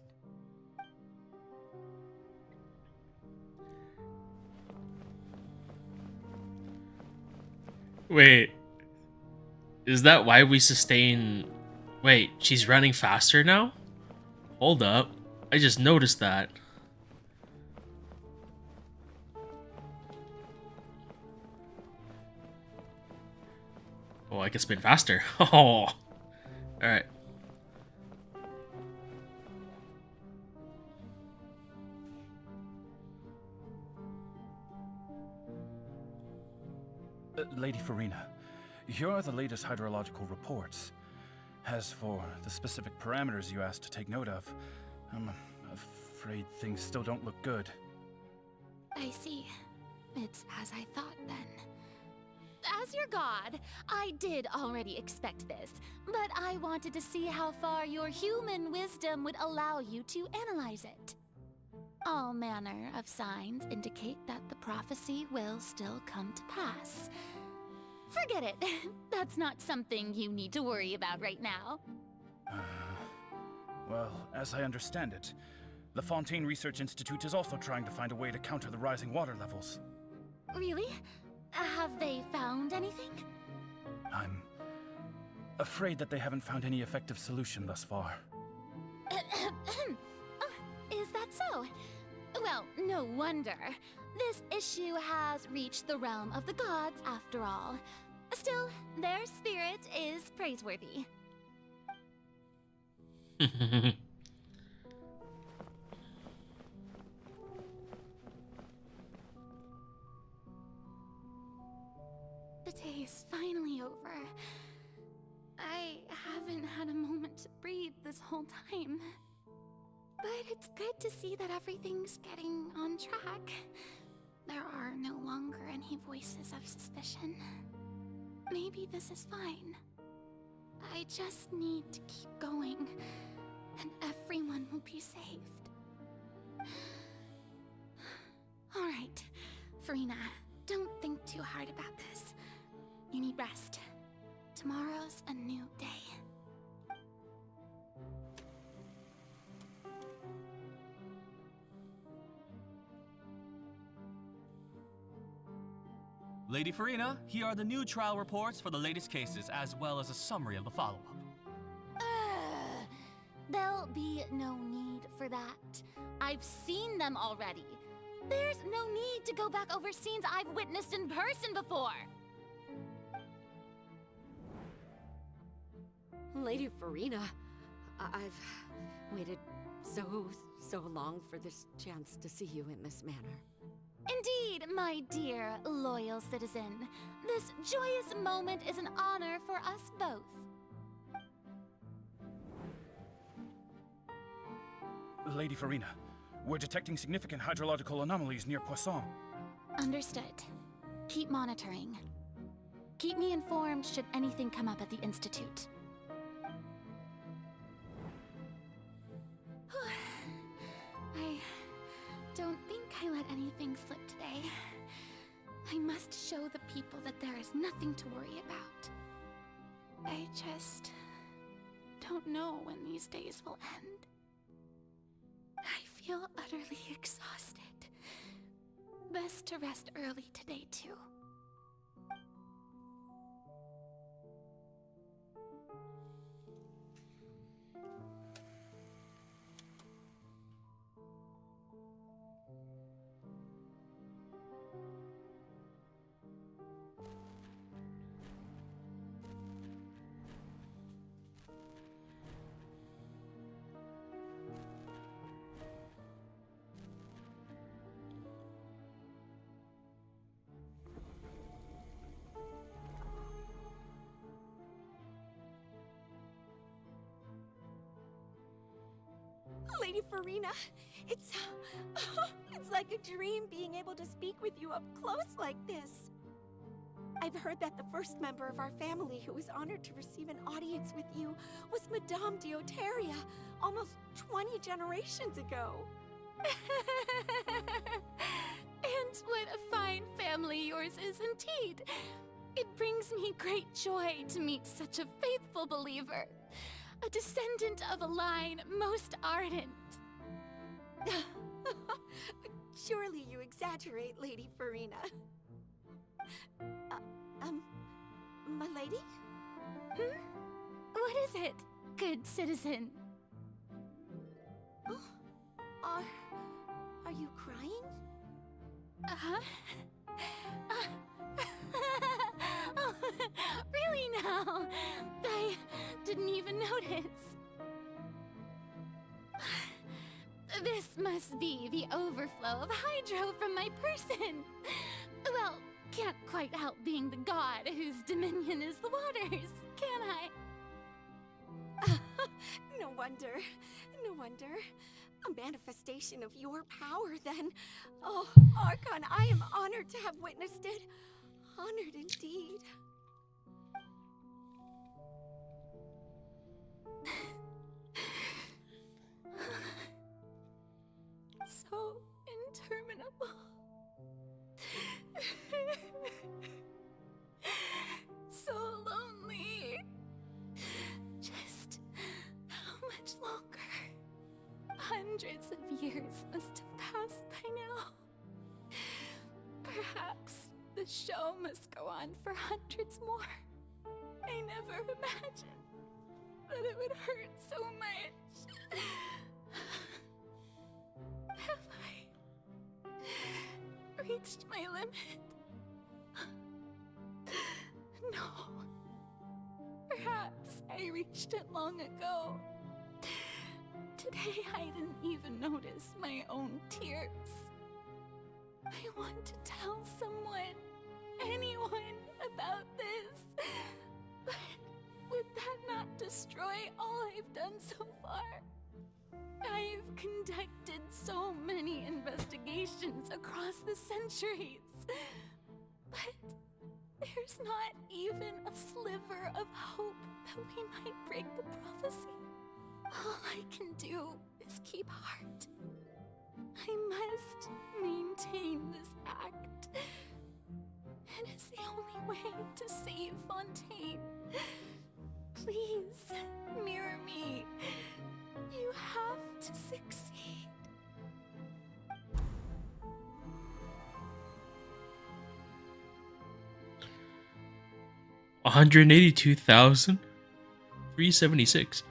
Wait. Is that why we sustain... Wait, she's running faster now? Hold up. I just noticed that. Oh, I can spin faster. Oh. Alright. Lady Farina, here are the latest hydrological reports. As for the specific parameters you asked to take note of, I'm afraid things still don't look good. I see. It's as I thought then. As your god, I did already expect this, but I wanted to see how far your human wisdom would allow you to analyze it. All manner of signs indicate that the prophecy will still come to pass. Forget it. That's not something you need to worry about right now. Well, as I understand it, the Fontaine Research Institute is also trying to find a way to counter the rising water levels. Really? Have they found anything? I'm afraid that they haven't found any effective solution thus far. Is that so? Well, no wonder. This issue has reached the realm of the gods, after all. Still, their spirit is praiseworthy. The day is finally over. I haven't had a moment to breathe this whole time. But it's good to see that everything's getting on track. There are no longer any voices of suspicion. Maybe this is fine. I just need to keep going, and everyone will be saved. Alright, Farina, don't think too hard about this. You need rest. Tomorrow's a new day. Lady Farina, here are the new trial reports for the latest cases, as well as a summary of the follow-up. There'll be no need for that. I've seen them already. There's no need to go back over scenes I've witnessed in person before. Lady Farina, I've waited so long for this chance to see you in this manner. Indeed, my dear, loyal citizen. This joyous moment is an honor for us both. Lady Farina, we're detecting significant hydrological anomalies near Poisson. Understood. Keep monitoring. Keep me informed should anything come up at the Institute. I don't think I let anything slip today. I must show the people that there is nothing to worry about. I just don't know when these days will end. I feel utterly exhausted. Best to rest early today, too. Lady Farina, it's like a dream being able to speak with you up close like this. I've heard that the first member of our family who was honored to receive an audience with you was Madame Dioteria, almost 20 generations ago. And what a fine family yours is indeed. It brings me great joy to meet such a faithful believer. A descendant of a line most ardent. Surely you exaggerate, Lady Farina. My lady? What is it, good citizen? Oh, are you crying? Uh-huh. Oh, really now? I didn't even notice. This must be the overflow of hydro from my person. Well, can't quite help being the god whose dominion is the waters, can I? No wonder. No wonder. A manifestation of your power, then. Oh, Archon, I am honored to have witnessed it. Honored indeed. So interminable. So lonely. Just how much longer? Hundreds of years must have passed by now. Perhaps the The show must go on for hundreds more. I never imagined that it would hurt so much. Have I reached my limit? No. Perhaps I reached it long ago. Today I didn't even notice my own tears. I want to tell someone, anyone, about this. But would that not destroy all I've done so far? I've conducted so many investigations across the centuries. But there's not even a sliver of hope that we might break the prophecy. All I can do is keep heart. I must maintain this act. It is the only way to save Fontaine. Please, mirror me. You have to succeed. $182,376.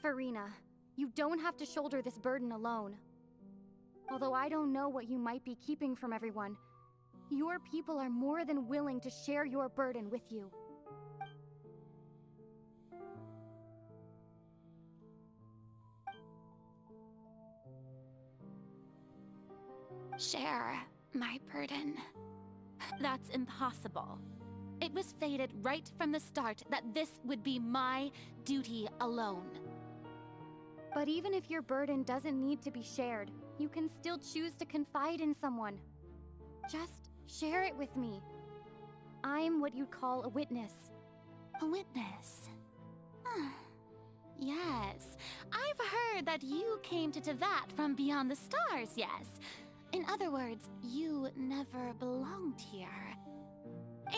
Farina, you don't have to shoulder this burden alone. Although I don't know what you might be keeping from everyone, your people are more than willing to share your burden with you. Share my burden. That's impossible. It was fated right from the start that this would be my duty alone. But even if your burden doesn't need to be shared, you can still choose to confide in someone. Just share it with me. I'm what you'd call a witness. A witness? Yes. I've heard that you came to Tevat from beyond the stars, yes. In other words, you never belonged here.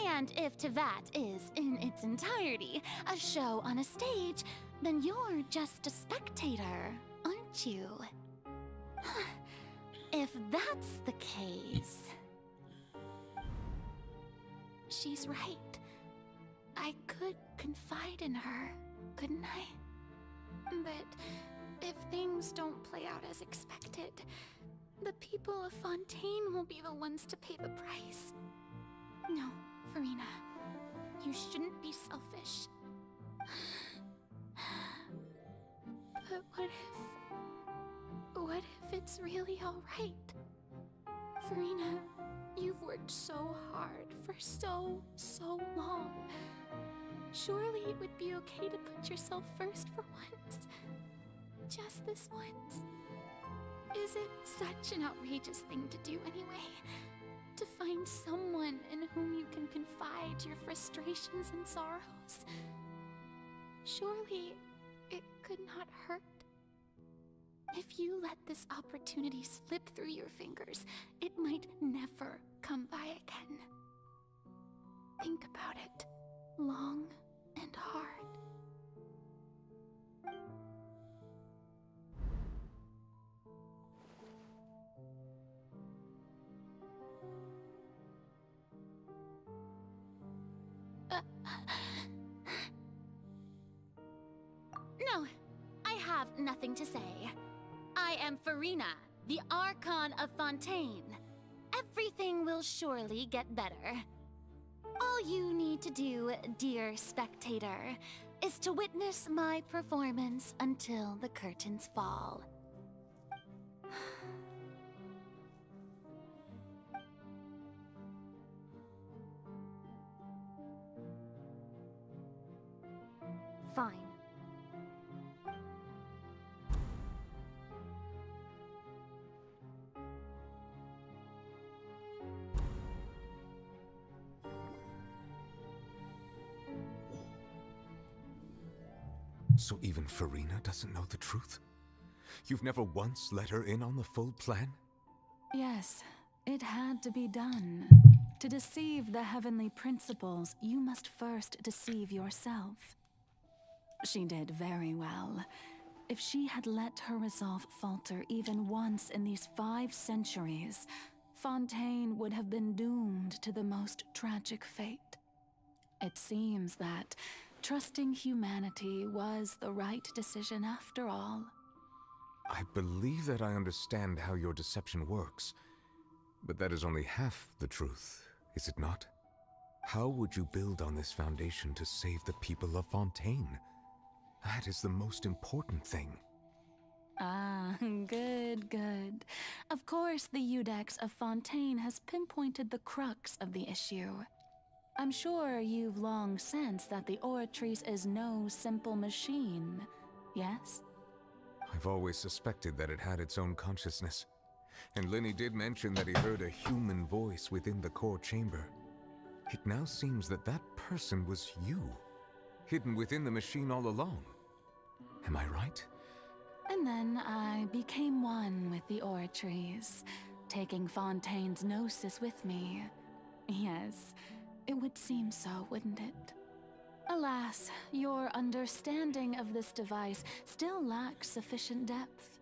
And if Tevat is, in its entirety, a show on a stage, then you're just a spectator, aren't you? If that's the case... She's right. I could confide in her, couldn't I? But if things don't play out as expected, the people of Fontaine will be the ones to pay the price. No, Farina. You shouldn't be selfish. But what if it's really alright? Farina, you've worked so hard for so long. Surely it would be okay to put yourself first for once. Just this once. Is it such an outrageous thing to do anyway? To find someone in whom you can confide your frustrations and sorrows? Surely it could not hurt. If you let this opportunity slip through your fingers, it might never come by again. Think about it long and hard. No, I have nothing to say. I am Farina, the Archon of Fontaine. Everything will surely get better. All you need to do, dear spectator, is to witness my performance until the curtains fall. Fine. So even Farina doesn't know the truth? You've never once let her in on the full plan? Yes, it had to be done. To deceive the heavenly principles, you must first deceive yourself. She did very well. if she had let her resolve falter even once in these 5 centuries, Fontaine would have been doomed to the most tragic fate. It seems that trusting humanity was the right decision after all. I believe that I understand how your deception works, but that is only half the truth, is it not? How would you build on this foundation to save the people of Fontaine? That is the most important thing. Ah, good. Of course, the Iudex of Fontaine has pinpointed the crux of the issue. I'm sure you've long sensed that the Oratrice is no simple machine, yes? I've always suspected that it had its own consciousness. And Lenny did mention that he heard a human voice within the core chamber. It now seems that that person was you, hidden within the machine all along. Am I right? And then I became one with the Oratrice, taking Fontaine's gnosis with me. Yes, it would seem so, wouldn't it? Alas, your understanding of this device still lacks sufficient depth.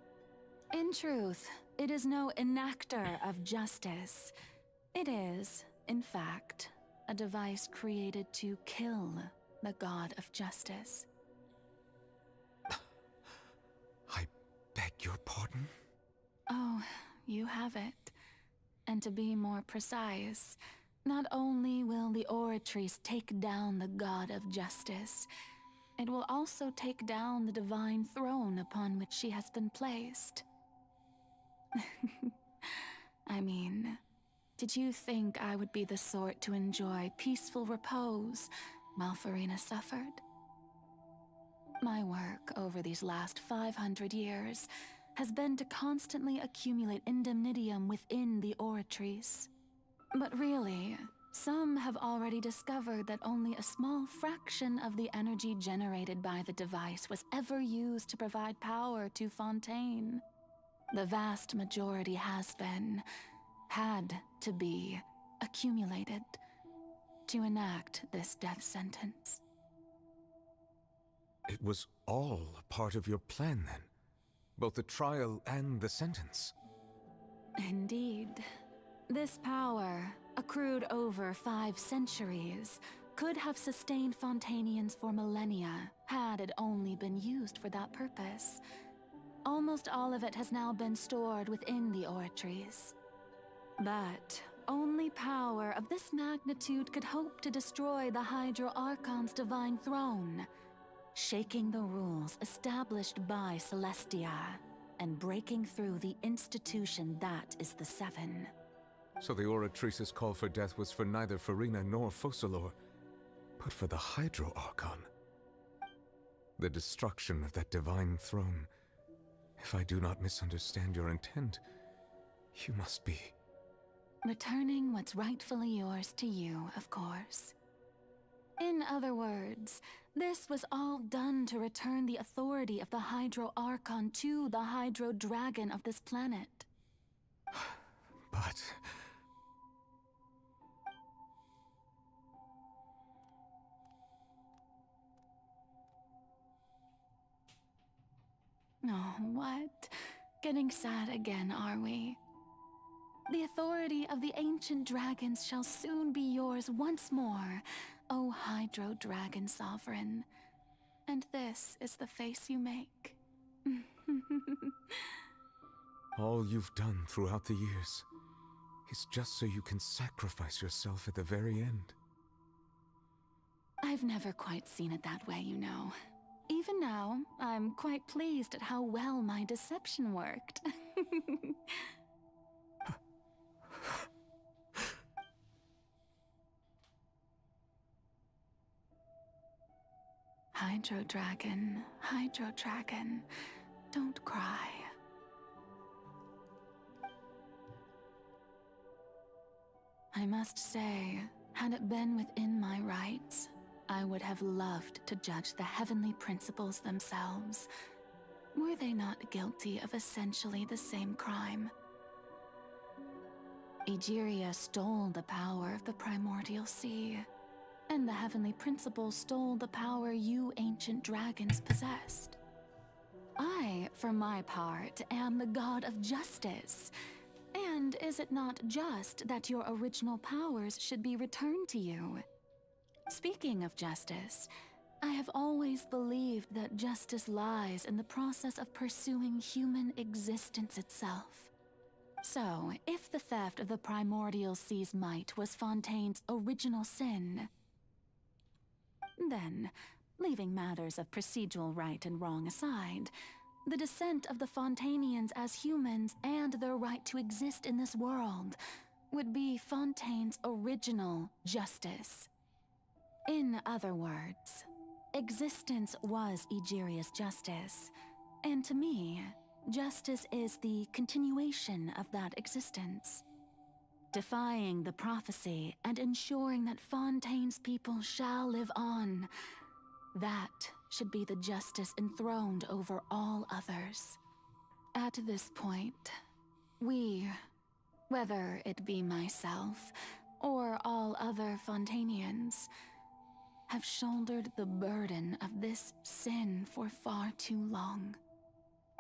In truth, it is no enactor of justice. It is, in fact, a device created to kill the god of justice. I beg your pardon? Oh, you have it. And to be more precise, not only will the Oratrice take down the god of justice, it will also take down the divine throne upon which she has been placed. I mean, did you think I would be the sort to enjoy peaceful repose while Farina suffered? My work over these last 500 years has been to constantly accumulate indemnitium within the Oratrice. But really, some have already discovered that only a small fraction of the energy generated by the device was ever used to provide power to Fontaine. The vast majority had to be, accumulated to enact this death sentence. It was all a part of your plan, then? Both the trial and the sentence? Indeed. This power, accrued over 5 centuries, could have sustained Fontainians for millennia had it only been used for that purpose. Almost all of it has now been stored within the Oratrice. But only power of this magnitude could hope to destroy the Hydro Archon's divine throne, shaking the rules established by Celestia, and breaking through the institution that is the Seven. So the Oratrice's call for death was for neither Farina nor Focalor, but for the Hydro Archon. The destruction of that divine throne. If I do not misunderstand your intent, you must be... Returning what's rightfully yours to you, of course. In other words, this was all done to return the authority of the Hydro Archon to the Hydro Dragon of this planet. But... Oh, what? Getting sad again, are we? The authority of the ancient dragons shall soon be yours once more, O Hydro Dragon Sovereign. And this is the face you make. all you've done throughout the years is just so you can sacrifice yourself at the very end. I've never quite seen it that way, you know. Even now, I'm quite pleased at how well my deception worked. Hydro Dragon, don't cry. I must say, had it been within my rights, I would have loved to judge the heavenly principles themselves. Were they not guilty of essentially the same crime? Egeria stole the power of the primordial sea, and the heavenly principles stole the power you ancient dragons possessed. I, for my part, am the god of justice. And is it not just that your original powers should be returned to you? Speaking of justice, I have always believed that justice lies in the process of pursuing human existence itself. So, if the theft of the primordial sea's might was Fontaine's original sin, then, leaving matters of procedural right and wrong aside, the descent of the Fontainians as humans and their right to exist in this world would be Fontaine's original justice. In other words, existence was Egeria's justice, and to me, justice is the continuation of that existence. Defying the prophecy and ensuring that Fontaine's people shall live on, that should be the justice enthroned over all others. At this point, we, whether it be myself or all other Fontainians, have shouldered the burden of this sin for far too long.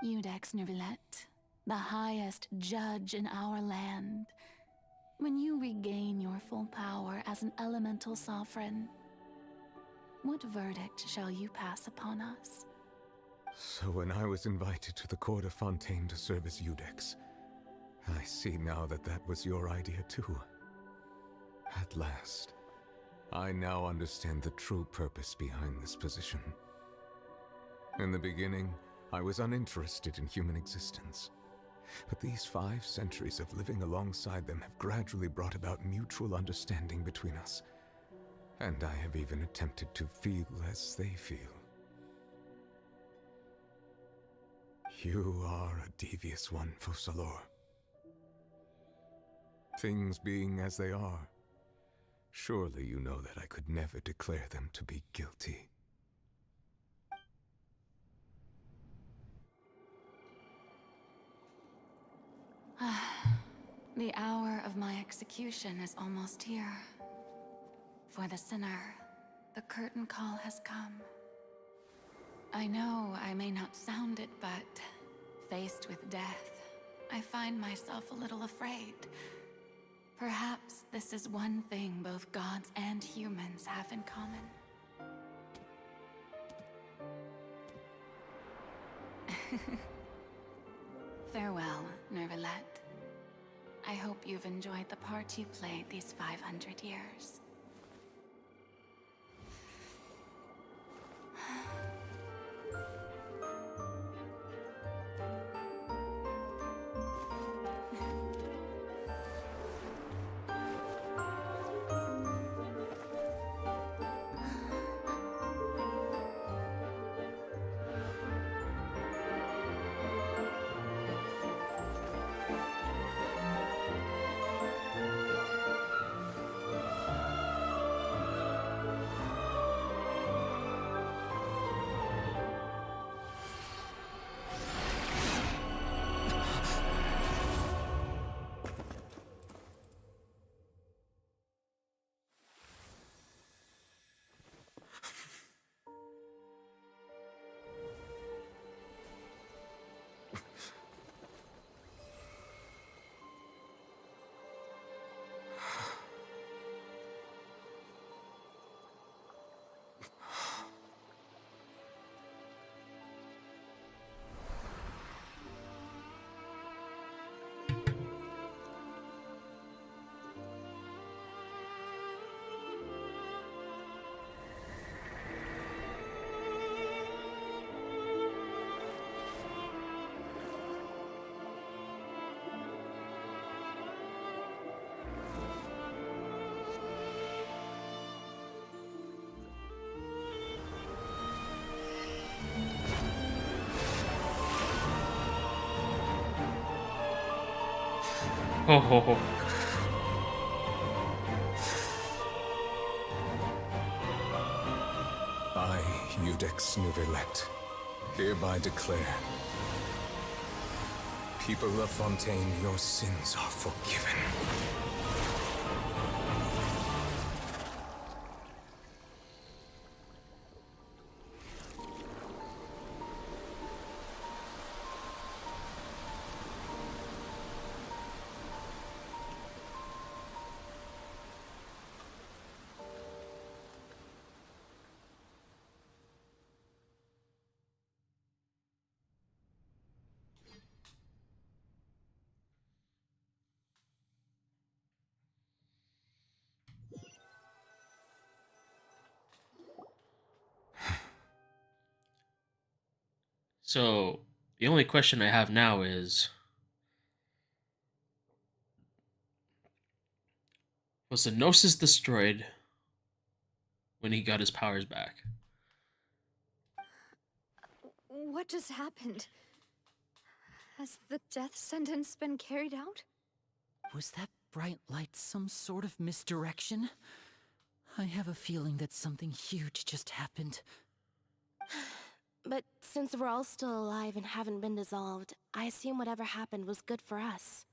Iudex Neuvillette, the highest judge in our land, when you regain your full power as an elemental sovereign, what verdict shall you pass upon us? So when I was invited to the court of Fontaine to serve as Iudex, I see now that that was your idea too. At last, I now understand the true purpose behind this position. In the beginning, I was uninterested in human existence. But these 5 centuries of living alongside them have gradually brought about mutual understanding between us. And I have even attempted to feel as they feel. You are a devious one, Focalors. Things being as they are, surely you know that I could never declare them to be guilty. The hour of my execution is almost here. For the sinner, the curtain call has come. I know I may not sound it, but faced with death, I find myself a little afraid. Perhaps this is one thing both gods and humans have in common. Farewell, Neuvillette. I hope you've enjoyed the part you played these 500 years. Ho ho ho. I, Iudex Neuvillette, hereby declare, people of Fontaine, your sins are forgiven. So the only question I have now is, was the Gnosis destroyed when he got his powers back? What just happened? Has the death sentence been carried out? Was that bright light some sort of misdirection? I have a feeling that something huge just happened. But since we're all still alive and haven't been dissolved, I assume whatever happened was good for us.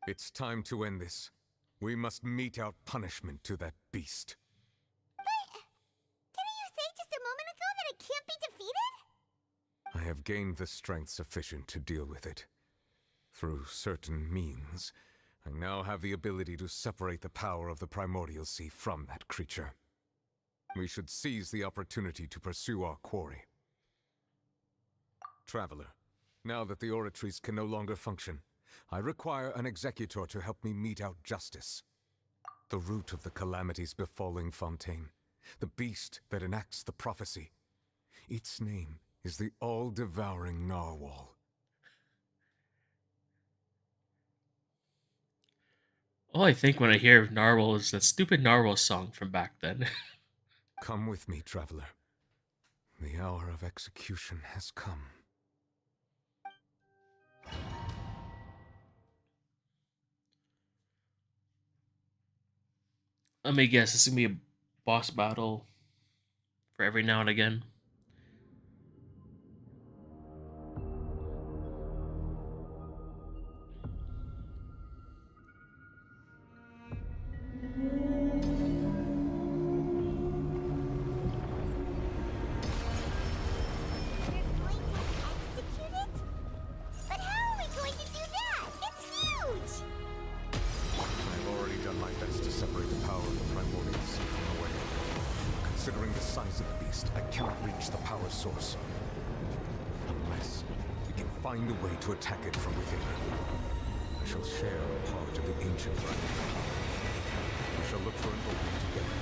It's time to end this. We must mete out punishment to that beast. Didn't you say just a moment ago that it can't be defeated? I have gained the strength sufficient to deal with it. Through certain means, I now have the ability to separate the power of the Primordial Sea from that creature. We should seize the opportunity to pursue our quarry. Traveler, now that the oratories can no longer function, I require an executor to help me mete out justice. The root of the calamities befalling Fontaine, the beast that enacts the prophecy. Its name is the all-devouring Narwhal. All I think when I hear of Narwhal is that stupid Narwhal song from back then. Come with me, traveler. The hour of execution has come. Let me guess, this is gonna be a boss battle for every now and again. But how are we going to do that? It's huge! I've already done my best to separate the power of the Primordial Sea from the way. Considering the size of the beast, I cannot reach the power source. Unless we can find a way to attack it from within. I shall share a part of the ancient dragon. We shall look for an opening together.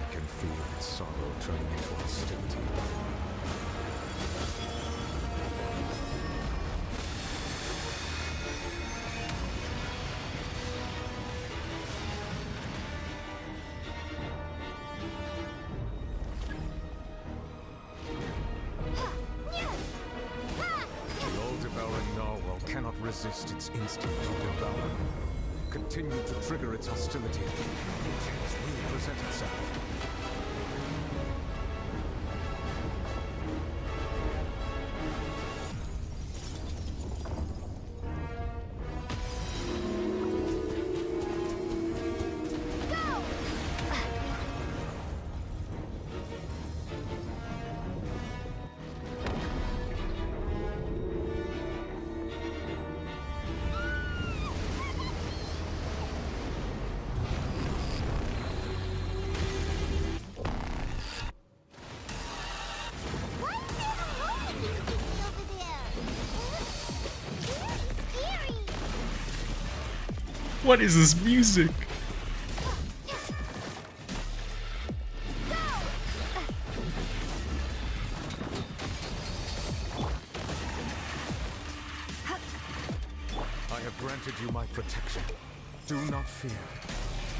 I can feel its sorrow turning into hostility. The all-devouring Narwhal cannot resist its instinct to devour. Continue to trigger its hostility. Chance will present itself. What is this music? I have granted you my protection. Do not fear.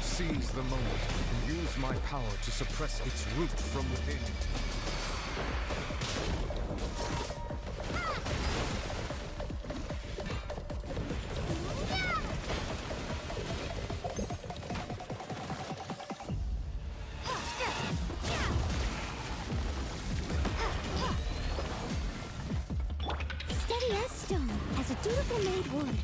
Seize the moment and use my power to suppress its root from within. Steady as stone, as a dutiful maid would.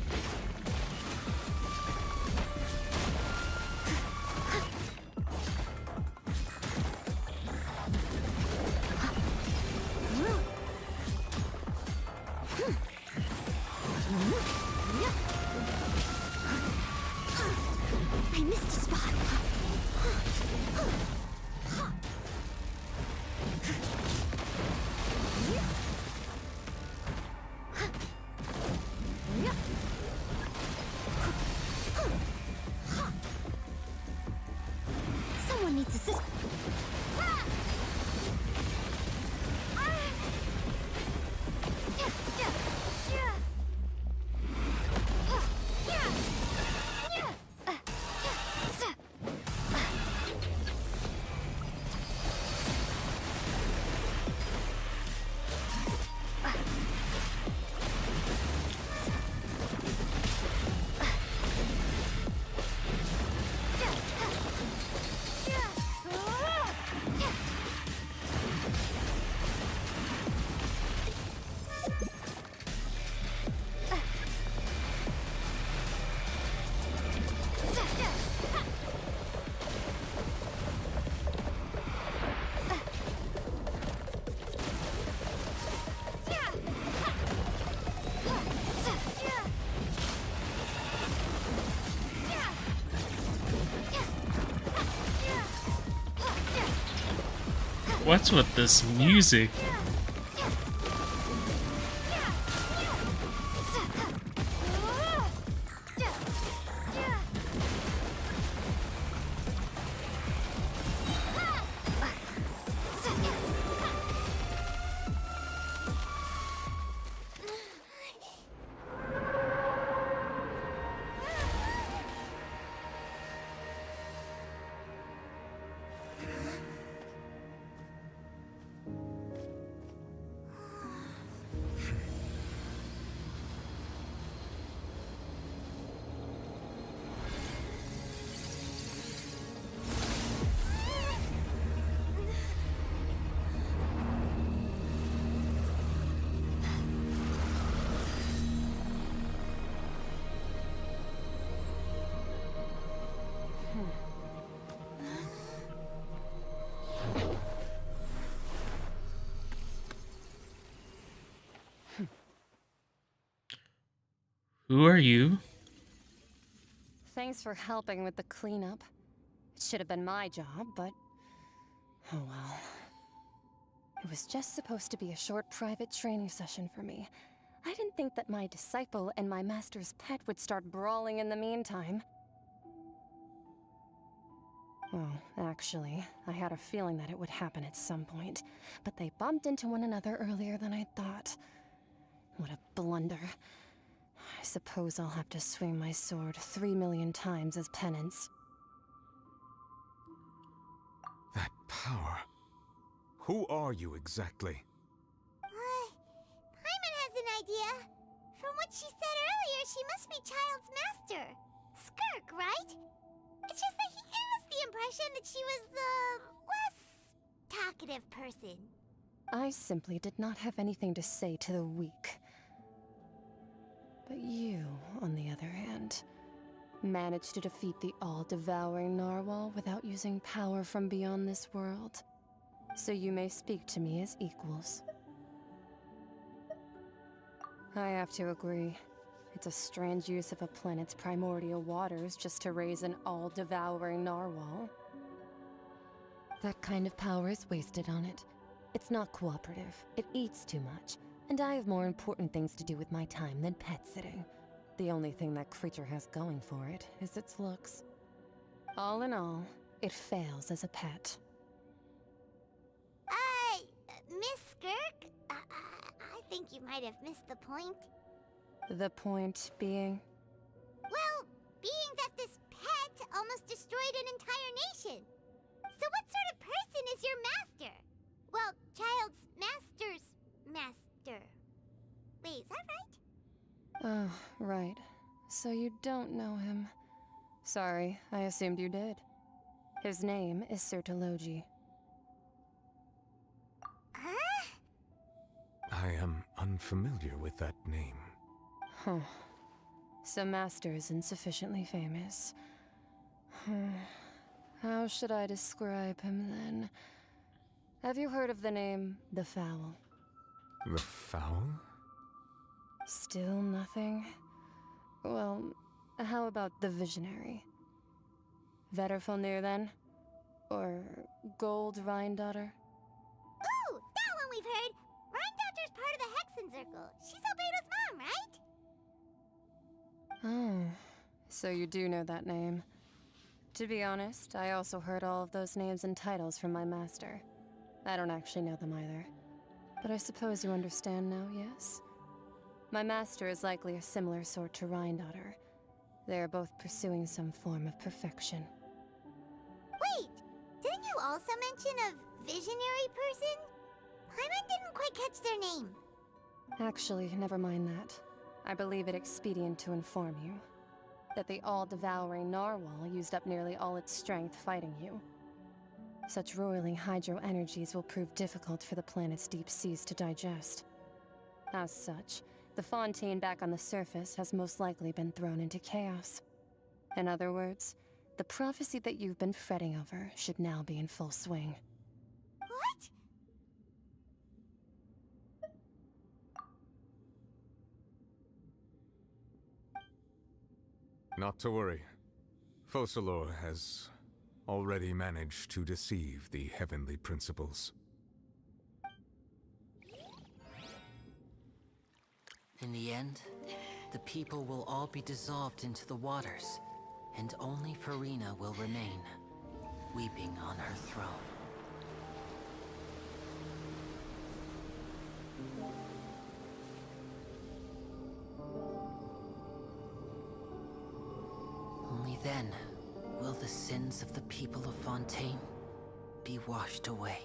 I missed a spot. What's with this music? Who are you? Thanks for helping with the cleanup. It should have been my job, but... oh well. It was just supposed to be a short private training session for me. I didn't think that my disciple and my master's pet would start brawling in the meantime. Well, actually, I had a feeling that it would happen at some point, but they bumped into one another earlier than I thought. What a blunder. I suppose I'll have to swing my sword 3 million times as penance. That power. Who are you exactly? Paimon has an idea. From what she said earlier, she must be Child's master. Skirk, right? It's just that he gave us the impression that she was the less talkative person. I simply did not have anything to say to the weak. But you, on the other hand, managed to defeat the all-devouring narwhal without using power from beyond this world. So you may speak to me as equals. I have to agree. It's a strange use of a planet's primordial waters just to raise an all-devouring narwhal. That kind of power is wasted on it. It's not cooperative. It eats too much. And I have more important things to do with my time than pet sitting. The only thing that creature has going for it is its looks. All in all, it fails as a pet. Miss Skirk? I think you might have missed the point. The point being? Well, being that this pet almost destroyed an entire nation. So what sort of person is your master? Well, Child's master's master. Wait, is that right? Oh, right. So you don't know him. Sorry, I assumed you did. His name is Sertologi. Huh? I am unfamiliar with that name. Huh. So Master isn't sufficiently famous. How should I describe him then? Have you heard of the name The Fowl? The Fowl? Still nothing? Well, how about the Visionary? Vetterfalnir then? Or Gold Rhine-daughter? Ooh, that one we've heard! Rhine-daughter's part of the Hexen Circle. She's Albedo's mom, right? Oh, so you do know that name. To be honest, I also heard all of those names and titles from my master. I don't actually know them either. But I suppose you understand now, yes? My master is likely a similar sort to Rhine-daughter. They are both pursuing some form of perfection. Wait, didn't you also mention a visionary person? Paimon didn't quite catch their name. Actually, never mind that. I believe it expedient to inform you that the all-devouring narwhal used up nearly all its strength fighting you. Such roiling hydro energies will prove difficult for the planet's deep seas to digest. As such, the Fontaine back on the surface has most likely been thrown into chaos. In other words, the prophecy that you've been fretting over should now be in full swing. What? Not to worry. Focalor has already managed to deceive the heavenly principles. In the end, the people will all be dissolved into the waters, and only Farina will remain, weeping on her throne. Only then will the sins of the people of Fontaine be washed away.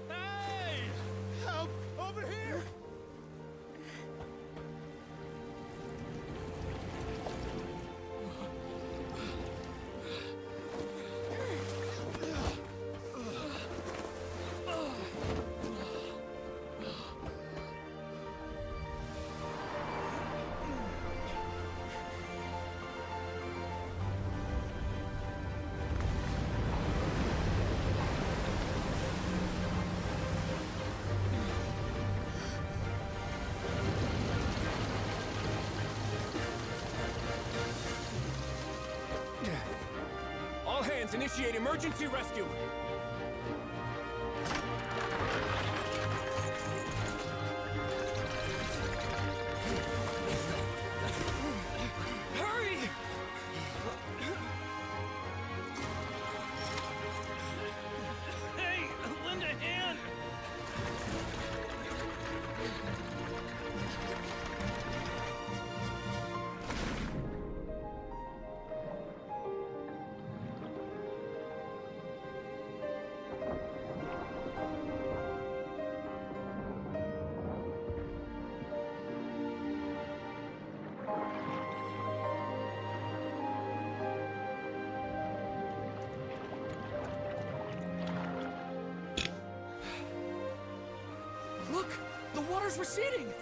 Hey! Help! Over here! All hands, initiate emergency rescue! Hurry! Hey, lend a hand! Look! The water's receding!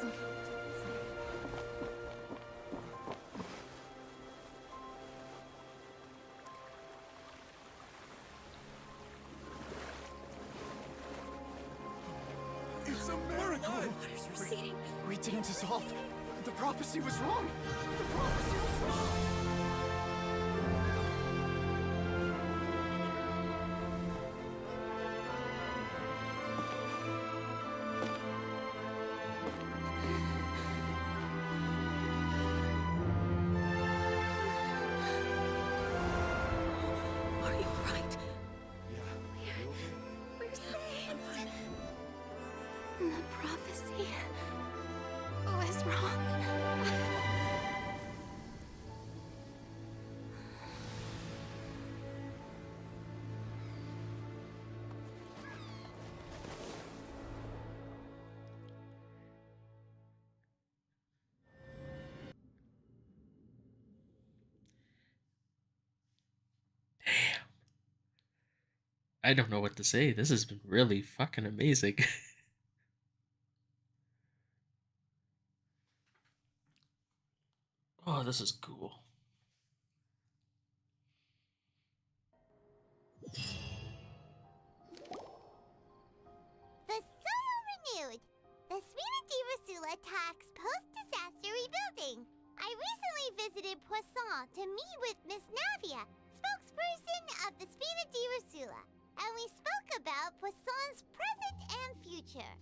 It's a miracle! Water's receding. We didn't dissolve. The prophecy was wrong. The prophecy was wrong. Are you alright? Yeah. We're saved. The prophecy was wrong. I don't know what to say. This has been really fucking amazing. Oh, this is cool. The soil renewed. The Svina di Rasula talks post-disaster rebuilding. I recently visited Poisson to meet with Miss Navia, spokesperson of the Svina di Rasula, and we spoke about Poisson's present and future.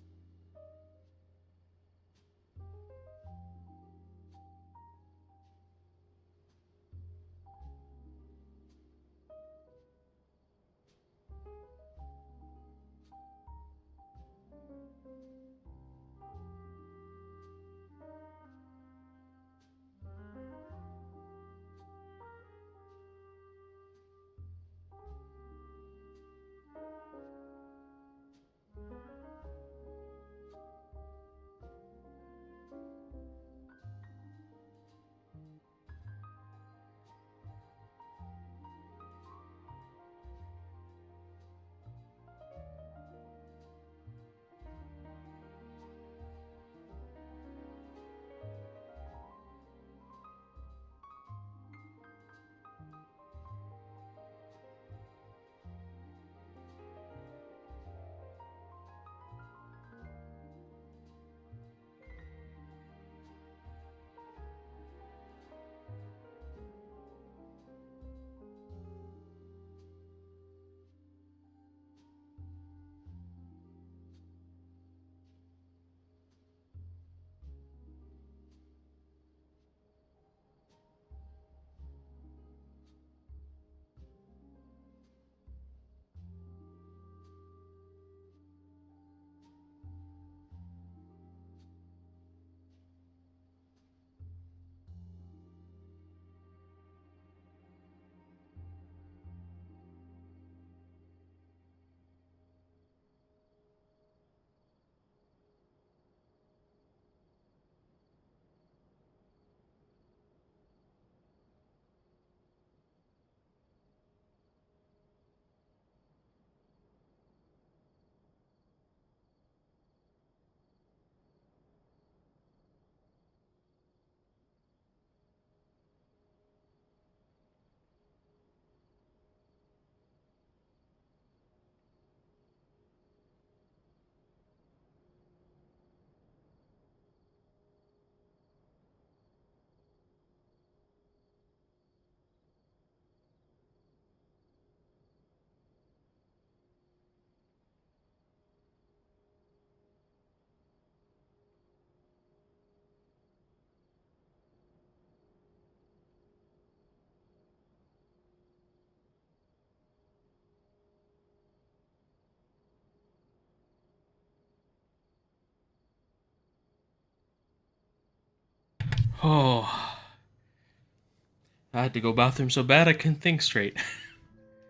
Oh. I had to go bathroom so bad I couldn't think straight.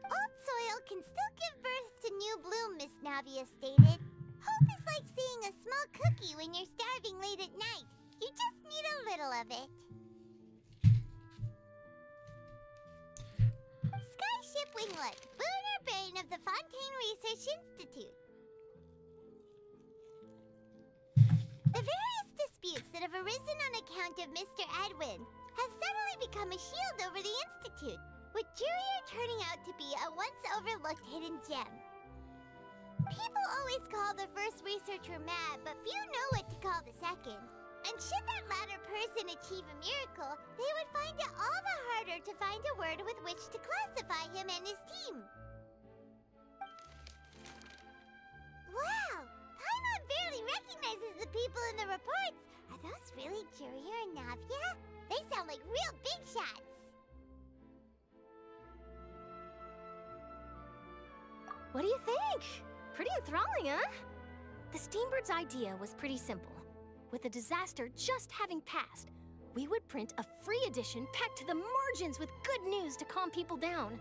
Old soil can still give birth to new bloom, Miss Navia stated. Hope is like seeing a small cookie when you're starving late at night. You just need a little of it. Skyship Winglet, Booner Brain of the Fontaine Research Institute. The various disputes that have arisen on account of Mr. Edwin have suddenly become a shield over the Institute, with Jurier turning out to be a once overlooked hidden gem. People always call the first researcher mad, but few know what to call the second. And should that latter person achieve a miracle, they would find it all the harder to find a word with which to classify him and his team. Wow! Paimon barely recognizes the people in the reports. Are those really Jurier and Navia? They sound like real big shots. What do you think? Pretty enthralling, huh? The Steambird's idea was pretty simple. With the disaster just having passed, we would print a free edition packed to the margins with good news to calm people down.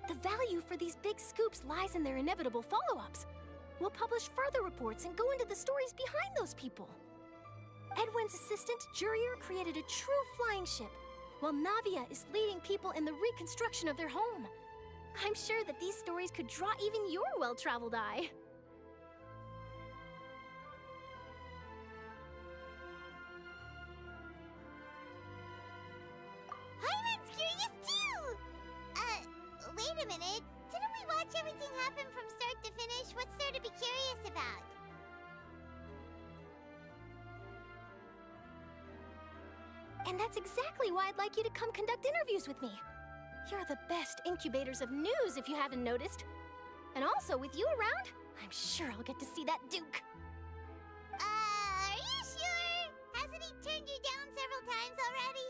The value for these big scoops lies in their inevitable follow-ups. We'll publish further reports and go into the stories behind those people. Edwin's assistant, Jurier, created a true flying ship, while Navia is leading people in the reconstruction of their home. I'm sure that these stories could draw even your well-traveled eye. Paimon's curious too! Wait a minute. Didn't we watch everything happen from start to finish? What's there to be curious about? And that's exactly why I'd like you to come conduct interviews with me. You're the best incubators of news, if you haven't noticed. And also, with you around, I'm sure I'll get to see that Duke. Are you sure? Hasn't he turned you down several times already?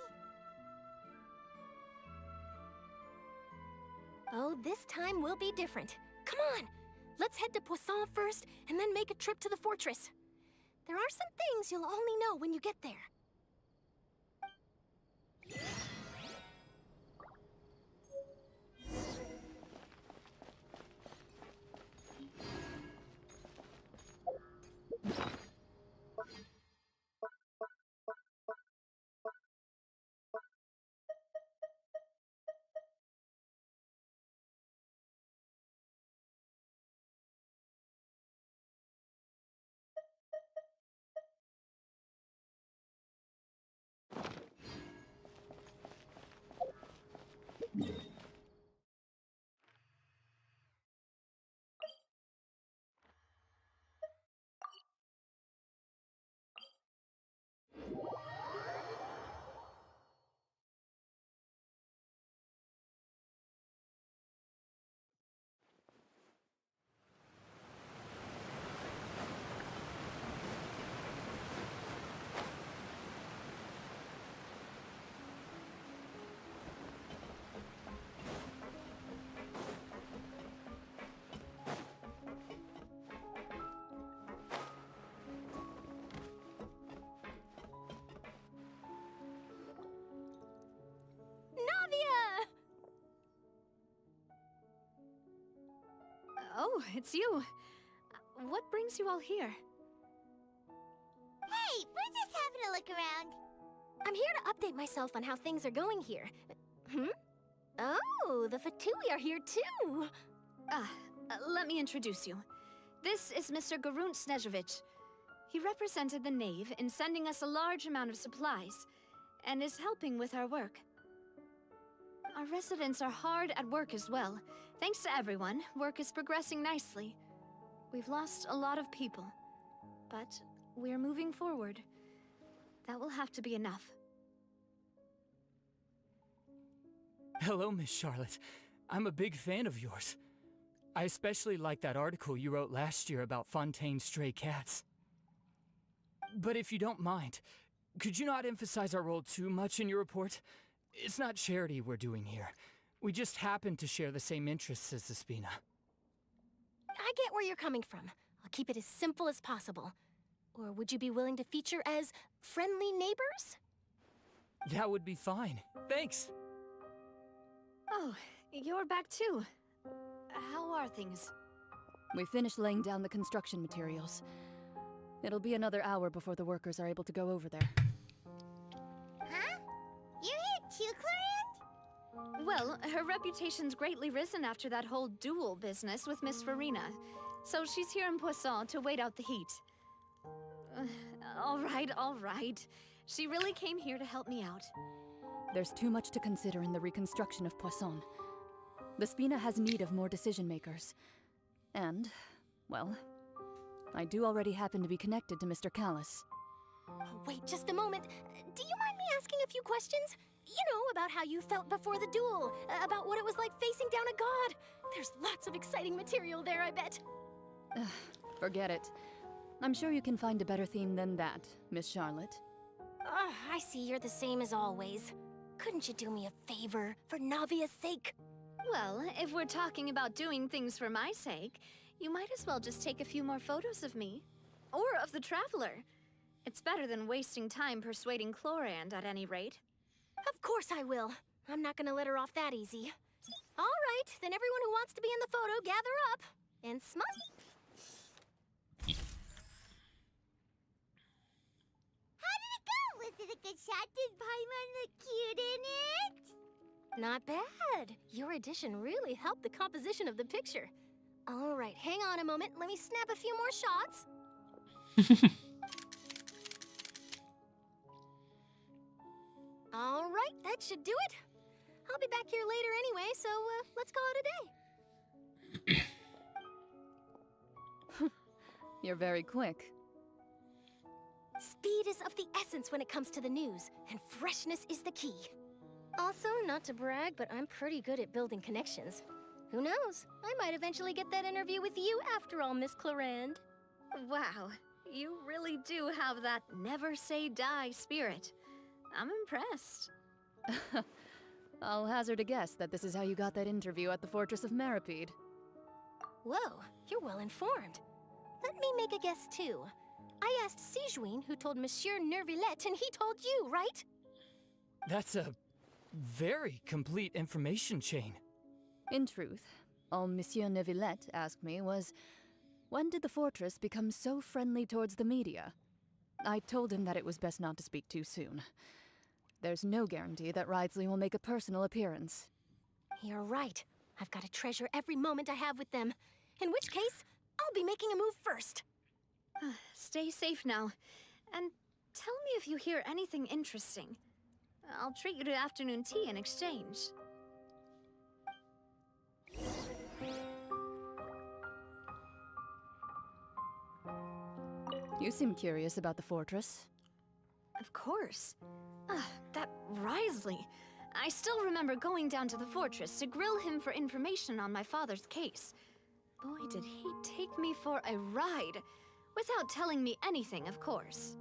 Oh, this time will be different. Come on! Let's head to Poisson first, and then make a trip to the fortress. There are some things you'll only know when you get there. Navia! Oh, it's you. What brings you all here? Hey, we're just having a look around. I'm here to update myself on how things are going here. Oh, the Fatui are here too! Let me introduce you. This is Mr. Garunt Snežević. He represented the Knave in sending us a large amount of supplies, and is helping with our work. Our residents are hard at work as well. Thanks to everyone, work is progressing nicely. We've lost a lot of people, but we're moving forward. That will have to be enough. Hello, Miss Charlotte. I'm a big fan of yours. I especially like that article you wrote last year about Fontaine's stray cats. But if you don't mind, could you not emphasize our role too much in your report? It's not charity we're doing here. We just happen to share the same interests as the Spina. I get where you're coming from. I'll keep it as simple as possible. Or would you be willing to feature as friendly neighbors? That would be fine. Thanks. Oh, you're back too. How are things? We finished laying down the construction materials. It'll be another hour before the workers are able to go over there. Huh? You're here too, Clorand? Well, her reputation's greatly risen after that whole duel business with Miss Farina. So she's here in Poisson to wait out the heat. All right. She really came here to help me out. There's too much to consider in the reconstruction of Poisson. The Spina has need of more decision-makers. And, well, I do already happen to be connected to Mr. Callis. Oh, wait just a moment. Do you mind me asking a few questions? You know, about how you felt before the duel, about what it was like facing down a god. There's lots of exciting material there, I bet. Forget it. I'm sure you can find a better theme than that, Miss Charlotte. I see you're the same as always. Couldn't you do me a favor, for Navia's sake? Well, if we're talking about doing things for my sake, you might as well just take a few more photos of me. Or of the Traveler. It's better than wasting time persuading Clorand, at any rate. Of course I will. I'm not gonna let her off that easy. All right, then everyone who wants to be in the photo, gather up. And smile. How did it go? Was it a good shot? Did Paimon look cute in it? Not bad. Your addition really helped the composition of the picture. All right, hang on a moment. Let me snap a few more shots. All right, that should do it. I'll be back here later anyway, so let's call it a day. You're very quick. Speed is of the essence when it comes to the news, and freshness is the key. Also, not to brag, but I'm pretty good at building connections. Who knows? I might eventually get that interview with you after all, Miss Clorand. Wow, you really do have that never say die spirit. I'm impressed. I'll hazard a guess that this is how you got that interview at the Fortress of Meripede. Whoa, you're well informed. Let me make a guess too. I asked Sijuin, who told Monsieur Nervillette, and he told you, right? That's a very complete information chain. In truth, all Monsieur Neuvillette asked me was, when did the fortress become so friendly towards the media? I told him that it was best not to speak too soon. There's no guarantee that Wriothesley will make a personal appearance. You're right. I've got to treasure every moment I have with them. In which case, I'll be making a move first. Stay safe now. And tell me if you hear anything interesting. I'll treat you to afternoon tea in exchange. You seem curious about the fortress. Of course. That Wriothesley. I still remember going down to the fortress to grill him for information on my father's case. Boy, did he take me for a ride. Without telling me anything, of course.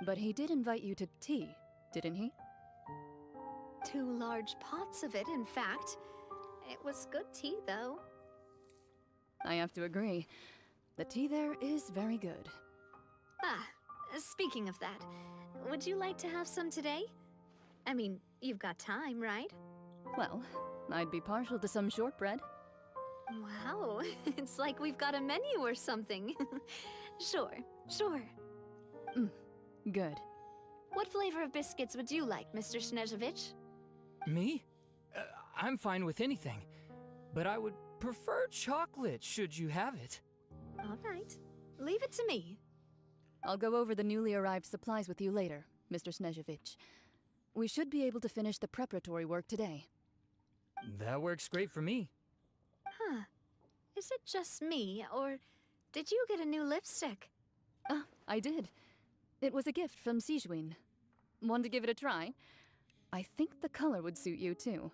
But he did invite you to tea, didn't he? 2 large pots of it, in fact. It was good tea, though. I have to agree. The tea there is very good. Speaking of that, would you like to have some today? I mean, you've got time, right? Well, I'd be partial to some shortbread. Wow, it's like we've got a menu or something. Sure. Good. What flavor of biscuits would you like, Mr. Snezhevich? Me? I'm fine with anything. But I would prefer chocolate, should you have it. All right. Leave it to me. I'll go over the newly arrived supplies with you later, Mr. Snezhevich. We should be able to finish the preparatory work today. That works great for me. Huh. Is it just me, or did you get a new lipstick? I did. It was a gift from Sijuin. Want to give it a try? I think the color would suit you, too.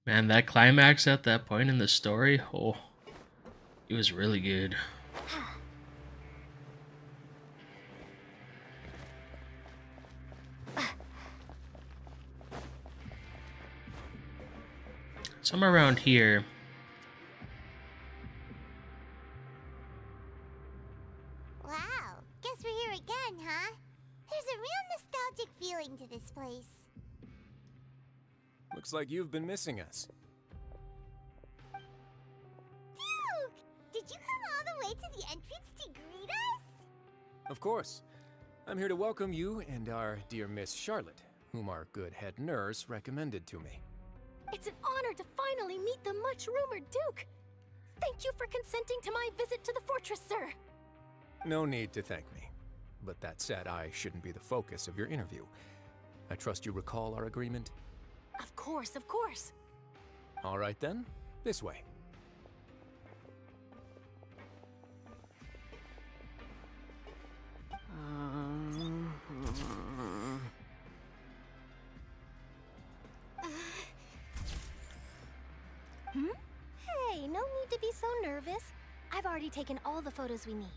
Man, that climax at that point in the story, oh. It was really good. Somewhere around here. Wow, guess we're here again, huh? There's a real nostalgic feeling to this place. Looks like you've been missing us. Duke! Did you come all the way to the entrance to greet us? Of course. I'm here to welcome you and our dear Miss Charlotte, whom our good head nurse recommended to me. It's an honor to finally meet the much-rumored Duke. Thank you for consenting to my visit to the fortress, sir. No need to thank me. But that said, I shouldn't be the focus of your interview. I trust you recall our agreement? Of course, of course. All right then, this way. Hey, no need to be so nervous. I've already taken all the photos we need.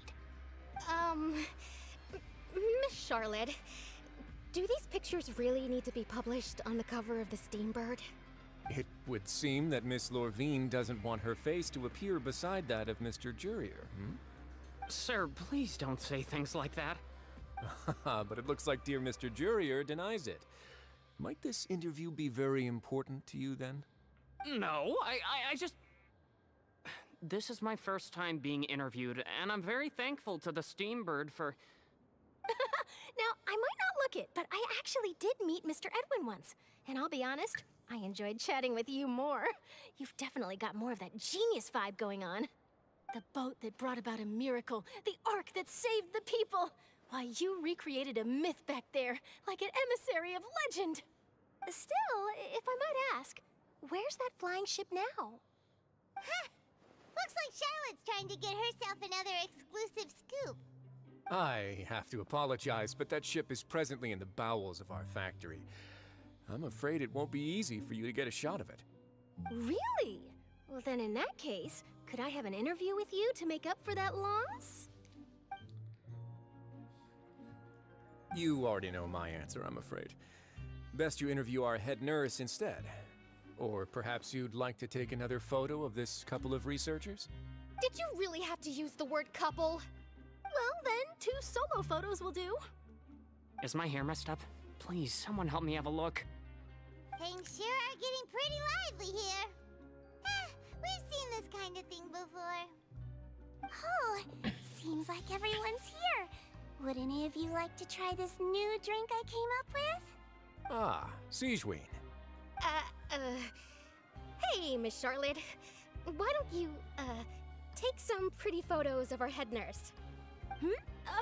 Miss Charlotte, do these pictures really need to be published on the cover of the Steambird? It would seem that Miss Lorvine doesn't want her face to appear beside that of Mr. Jurier, Sir, please don't say things like that. But it looks like dear Mr. Jurier denies it. Might this interview be very important to you then? No, I just... This is my first time being interviewed, and I'm very thankful to the Steambird for... Now, I might not look it, but I actually did meet Mr. Edwin once. And I'll be honest, I enjoyed chatting with you more. You've definitely got more of that genius vibe going on. The boat that brought about a miracle, the ark that saved the people. Why, you recreated a myth back there, like an emissary of legend. Still, if I might ask, where's that flying ship now? Huh! Looks like Charlotte's trying to get herself another exclusive scoop. I have to apologize, but that ship is presently in the bowels of our factory. I'm afraid it won't be easy for you to get a shot of it. Really? Well, then in that case, could I have an interview with you to make up for that loss? You already know my answer, I'm afraid. Best you interview our head nurse instead. Or perhaps you'd like to take another photo of this couple of researchers? Did you really have to use the word couple? Well, then, 2 solo photos will do. Is my hair messed up? Please, someone help me have a look. Things sure are getting pretty lively here. We've seen this kind of thing before. Oh, seems like everyone's here. Would any of you like to try this new drink I came up with? Ah, Siegeween. Hey, Miss Charlotte. Why don't you, take some pretty photos of our head nurse?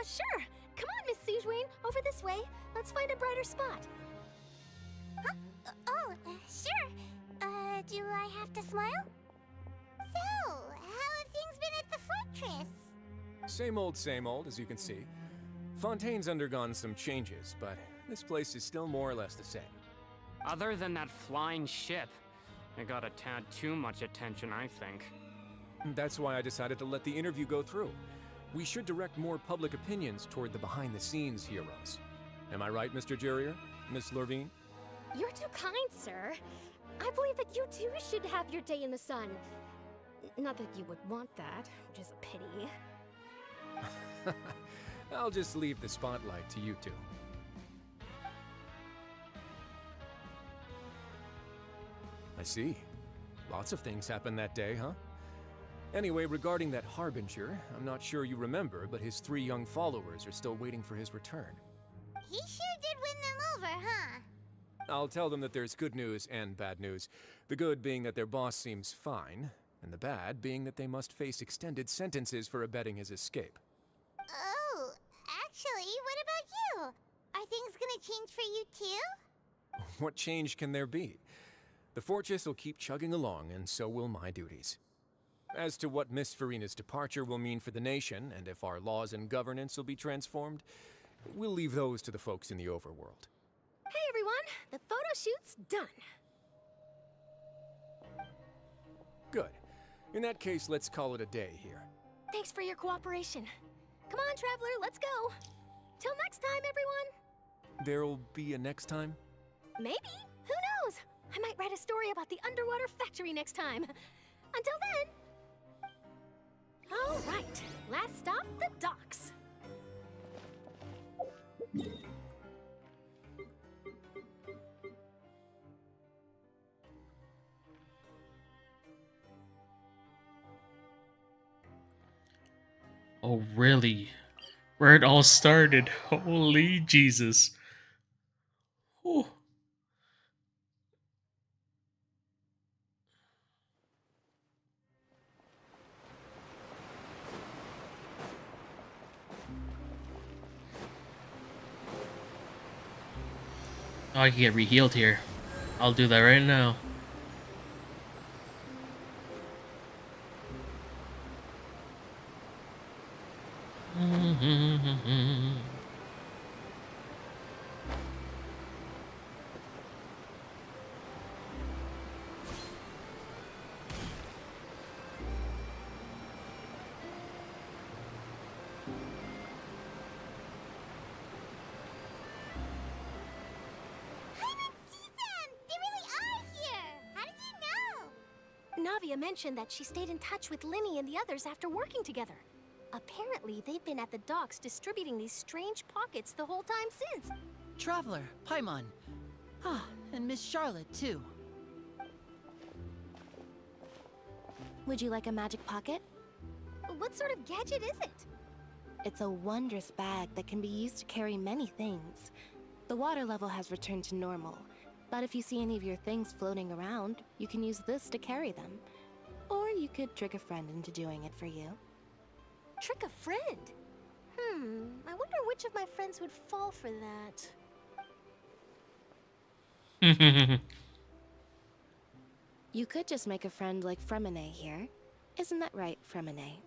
Sure. Come on, Miss Siegeween. Over this way. Let's find a brighter spot. Huh? Sure. Do I have to smile? So, how have things been at the fortress? Same old, as you can see. Fontaine's undergone some changes, but this place is still more or less the same. Other than that flying ship, it got a tad too much attention, I think. That's why I decided to let the interview go through. We should direct more public opinions toward the behind-the-scenes heroes. Am I right, Mr. Jurier? Miss Lorvine? You're too kind, sir. I believe that you too should have your day in the sun. Not that you would want that, which is a pity. I'll just leave the spotlight to you two. I see. Lots of things happened that day, huh? Anyway, regarding that Harbinger, I'm not sure you remember, but his 3 young followers are still waiting for his return. He sure did win them over, huh? I'll tell them that there's good news and bad news. The good being that their boss seems fine, and the bad being that they must face extended sentences for abetting his escape. Oh, actually, what about you? Are things gonna change for you too? What change can there be? The fortress will keep chugging along, and so will my duties. As to what Miss Farina's departure will mean for the nation, and if our laws and governance will be transformed, we'll leave those to the folks in the overworld. Hey everyone, the photo shoot's done. Good. In that case, let's call it a day here. Thanks for your cooperation. Come on, Traveler, let's go. Till next time, everyone. There'll be a next time? Maybe. Who knows? I might write a story about the underwater factory next time. Until then. All right. Last stop, the docks. Oh, really? Where it all started. Holy Jesus. Whew. Oh, I can get re-healed here. I'll do that right now. Navia mentioned that she stayed in touch with Linny and the others after working together. Apparently, they've been at the docks distributing these strange pockets the whole time since. Traveler, Paimon. Ah, and Miss Charlotte, too. Would you like a magic pocket? What sort of gadget is it? It's a wondrous bag that can be used to carry many things. The water level has returned to normal, but if you see any of your things floating around, you can use this to carry them. Or you could trick a friend into doing it for you. Trick a friend? I wonder which of my friends would fall for that. You could just make a friend like Fremine here. Isn't that right, Fremine?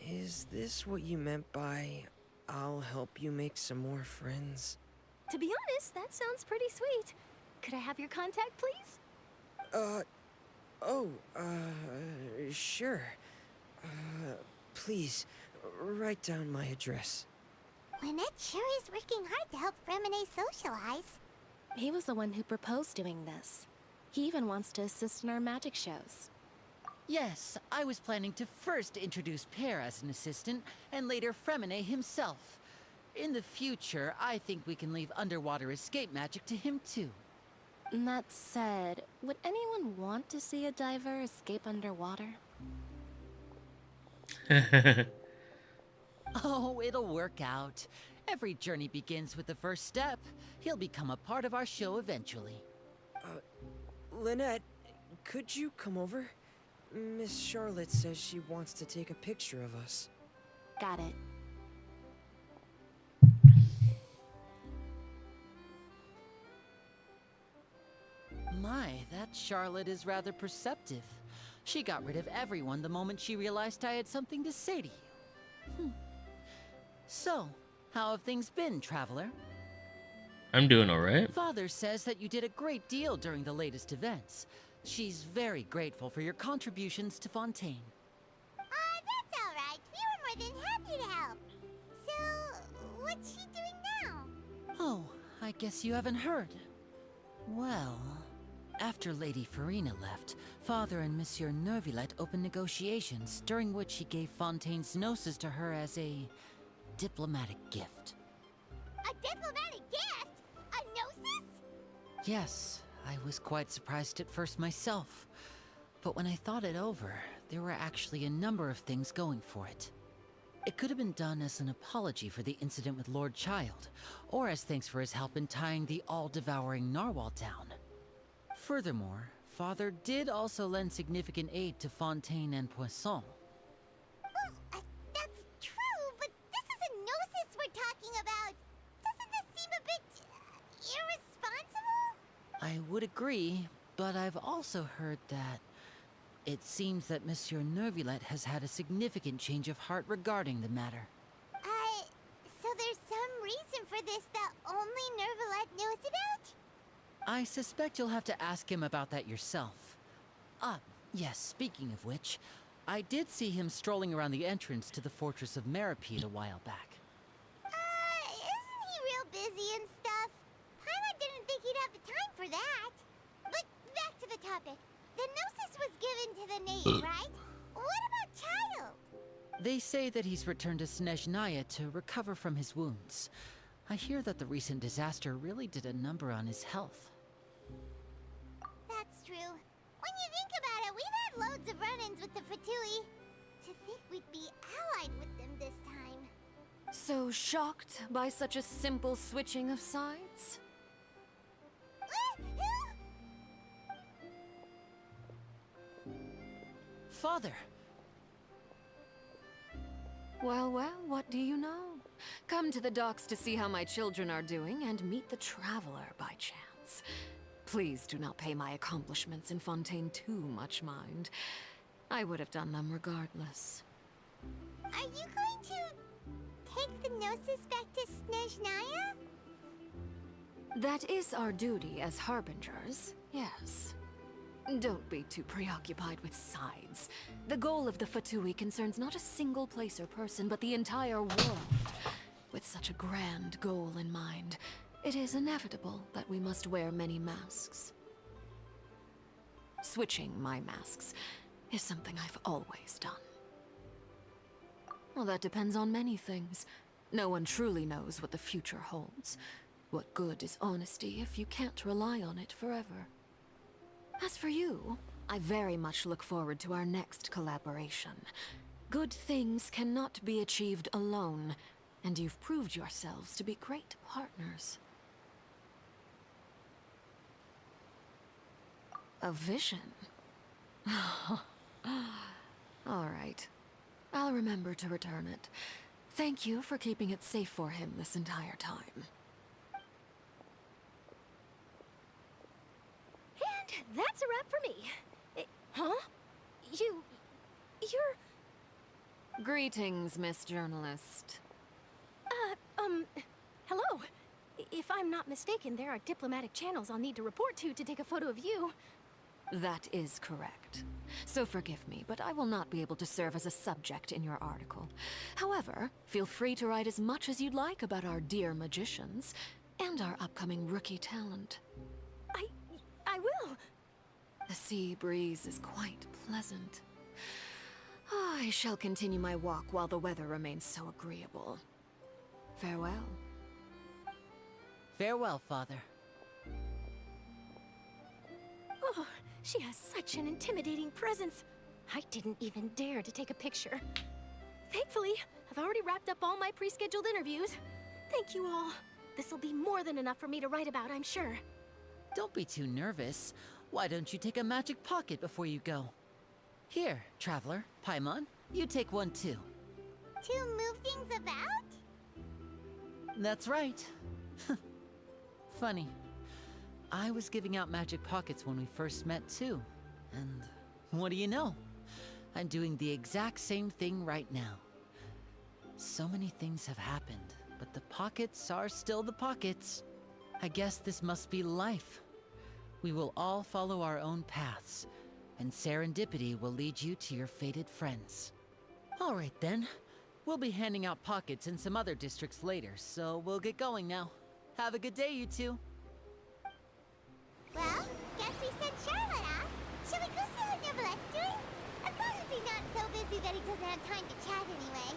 Is this what you meant by, I'll help you make some more friends? To be honest, that sounds pretty sweet. Could I have your contact, please? Sure. Please, write down my address. Lynette sure is working hard to help Fremine socialize. He was the one who proposed doing this. He even wants to assist in our magic shows. Yes, I was planning to first introduce Pear as an assistant, and later Fremine himself. In the future, I think we can leave underwater escape magic to him too. That said, would anyone want to see a diver escape underwater? Oh, it'll work out. Every journey begins with the first step. He'll become a part of our show eventually. Lynette, could you come over? Miss Charlotte says she wants to take a picture of us. Got it. My, that Charlotte is rather perceptive. She got rid of everyone the moment she realized I had something to say to you. So, how have things been, Traveler? I'm doing alright. Father says that you did a great deal during the latest events. She's very grateful for your contributions to Fontaine. That's alright. We were more than happy to help. So, what's she doing now? Oh, I guess you haven't heard. Well, after Lady Farina left, Father and Monsieur Neuvillette opened negotiations, during which he gave Fontaine's gnosis to her as a diplomatic gift. A diplomatic gift? A gnosis? Yes, I was quite surprised at first myself. But when I thought it over, there were actually a number of things going for it. It could have been done as an apology for the incident with Lord Child, or as thanks for his help in tying the all-devouring narwhal down. Furthermore, Father did also lend significant aid to Fontaine and Poisson. That's true, but this is a gnosis we're talking about. Doesn't this seem a bit irresponsible? I would agree, but I've also heard that it seems that Monsieur Neuvillette has had a significant change of heart regarding the matter. So there's some reason for this that only Neuvillette knows about? I suspect you'll have to ask him about that yourself. Ah, yes, speaking of which, I did see him strolling around the entrance to the Fortress of Meripede a while back. Isn't he real busy and stuff? Paimon didn't think he'd have the time for that. But back to the topic. The Gnosis was given to the native, right? What about Child? They say that he's returned to Snezhnaya to recover from his wounds. I hear that the recent disaster really did a number on his health. That's true. When you think about it, we've had loads of run-ins with the Fatui. To think we'd be allied with them this time. So shocked by such a simple switching of sides? Father! Well, well, what do you know? Come to the docks to see how my children are doing and meet the Traveler by chance. Please do not pay my accomplishments in Fontaine too much mind. I would have done them regardless. Are you going to take the Gnosis back to Snezhnaya? That is our duty as Harbingers, yes. Don't be too preoccupied with sides. The goal of the Fatui concerns not a single place or person, but the entire world. With such a grand goal in mind, it is inevitable that we must wear many masks. Switching my masks is something I've always done. Well, that depends on many things. No one truly knows what the future holds. What good is honesty if you can't rely on it forever? As for you, I very much look forward to our next collaboration. Good things cannot be achieved alone, and you've proved yourselves to be great partners. A vision? All right. I'll remember to return it. Thank you for keeping it safe for him this entire time. And that's a wrap for me. Huh? You're... Greetings, Miss Journalist. Hello. If I'm not mistaken, there are diplomatic channels I'll need to report to take a photo of you. That is correct. So forgive me, but I will not be able to serve as a subject in your article. However, feel free to write as much as you'd like about our dear magicians and our upcoming rookie talent. I will. The sea breeze is quite pleasant. I shall continue my walk while the weather remains so agreeable. Farewell. Farewell, Father. Oh, she has such an intimidating presence. I didn't even dare to take a picture. Thankfully, I've already wrapped up all my pre-scheduled interviews. Thank you all. This'll be more than enough for me to write about, I'm sure. Don't be too nervous. Why don't you take a magic pocket before you go? Here, Traveler, Paimon, you take one too. To move things about? That's right. Funny. I was giving out magic pockets when we first met too. And what do you know? I'm doing the exact same thing right now. So many things have happened, but the pockets are still the pockets. I guess this must be life. We will all follow our own paths, and serendipity will lead you to your fated friends. All right then. We'll be handing out pockets in some other districts later, so we'll get going now. Have a good day, you two. Well, guess we sent Charlotte off. Shall we go see what Neverlette's doing? As long as he's not so busy that he doesn't have time to chat anyway.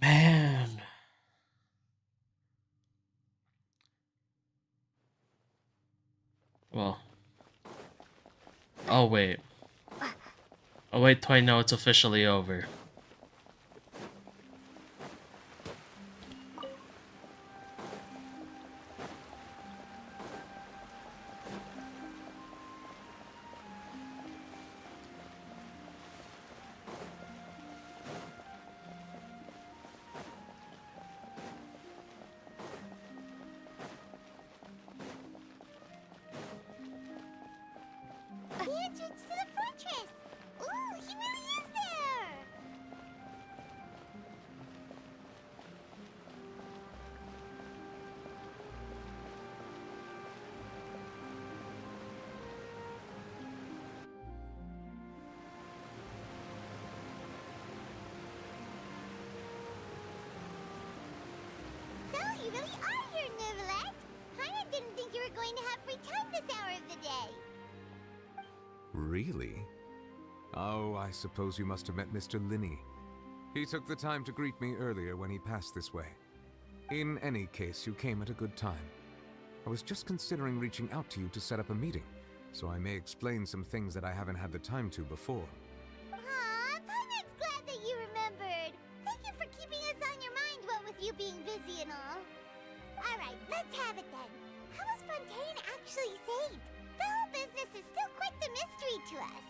Man. Well. Oh, wait. Oh, wait till I know it's officially over. The entrance to the fortress! really? Oh, I suppose you must have met Mr. Linney. He took the time to greet me earlier when he passed this way. In any case, you came at a good time. I was just considering reaching out to you to set up a meeting, so I may explain some things that I haven't had the time to before. Aw, Paimon's glad that you remembered. Thank you for keeping us on your mind, what with you being busy and all. Alright, let's have it then. How was Fontaine actually saved? The whole business is still quite the mystery to us.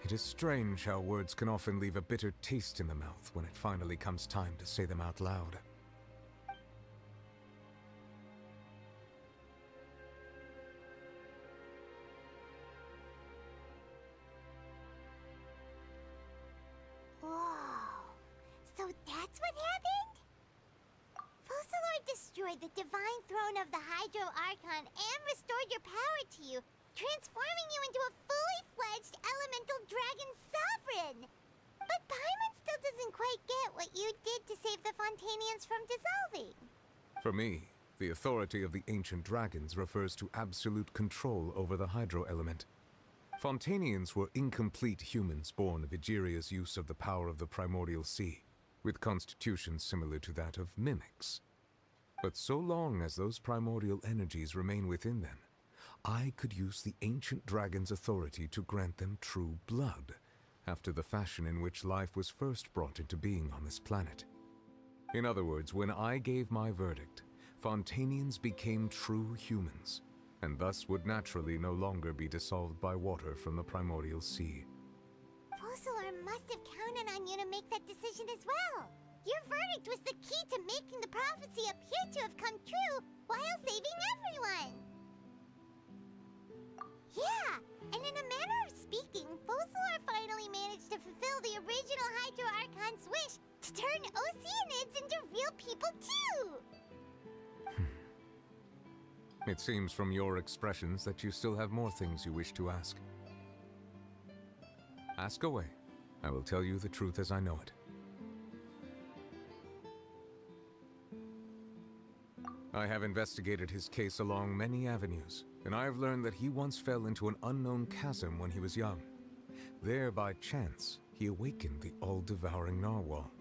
It is strange how words can often leave a bitter taste in the mouth when it finally comes time to say them out loud. Whoa. So that's what happened? Focalor destroyed the divine throne of the Hydro Archon and restored your power to you, transforming you into a fully fledged elemental dragon sovereign. But Paimon still doesn't quite get what you did to save the Fontanians from dissolving. For me, the authority of the ancient dragons refers to absolute control over the hydro element. Fontanians were incomplete humans born of Egeria's use of the power of the primordial sea, with constitutions similar to that of mimics. But so long as those primordial energies remain within them, I could use the ancient dragon's authority to grant them true blood, after the fashion in which life was first brought into being on this planet. In other words, when I gave my verdict, Fontanians became true humans, and thus would naturally no longer be dissolved by water from the primordial sea. Focalor must have counted on you to make that decision as well. Your verdict was the key to making the prophecy appear to have come true while saving everyone. Yeah, and in a manner of speaking, Focalor finally managed to fulfill the original Hydro Archon's wish to turn Oceanids into real people too! It seems from your expressions that you still have more things you wish to ask. Ask away. I will tell you the truth as I know it. I have investigated his case along many avenues, and I have learned that he once fell into an unknown chasm when he was young. There, by chance, he awakened the all-devouring narwhal.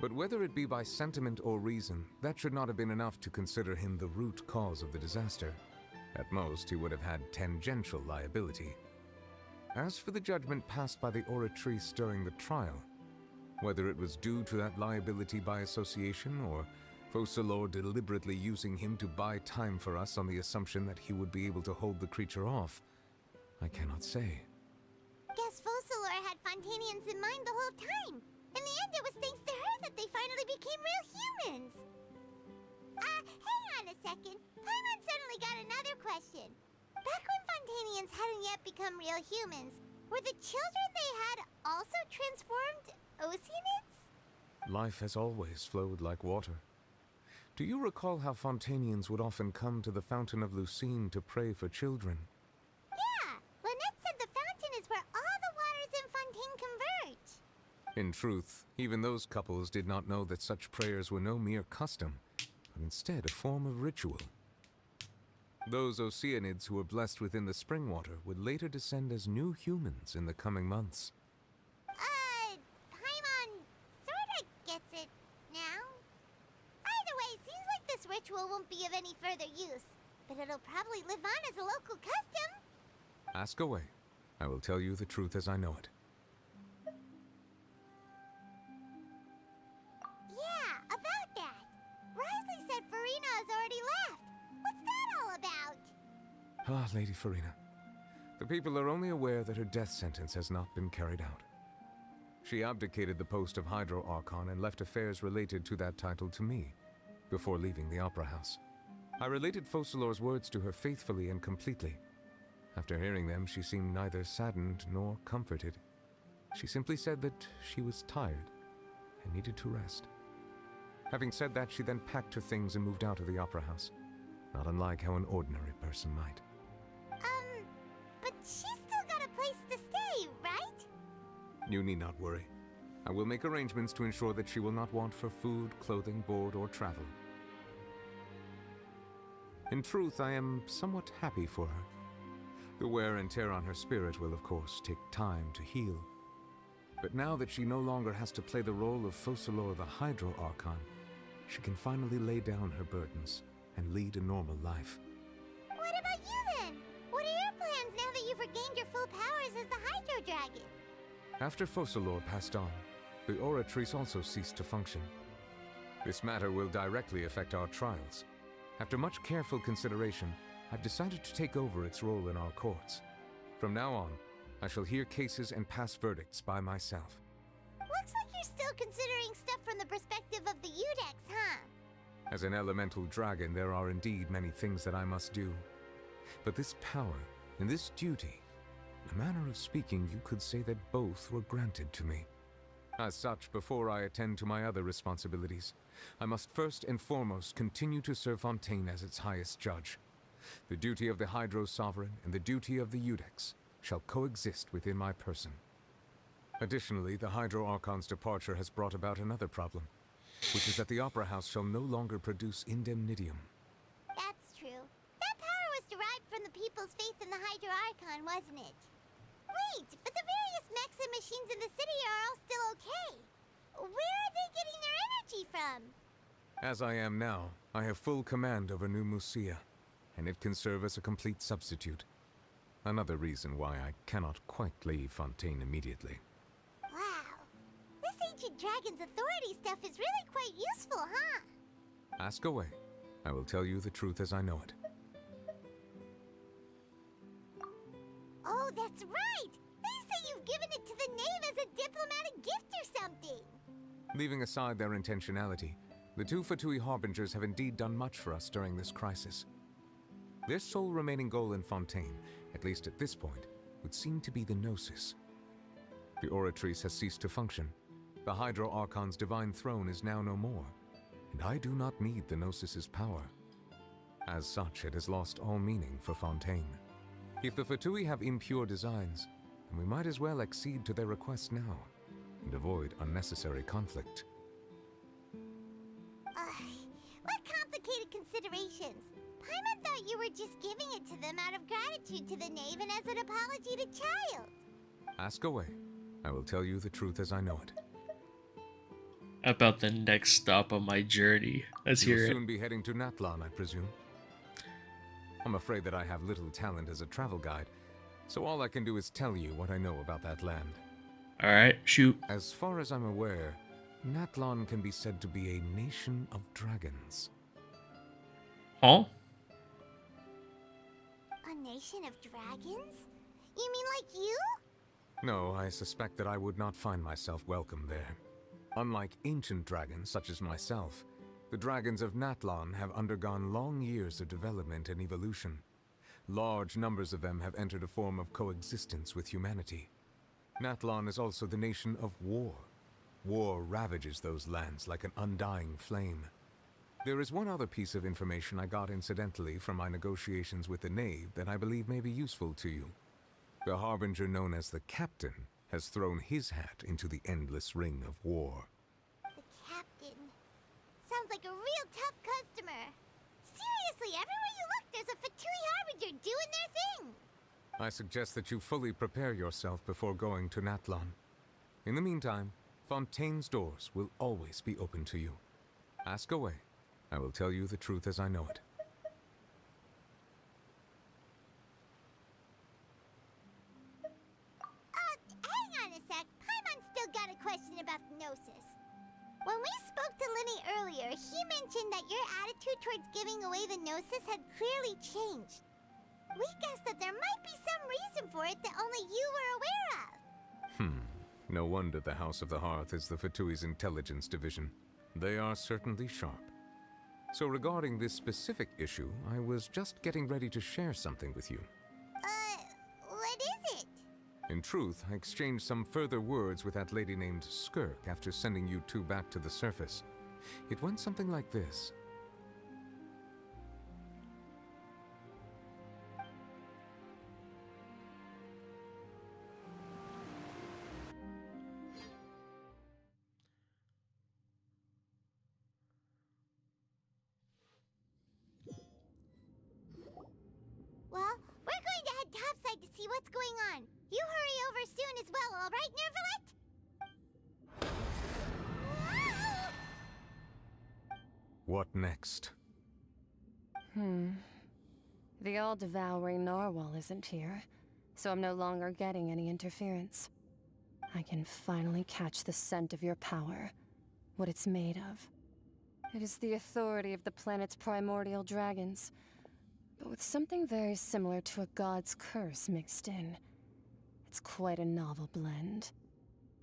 But whether it be by sentiment or reason, that should not have been enough to consider him the root cause of the disaster. At most, he would have had tangential liability. As for the judgment passed by the Oratrice during the trial, whether it was due to that liability by association or Focalor deliberately using him to buy time for us on the assumption that he would be able to hold the creature off, I cannot say. Guess Focalor had Fontanians in mind the whole time. In the end, it was thanks to her that they finally became real humans. Hang on a second. Paimon suddenly got another question. Back when Fontanians hadn't yet become real humans, were the children they had also transformed Oceanids? Life has always flowed like water. Do you recall how Fontanians would often come to the Fountain of Lucine to pray for children? Yeah, Lynette said the fountain is where all the waters in Fontaine converge. In truth, even those couples did not know that such prayers were no mere custom, but instead a form of ritual. Those Oceanids who were blessed within the spring water would later descend as new humans in the coming months. Paimon sorta gets it now. Either way, seems like this ritual won't be of any further use, but it'll probably live on as a local custom. Ask away. I will tell you the truth as I know it. Yeah, about that. Risley said Farina has already left. What's that all about? Ah, Lady Farina. The people are only aware that her death sentence has not been carried out. She abdicated the post of Hydro Archon and left affairs related to that title to me, before leaving the Opera House. I related Focalor's words to her faithfully and completely. After hearing them, she seemed neither saddened nor comforted. She simply said that she was tired and needed to rest. Having said that, she then packed her things and moved out of the Opera House, not unlike how an ordinary person might. But she's still got a place to stay, right? You need not worry. I will make arrangements to ensure that she will not want for food, clothing, board, or travel. In truth, I am somewhat happy for her. The wear and tear on her spirit will, of course, take time to heal. But now that she no longer has to play the role of Focalor the Hydro Archon, she can finally lay down her burdens and lead a normal life. What about you then? What are your plans now that you've regained your full powers as the Hydro Dragon? After Focalor passed on, the Oratrice also ceased to function. This matter will directly affect our trials. After much careful consideration, I've decided to take over its role in our courts. From now on, I shall hear cases and pass verdicts by myself. Looks like you're still considering stuff from the perspective of the Udex, huh? As an elemental dragon, there are indeed many things that I must do. But this power and this duty, in a manner of speaking, you could say that both were granted to me. As such, before I attend to my other responsibilities, I must first and foremost continue to serve Fontaine as its highest judge. The duty of the Hydro Sovereign and the duty of the Udex shall coexist within my person. Additionally, the Hydro Archon's departure has brought about another problem, which is that the Opera House shall no longer produce indemnitium. That's true. That power was derived from the people's faith in the Hydro Archon, wasn't it? Wait, but the various mechs and machines in the city are all still okay. Where are they getting their energy from? As I am now, I have full command over New Musia, and it can serve as a complete substitute. Another reason why I cannot quite leave Fontaine immediately. Wow. This ancient dragon's authority stuff is really quite useful, huh? Ask away. I will tell you the truth as I know it. Oh, that's right! They say you've given it to the knave as a diplomatic gift or something! Leaving aside their intentionality, the two Fatui Harbingers have indeed done much for us during this crisis. Their sole remaining goal in Fontaine, at least at this point, would seem to be the Gnosis. The Oratrice has ceased to function. The Hydro Archon's divine throne is now no more, and I do not need the Gnosis's power. As such, it has lost all meaning for Fontaine. If the Fatui have impure designs, then we might as well accede to their request now, and avoid unnecessary conflict. What complicated considerations! Paimon thought you were just giving it to them out of gratitude to the knave and as an apology to Child. Ask away. I will tell you the truth as I know it. About the next stop on my journey. Let's hear it. You'll soon be heading to Natlan, I presume. I'm afraid that I have little talent as a travel guide, so all I can do is tell you what I know about that land. Alright, shoot. As far as I'm aware, Natlan can be said to be a nation of dragons. Huh? A nation of dragons? You mean like you? No, I suspect that I would not find myself welcome there. Unlike ancient dragons such as myself, the dragons of Natlan have undergone long years of development and evolution. Large numbers of them have entered a form of coexistence with humanity. Natlan is also the nation of war. War ravages those lands like an undying flame. There is one other piece of information I got incidentally from my negotiations with the knave that I believe may be useful to you. The harbinger known as the Captain has thrown his hat into the endless ring of war. The Captain. Sounds like a real tough customer. Seriously, everywhere you look, there's a Fatui Harbinger doing their thing. I suggest that you fully prepare yourself before going to Natlan. In the meantime, Fontaine's doors will always be open to you. Ask away. I will tell you the truth as I know it. Hang on a sec. Paimon's still got a question about the Gnosis. When we spoke to Linny earlier, he mentioned that your attitude towards giving away the Gnosis had clearly changed. We guessed that there might be some reason for it that only you were aware of. No wonder the House of the Hearth is the Fatui's intelligence division. They are certainly sharp. So regarding this specific issue, I was just getting ready to share something with you. What is it? In truth, I exchanged some further words with that lady named Skirk after sending you two back to the surface. It went something like this. All right, Nervalet? What next? The all-devouring narwhal isn't here, so I'm no longer getting any interference. I can finally catch the scent of your power, what it's made of. It is the authority of the planet's primordial dragons, but with something very similar to a god's curse mixed in. It's quite a novel blend.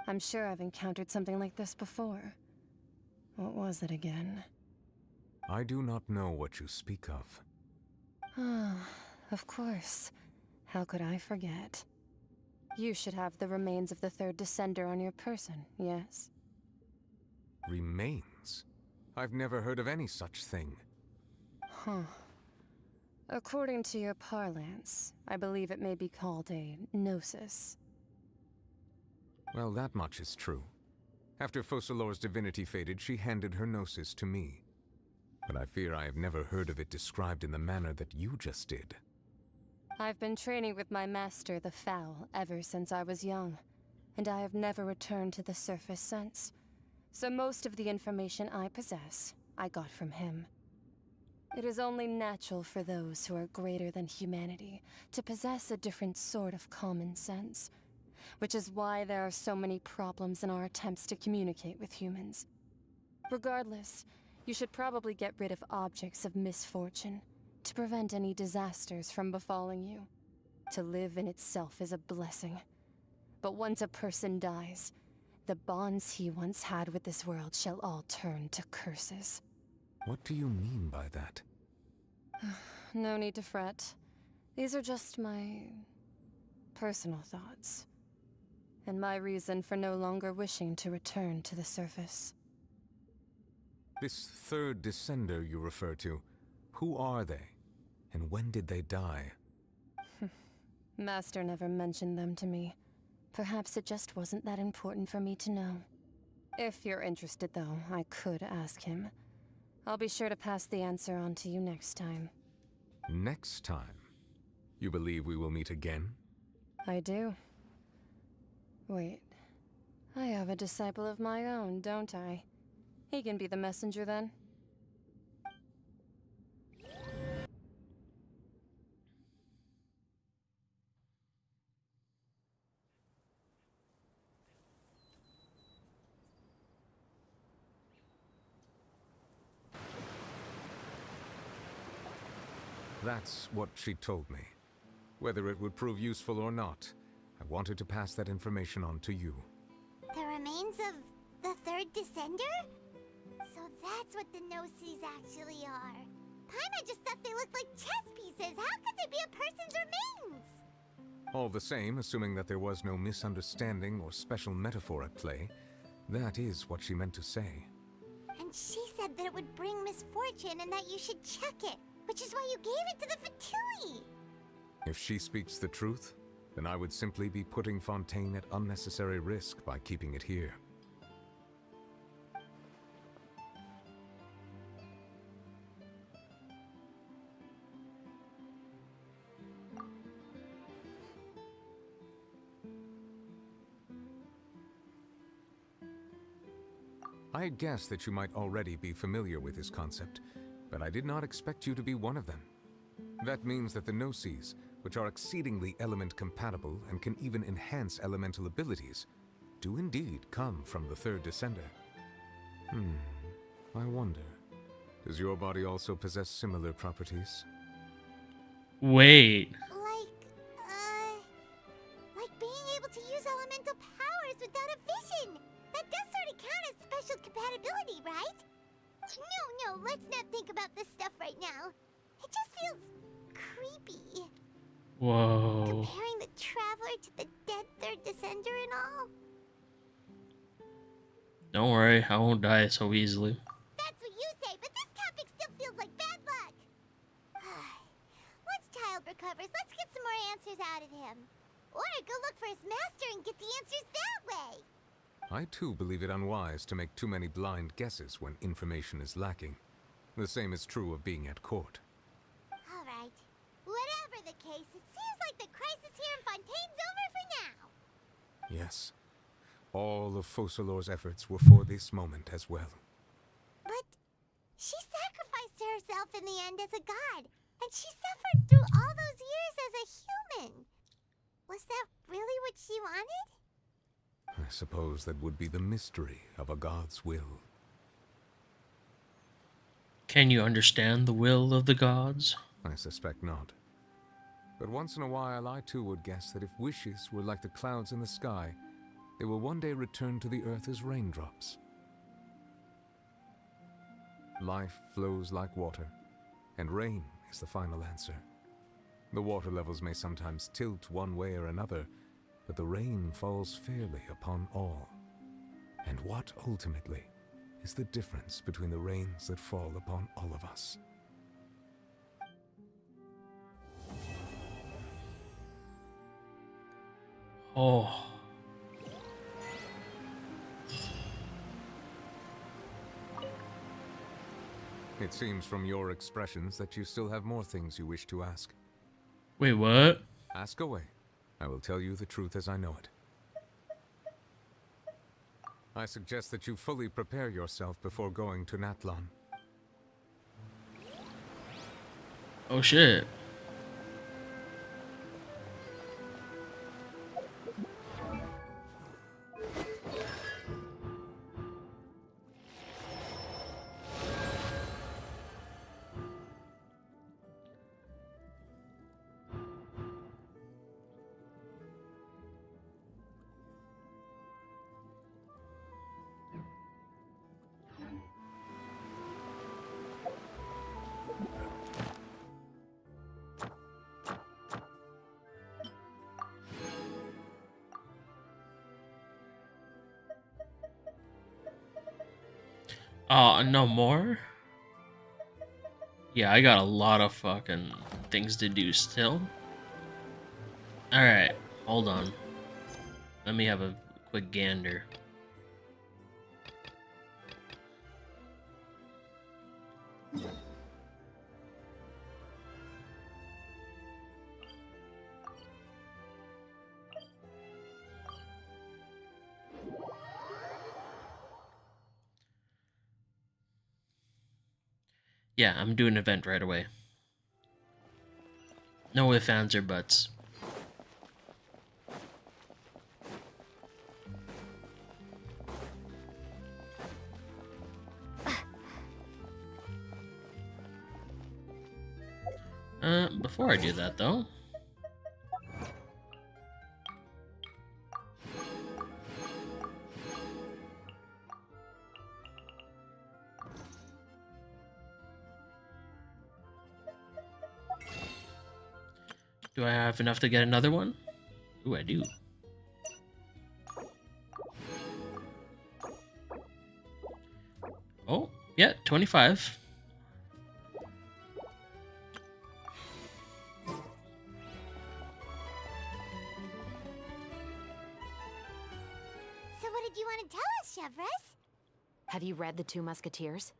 I'm sure I've encountered something like this before. What was it again? I do not know what you speak of. Ah, of course. How could I forget? You should have the remains of the third descender on your person, yes? Remains? I've never heard of any such thing. Huh. According to your parlance, I believe it may be called a gnosis. Well, that much is true. After Focalor's divinity faded, she handed her gnosis to me. But I fear I have never heard of it described in the manner that you just did. I've been training with my master, the Foul, ever since I was young, and I have never returned to the surface since. So most of the information I possess, I got from him. It is only natural for those who are greater than humanity to possess a different sort of common sense, which is why there are so many problems in our attempts to communicate with humans. Regardless, you should probably get rid of objects of misfortune to prevent any disasters from befalling you. To live in itself is a blessing. But once a person dies, the bonds he once had with this world shall all turn to curses. What do you mean by that? No need to fret. These are just my personal thoughts, and my reason for no longer wishing to return to the surface. This third descender you refer to, who are they? And when did they die? Master never mentioned them to me. Perhaps it just wasn't that important for me to know. If you're interested, though, I could ask him. I'll be sure to pass the answer on to you next time. Next time? You believe we will meet again? I do. Wait. I have a disciple of my own, don't I? He can be the messenger then. That's what she told me. Whether it would prove useful or not, I wanted to pass that information on to you. The remains of the third descender? So that's what the Gnosis actually are. Paimon just thought they looked like chess pieces. How could they be a person's remains? All the same, assuming that there was no misunderstanding or special metaphor at play, that is what she meant to say. And she said that it would bring misfortune and that you should check it, which is why you gave it to the Fatui. If she speaks the truth, then I would simply be putting Fontaine at unnecessary risk by keeping it here. I had guessed that you might already be familiar with this concept, but I did not expect you to be one of them. That means that the Gnosis, which are exceedingly element-compatible and can even enhance elemental abilities, do indeed come from the third descender. I wonder, does your body also possess similar properties? Wait. Like being able to use elemental powers without a vision. That does sort of count as special compatibility, right? No, let's not think about this stuff right now. It just feels creepy. Whoa. Comparing the Traveler to the dead third descender and all. Don't worry, I won't die so easily. That's what you say, but this topic still feels like bad luck. Once Child recovers, let's get some more answers out of him. Or go look for his master and get the answers that way. I too believe it unwise to make too many blind guesses when information is lacking. The same is true of being at court. All right. Whatever the case, it seems like the crisis here in Fontaine's over for now. Yes. All of Focalor's efforts were for this moment as well. But she sacrificed herself in the end as a god, and she suffered through all those years as a human. Was that really what she wanted? I suppose that would be the mystery of a god's will. Can you understand the will of the gods? I suspect not. But once in a while, I too would guess that if wishes were like the clouds in the sky, they will one day return to the earth as raindrops. Life flows like water, and rain is the final answer. The water levels may sometimes tilt one way or another, but the rain falls fairly upon all. And what ultimately is the difference between the rains that fall upon all of us? Oh. It seems from your expressions that you still have more things you wish to ask. Wait, what? Ask away. I will tell you the truth as I know it. I suggest that you fully prepare yourself before going to Natlan. Oh shit. No more? Yeah, I got a lot of fucking things to do still. Alright, hold on. Let me have a quick gander. Yeah, I'm doing an event right away. No ifs, ands, or buts. Before I do that though, do I have enough to get another one? Ooh, I do. Oh, yeah, 25. So what did you want to tell us, Chevres? Have you read The Two Musketeers?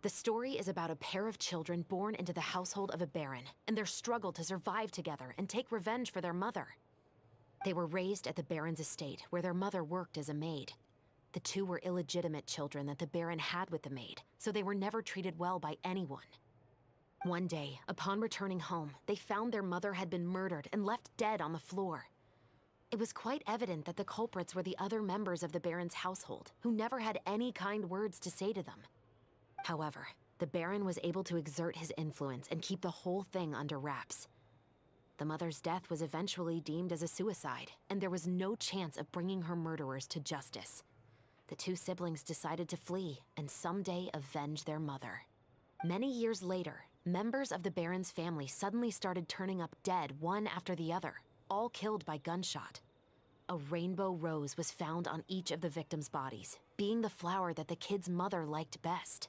The story is about a pair of children born into the household of a baron, and their struggle to survive together and take revenge for their mother. They were raised at the baron's estate, where their mother worked as a maid. The two were illegitimate children that the baron had with the maid, so they were never treated well by anyone. One day, upon returning home, they found their mother had been murdered and left dead on the floor. It was quite evident that the culprits were the other members of the baron's household, who never had any kind words to say to them. However, the baron was able to exert his influence and keep the whole thing under wraps. The mother's death was eventually deemed as a suicide, and there was no chance of bringing her murderers to justice. The two siblings decided to flee and someday avenge their mother. Many years later, members of the baron's family suddenly started turning up dead one after the other, all killed by gunshot. A rainbow rose was found on each of the victims' bodies, being the flower that the kid's mother liked best.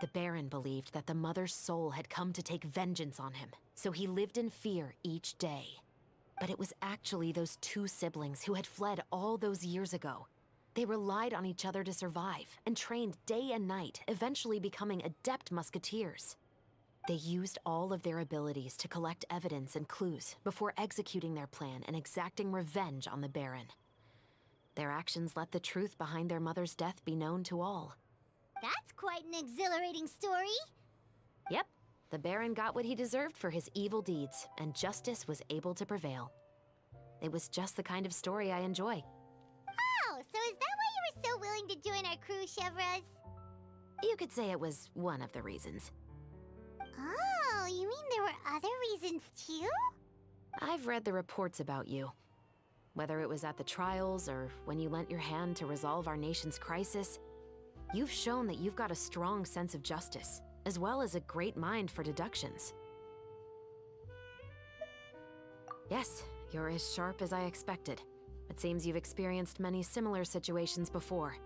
The Baron believed that the mother's soul had come to take vengeance on him, so he lived in fear each day. But it was actually those two siblings who had fled all those years ago. They relied on each other to survive and trained day and night, eventually becoming adept musketeers. They used all of their abilities to collect evidence and clues before executing their plan and exacting revenge on the Baron. Their actions let the truth behind their mother's death be known to all. That's quite an exhilarating story. Yep, the Baron got what he deserved for his evil deeds, and justice was able to prevail. It was just the kind of story I enjoy. Oh, so is that why you were so willing to join our crew, Chevraz? You could say it was one of the reasons. Oh, you mean there were other reasons too? I've read the reports about you. Whether it was at the trials or when you lent your hand to resolve our nation's crisis, you've shown that you've got a strong sense of justice, as well as a great mind for deductions. Yes, you're as sharp as I expected. It seems you've experienced many similar situations before.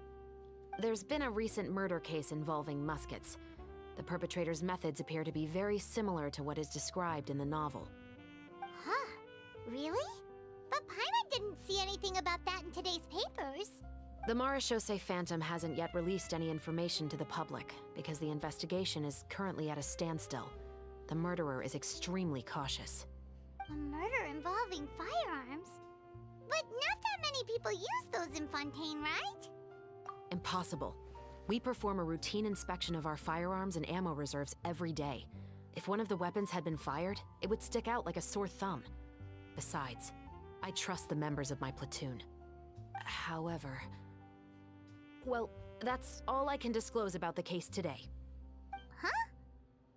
There's been a recent murder case involving muskets. The perpetrator's methods appear to be very similar to what is described in the novel. Huh? Really? But Paimon didn't see anything about that in today's papers. The Marechaussee Phantom hasn't yet released any information to the public because the investigation is currently at a standstill. The murderer is extremely cautious. A murder involving firearms? But not that many people use those in Fontaine, right? Impossible. We perform a routine inspection of our firearms and ammo reserves every day. If one of the weapons had been fired, it would stick out like a sore thumb. Besides, I trust the members of my platoon. However... Well, that's all I can disclose about the case today. Huh?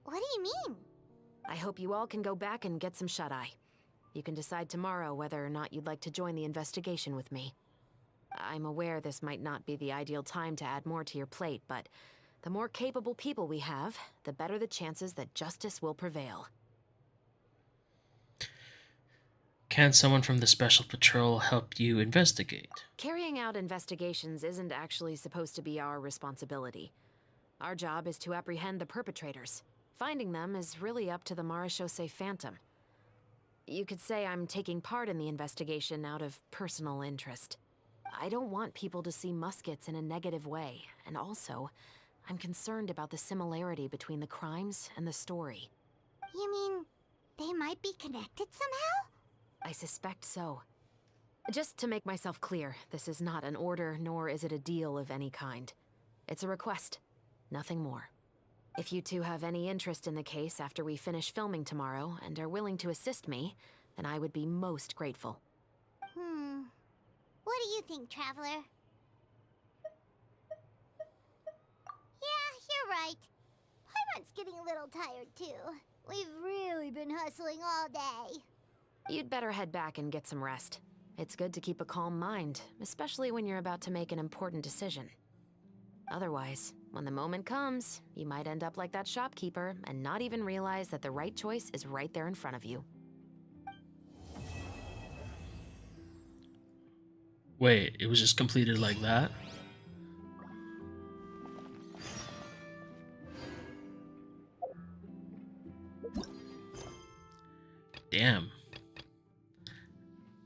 What do you mean? I hope you all can go back and get some shut-eye. You can decide tomorrow whether or not you'd like to join the investigation with me. I'm aware this might not be the ideal time to add more to your plate, but the more capable people we have, the better the chances that justice will prevail. Can someone from the Special Patrol help you investigate? Carrying out investigations isn't actually supposed to be our responsibility. Our job is to apprehend the perpetrators. Finding them is really up to the Marechaussee Phantom. You could say I'm taking part in the investigation out of personal interest. I don't want people to see muskets in a negative way, and also, I'm concerned about the similarity between the crimes and the story. You mean they might be connected somehow? I suspect so. Just to make myself clear, this is not an order, nor is it a deal of any kind. It's a request, nothing more. If you two have any interest in the case after we finish filming tomorrow and are willing to assist me, then I would be most grateful. What do you think, Traveler? Yeah, you're right. Paimon's getting a little tired too. We've really been hustling all day. You'd better head back and get some rest. It's good to keep a calm mind, especially when you're about to make an important decision. Otherwise, when the moment comes, you might end up like that shopkeeper and not even realize that the right choice is right there in front of you. Wait, it was just completed like that? Damn.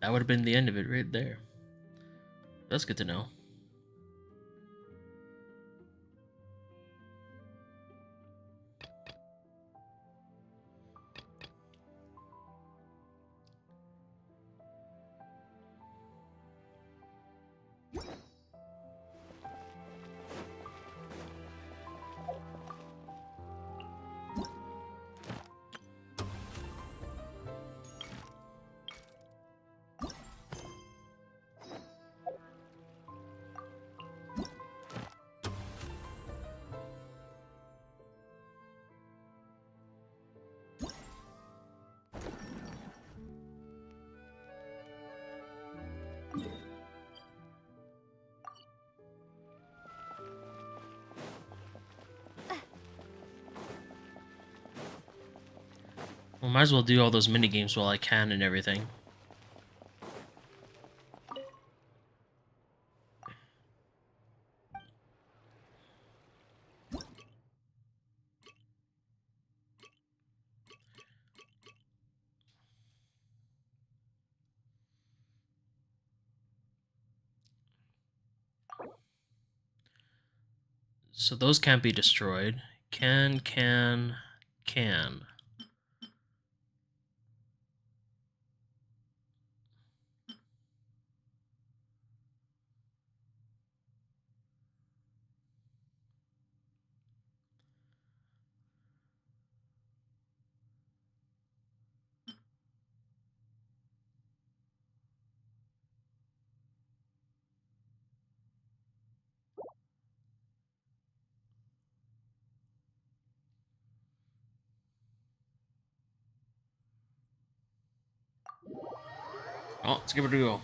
That would have been the end of it right there. That's good to know. Well, might as well do all those mini games while I can and everything. So those can't be destroyed. Can. can. Oh, let's give it a go.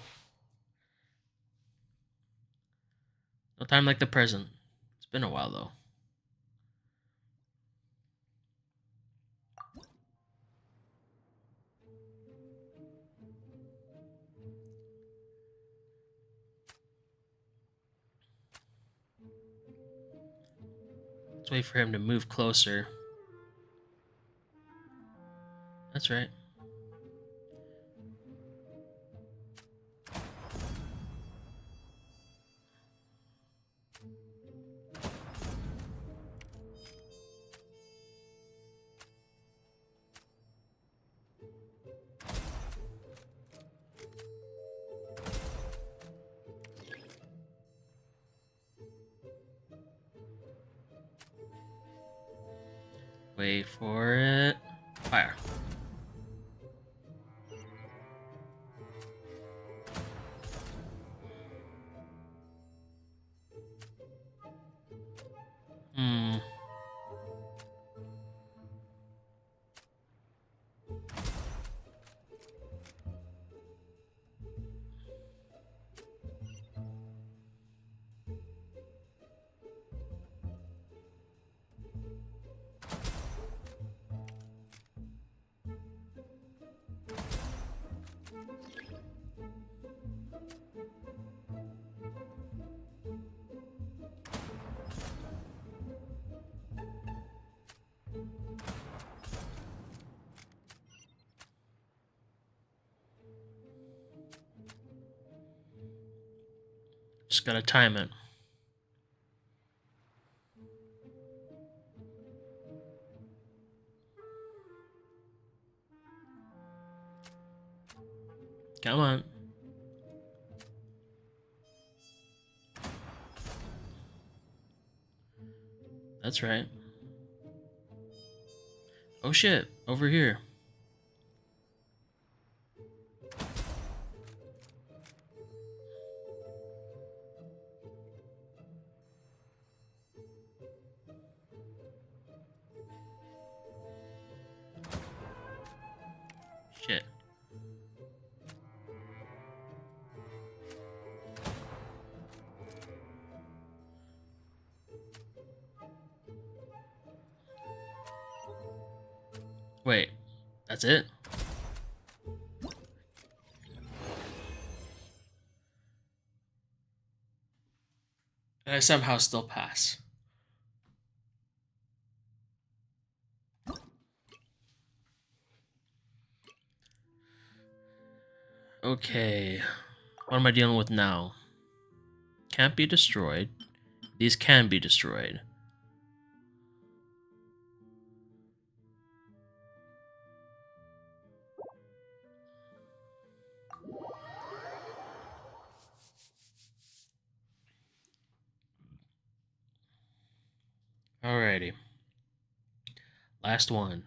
No time like the present. It's been a while though. Let's wait for him to move closer. That's right. Wait for it. Fire. Hmm. Just gotta time it. Come on. That's right. Oh shit, over here. Shit. Wait, that's it? And I somehow still pass. Okay. What am I dealing with now? Can't be destroyed. These can be destroyed. Alrighty. Last one.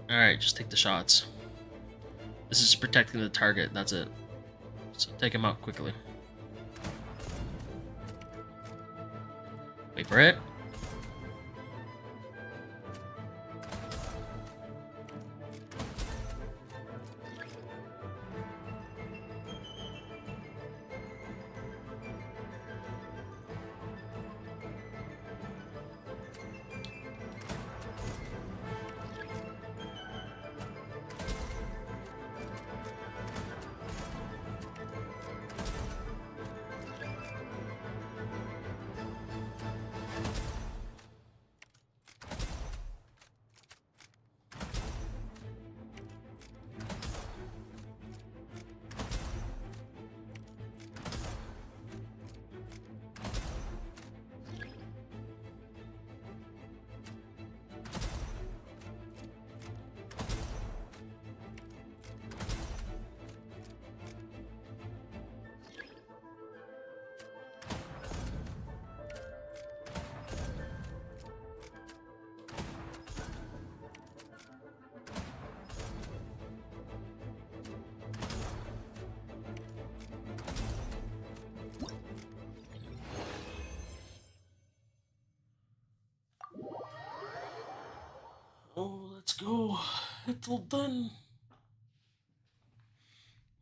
Alright, just take the shots. This is protecting the target, that's it. So take him out quickly. Wait for it. Oh, let's go. It's all done.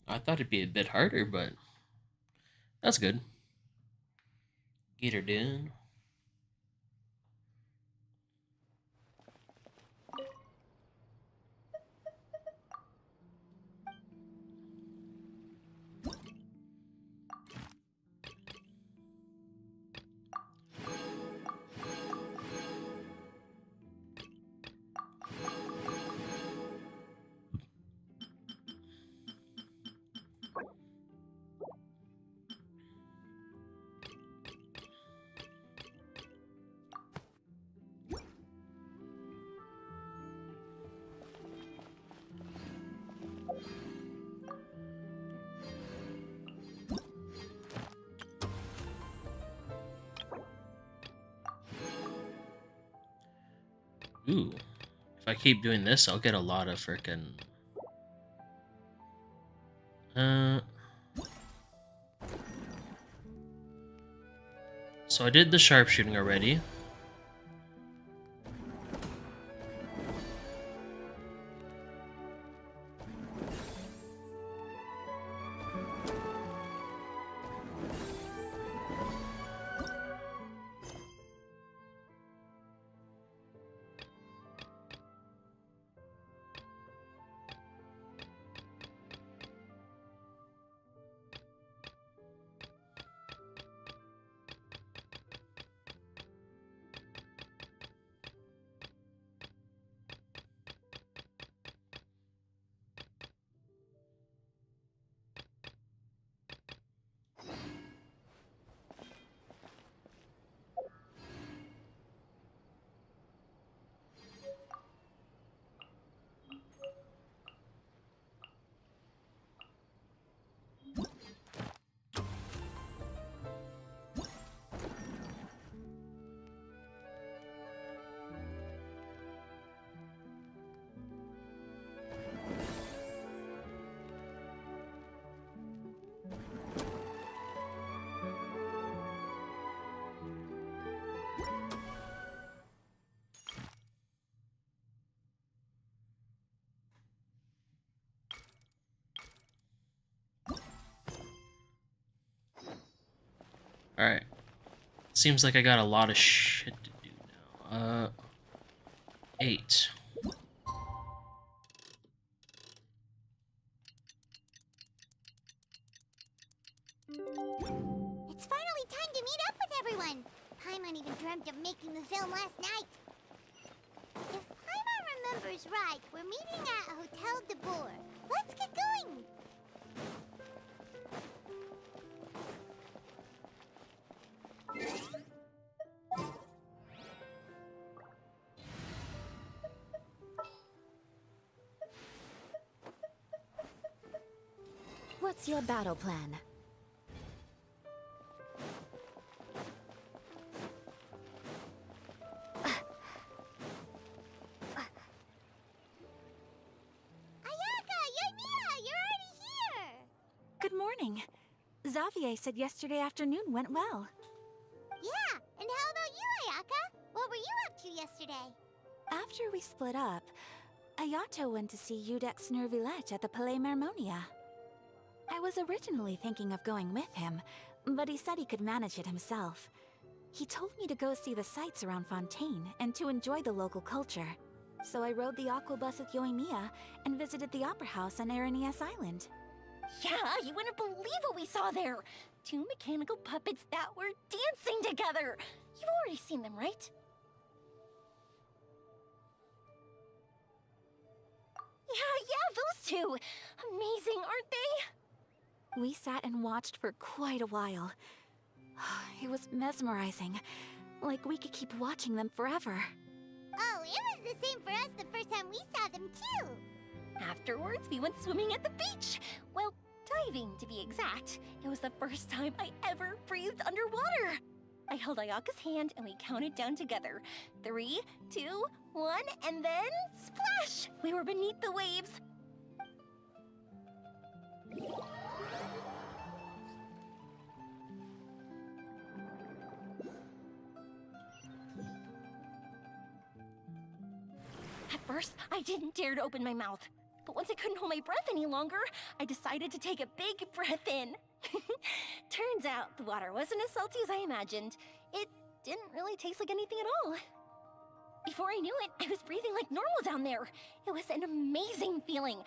I thought it'd be a bit harder, but that's good. Get her done. Ooh. If I keep doing this, I'll get a lot of frickin'... So I did the sharpshooting already. Alright. Seems like I got a lot of shit to do now. 8. It's finally time to meet up with everyone. Paimon even dreamt of making the film last night. If Paimon remembers right, we're meeting at Hotel de Boer. Let's get going. What's your battle plan? Ayaka, Ymira, you're already here! Good morning. Xavier said yesterday afternoon went well. Yeah, and how about you, you yesterday? After we split up, Ayato went to see Udex Nervillet at the Palais Mermonia. I was originally thinking of going with him, but he said he could manage it himself. He told me to go see the sights around Fontaine and to enjoy the local culture. So I rode the aqua bus with Yoimiya and visited the opera house on Aranias Island. Yeah, you wouldn't believe what we saw there! 2 mechanical puppets that were dancing together! You've already seen them, right? Yeah, those two! Amazing, aren't they? We sat and watched for quite a while. It was mesmerizing. Like we could keep watching them forever. Oh, it was the same for us the first time we saw them, too! Afterwards, we went swimming at the beach! Well, diving, to be exact. It was the first time I ever breathed underwater! I held Ayaka's hand and we counted down together. 3, 2, 1, and then splash! We were beneath the waves. At first, I didn't dare to open my mouth. But once I couldn't hold my breath any longer, I decided to take a big breath in. Turns out the water wasn't as salty as I imagined. It didn't really taste like anything at all. Before I knew it, I was breathing like normal down there. It was an amazing feeling.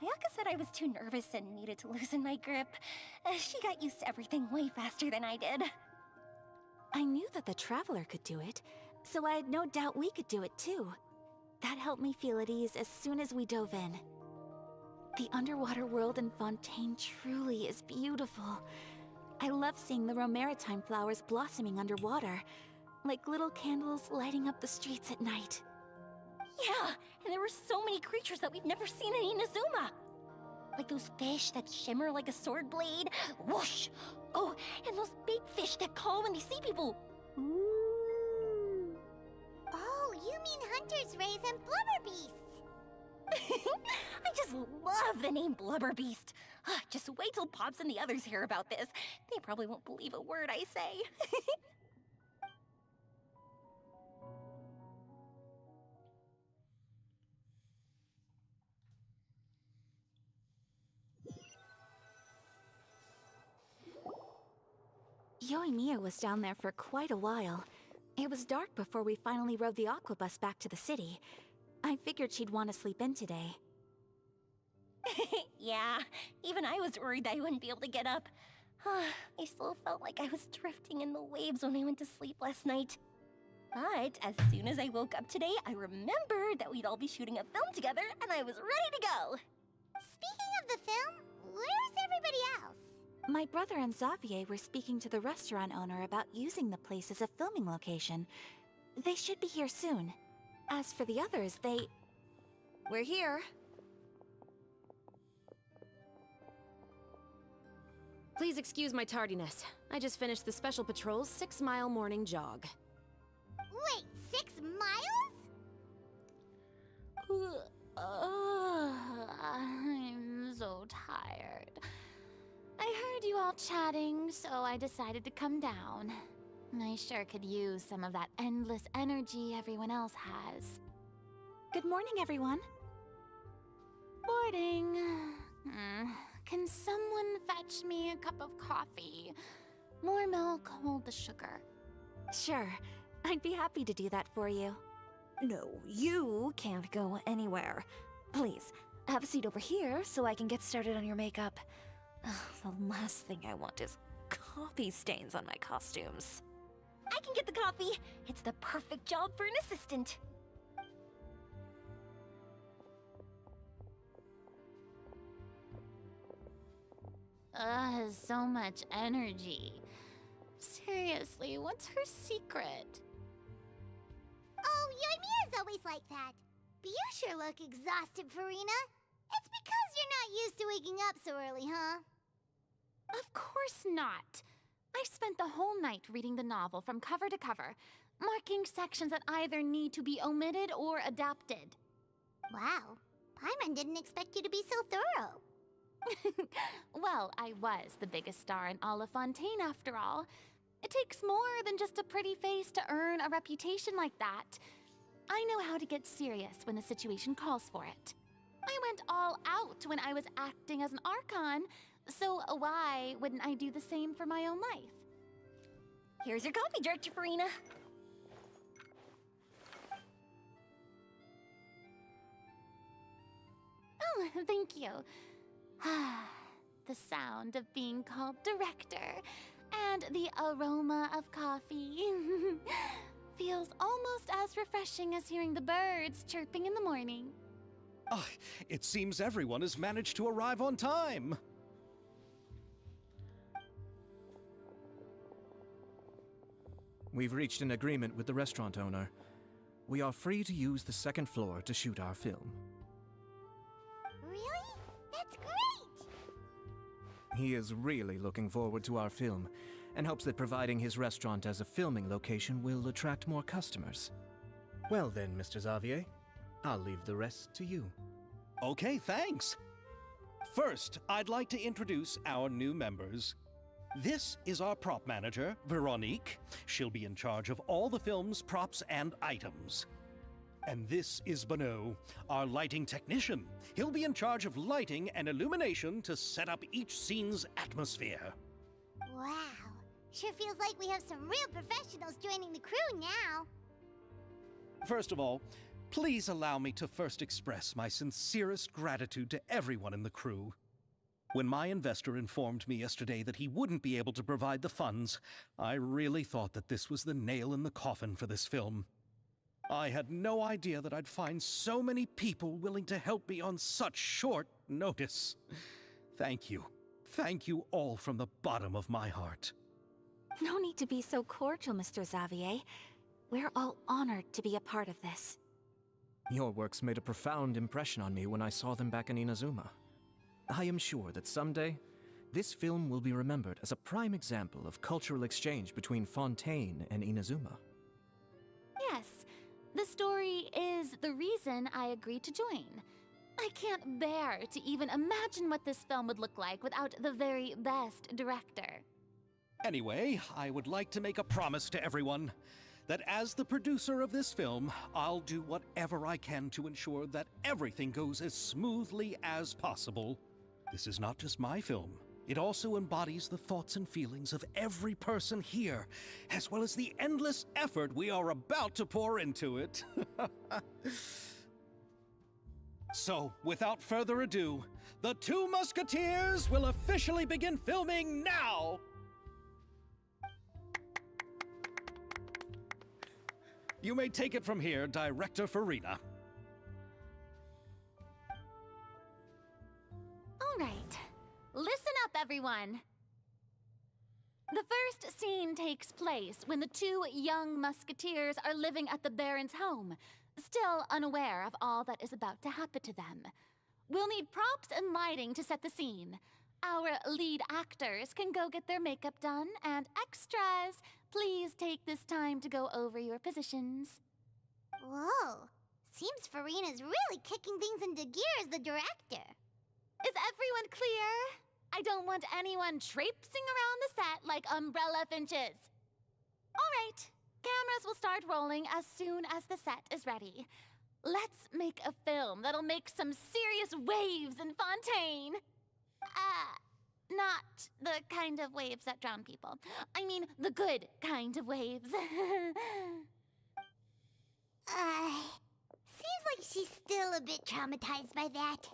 Ayaka said I was too nervous and needed to loosen my grip. She got used to everything way faster than I did. I knew that the Traveler could do it, so I had no doubt we could do it too. That helped me feel at ease as soon as we dove in. The underwater world in Fontaine truly is beautiful. I love seeing the Romaritime flowers blossoming underwater, like little candles lighting up the streets at night. Yeah, and there were so many creatures that we've never seen in Inazuma. Like those fish that shimmer like a sword blade. Whoosh! Oh, and those big fish that call when they see people. Ooh. Oh, you mean Hunter's Rays and Blubber Beasts. I just love the name Blubber Beast. Just wait till Pops and the others hear about this. They probably won't believe a word I say. Yoimiya was down there for quite a while. It was dark before we finally rode the aqua bus back to the city. I figured she'd want to sleep in today. Yeah, even I was worried I wouldn't be able to get up. I still felt like I was drifting in the waves when I went to sleep last night. But as soon as I woke up today, I remembered that we'd all be shooting a film together, and I was ready to go. Speaking of the film, where's everybody else? My brother and Xavier were speaking to the restaurant owner about using the place as a filming location. They should be here soon. As for the others, We're here. Please excuse my tardiness. I just finished the Special Patrol's 6-mile morning jog. Wait, 6 miles? I'm so tired. I heard you all chatting, so I decided to come down. I sure could use some of that endless energy everyone else has. Good morning, everyone. Morning. Can someone fetch me a cup of coffee? More milk, hold the sugar. Sure, I'd be happy to do that for you. No, you can't go anywhere. Please, have a seat over here so I can get started on your makeup. The last thing I want is coffee stains on my costumes. I can get the coffee. It's the perfect job for an assistant. So much energy. Seriously, what's her secret? Oh, Yoimiya's always like that. But you sure look exhausted, Farina. It's because you're not used to waking up so early, huh? Of course not. I spent the whole night reading the novel from cover to cover, marking sections that either need to be omitted or adapted. Wow, Paimon didn't expect you to be so thorough. Well, I was the biggest star in all of Fontaine after all. It takes more than just a pretty face to earn a reputation like that. I know how to get serious when the situation calls for it. I went all out when I was acting as an Archon, so why wouldn't I do the same for my own life? Here's your coffee, Director Farina. Oh, thank you. The sound of being called director and the aroma of coffee feels almost as refreshing as hearing the birds chirping in the morning. Ah, it seems everyone has managed to arrive on time. We've reached an agreement with the restaurant owner. We are free to use the second floor to shoot our film. Really? That's great! He is really looking forward to our film, and hopes that providing his restaurant as a filming location will attract more customers. Well then, Mr. Xavier, I'll leave the rest to you. Okay, thanks. First, I'd like to introduce our new members. This is our prop manager, Veronique. She'll be in charge of all the film's props and items. And this is Bonneau, our lighting technician. He'll be in charge of lighting and illumination to set up each scene's atmosphere. Wow. Sure feels like we have some real professionals joining the crew now. First of all, please allow me to first express my sincerest gratitude to everyone in the crew. When my investor informed me yesterday that he wouldn't be able to provide the funds, I really thought that this was the nail in the coffin for this film. I had no idea that I'd find so many people willing to help me on such short notice. Thank you. Thank you all from the bottom of my heart. No need to be so cordial, Mr. Xavier. We're all honored to be a part of this. Your works made a profound impression on me when I saw them back in Inazuma. I am sure that someday, this film will be remembered as a prime example of cultural exchange between Fontaine and Inazuma. Yes, the story is the reason I agreed to join. I can't bear to even imagine what this film would look like without the very best director. Anyway, I would like to make a promise to everyone that as the producer of this film, I'll do whatever I can to ensure that everything goes as smoothly as possible. This is not just my film. It also embodies the thoughts and feelings of every person here, as well as the endless effort we are about to pour into it. So, without further ado, the Two Musketeers will officially begin filming now! You may take it from here, Director Farina. All right, listen up, everyone. The first scene takes place when the two young musketeers are living at the Baron's home, still unaware of all that is about to happen to them. We'll need props and lighting to set the scene. Our lead actors can go get their makeup done, and extras, please take this time to go over your positions. Whoa. Seems Farina's really kicking things into gear as the director. Is everyone clear? I don't want anyone traipsing around the set like umbrella finches. All right, cameras will start rolling as soon as the set is ready. Let's make a film that'll make some serious waves in Fontaine. Not the kind of waves that drown people. I mean, the good kind of waves. Seems like she's still a bit traumatized by that.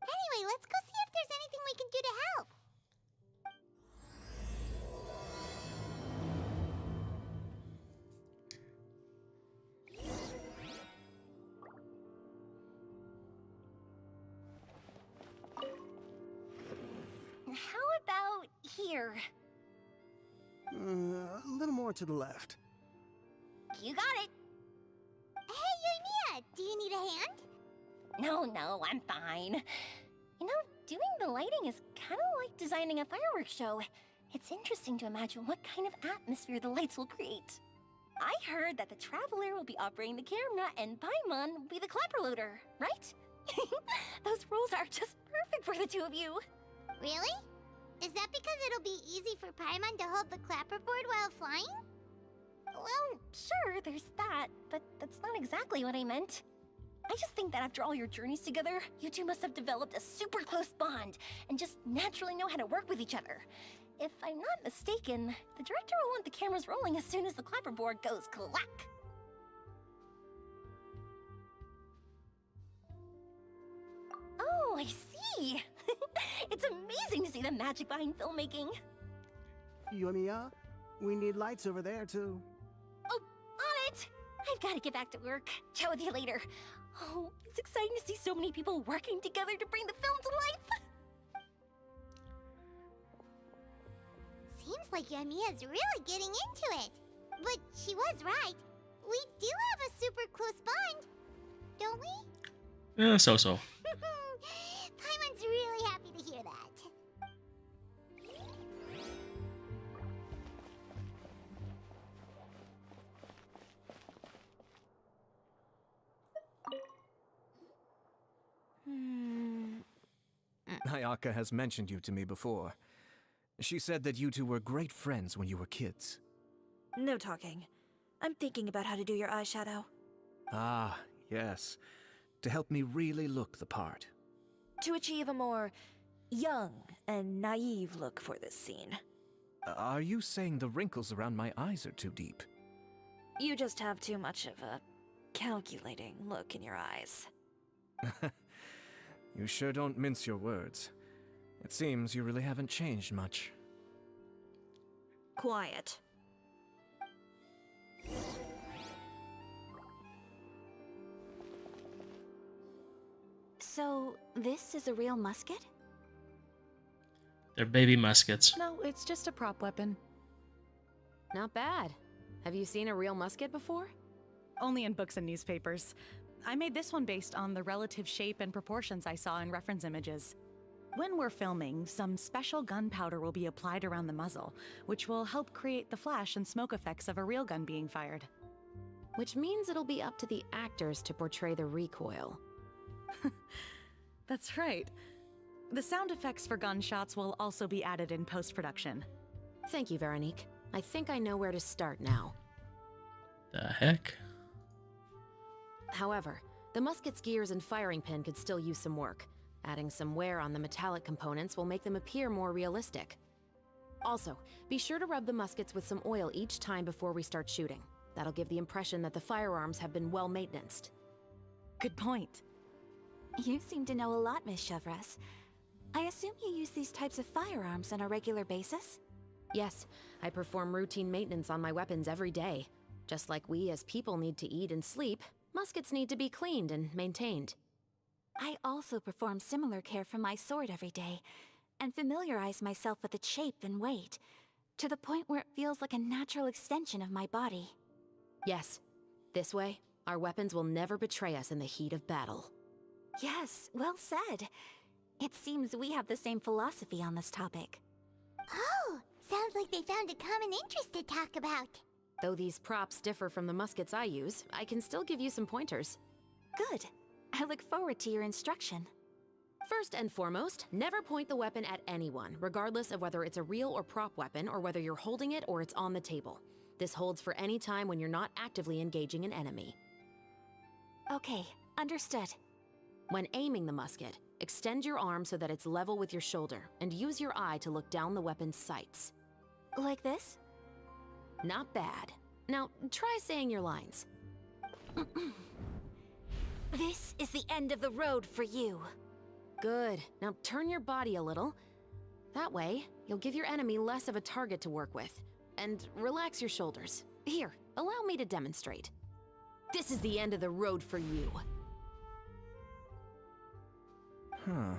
Anyway, let's go see if there's anything we can do to help. How about here? A little more to the left. You got it. Hey, Yoimiya, do you need a hand? No, I'm fine. You know, doing the lighting is kind of like designing a fireworks show. It's interesting to imagine what kind of atmosphere the lights will create. I heard that the Traveler will be operating the camera and Paimon will be the clapper loader, right? Those roles are just perfect for the two of you. Well, sure, there's that, but that's not exactly what I meant. I just think that after all your journeys together, you two must have developed a super close bond and just naturally know how to work with each other. If I'm not mistaken, the director will want the cameras rolling as soon as the clapperboard goes clack. Oh, I see! It's amazing to see the magic behind filmmaking. Yoimiya, we need lights over there, too. Oh, on it! I've got to get back to work. Chat with you later. Oh, it's exciting to see so many people working together to bring the film to life. Seems like Yoimiya's really getting into it. But she was right. We do have a super close bond, don't we? Yeah, so. Paimon's really happy to hear that. Ayaka has mentioned you to me before. She said that you two were great friends when you were kids. No talking. I'm thinking about how to do your eyeshadow. Ah, yes. To help me really look the part. To achieve a more young and naive look for this scene. Are you saying the wrinkles around my eyes are too deep? You just have too much of a calculating look in your eyes. You sure don't mince your words. It seems you really haven't changed much. Quiet. So, this is a real musket? They're baby muskets. No, it's just a prop weapon. Not bad. Have you seen a real musket before? Only in books and newspapers. I made this one based on the relative shape and proportions I saw in reference images. When we're filming, some special gunpowder will be applied around the muzzle, which will help create the flash and smoke effects of a real gun being fired. Which means it'll be up to the actors to portray the recoil. That's right. The sound effects for gunshots will also be added in post-production. Thank you, Veronique. I think I know where to start now. The heck? However, the musket's gears and firing pin could still use some work. Adding some wear on the metallic components will make them appear more realistic. Also, be sure to rub the muskets with some oil each time before we start shooting. That'll give the impression that the firearms have been well maintained. Good point. You seem to know a lot, Miss Chevres. I assume you use these types of firearms on a regular basis? Yes, I perform routine maintenance on my weapons every day. Just like we as people need to eat and sleep, muskets need to be cleaned and maintained. I also perform similar care for my sword every day, and familiarize myself with its shape and weight, to the point where it feels like a natural extension of my body. Yes, this way, our weapons will never betray us in the heat of battle. Yes, well said. It seems we have the same philosophy on this topic. Oh, sounds like they found a common interest to talk about. Though these props differ from the muskets I use, I can still give you some pointers. Good. I look forward to your instruction. First and foremost, never point the weapon at anyone, regardless of whether it's a real or prop weapon or whether you're holding it or it's on the table. This holds for any time when you're not actively engaging an enemy. Okay, understood. When aiming the musket, extend your arm so that it's level with your shoulder and use your eye to look down the weapon's sights. Like this? Not bad. Now, try saying your lines. This is the end of the road for you. Good. Now turn your body a little. That way, you'll give your enemy less of a target to work with. And relax your shoulders. Here, allow me to demonstrate. This is the end of the road for you. Huh.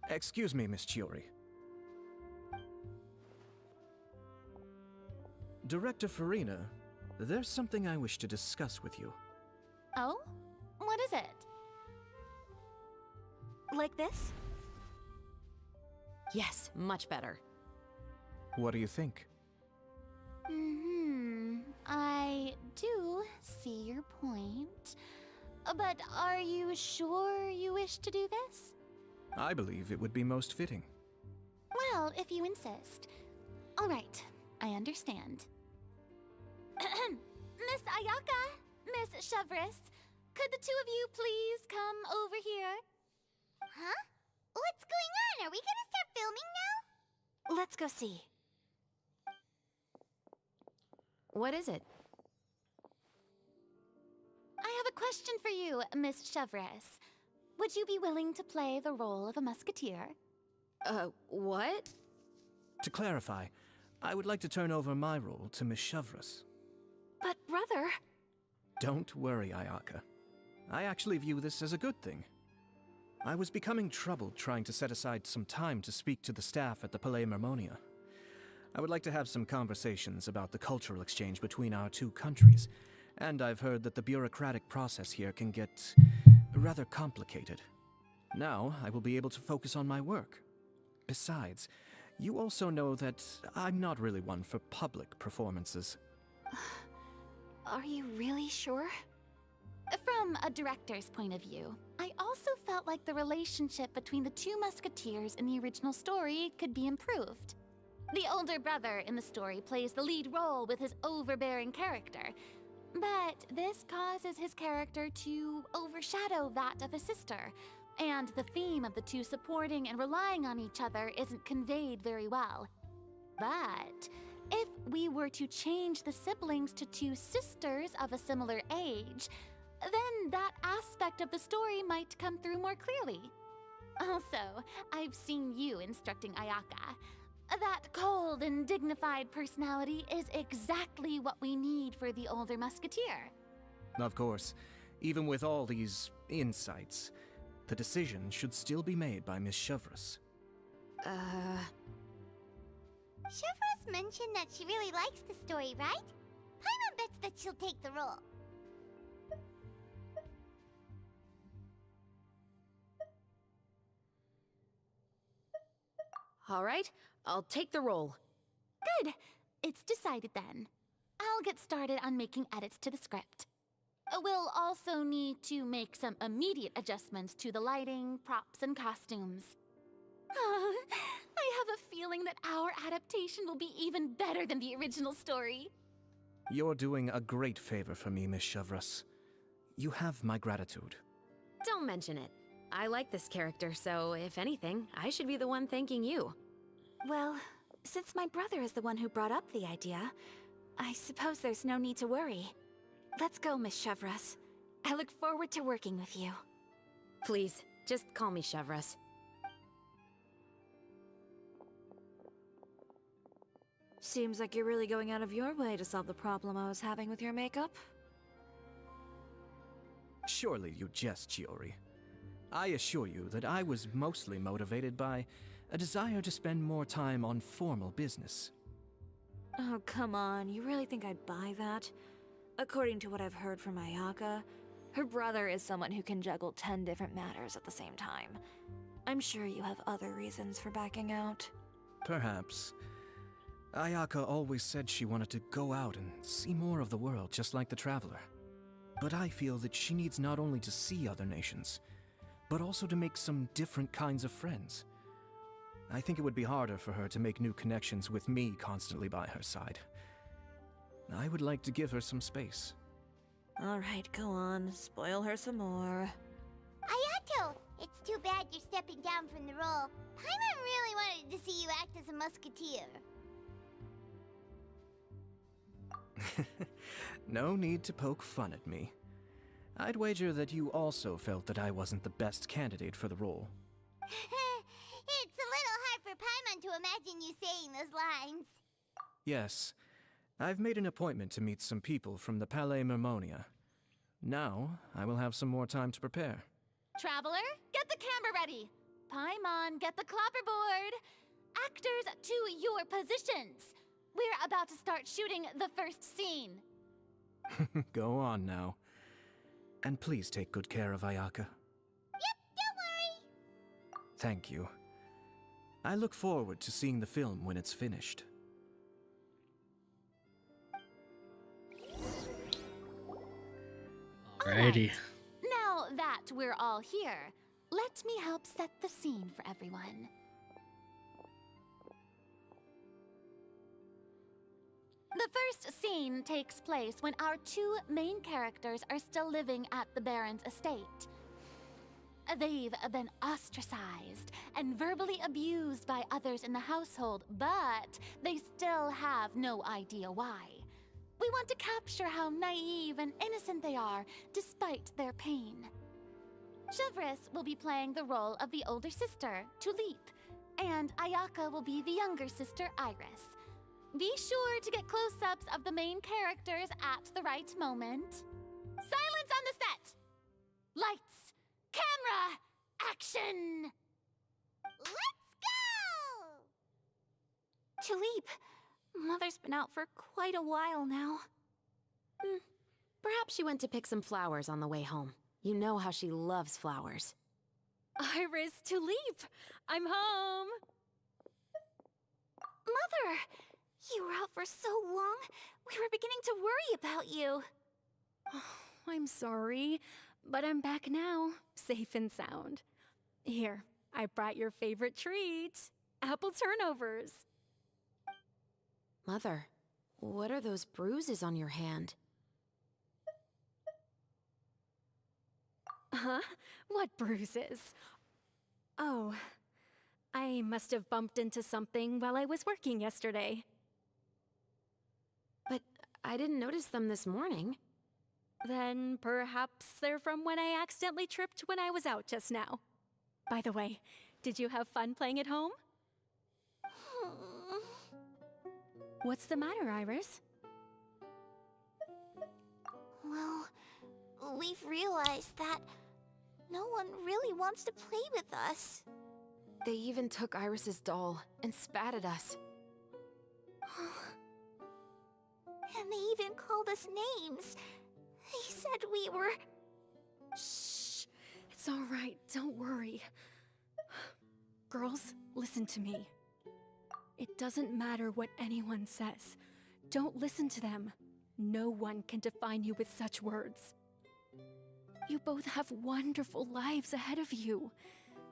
Excuse me, Miss Chiori. Director Farina, there's something I wish to discuss with you. Oh? What is it? Like this? Yes, much better. What do you think? I do see your point. But are you sure you wish to do this? I believe it would be most fitting. Well, if you insist. All right, I understand. Miss Ayaka, Miss Chevris, could the two of you please come over here? Huh? What's going on? Are we gonna start filming now? Let's go see. What is it? I have a question for you, Miss Chevris. Would you be willing to play the role of a musketeer? What? To clarify, I would like to turn over my role to Miss Chevris. But brother... Don't worry, Ayaka. I actually view this as a good thing. I was becoming troubled trying to set aside some time to speak to the staff at the Palais Mermonia. I would like to have some conversations about the cultural exchange between our two countries, and I've heard that the bureaucratic process here can get rather complicated. Now, I will be able to focus on my work. Besides, you also know that I'm not really one for public performances. Are you really sure? From a director's point of view, I also felt like the relationship between the two musketeers in the original story could be improved. The older brother in the story plays the lead role with his overbearing character, but this causes his character to overshadow that of his sister, and the theme of the two supporting and relying on each other isn't conveyed very well. But if we were to change the siblings to two sisters of a similar age, then that aspect of the story might come through more clearly. Also, I've seen you instructing Ayaka. That cold and dignified personality is exactly what we need for the older musketeer. Of course, even with all these insights, the decision should still be made by Miss Chevris. Chevros mentioned that she really likes the story, right? Paimon bets that she'll take the role. All right, I'll take the role. Good. It's decided then. I'll get started on making edits to the script. We'll also need to make some immediate adjustments to the lighting, props, and costumes. I have a feeling that our adaptation will be even better than the original story. You're doing a great favor for me, Miss Chevris. You have my gratitude. Don't mention it. I like this character, so if anything, I should be the one thanking you. Well, since my brother is the one who brought up the idea, I suppose there's no need to worry. Let's go, Miss Chevris. I look forward to working with you. Please, just call me Chevris. Seems like you're really going out of your way to solve the problem I was having with your makeup. Surely you jest, Chiori. I assure you that I was mostly motivated by a desire to spend more time on formal business. Oh, come on. You really think I'd buy that? According to what I've heard from Ayaka, her brother is someone who can juggle 10 different matters at the same time. I'm sure you have other reasons for backing out. Perhaps. Ayaka always said she wanted to go out and see more of the world, just like the Traveler. But I feel that she needs not only to see other nations, but also to make some different kinds of friends. I think it would be harder for her to make new connections with me constantly by her side. I would like to give her some space. Alright, go on. Spoil her some more. Ayato! It's too bad you're stepping down from the role. Paimon really wanted to see you act as a musketeer. No need to poke fun at me. I'd wager that you also felt that I wasn't the best candidate for the role. It's a little hard for Paimon to imagine you saying those lines. Yes, I've made an appointment to meet some people from the Palais Mermonia. Now, I will have some more time to prepare. Traveler, get the camera ready. Paimon, get the clapperboard. Actors, to your positions. We're about to start shooting the first scene. Go on now. And please take good care of Ayaka. Yep, don't worry. Thank you. I look forward to seeing the film when it's finished. Alrighty. Now that we're all here, let me help set the scene for everyone. The The first scene takes place when our two main characters are still living at the Baron's estate. They've been ostracized and verbally abused by others in the household, but they still have no idea why. We want to capture how naive and innocent they are, despite their pain. Chevres will be playing the role of the older sister, Tulip, and Ayaka will be the younger sister, Iris. Be sure to get close-ups of the main characters at the right moment. Silence on the set! Lights! Camera! Action! Let's go! Tulip, Mother's been out for quite a while now. Perhaps she went to pick some flowers on the way home. You know how she loves flowers. Iris, Tulip! I'm home! Mother! You were out for so long, we were beginning to worry about you. I'm sorry, but I'm back now, safe and sound. Here, I brought your favorite treat, apple turnovers. Mother, what are those bruises on your hand? Huh? What bruises? Oh, I must have bumped into something while I was working yesterday. But I didn't notice them this morning. Then perhaps they're from when I accidentally tripped when I was out just now. By the way, did you have fun playing at home? What's the matter, Iris? Well, we've realized that no one really wants to play with us. They even took Iris's doll and spat at us. And they even called us names. They said we were... Shh. It's all right. Don't worry. Girls, listen to me. It doesn't matter what anyone says. Don't listen to them. No one can define you with such words. You both have wonderful lives ahead of you.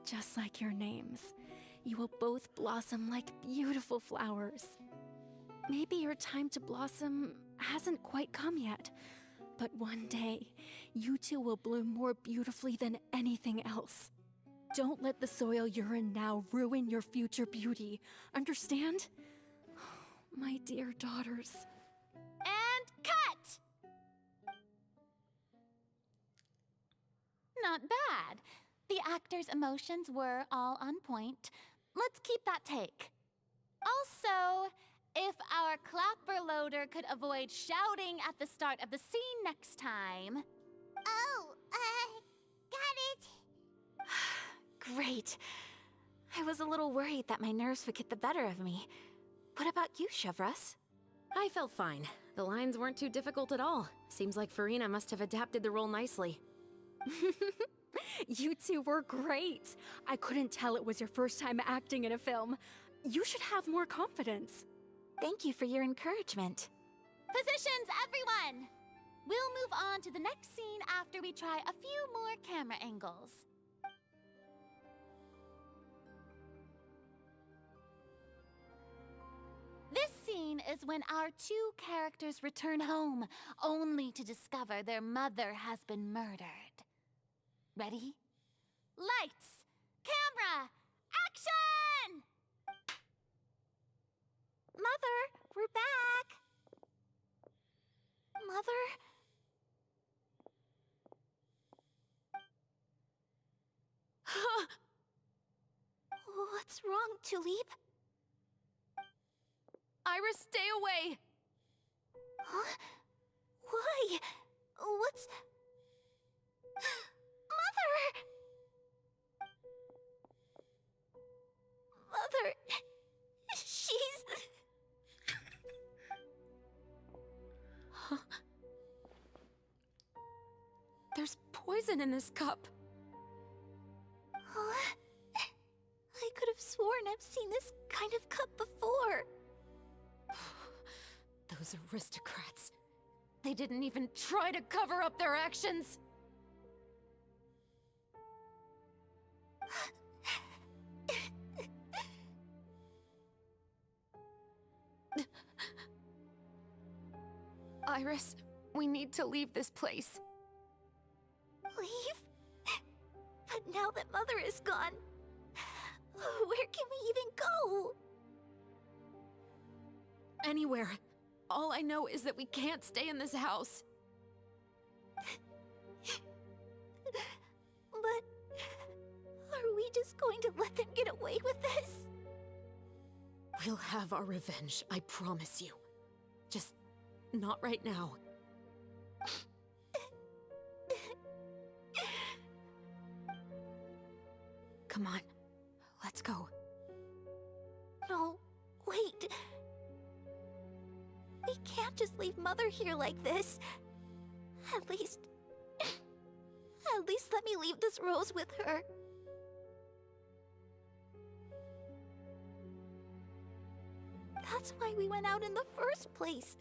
Just like your names. You will both blossom like beautiful flowers. Maybe your time to blossom hasn't quite come yet, but one day, you two will bloom more beautifully than anything else. Don't let the soil you're in now ruin your future beauty. Understand? My dear daughters. And cut! Not bad. The actors' emotions were all on point. Let's keep that take. Also, if our clapper loader could avoid shouting at the start of the scene next time. Oh, got it. Great. I was a little worried that my nerves would get the better of me. What about you, Chevres? I felt fine. The lines weren't too difficult at all. Seems like Farina must have adapted the role nicely. You two were great. I couldn't tell it was your first time acting in a film. You should have more confidence. Thank you for your encouragement. Positions, everyone! We'll move on to the next scene after we try a few more camera angles. This scene is when our two characters return home, only to discover their mother has been murdered. Ready? Lights! Camera! Action! Mother, we're back! Mother? What's wrong, Tulip? Iris, stay away! Huh? Why? What's... Mother! Mother... She's... There's poison in this cup. Huh? I could have sworn I've seen this kind of cup before. Those aristocrats. They didn't even try to cover up their actions. Iris, we need to leave this place. Leave? But now that Mother is gone, where can we even go? Anywhere. All I know is that we can't stay in this house. But are we just going to let them get away with this? We'll have our revenge, I promise you. Just not right now. Come on, let's go. No, wait. We can't just leave Mother here like this. At least let me leave this rose with her. That's why we went out in the first place.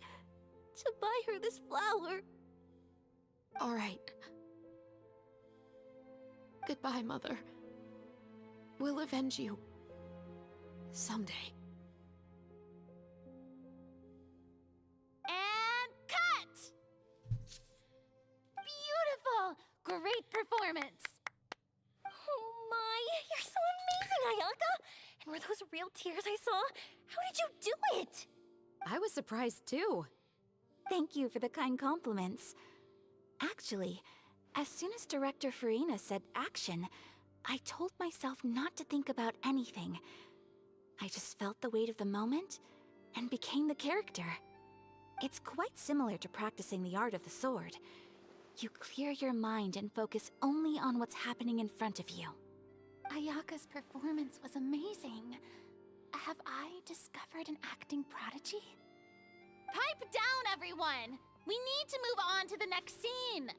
To buy her this flower. All right. Goodbye, Mother. We'll avenge you. Someday. And cut! Beautiful! Great performance! Oh my, you're so amazing, Ayaka! And were those real tears I saw? How did you do it? I was surprised too. Thank you for the kind compliments. Actually, as soon as Director Farina said action, I told myself not to think about anything. I just felt the weight of the moment and became the character. It's quite similar to practicing the art of the sword. You clear your mind and focus only on what's happening in front of you. Ayaka's performance was amazing. Have I discovered an acting prodigy? Pipe down, everyone! We need to move on to the next scene!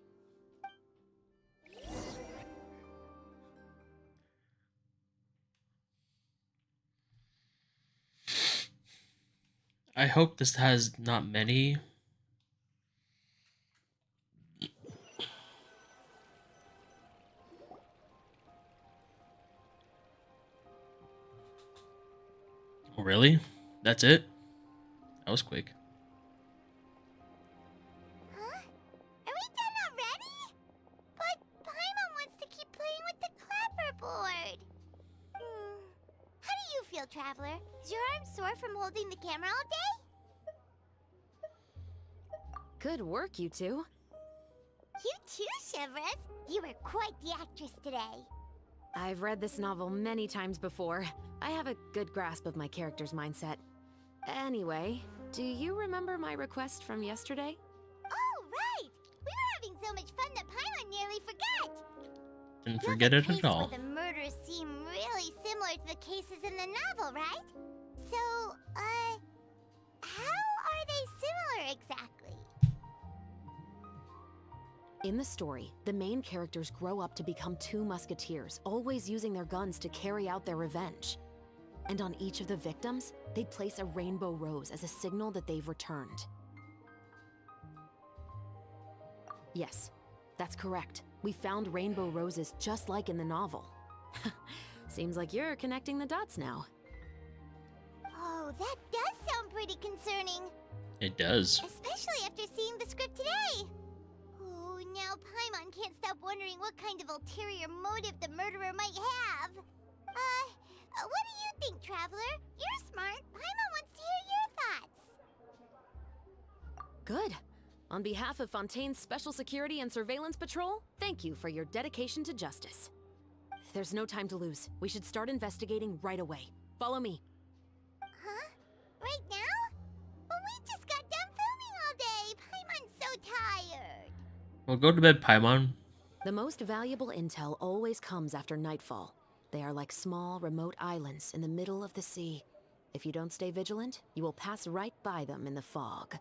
I hope this has not many. Really? That's it? That was quick. Huh? Are we done already? But Paimon wants to keep playing with the clapperboard. How do you feel, Traveler? Is your arm sore from holding the camera all day? Good work, you two. You too, Shivers. You were quite the actress today. I've read this novel many times before. I have a good grasp of my character's mindset. Anyway, do you remember my request from yesterday? Oh, right! We were having so much fun that Paimon nearly forgot. Didn't forget it Case at all. where the murders seem really similar to the cases in the novel, right? So, how are they similar exactly? In the story, the main characters grow up to become two musketeers, always using their guns to carry out their revenge. And on each of the victims, they place a rainbow rose as a signal that they've returned. Yes, that's correct. We found rainbow roses just like in the novel. Seems like you're connecting the dots now. Oh, that does sound pretty concerning. It does. Especially after seeing the script today. Oh, now Paimon can't stop wondering what kind of ulterior motive the murderer might have. What do you think, Traveler? You're smart. Paimon wants to hear your thoughts. Good. On behalf of Fontaine's Special Security and Surveillance Patrol, thank you for your dedication to justice. There's no time to lose. We should start investigating right away. Follow me. Huh? Right now? But we just got done filming all day. Paimon's so tired. Well, go to bed, Paimon. The most valuable intel always comes after nightfall. They are like small, remote islands in the middle of the sea. If you don't stay vigilant, you will pass right by them in the fog.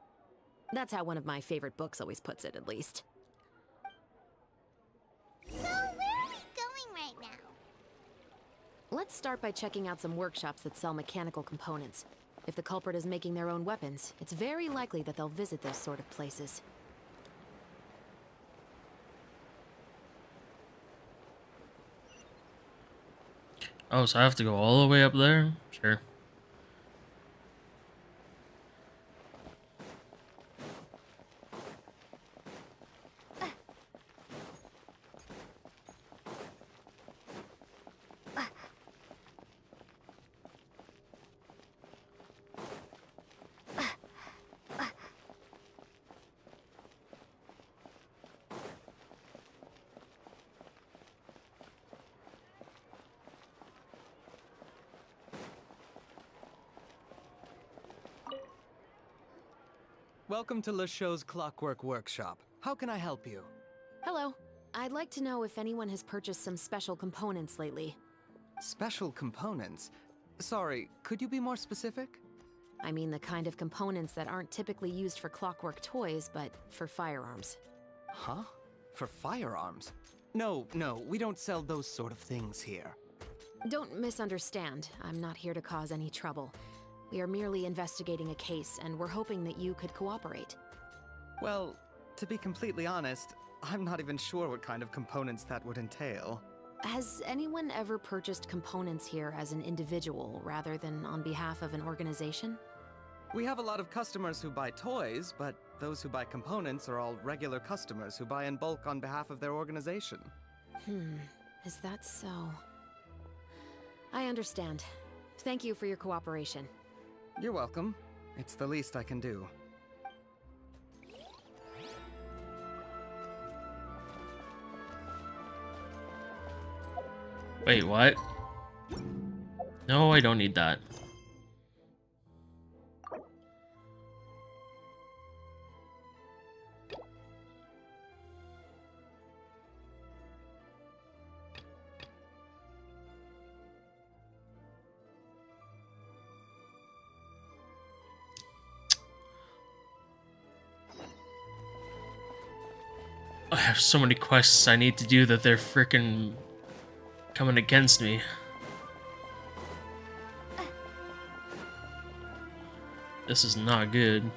That's how one of my favorite books always puts it, at least. So, where are we going right now? Let's start by checking out some workshops that sell mechanical components. If the culprit is making their own weapons, it's very likely that they'll visit those sort of places. Oh, so I have to go all the way up there? Sure. Welcome to LeChaux's Clockwork Workshop. How can I help you? Hello. I'd like to know if anyone has purchased some special components lately. Special components? Sorry, could you be more specific? I mean the kind of components that aren't typically used for clockwork toys, but for firearms. Huh? For firearms? No, we don't sell those sort of things here. Don't misunderstand. I'm not here to cause any trouble. We are merely investigating a case, and we're hoping that you could cooperate. Well, to be completely honest, I'm not even sure what kind of components that would entail. Has anyone ever purchased components here as an individual rather than on behalf of an organization? We have a lot of customers who buy toys, but those who buy components are all regular customers who buy in bulk on behalf of their organization. Is that so? I understand. Thank you for your cooperation. You're welcome. It's the least I can do. Wait, what? No, I don't need that. I have so many quests I need to do that they're freaking coming against me. This is not good.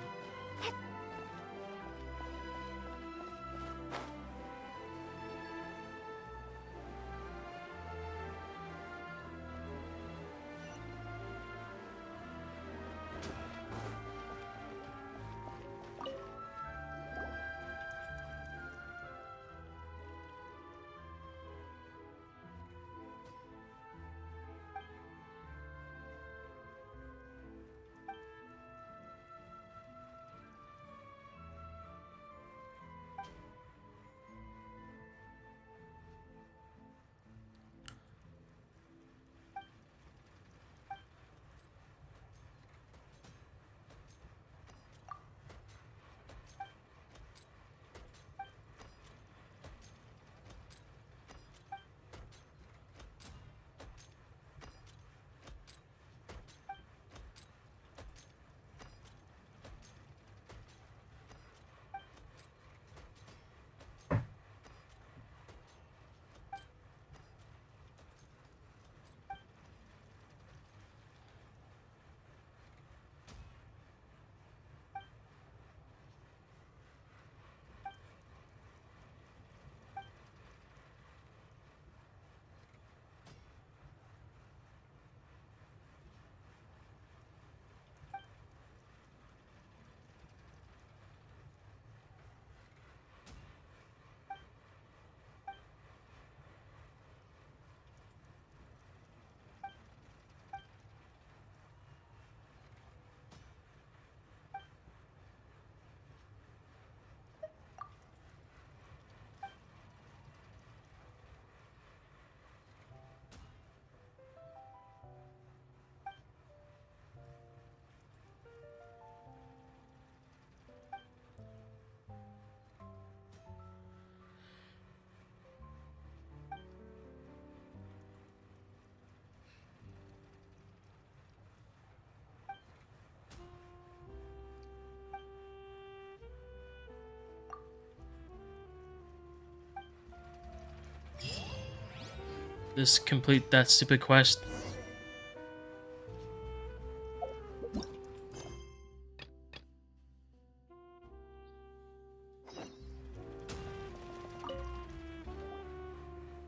Just complete that stupid quest.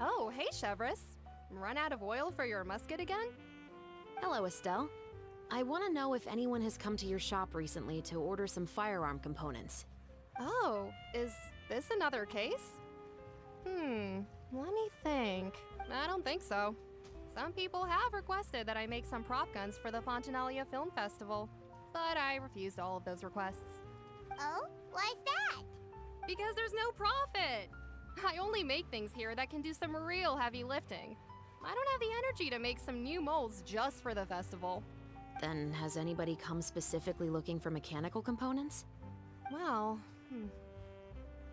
Oh, hey, Chevris. Run out of oil for your musket again? Hello, Estelle. I want to know if anyone has come to your shop recently to order some firearm components. Oh, is this another case? Let me think. I don't think so. Some people have requested that I make some prop guns for the Fontanalia Film Festival, but I refused all of those requests. Oh? Why's that? Because there's no profit! I only make things here that can do some real heavy lifting. I don't have the energy to make some new molds just for the festival. Then has anybody come specifically looking for mechanical components? Well,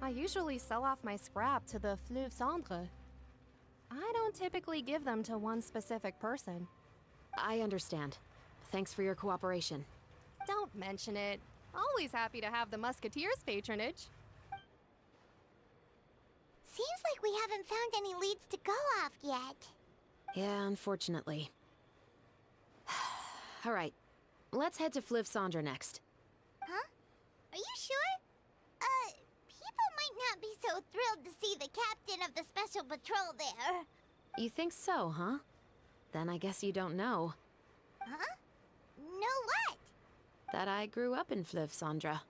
I usually sell off my scrap to the Fleuve Cendre. I don't typically give them to one specific person. I understand. Thanks for your cooperation. Don't mention it. Always happy to have the Musketeers' patronage. Seems like we haven't found any leads to go off yet. Yeah, unfortunately. Alright, let's head to Fleuve Cendre next. Huh? Are you sure? People might not be so thrilled to see the captain of the Special Patrol there. You think so, huh? Then I guess you don't know. Huh? Know what? That I grew up in Fleuve Cendre.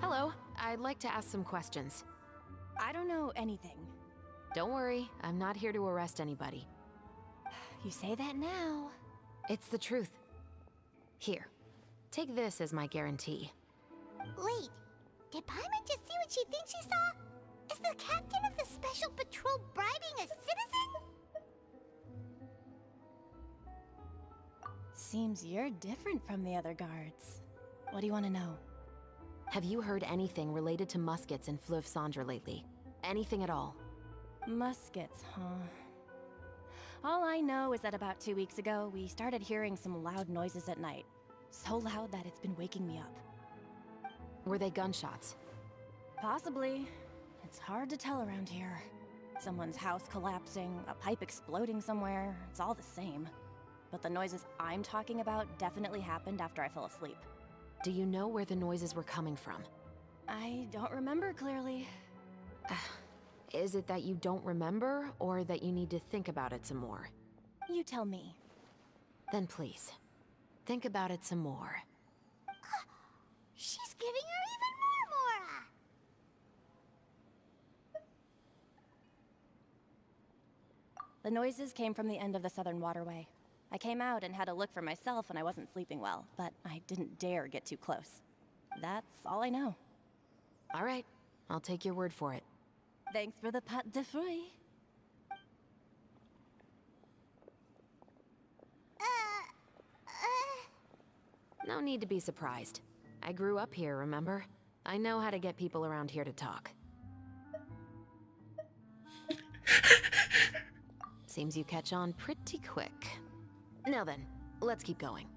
Hello, I'd like to ask some questions. I don't know anything. Don't worry, I'm not here to arrest anybody. You say that now. It's the truth. Here, take this as my guarantee. Wait, did Paimon just see what she thinks she saw? Is the captain of the Special Patrol bribing a citizen? Seems you're different from the other guards. What do you want to know? Have you heard anything related to muskets in Fleuve Cendre lately? Anything at all? Muskets, huh? All I know is that about 2 weeks ago, we started hearing some loud noises at night. So loud that it's been waking me up. Were they gunshots? Possibly. It's hard to tell around here. Someone's house collapsing, a pipe exploding somewhere, it's all the same. But the noises I'm talking about definitely happened after I fell asleep. Do you know where the noises were coming from? I don't remember clearly. Is it that you don't remember, or that you need to think about it some more? You tell me. Then please, think about it some more. She's giving her even more Mora! The noises came from the end of the Southern Waterway. I came out and had a look for myself when I wasn't sleeping well, but I didn't dare get too close. That's all I know. All right, I'll take your word for it. Thanks for the pâte de fruits. No need to be surprised. I grew up here, remember? I know how to get people around here to talk. Seems you catch on pretty quick. Now then, let's keep going.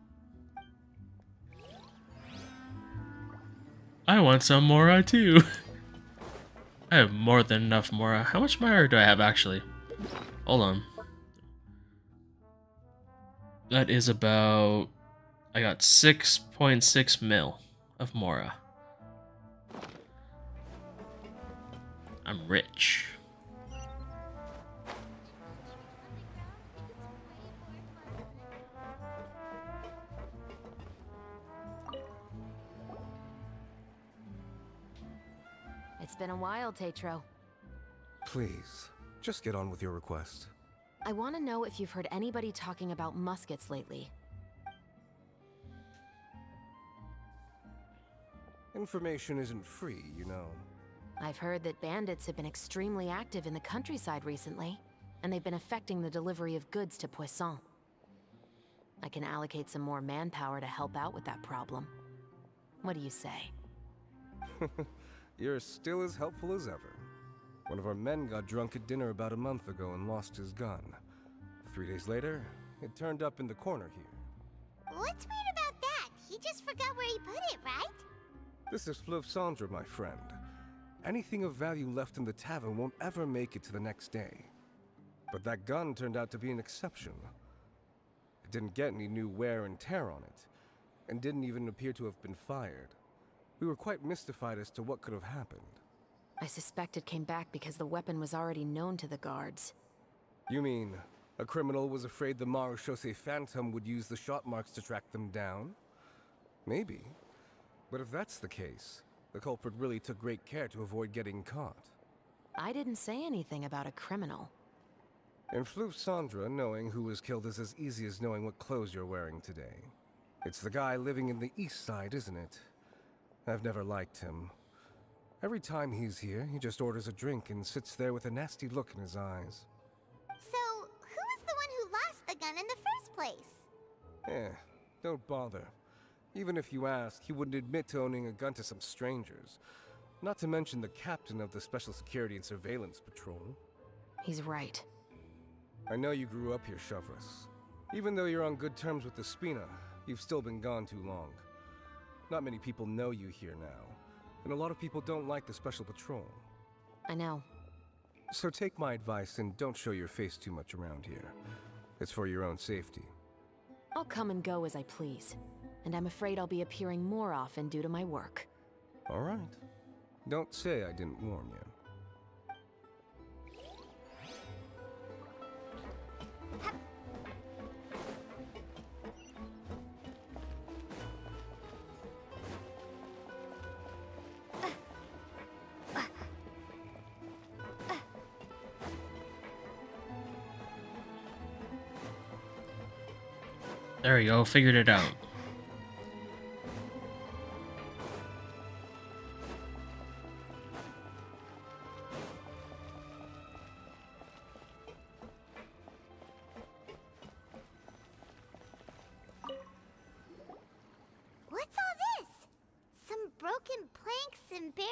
I want some Mora too. I have more than enough Mora. How much Mora do I have actually? Hold on. That is about... I got 6.6 mil of Mora. I'm rich. It's been a while, Tetro. Please, just get on with your request. I want to know if you've heard anybody talking about muskets lately. Information isn't free, you know. I've heard that bandits have been extremely active in the countryside recently, and they've been affecting the delivery of goods to Poisson. I can allocate some more manpower to help out with that problem. What do you say? You're still as helpful as ever. One of our men got drunk at dinner about a month ago and lost his gun. 3 days later, it turned up in the corner here. What's weird about that? He just forgot where he put it, right? This is Fleuve Cendre, my friend. anything of value left in the tavern won't ever make it to the next day. But that gun turned out to be an exception. It didn't get any new wear and tear on it, and didn't even appear to have been fired. We were quite mystified as to what could have happened. I suspect it came back because the weapon was already known to the guards. You mean, a criminal was afraid the Marechaussee Phantom would use the shot marks to track them down? Maybe. But if that's the case, the culprit really took great care to avoid getting caught. I didn't say anything about a criminal. In Fleuve Sandra, knowing who was killed is as easy as knowing what clothes you're wearing today. It's the guy living in the East Side, isn't it? I've never liked him. Every time he's here, he just orders a drink and sits there with a nasty look in his eyes. So, who was the one who lost the gun in the first place? Don't bother. Even if you ask, he wouldn't admit to owning a gun to some strangers. Not to mention the captain of the Special Security and Surveillance Patrol. He's right. I know you grew up here, Chevres. Even though you're on good terms with the Spina, you've still been gone too long. Not many people know you here now, and a lot of people don't like the Special Patrol. I know. So take my advice and don't show your face too much around here. It's for your own safety. I'll come and go as I please, and I'm afraid I'll be appearing more often due to my work. All right. Don't say I didn't warn you. There we go, figured it out. What's all this? Some broken planks and barrels,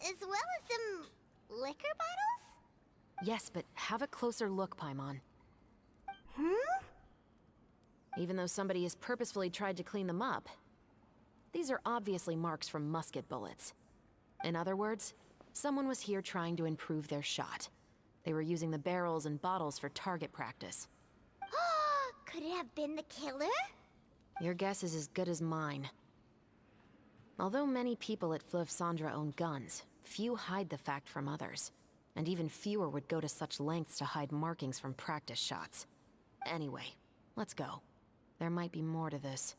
as well as some liquor bottles? Yes, but have a closer look, Paimon. Even though somebody has purposefully tried to clean them up, these are obviously marks from musket bullets. In other words, someone was here trying to improve their shot. They were using the barrels and bottles for target practice. Could it have been the killer? Your guess is as good as mine. Although many people at Fleuve Sandra own guns, few hide the fact from others. And even fewer would go to such lengths to hide markings from practice shots. Anyway, let's go. There might be more to this.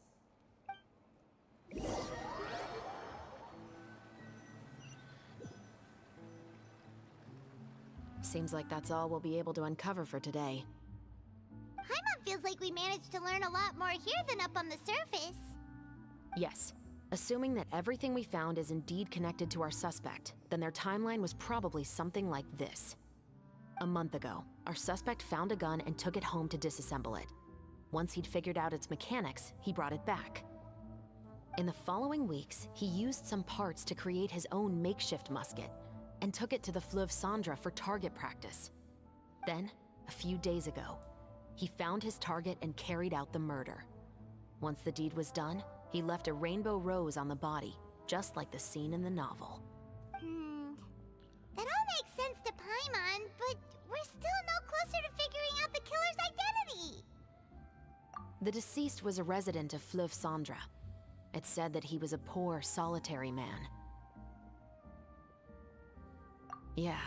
Seems like that's all we'll be able to uncover for today. Paimon feels like we managed to learn a lot more here than up on the surface. Yes. Assuming that everything we found is indeed connected to our suspect, then their timeline was probably something like this. A month ago, our suspect found a gun and took it home to disassemble it. Once he'd figured out its mechanics, he brought it back. In the following weeks, he used some parts to create his own makeshift musket, and took it to the Fleuve Sandra for target practice. Then, a few days ago, he found his target and carried out the murder. Once the deed was done, he left a rainbow rose on the body, just like the scene in the novel. That all makes sense to Paimon, but we're still no closer to figuring out the killer's identity! The deceased was a resident of Fleuve Sandra. It's said that he was a poor, solitary man. Yeah,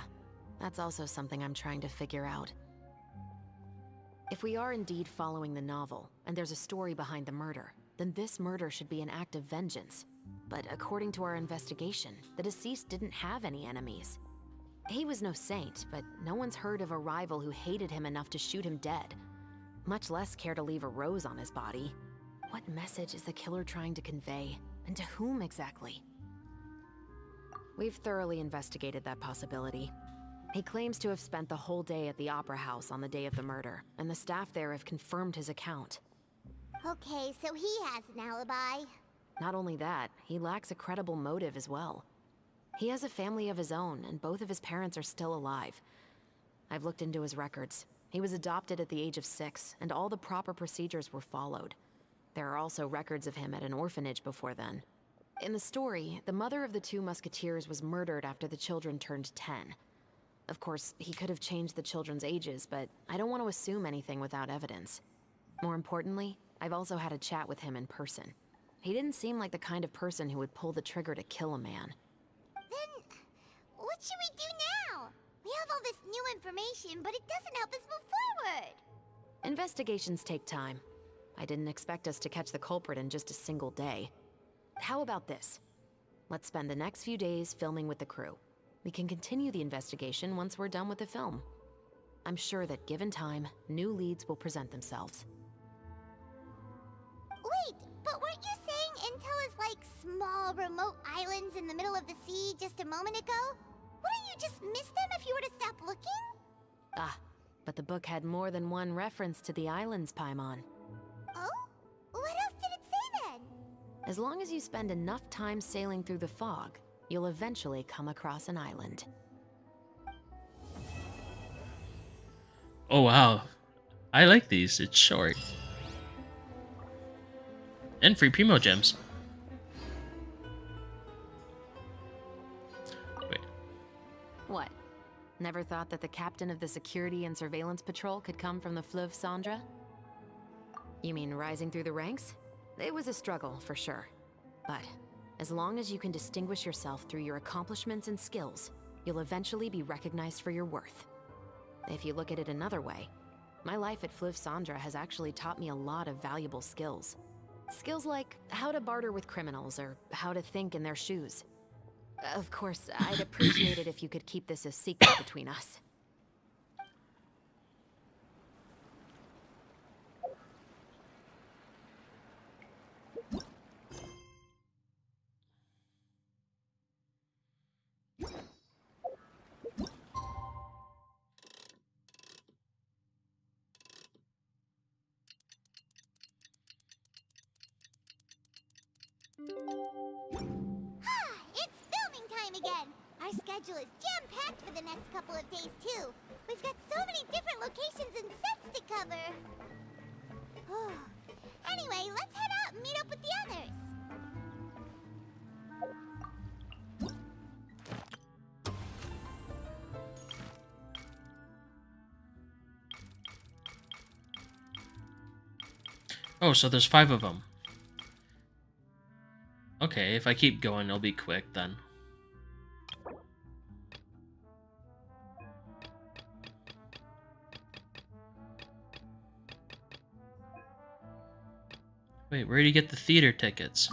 that's also something I'm trying to figure out. If we are indeed following the novel, and there's a story behind the murder, then this murder should be an act of vengeance. But according to our investigation, the deceased didn't have any enemies. He was no saint, but no one's heard of a rival who hated him enough to shoot him dead. Much less care to leave a rose on his body. What message is the killer trying to convey? And to whom exactly? We've thoroughly investigated that possibility. He claims to have spent the whole day at the Opera House on the day of the murder, and the staff there have confirmed his account. Okay, so he has an alibi. Not only that, he lacks a credible motive as well. He has a family of his own, and both of his parents are still alive. I've looked into his records. He was adopted at the age of 6, and all the proper procedures were followed. There are also records of him at an orphanage before then. In the story, the mother of the two musketeers was murdered after the children turned 10. Of course, he could have changed the children's ages, but I don't want to assume anything without evidence. More importantly, I've also had a chat with him in person. He didn't seem like the kind of person who would pull the trigger to kill a man. Then, what should we do now? We have all this new information, but it doesn't help us move forward. Investigations take time. I didn't expect us to catch the culprit in just a single day. How about this? Let's spend the next few days filming with the crew. We can continue the investigation once we're done with the film. I'm sure that given time, new leads will present themselves. Wait, but weren't you saying Intel is like small, remote islands in the middle of the sea just a moment ago? Wouldn't you just miss them if you were to stop looking? Ah, but the book had more than one reference to the islands, Paimon. Oh? What else did it say then? As long as you spend enough time sailing through the fog, you'll eventually come across an island. Oh wow. I like these. It's short. And free Primo gems. Wait. What? Never thought that the captain of the Security and Surveillance Patrol could come from the Fleuve Cendra? You mean rising through the ranks? It was a struggle, for sure. But as long as you can distinguish yourself through your accomplishments and skills, you'll eventually be recognized for your worth. If you look at it another way, my life at Fleuve Cendra has actually taught me a lot of valuable skills. Skills like how to barter with criminals or how to think in their shoes. Of course, I'd appreciate it if you could keep this a secret between us. It's filming time again! Our schedule is jam-packed for the next couple of days, too. We've got so many different locations and sets to cover. Anyway, let's head out and meet up with the others. Oh, so there's 5 of them. Okay, if I keep going, it'll be quick then. Wait, where do you get the theater tickets?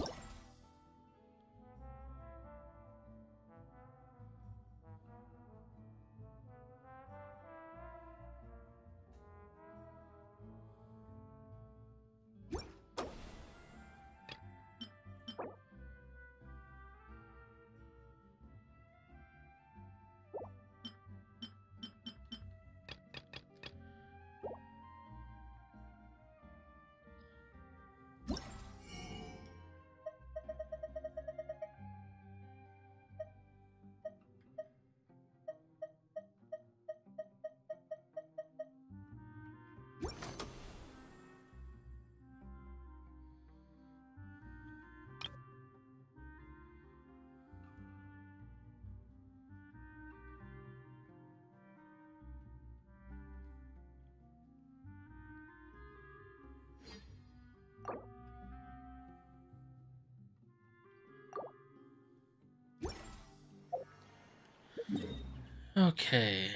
Okay.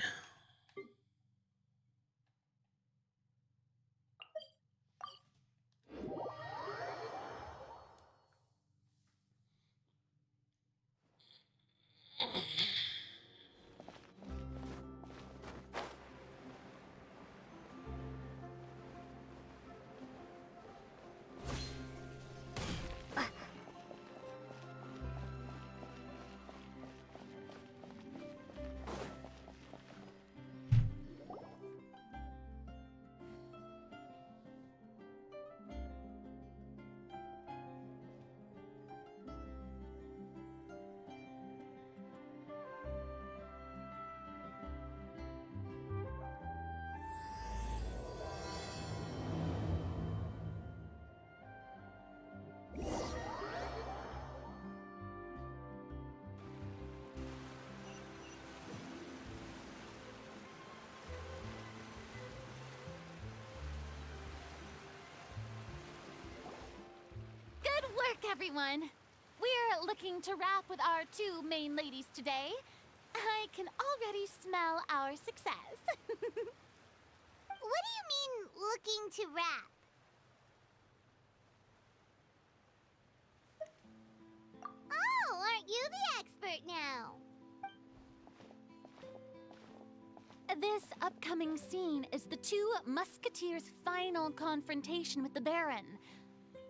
work, everyone! We're looking to wrap with our two main ladies today. I can already smell our success. What do you mean, looking to rap? Oh, aren't you the expert now? This upcoming scene is the two musketeers' final confrontation with the Baron.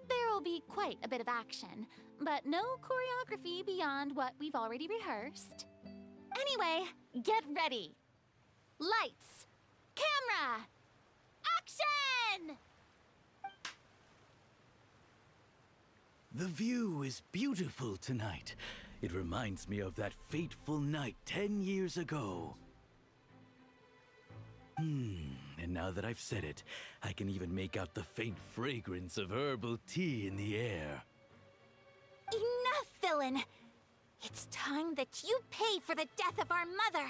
There will be quite a bit of action, but no choreography beyond what we've already rehearsed. Anyway, get ready. Lights, camera, action! The view is beautiful tonight. It reminds me of that fateful night 10 years ago. And now that I've said it, I can even make out the faint fragrance of herbal tea in the air. Enough, villain! It's time that you pay for the death of our mother!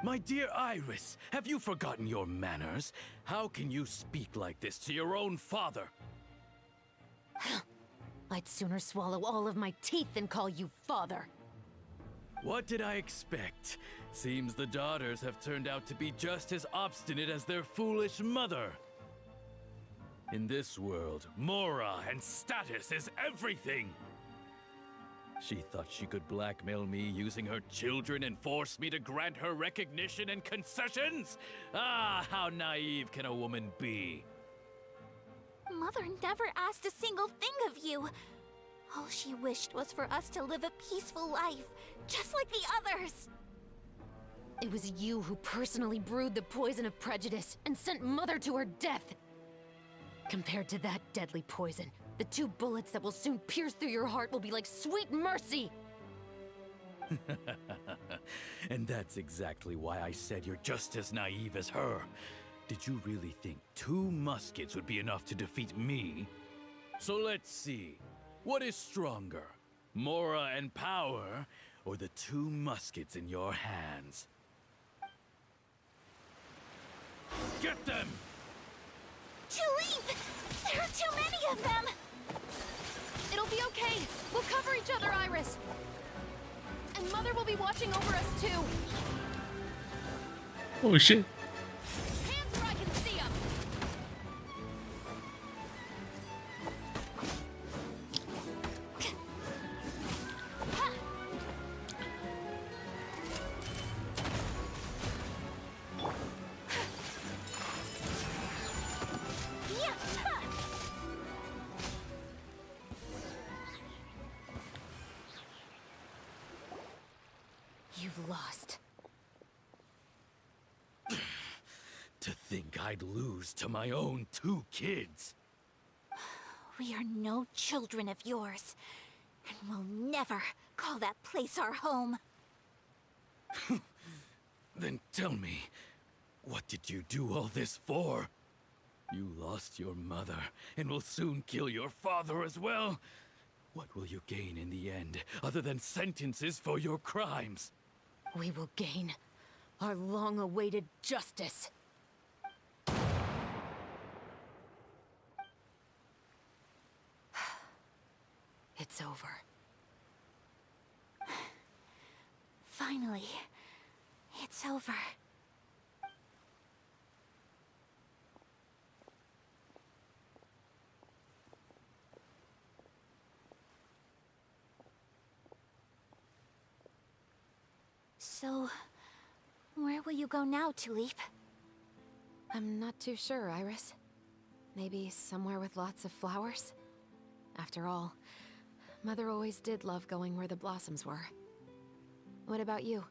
My dear Iris, have you forgotten your manners? How can you speak like this to your own father? I'd sooner swallow all of my teeth than call you father. What did I expect? Seems the daughters have turned out to be just as obstinate as their foolish mother. In this world, Mora and status is everything. She thought she could blackmail me using her children and force me to grant her recognition and concessions? Ah, how naive can a woman be? Mother never asked a single thing of you. All she wished was for us to live a peaceful life, just like the others. It was you who personally brewed the poison of prejudice and sent Mother to her death. Compared to that deadly poison, the 2 bullets that will soon pierce through your heart will be like sweet mercy. And that's exactly why I said you're just as naive as her. Did you really think 2 muskets would be enough to defeat me? So let's see. What is stronger, Mora and power, or the 2 muskets in your hands? Get them! Tulip! There are too many of them! It'll be okay. We'll cover each other, Iris. And Mother will be watching over us, too. Oh shit. Hands where I can see them. You've lost. To think I'd lose to my own 2 kids. We are no children of yours, and we'll never call that place our home. Then tell me, what did you do all this for? You lost your mother, and will soon kill your father as well. What will you gain in the end, other than sentences for your crimes? We will gain our long-awaited justice. It's over. Finally, it's over. So, where will you go now, Tulip? I'm not too sure, Iris. Maybe somewhere with lots of flowers? After all, Mother always did love going where the blossoms were. What about you?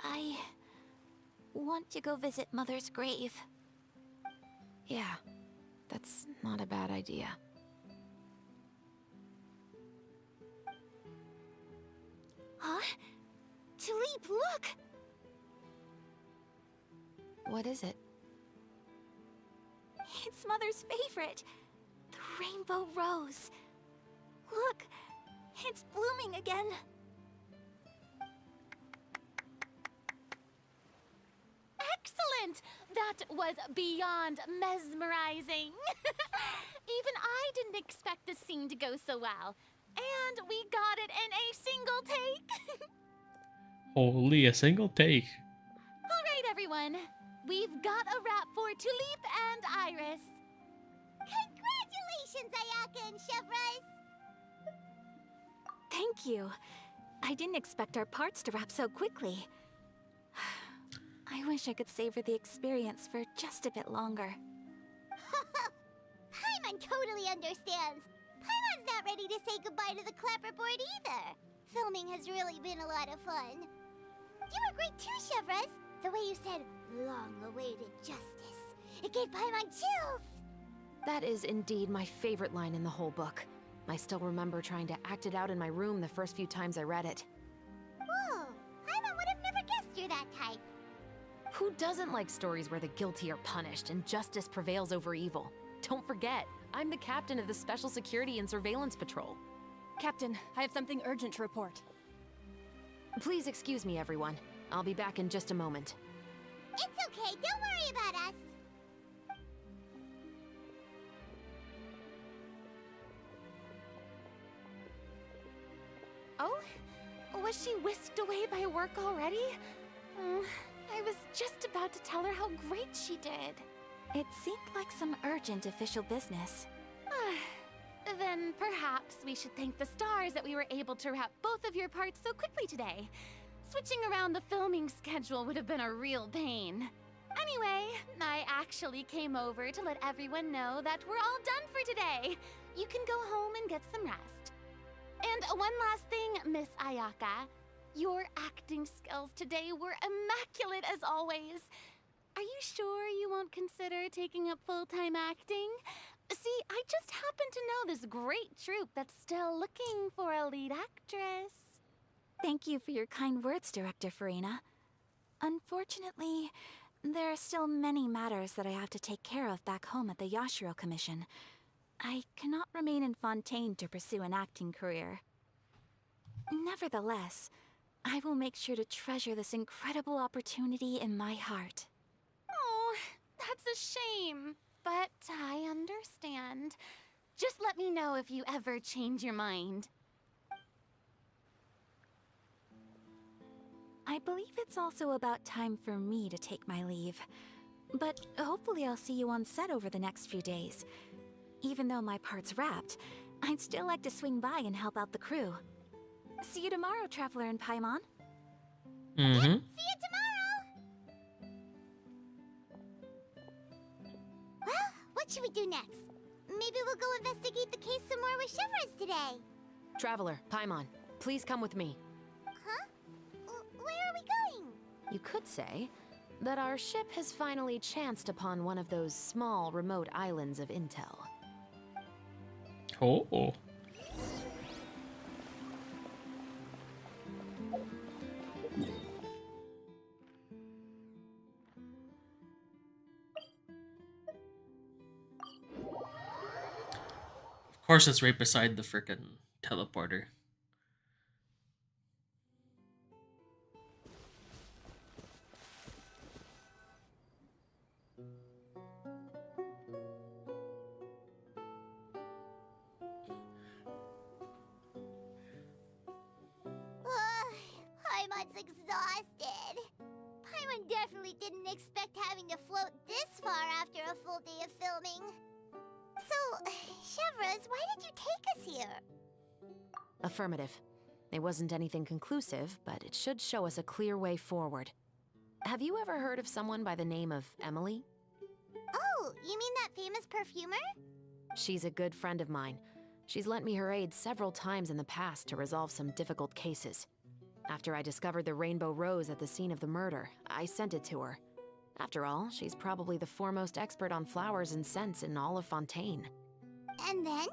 I want to go visit Mother's grave. Yeah, that's not a bad idea. Huh? Tulip, look! What is it? It's Mother's favorite. The rainbow rose. Look, it's blooming again. excellent! That was beyond mesmerizing. Even I didn't expect the scene to go so well. And we got it in a single take. Holy, a single take. All right, everyone. We've got a wrap for Tulip and Iris. Congratulations, Ayaka and Chevrolet! Thank you. I didn't expect our parts to wrap so quickly. I wish I could savor the experience for just a bit longer. Paimon totally understands. Paimon's not ready to say goodbye to the clapperboard either. Filming has really been a lot of fun. You were great too, Chevrolet. The way you said, long-awaited justice. It gave Paimon chills. That is indeed my favorite line in the whole book. I still remember trying to act it out in my room the first few times I read it. Whoa, Paimon would have never guessed you're that type. Who doesn't like stories where the guilty are punished and justice prevails over evil? Don't forget, I'm the captain of the Special Security and Surveillance Patrol. Captain, I have something urgent to report. Please excuse me, everyone. I'll be back in just a moment. It's okay, don't worry about us. Oh? Was she whisked away by work already? I was just about to tell her how great she did. It seemed like some urgent official business. Then perhaps we should thank the stars that we were able to wrap both of your parts so quickly today. Switching around the filming schedule would have been a real pain. Anyway, I actually came over to let everyone know that we're all done for today. You can go home and get some rest. And one last thing, Miss Ayaka. Your acting skills today were immaculate as always. Are you sure you won't consider taking up full-time acting? See, I just happen to know this great troupe that's still looking for a lead actress. Thank you for your kind words, Director Farina. Unfortunately, there are still many matters that I have to take care of back home at the Yashiro Commission. I cannot remain in Fontaine to pursue an acting career. Nevertheless, I will make sure to treasure this incredible opportunity in my heart. Oh, that's a shame. But I understand. Just let me know if you ever change your mind. I believe it's also about time for me to take my leave. But hopefully I'll see you on set over the next few days. Even though my part's wrapped, I'd still like to swing by and help out the crew. See you tomorrow, Traveler and Paimon. Mm-hmm. See you tomorrow! Well, what should we do next? Maybe we'll go investigate the case some more with Chevrolet today. Traveler, Paimon, please come with me. Huh? Where are we going? You could say that our ship has finally chanced upon one of those small, remote islands of intel. Oh. Of course, it's right beside the frickin' teleporter. Paimon's exhausted. Paimon definitely didn't expect having to float this far after a full day of filming. So, Chevrolet, why did you take us here? Affirmative. It wasn't anything conclusive, but it should show us a clear way forward. Have you ever heard of someone by the name of Emily? Oh, you mean that famous perfumer? She's a good friend of mine. She's lent me her aid several times in the past to resolve some difficult cases. After I discovered the rainbow rose at the scene of the murder, I sent it to her. After all, she's probably the foremost expert on flowers and scents in all of Fontaine. And then?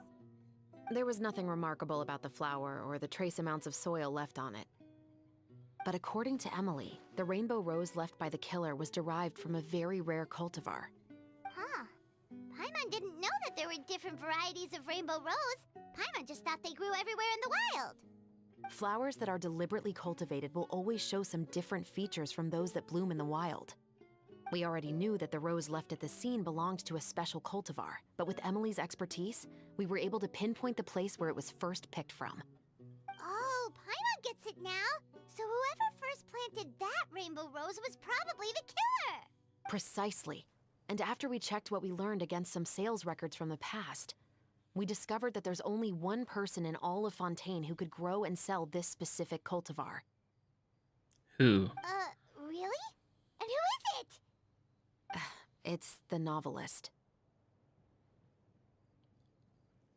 There was nothing remarkable about the flower or the trace amounts of soil left on it. But according to Emily, the rainbow rose left by the killer was derived from a very rare cultivar. Huh. Paimon didn't know that there were different varieties of rainbow rose. Paimon just thought they grew everywhere in the wild. Flowers that are deliberately cultivated will always show some different features from those that bloom in the wild. We already knew that the rose left at the scene belonged to a special cultivar, but with Emily's expertise, we were able to pinpoint the place where it was first picked from. Oh, Paimon gets it now. So whoever first planted that rainbow rose was probably the killer. Precisely. And after we checked what we learned against some sales records from the past, we discovered that there's only one person in all of Fontaine who could grow and sell this specific cultivar. Who? Really? And who is it? It's the novelist.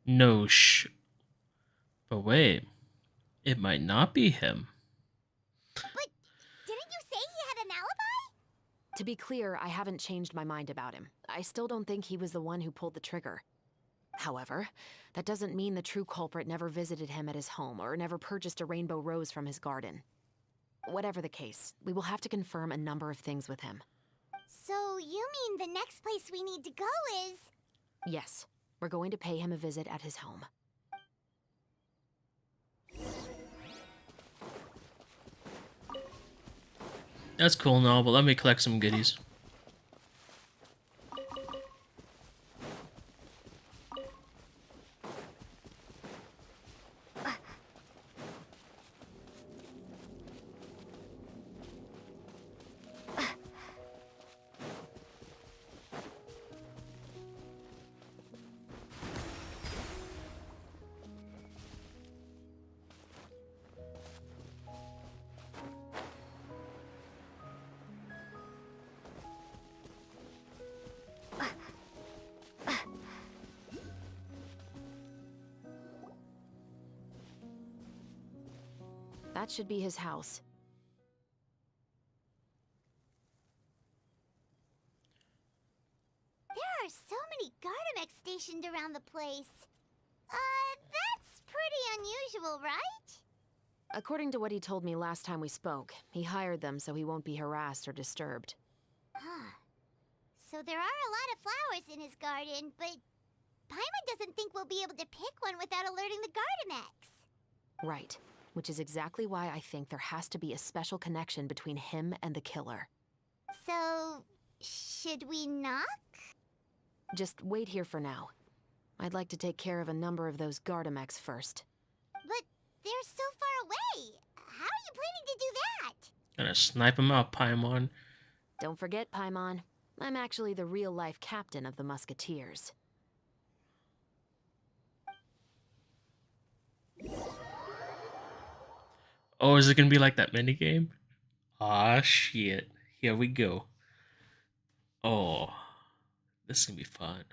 No But wait, it might not be him. But didn't you say he had an alibi? To be clear, I haven't changed my mind about him. I still don't think he was the one who pulled the trigger. However, that doesn't mean the true culprit never visited him at his home or never purchased a rainbow rose from his garden. Whatever the case, we will have to confirm a number of things with him. So you mean the next place we need to go is... Yes, we're going to pay him a visit at his home. That's cool and all, but let me collect some goodies. That should be his house. There are so many Gardamex stationed around the place. That's pretty unusual, right? According to what he told me last time we spoke, he hired them so he won't be harassed or disturbed. Huh. So there are a lot of flowers in his garden, but Paimon doesn't think we'll be able to pick one without alerting the Gardamex. Right. Which is exactly why I think there has to be a special connection between him and the killer. So, should we knock? Just wait here for now. I'd like to take care of a number of those Gardamex first. But they're so far away. How are you planning to do that? Gonna snipe him out, Paimon. Don't forget, Paimon, I'm actually the real-life captain of the Musketeers. Oh, is it gonna be like that minigame? Ah, shit. Here we go. Oh, this is gonna be fun.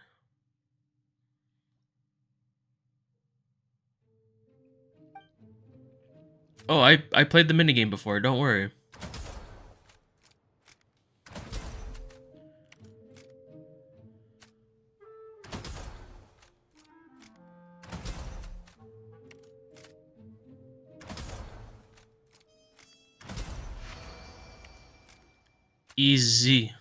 Oh, I played the minigame before, don't worry. Easy.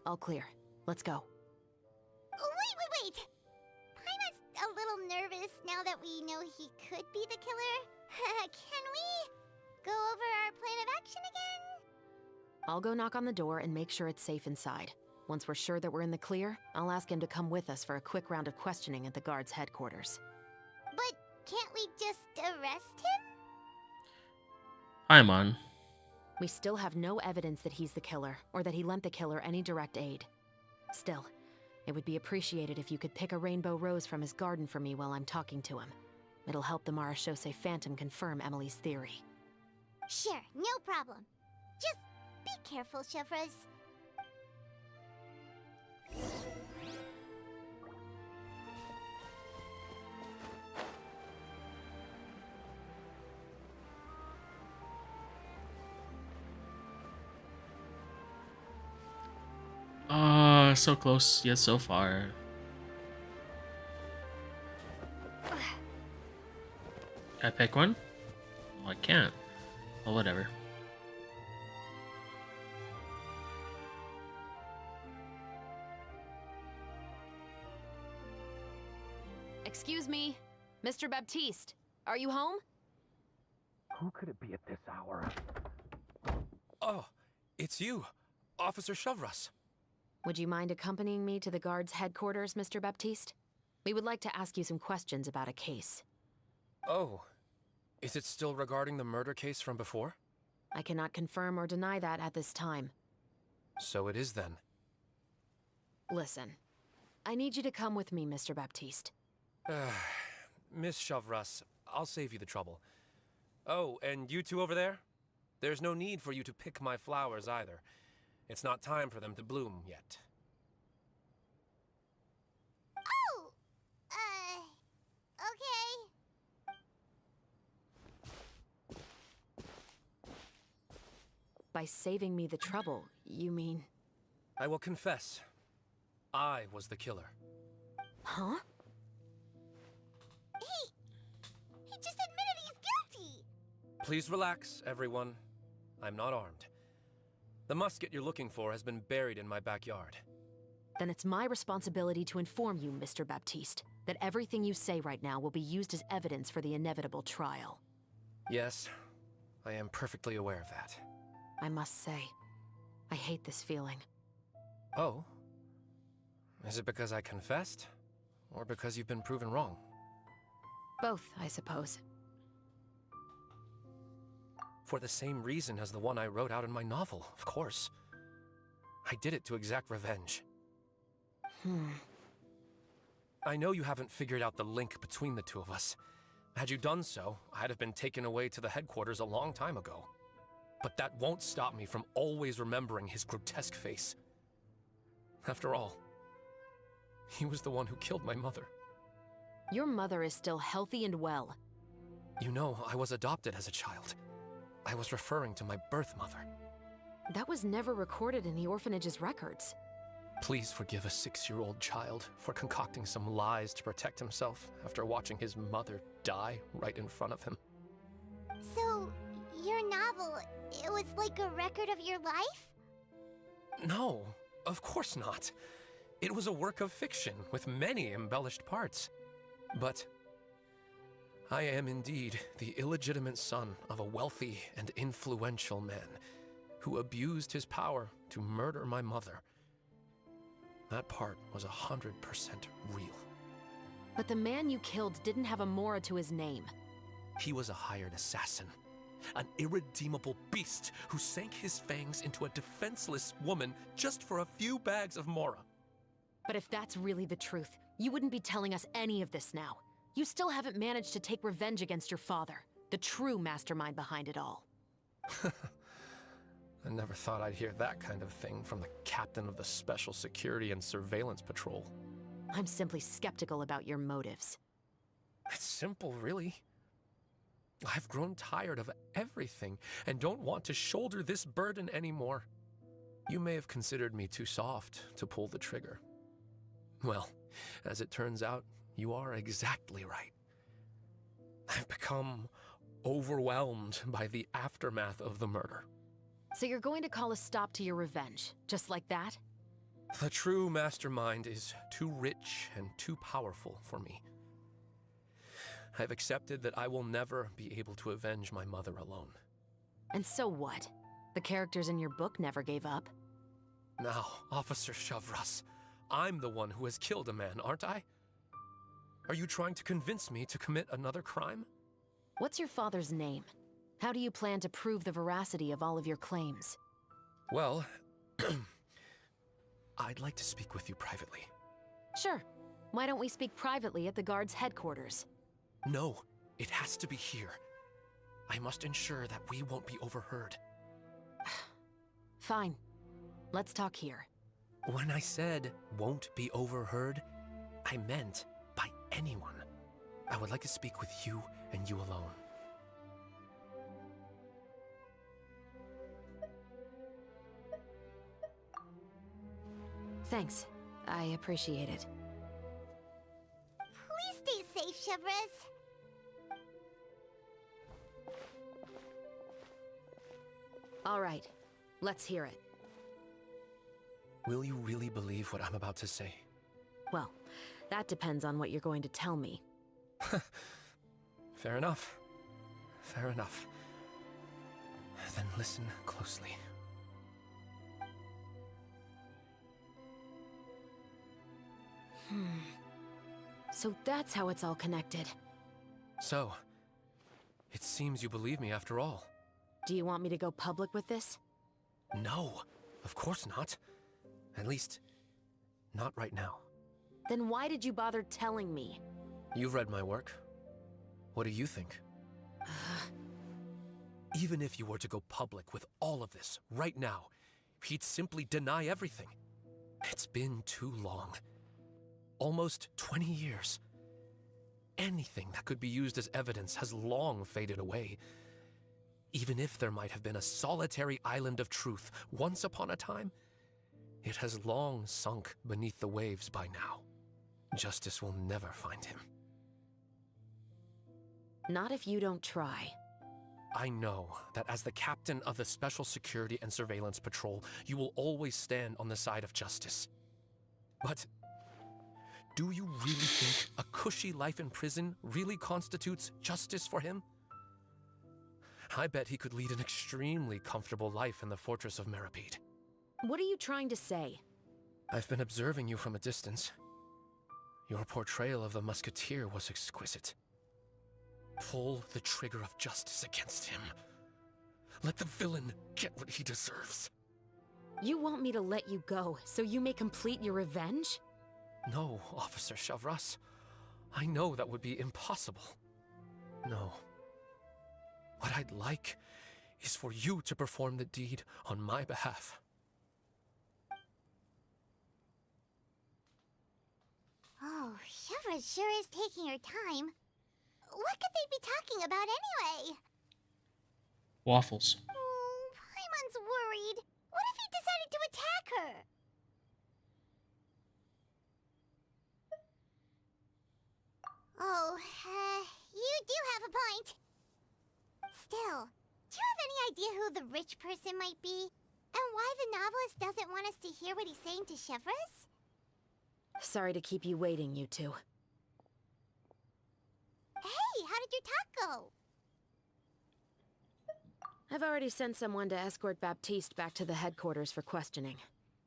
All clear. Let's go. Wait! Paimon's a little nervous now that we know he could be the killer. Can we go over our plan of action again? I'll go knock on the door and make sure it's safe inside. Once we're sure that we're in the clear, I'll ask him to come with us for a quick round of questioning at the guard's headquarters. But can't we just arrest him? Paimon. We still have no evidence that he's the killer, or that he lent the killer any direct aid. Still, it would be appreciated if you could pick a rainbow rose from his garden for me while I'm talking to him. It'll help the Marachose Phantom confirm Emily's theory. Sure, no problem. Just be careful, Chevres. So close yet so far. Can I pick one? Oh, I can't. Well, whatever. Mr. Baptiste, are you home? Who could it be at this hour? Oh, it's you, Officer Shavras. Would you mind accompanying me to the guard's headquarters, Mr. Baptiste? We would like to ask you some questions about a case. Oh, is it still regarding the murder case from before? I cannot confirm or deny that at this time. So it is then. Listen, I need you to come with me, Mr. Baptiste. Miss Shavras, I'll save you the trouble. Oh, and you two over there? There's no need for you to pick my flowers either. It's not time for them to bloom yet. Oh! Okay. By saving me the trouble, you mean... I will confess. I was the killer. Huh? He just admitted he's guilty! Please relax, everyone. I'm not armed. The musket you're looking for has been buried in my backyard. Then it's my responsibility to inform you, Mr. Baptiste, that everything you say right now will be used as evidence for the inevitable trial. Yes, I am perfectly aware of that. I must say, I hate this feeling. Oh? Is it because I confessed? Or because you've been proven wrong? Both, I suppose. For the same reason as the one I wrote out in my novel, of course. I did it to exact revenge. I know you haven't figured out the link between the two of us. Had you done so, I'd have been taken away to the headquarters a long time ago. But that won't stop me from always remembering his grotesque face. After all, he was the one who killed my mother. Your mother is still healthy and well. You know, I was adopted as a child. I was referring to my birth mother. That was never recorded in the orphanage's records. Please forgive a 6-year-old child for concocting some lies to protect himself after watching his mother die right in front of him. So, your novel, it was like a record of your life? No, of course not. It was a work of fiction with many embellished parts. But I am indeed the illegitimate son of a wealthy and influential man who abused his power to murder my mother. That part was 100% real. But the man you killed didn't have a Mora to his name. He was a hired assassin, an irredeemable beast who sank his fangs into a defenseless woman just for a few bags of Mora. But if that's really the truth, you wouldn't be telling us any of this now. You still haven't managed to take revenge against your father, the true mastermind behind it all. I never thought I'd hear that kind of thing from the captain of the Special Security and Surveillance Patrol. I'm simply skeptical about your motives. It's simple, really. I've grown tired of everything and don't want to shoulder this burden anymore. You may have considered me too soft to pull the trigger. Well, as it turns out, you are exactly right. I've become overwhelmed by the aftermath of the murder. So you're going to call a stop to your revenge, just like that? The true mastermind is too rich and too powerful for me. I've accepted that I will never be able to avenge my mother alone. And so what? The characters in your book never gave up. Now, Officer Shavras, I'm the one who has killed a man, aren't I? Are you trying to convince me to commit another crime? What's your father's name? How do you plan to prove the veracity of all of your claims? Well, I'd like to speak with you privately. Sure. Why don't we speak privately at the guard's headquarters? No, it has to be here. I must ensure that we won't be overheard. Fine. Let's talk here. When I said won't be overheard, I meant by anyone. I would like to speak with you and you alone. Thanks. I appreciate it. Please stay safe, Shavras. All right. Let's hear it. Will you really believe what I'm about to say? Well, that depends on what you're going to tell me. Fair enough. Fair enough. Then listen closely. So that's how it's all connected. So, it seems you believe me after all. Do you want me to go public with this? No, of course not. At least, not right now. Then why did you bother telling me? You've read my work. What do you think? Even if you were to go public with all of this right now, he'd simply deny everything. It's been too long. Almost 20 years. Anything that could be used as evidence has long faded away. Even if there might have been a solitary island of truth once upon a time, it has long sunk beneath the waves by now. Justice will never find him. Not if you don't try. I know that as the captain of the Special Security and Surveillance Patrol, you will always stand on the side of justice. But do you really think a cushy life in prison really constitutes justice for him? I bet he could lead an extremely comfortable life in the fortress of Meripede. What are you trying to say? I've been observing you from a distance. Your portrayal of the musketeer was exquisite. Pull the trigger of justice against him. Let the villain get what he deserves. You want me to let you go so you may complete your revenge? No, Officer Chavras. I know that would be impossible. No. What I'd like is for you to perform the deed on my behalf. Oh, Shivra sure is taking her time. What could they be talking about anyway? Waffles. Oh, Paimon's worried. What if he decided to attack her? Oh, you do have a point. Still, do you have any idea who the rich person might be? And why the novelist doesn't want us to hear what he's saying to Chevres? Sorry to keep you waiting, you two. Hey, how did your talk go? I've already sent someone to escort Baptiste back to the headquarters for questioning.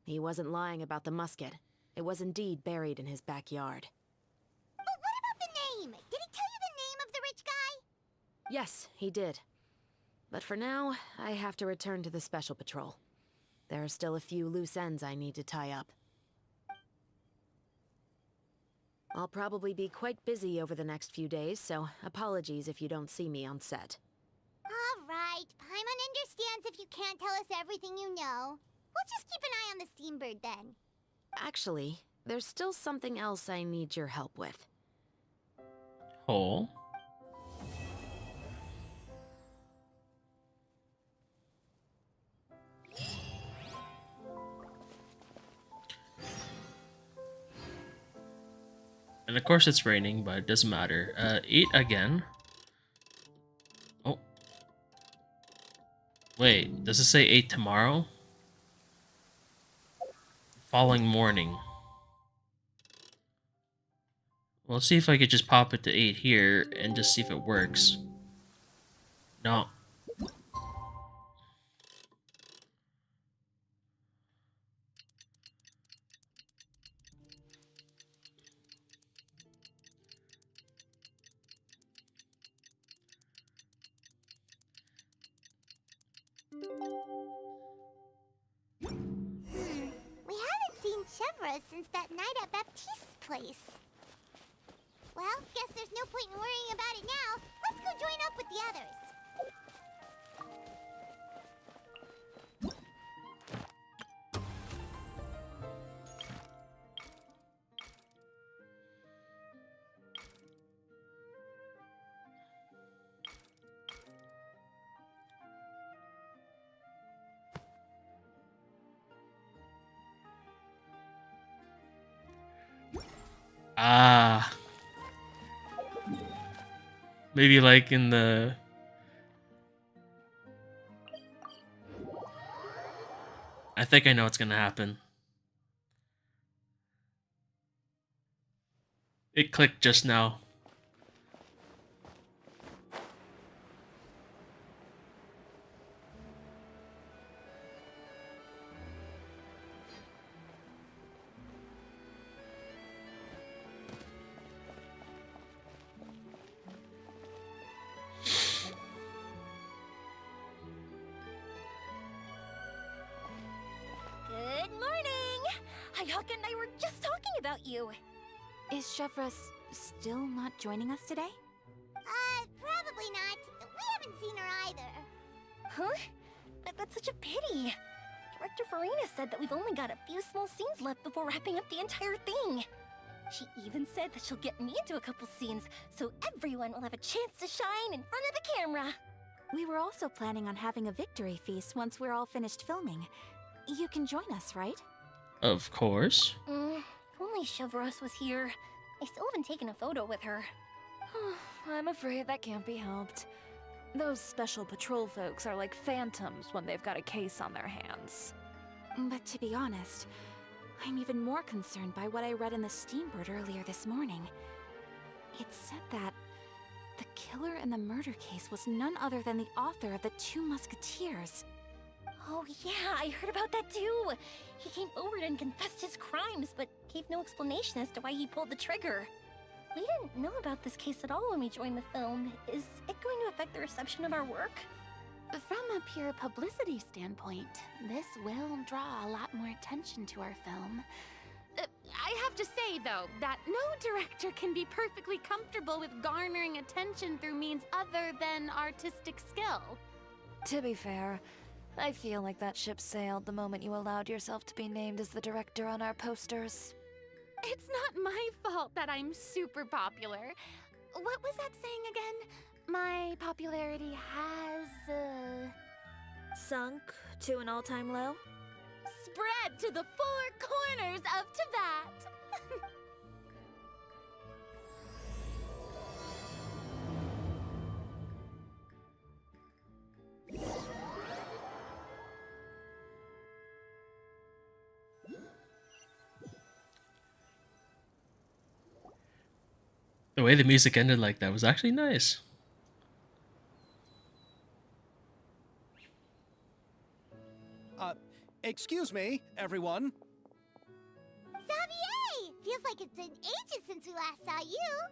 He wasn't lying about the musket. It was indeed buried in his backyard. But what about the name? Did he tell you the name of the rich guy? Yes, he did. But for now, I have to return to the Special Patrol. There are still a few loose ends I need to tie up. I'll probably be quite busy over the next few days, so apologies if you don't see me on set. All right, Paimon understands if you can't tell us everything you know. We'll just keep an eye on the Steambird then. Actually, there's still something else I need your help with. Oh? And of course it's raining, but it doesn't matter. Eat again. Oh. Wait, does it say 8 tomorrow? Following morning. Well, let's see if I could just pop it to 8 here and just see if it works. No. We haven't seen Chevra since that night at Baptiste's place. Well, guess there's no point in worrying about it now. Let's go join up with the others. Ah. Maybe like in the... I think I know what's gonna happen. It clicked just now. Ayaka and I were just talking about you. Is Chevra still not joining us today? Probably not. We haven't seen her either. Huh? That's such a pity. Director Farina said that we've only got a few small scenes left before wrapping up the entire thing. She even said that she'll get me into a couple scenes, so everyone will have a chance to shine in front of the camera. We were also planning on having a victory feast once we're all finished filming. You can join us, right? Of course. If only Chevros was here. I still haven't taken a photo with her. I'm afraid that can't be helped. Those special patrol folks are like phantoms when they've got a case on their hands. But to be honest, I'm even more concerned by what I read in the Steambird earlier this morning. It said that the killer in the murder case was none other than the author of the Two Musketeers. Oh yeah, I heard about that too. He came forward and confessed his crimes, but gave no explanation as to why he pulled the trigger. We didn't know about this case at all when we joined the film. Is it going to affect the reception of our work? From a pure publicity standpoint, this will draw a lot more attention to our film. I have to say, though, that no director can be perfectly comfortable with garnering attention through means other than artistic skill. To be fair, I feel like that ship sailed the moment you allowed yourself to be named as the director on our posters. It's not my fault that I'm super popular. What was that saying again? My popularity has, sunk to an all-time low? Spread to the four corners of Teyvat. The way the music ended like that was actually nice. Excuse me, everyone. Xavier! Feels like it's been ages since we last saw you.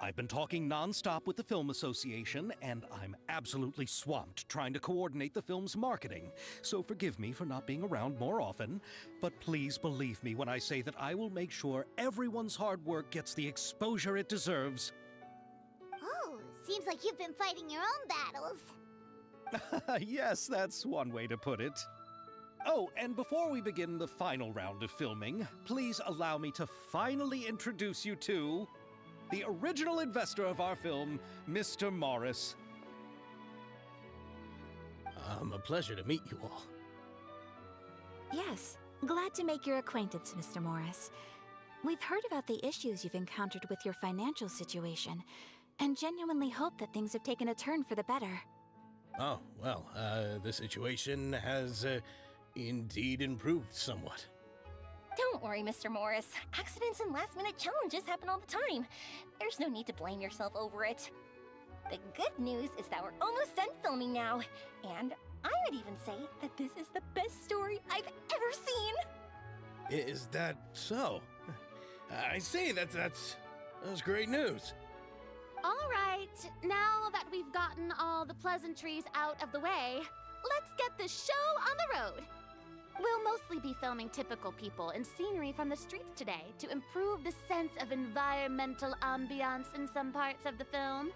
I've been talking non-stop with the Film Association, and I'm absolutely swamped trying to coordinate the film's marketing. So forgive me for not being around more often, but please believe me when I say that I will make sure everyone's hard work gets the exposure it deserves. Oh, seems like you've been fighting your own battles. Yes, that's one way to put it. Oh, and before we begin the final round of filming, please allow me to finally introduce you to the original investor of our film, Mr. Morris. A pleasure to meet you all. Yes, glad to make your acquaintance, Mr. Morris. We've heard about the issues you've encountered with your financial situation, and genuinely hope that things have taken a turn for the better. Oh, well, the situation has indeed improved somewhat. Don't worry, Mr. Morris. Accidents and last-minute challenges happen all the time. There's no need to blame yourself over it. The good news is that we're almost done filming now. And I would even say that this is the best story I've ever seen. Is that so? I see, that's great news. All right, now that we've gotten all the pleasantries out of the way, let's get this show on the road. We'll mostly be filming typical people and scenery from the streets today to improve the sense of environmental ambiance in some parts of the film.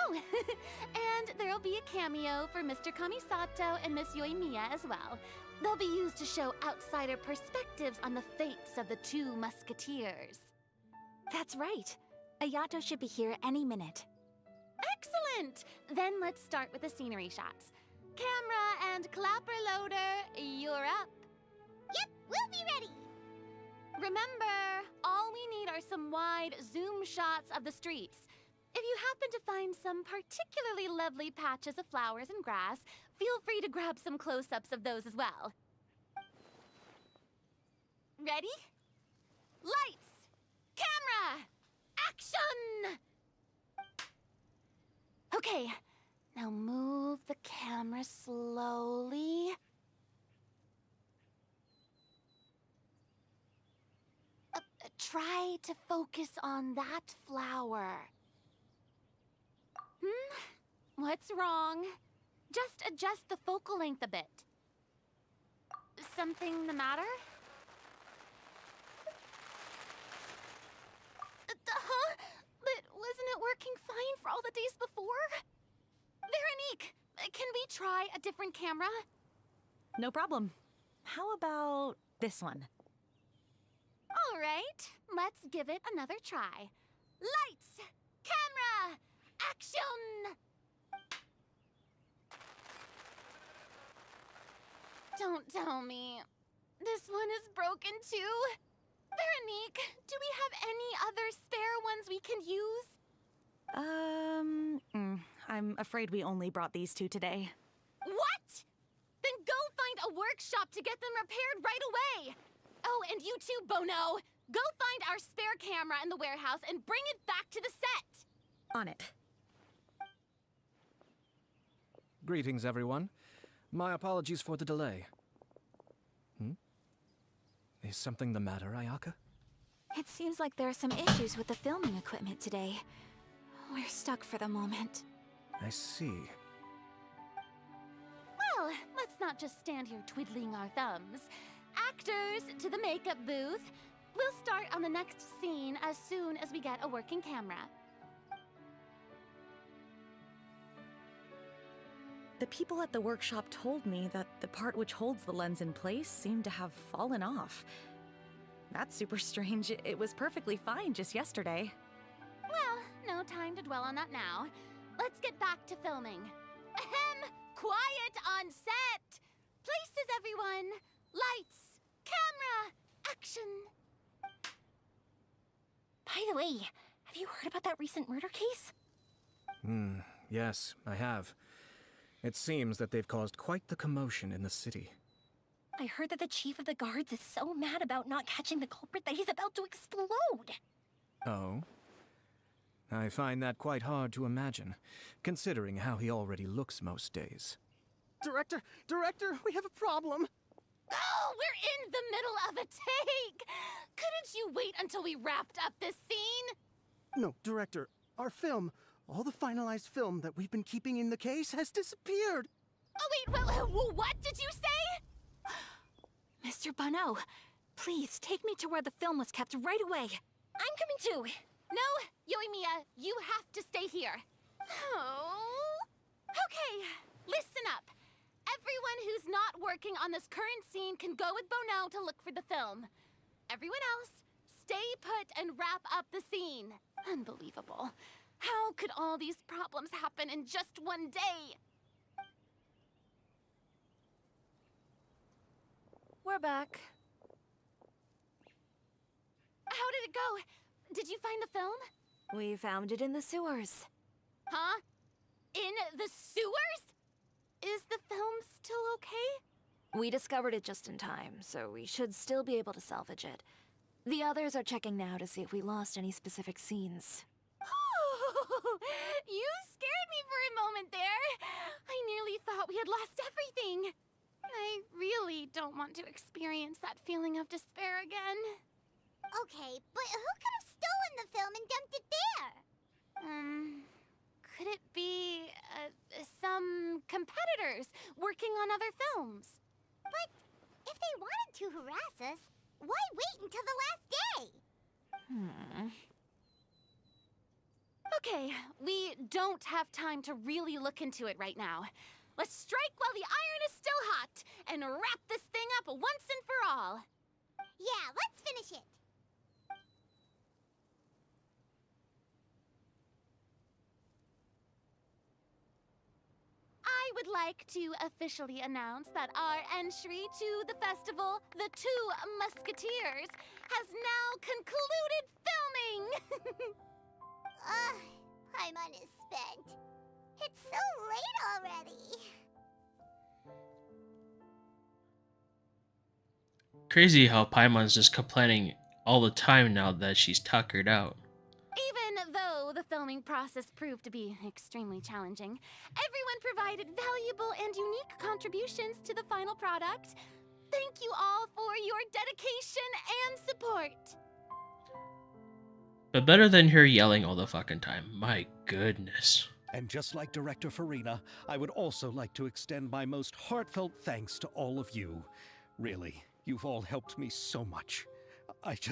Oh, and there'll be a cameo for Mr. Kamisato and Miss Yoimiya as well. They'll be used to show outsider perspectives on the fates of the Two Musketeers. That's right. Ayato should be here any minute. Excellent! Then let's start with the scenery shots. Camera and clapper loader, you're up. Yep, we'll be ready. Remember, all we need are some wide zoom shots of the streets. If you happen to find some particularly lovely patches of flowers and grass, feel free to grab some close-ups of those as well. Ready? Lights! Camera! Action! Okay, now move the camera slowly. Try to focus on that flower. What's wrong? Just adjust the focal length a bit. Something the matter? Huh? But wasn't it working fine for all the days before? Veronique, can we try a different camera? No problem. How about this one? All right, let's give it another try. Lights! Camera! Action! Don't tell me. This one is broken too? Veronique, do we have any other spare ones we can use? I'm afraid we only brought these two today. What? Then go find a workshop to get them repaired right away. Oh, and you too, Bono. Go find our spare camera in the warehouse and bring it back to the set. On it. Greetings, everyone. My apologies for the delay. Is something the matter, Ayaka? It seems like there are some issues with the filming equipment today. We're stuck for the moment. I see. Well, let's not just stand here twiddling our thumbs. Actors, to the makeup booth. We'll start on the next scene as soon as we get a working camera. The people at the workshop told me that the part which holds the lens in place seemed to have fallen off. That's super strange. It was perfectly fine just yesterday. Well, no time to dwell on that now. Let's get back to filming. Ahem! Quiet on set! Places, everyone! Lights! Camera! Action! By the way, have you heard about that recent murder case? Yes, I have. It seems that they've caused quite the commotion in the city. I heard that the chief of the guards is so mad about not catching the culprit that he's about to explode. Oh? I find that quite hard to imagine, considering how he already looks most days. Director, we have a problem. Oh, we're in the middle of a take! Couldn't you wait until we wrapped up this scene? No, Director, our film, all the finalized film that we've been keeping in the case has disappeared. Oh, wait, what did you say? Mr. Bono, please take me to where the film was kept right away. I'm coming too. No, Yoimiya, you have to stay here. Oh. Okay, listen up. Everyone who's not working on this current scene can go with Bono to look for the film. Everyone else, stay put and wrap up the scene. Unbelievable. How could all these problems happen in just one day? We're back. How did it go? Did you find the film? We found it in the sewers. Huh? In the sewers? Is the film still okay? We discovered it just in time, so we should still be able to salvage it. The others are checking now to see if we lost any specific scenes. You scared me for a moment there. I nearly thought we had lost everything. I really don't want to experience that feeling of despair again. Okay, but who could have stolen the film and dumped it there? Could it be some competitors working on other films? But if they wanted to harass us, why wait until the last day? Okay, we don't have time to really look into it right now. Let's strike while the iron is still hot and wrap this thing up once and for all. Yeah, let's finish it. I would like to officially announce that our entry to the festival, The Two Musketeers, has now concluded filming! Paimon is spent. It's so late already. Crazy how Paimon's just complaining all the time now that she's tuckered out. Even though the filming process proved to be extremely challenging, everyone provided valuable and unique contributions to the final product. Thank you all for your dedication and support. But better than her yelling all the fucking time. My goodness. And just like Director Farina, I would also like to extend my most heartfelt thanks to all of you. Really, you've all helped me so much. All right,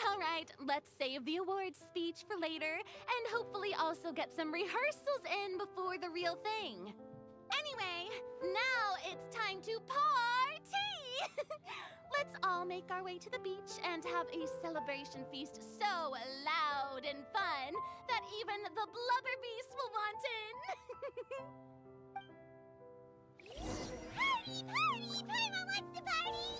All right. Let's save the awards speech for later, and hopefully also get some rehearsals in before the real thing. Anyway, now it's time to party! Let's all make our way to the beach and have a celebration feast so loud and fun that even the blubber beast will want in. Party, party! Paimon wants to party!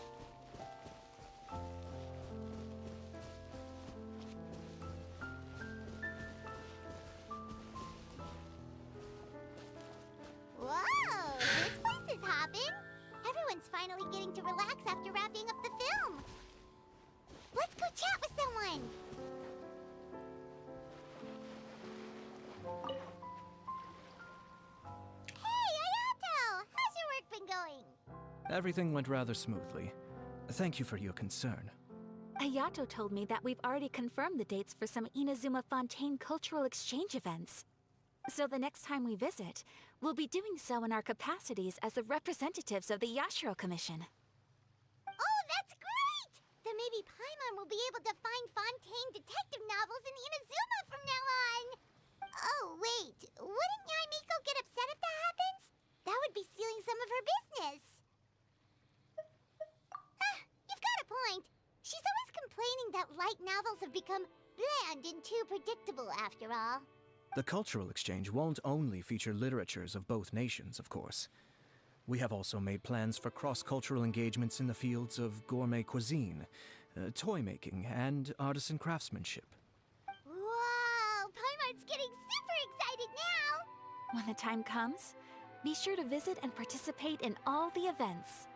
Whoa! This place is hopping! Everyone's finally getting to relax after wrapping up the film! Let's go chat with someone! Hey, Ayato! How's your work been going? Everything went rather smoothly. Thank you for your concern. Ayato told me that we've already confirmed the dates for some Inazuma Fontaine cultural exchange events. So the next time we visit, we'll be doing so in our capacities as the representatives of the Yashiro Commission. Oh, that's great! Then maybe Paimon will be able to find Fontaine detective novels in Inazuma from now on! Oh, wait. Wouldn't Yae Miko get upset if that happens? That would be stealing some of her business. You've got a point. She's always complaining that light novels have become bland and too predictable after all. The cultural exchange won't only feature literatures of both nations, of course. We have also made plans for cross-cultural engagements in the fields of gourmet cuisine, toy making, and artisan craftsmanship. Whoa! Paimon's getting super excited now! When the time comes, be sure to visit and participate in all the events.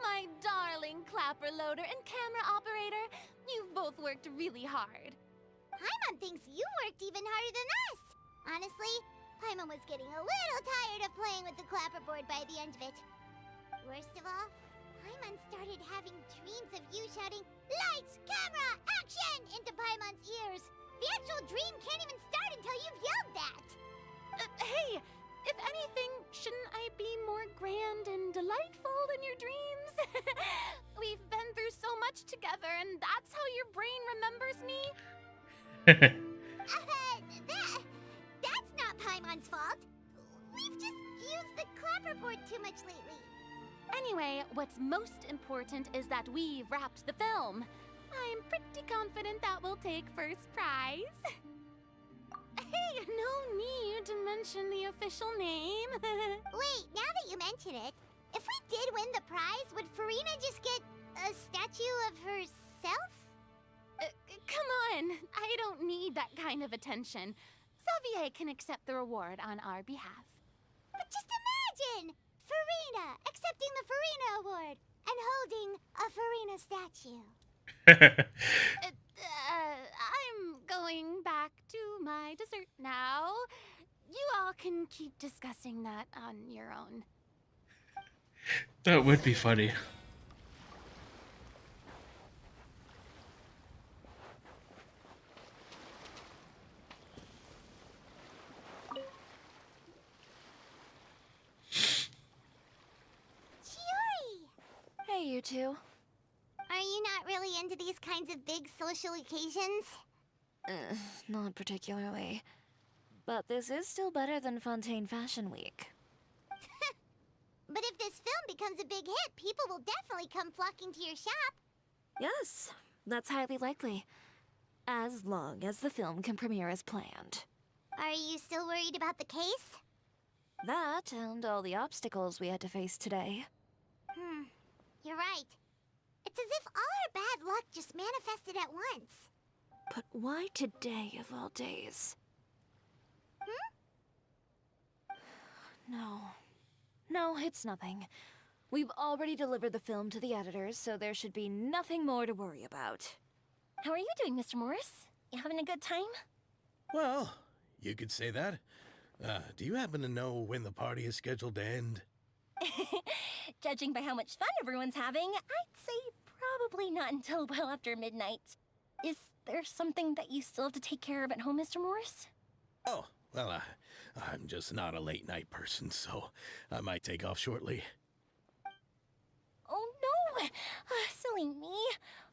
My darling clapper loader and camera operator, you've both worked really hard. Paimon thinks you worked even harder than us! Honestly, Paimon was getting a little tired of playing with the clapperboard by the end of it. Worst of all, Paimon started having dreams of you shouting, "Lights, camera, action!" into Paimon's ears. The actual dream can't even start until you've yelled that! Hey, if anything, shouldn't I be more grand and delightful in your dreams? We've been through so much together, and that's how your brain remembers me? That's not Paimon's fault. We've just used the clapperboard too much lately. Anyway, what's most important is that we've wrapped the film. I'm pretty confident that we'll take first prize. Hey, no need to mention the official name. Wait, now that you mention it, if we did win the prize, would Farina just get a statue of herself? Come on, I don't need that kind of attention. Xavier can accept the reward on our behalf. But just imagine! Farina accepting the Farina Award and holding a Farina statue. I'm going back to my dessert now. You all can keep discussing that on your own. That would be funny. Chiori! Hey, you two. Are you not really into these kinds of big social occasions? Not particularly. But this is still better than Fontaine Fashion Week. But if this film becomes a big hit, people will definitely come flocking to your shop. Yes, that's highly likely. As long as the film can premiere as planned. Are you still worried about the case? That and all the obstacles we had to face today. You're right. It's as if all our bad luck just manifested at once. But why today of all days? No, it's nothing. We've already delivered the film to the editors, so there should be nothing more to worry about. How are you doing, Mr. Morris? You having a good time? Well, you could say that. Do you happen to know when the party is scheduled to end? Judging by how much fun everyone's having, I'd say Probably not until well after midnight. Is there something that you still have to take care of at home, Mr. Morris? Oh, well, I'm just not a late night person, so I might take off shortly. Oh no! Silly me.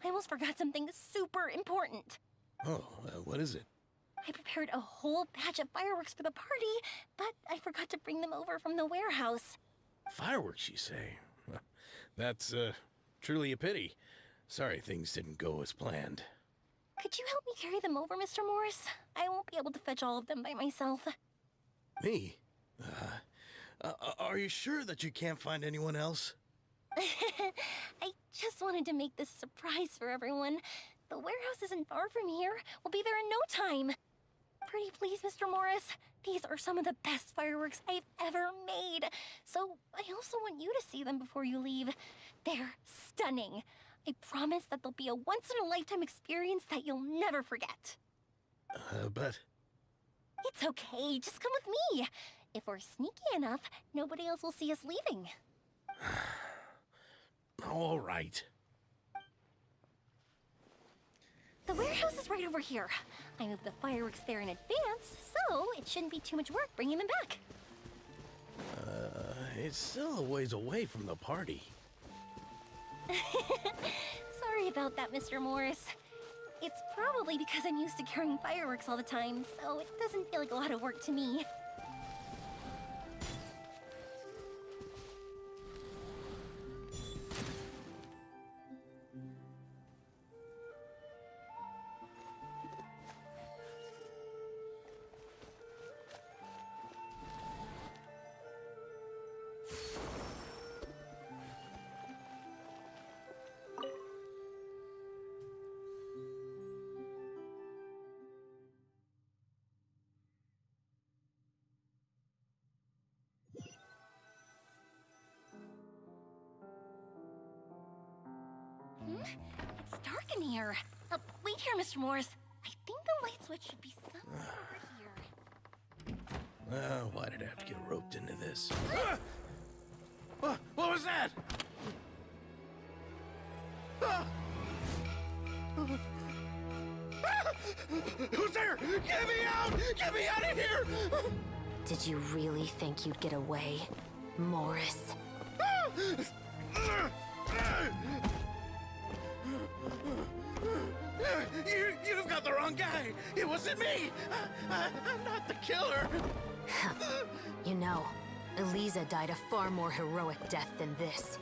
I almost forgot something super important. Oh, what is it? I prepared a whole batch of fireworks for the party, but I forgot to bring them over from the warehouse. Fireworks, you say? That's, truly a pity. Sorry things didn't go as planned. Could you help me carry them over, Mr. Morris? I won't be able to fetch all of them by myself. Me? Are you sure that you can't find anyone else? I just wanted to make this a surprise for everyone. The warehouse isn't far from here. We'll be there in no time. Pretty please, Mr. Morris. These are some of the best fireworks I've ever made. So I also want you to see them before you leave. They're stunning. I promise that they'll be a once-in-a-lifetime experience that you'll never forget. But... It's okay. Just come with me. If we're sneaky enough, nobody else will see us leaving. All right. The warehouse is right over here. I moved the fireworks there in advance, so it shouldn't be too much work bringing them back. It's still a ways away from the party. Sorry about that, Mr. Morris. It's probably because I'm used to carrying fireworks all the time, so it doesn't feel like a lot of work to me. It's dark in here. Wait here, Mr. Morris. I think the light switch should be somewhere over here. Why did I have to get roped into this? What was that? Who's there? Get me out! Get me out of here! Did you really think you'd get away, Morris? You've got the wrong guy. It wasn't me. I'm not the killer. You know, Eliza died a far more heroic death than this.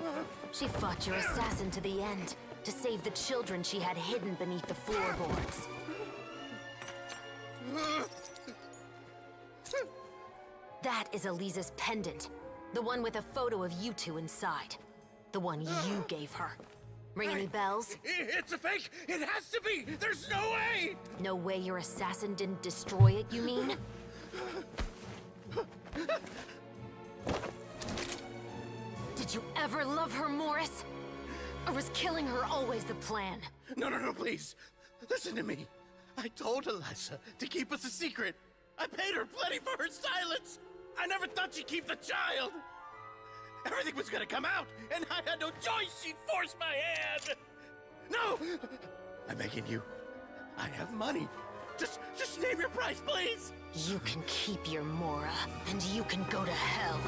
She fought your assassin to the end, to save the children she had hidden beneath the floorboards. That is Eliza's pendant. The one with a photo of you two inside. The one you gave her. Ring any bells? It's a fake! It has to be! There's no way! No way your assassin didn't destroy it, you mean? Did you ever love her, Morris? Or was killing her always the plan? No, please. Listen to me. I told Eliza to keep us a secret. I paid her plenty for her silence. I never thought she'd keep the child. Everything was gonna come out, and I had no choice. She forced my hand. No! I'm begging you. I have money. Just name your price, please. You can keep your Mora, and you can go to hell.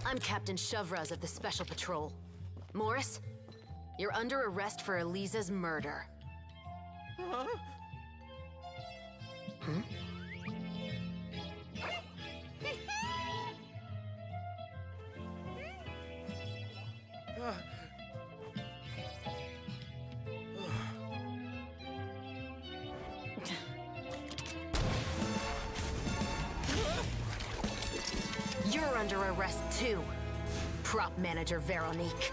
I'm Captain Shovraz of the Special Patrol. Morris, you're under arrest for Eliza's murder. Huh? Hmm? You're under arrest too, prop manager Veronique.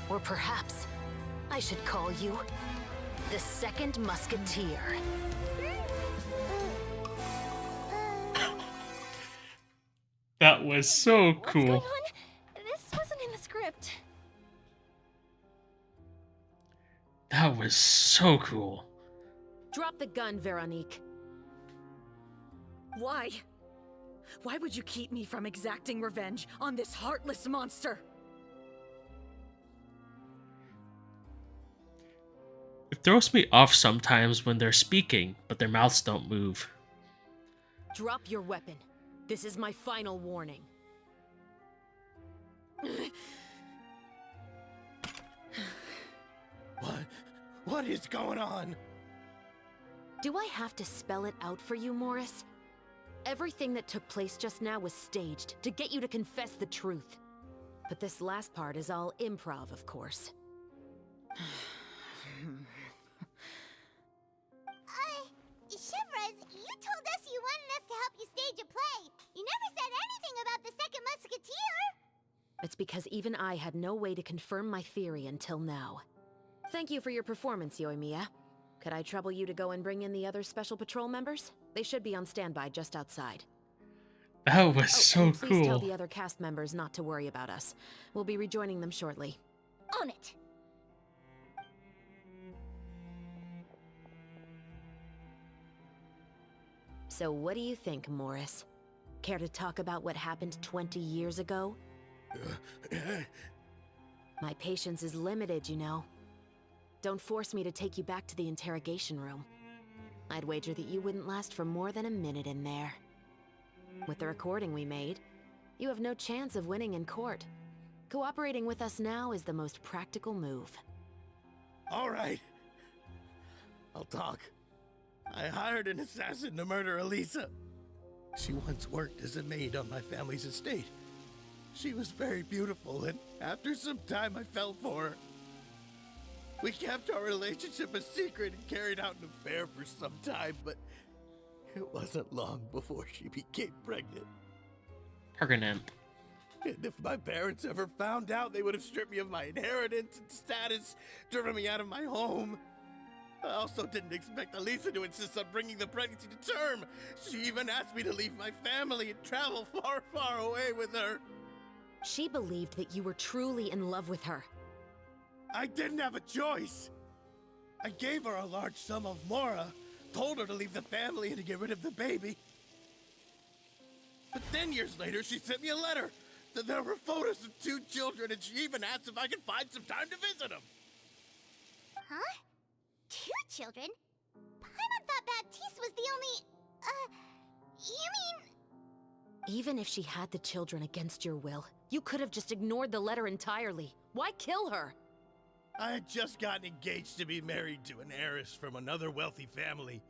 Or perhaps I should call you the Second Musketeer. That was so What's cool. going on? This wasn't in the script. That was so cool. Drop the gun, Veronique. Why? Why would you keep me from exacting revenge on this heartless monster? It throws me off sometimes when they're speaking, but their mouths don't move. Drop your weapon. This is my final warning. What is going on? Do I have to spell it out for you, Morris? Everything that took place just now was staged to get you to confess the truth. But this last part is all improv, of course. Shivers, you told us you wanted us to help you stage a play. You never said anything about the Second Musketeer. It's because even I had no way to confirm my theory until now. Thank you for your performance, Yoimiya. Could I trouble you to go and bring in the other Special Patrol members? They should be on standby just outside. That was so and please tell cool. the other cast members not to worry about us. We'll be rejoining them shortly. On it. So what do you think, Morris? Care to talk about what happened 20 years ago? My patience is limited, you know. Don't force me to take you back to the interrogation room. I'd wager that you wouldn't last for more than a minute in there. With the recording we made, you have no chance of winning in court. Cooperating with us now is the most practical move. All right. I'll talk. I hired an assassin to murder Elisa. She once worked as a maid on my family's estate. She was very beautiful, and after some time I fell for her. We kept our relationship a secret and carried out an affair for some time, but it wasn't long before she became pregnant. Pregnant. And if my parents ever found out, they would have stripped me of my inheritance and status, driven me out of my home. I also didn't expect Elisa to insist on bringing the pregnancy to term. She even asked me to leave my family and travel far, far away with her. She believed that you were truly in love with her. I didn't have a choice. I gave her a large sum of mora, told her to leave the family and to get rid of the baby. But then years later, she sent me a letter. There were photos of 2 children, and she even asked if I could find some time to visit them. Huh? 2 children? Paimon thought Baptiste was the only... you mean... Even if she had the children against your will, you could have just ignored the letter entirely. Why kill her? I had just gotten engaged to be married to an heiress from another wealthy family.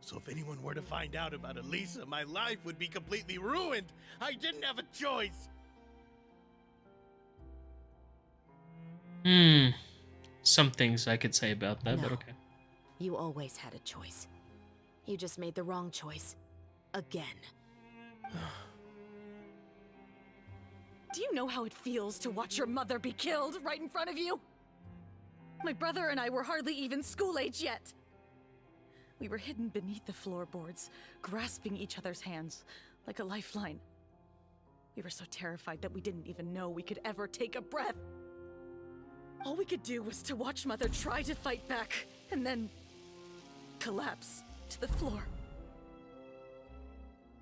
So if anyone were to find out about Elisa, my life would be completely ruined. I didn't have a choice. Some things I could say about that, No. but okay. You always had a choice. You just made the wrong choice. Again. Do you know how it feels to watch your mother be killed right in front of you? My brother and I were hardly even school age yet. We were hidden beneath the floorboards, grasping each other's hands like a lifeline. We were so terrified that we didn't even know we could ever take a breath. All we could do was to watch Mother try to fight back, and then collapse to the floor.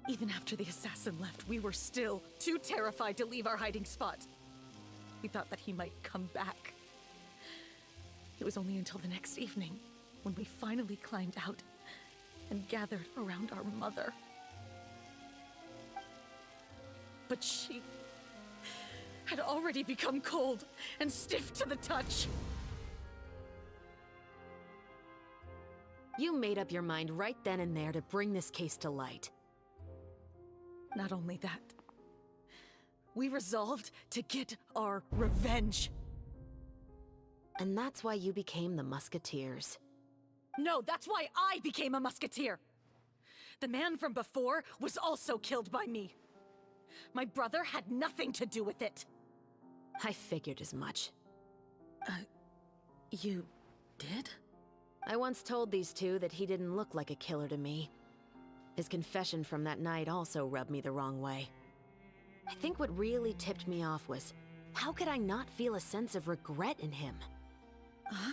Even after the assassin left, we were still too terrified to leave our hiding spot. We thought that he might come back. It was only until the next evening when we finally climbed out and gathered around our mother. But she had already become cold and stiff to the touch. You made up your mind right then and there to bring this case to light. Not only that, we resolved to get our revenge. And that's why you became the Musketeers. No, that's why I became a musketeer. The man from before was also killed by me. My brother had nothing to do with it. I figured as much. You did? I once told these two that he didn't look like a killer to me. His confession from that night also rubbed me the wrong way. I think what really tipped me off was, how could I not feel a sense of regret in him? Huh?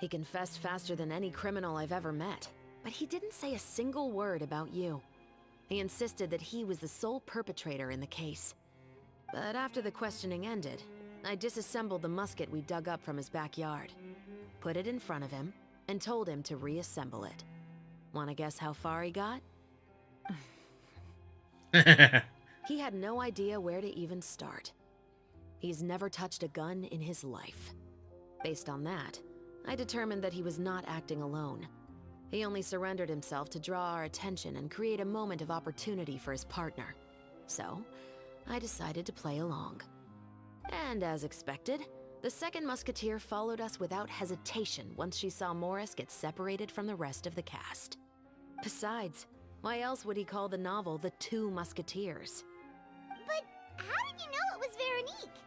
He confessed faster than any criminal I've ever met, but he didn't say a single word about you. He insisted that he was the sole perpetrator in the case. But after the questioning ended, I disassembled the musket we dug up from his backyard, put it in front of him, and told him to reassemble it. Wanna guess how far he got? He had no idea where to even start. He's never touched a gun in his life. Based on that, I determined that he was not acting alone. He only surrendered himself to draw our attention and create a moment of opportunity for his partner. So, I decided to play along. And as expected, the second musketeer followed us without hesitation once she saw Morris get separated from the rest of the cast. Besides, why else would he call the novel The Two Musketeers? But how did you know it was Veronique?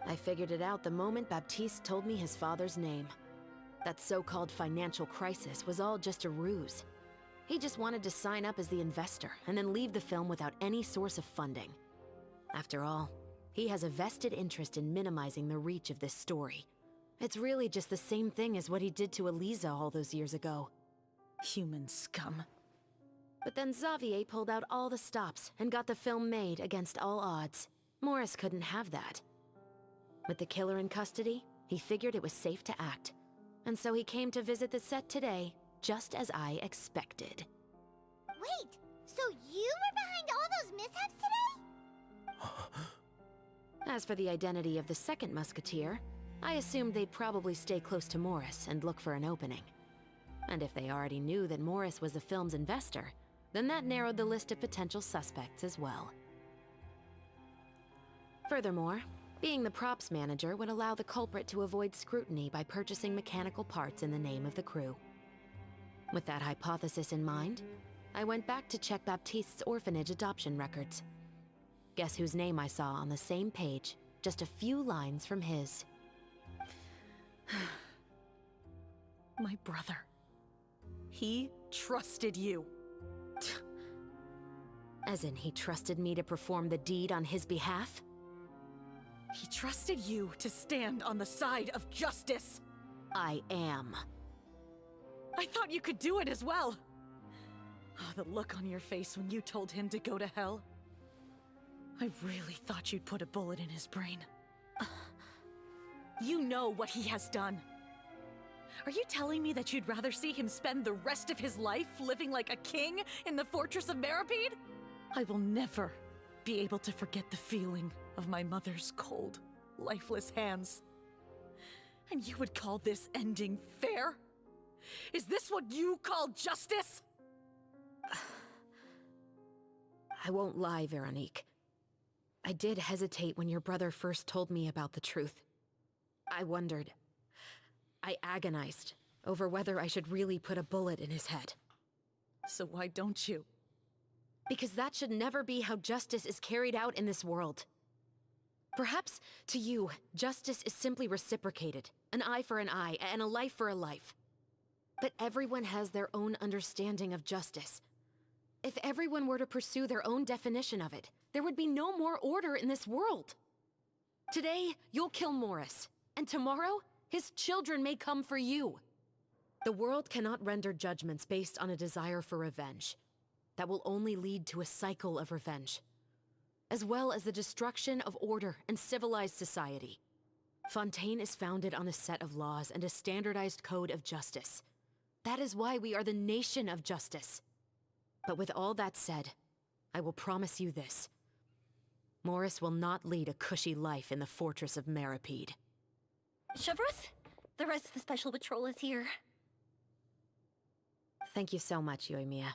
I figured it out the moment Baptiste told me his father's name. That so-called financial crisis was all just a ruse. He just wanted to sign up as the investor and then leave the film without any source of funding. After all, he has a vested interest in minimizing the reach of this story. It's really just the same thing as what he did to Eliza all those years ago. Human scum. But then Xavier pulled out all the stops and got the film made against all odds. Morris couldn't have that. With the killer in custody, he figured it was safe to act. And so he came to visit the set today, just as I expected. Wait, so you were behind all those mishaps today? As for the identity of the second musketeer, I assumed they'd probably stay close to Morris and look for an opening. And if they already knew that Morris was the film's investor, then that narrowed the list of potential suspects as well. Furthermore, being the props manager would allow the culprit to avoid scrutiny by purchasing mechanical parts in the name of the crew. With that hypothesis in mind, I went back to check Baptiste's orphanage adoption records. Guess whose name I saw on the same page, just a few lines from his. My brother. He trusted you. As in, he trusted me to perform the deed on his behalf? He trusted you to stand on the side of justice. I am. I thought you could do it as well. Oh, the look on your face when you told him to go to hell. I really thought you'd put a bullet in his brain. You know what he has done. Are you telling me that you'd rather see him spend the rest of his life living like a king in the fortress of Meripede? I will never be able to forget the feeling of my mother's cold, lifeless hands. And you would call this ending fair? Is this what you call justice? I won't lie, Veronique. I did hesitate when your brother first told me about the truth. I wondered. I agonized over whether I should really put a bullet in his head. So why don't you? Because that should never be how justice is carried out in this world. Perhaps, to you, justice is simply reciprocated. An eye for an eye, and a life for a life. But everyone has their own understanding of justice. If everyone were to pursue their own definition of it, there would be no more order in this world. Today, you'll kill Morris, and tomorrow, his children may come for you. The world cannot render judgments based on a desire for revenge. That will only lead to a cycle of revenge, as well as the destruction of order and civilized society. Fontaine is founded on a set of laws and a standardized code of justice. That is why we are the nation of justice. But with all that said, I will promise you this. Morris will not lead a cushy life in the fortress of Meripede. Chevros, the rest of the Special Patrol is here. Thank you so much, Yoimiya.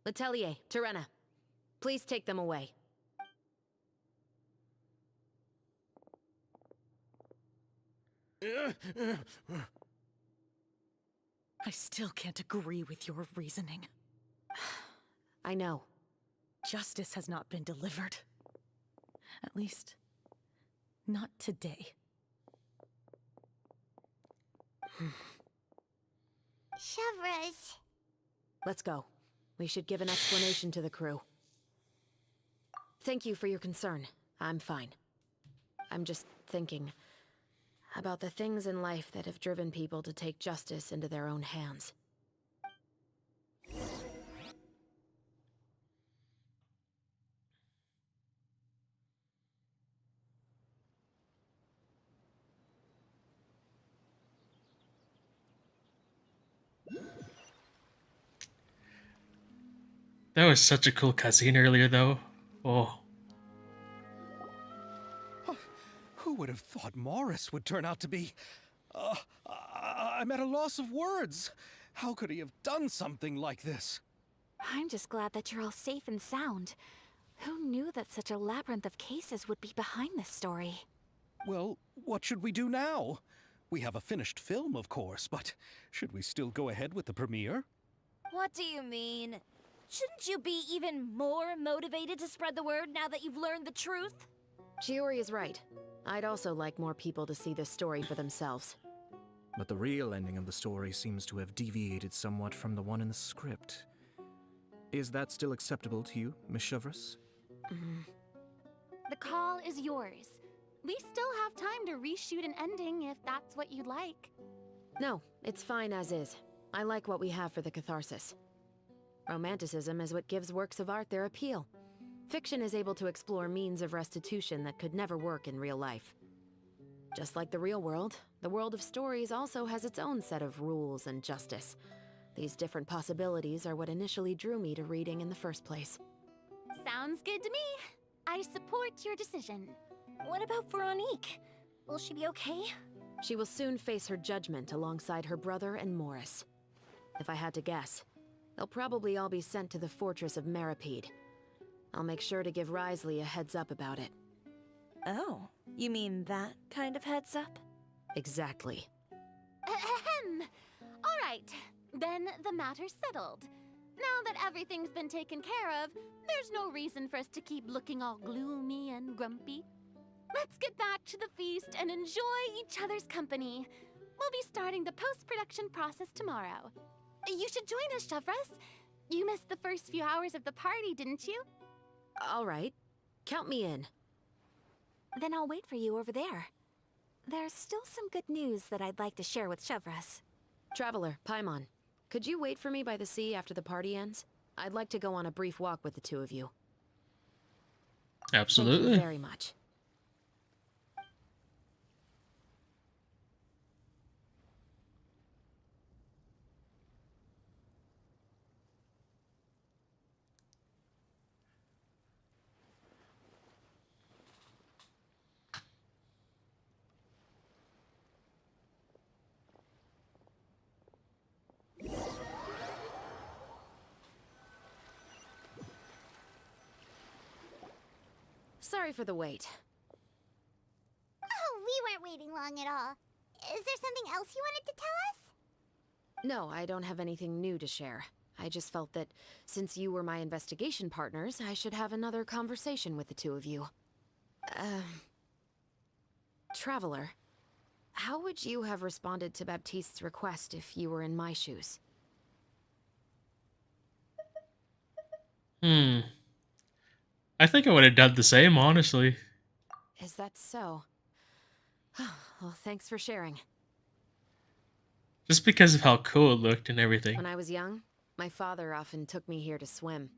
Letelier, Terena, please take them away. I still can't agree with your reasoning. I know. Justice has not been delivered. At least, not today. Chevros. Let's go. We should give an explanation to the crew. Thank you for your concern. I'm fine. I'm just thinking about the things in life that have driven people to take justice into their own hands. That was such a cool cutscene earlier, though. Oh, Who would have thought Morris would turn out to be... I'm at a loss of words. How could he have done something like this? I'm just glad that you're all safe and sound. Who knew that such a labyrinth of cases would be behind this story? Well, what should we do now? We have a finished film, of course, but should we still go ahead with the premiere? What do you mean? Shouldn't you be even more motivated to spread the word now that you've learned the truth? Chiori is right. I'd also like more people to see this story for themselves. But the real ending of the story seems to have deviated somewhat from the one in the script. Is that still acceptable to you, Miss Chevreuse? The call is yours. We still have time to reshoot an ending if that's what you'd like. No, it's fine as is. I like what we have for the catharsis. Romanticism is what gives works of art their appeal. Fiction is able to explore means of restitution that could never work in real life. Just like the real world, the world of stories also has its own set of rules and justice. These different possibilities are what initially drew me to reading in the first place. Sounds good to me. I support your decision. What about Veronique? Will she be okay? She will soon face her judgment alongside her brother and Morris. If I had to guess, they'll probably all be sent to the fortress of Meripede. I'll make sure to give Risley a heads up about it. Oh, you mean that kind of heads up? Exactly. Ahem. All right, then the matter's settled. Now that everything's been taken care of, there's no reason for us to keep looking all gloomy and grumpy. Let's get back to the feast and enjoy each other's company. We'll be starting the post-production process tomorrow. You should join us, Chevreuse. You missed the first few hours of the party, didn't you? All right. Count me in. Then I'll wait for you over there. There's still some good news that I'd like to share with Chevreuse. Traveler, Paimon, could you wait for me by the sea after the party ends? I'd like to go on a brief walk with the two of you. absolutely. Thank you very much. Sorry for the wait. Oh, we weren't waiting long at all. Is there something else you wanted to tell us? No, I don't have anything new to share. I just felt that since you were my investigation partners, I should have another conversation with the two of you. Traveler, how would you have responded to Baptiste's request if you were in my shoes? I think I would have done the same, honestly. Is that so? Well, thanks for sharing. Just because of how cool it looked and everything. When I was young, my father often took me here to swim.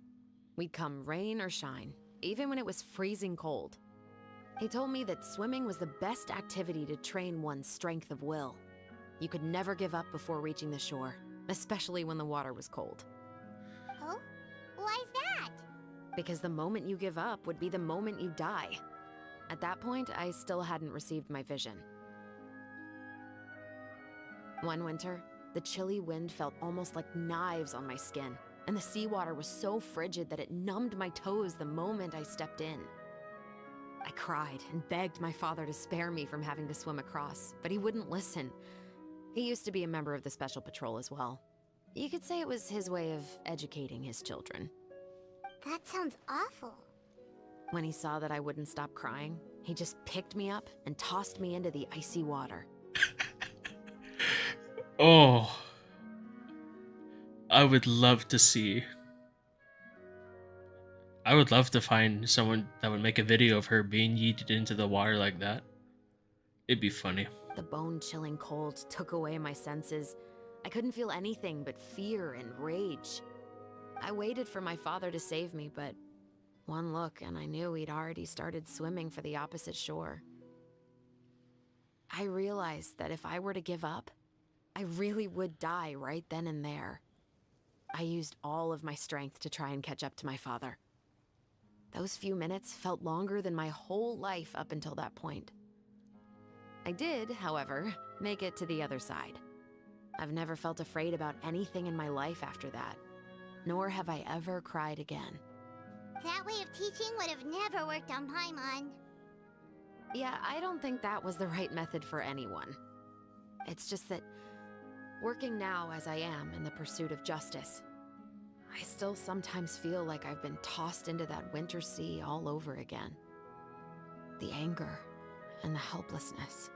We'd come rain or shine, even when it was freezing cold. He told me that swimming was the best activity to train one's strength of will. You could never give up before reaching the shore, especially when the water was cold. Oh? Why's that? Because the moment you give up would be the moment you die. At that point, I still hadn't received my vision. One winter, the chilly wind felt almost like knives on my skin, and the seawater was so frigid that it numbed my toes the moment I stepped in. I cried and begged my father to spare me from having to swim across, but he wouldn't listen. He used to be a member of the Special Patrol as well. You could say it was his way of educating his children. That sounds awful. When he saw that I wouldn't stop crying, he just picked me up and tossed me into the icy water. Oh. I would love to see. I would love to find someone that would make a video of her being yeeted into the water like that. It'd be funny. The bone-chilling cold took away my senses. I couldn't feel anything but fear and rage. I waited for my father to save me, but one look and I knew he'd already started swimming for the opposite shore. I realized that if I were to give up, I really would die right then and there. I used all of my strength to try and catch up to my father. Those few minutes felt longer than my whole life up until that point. I did, however, make it to the other side. I've never felt afraid about anything in my life after that, nor have I ever cried again. That way of teaching would have never worked on Paimon. Yeah, I don't think that was the right method for anyone. It's just that, working now as I am in the pursuit of justice, I still sometimes feel like I've been tossed into that winter sea all over again. The anger and the helplessness.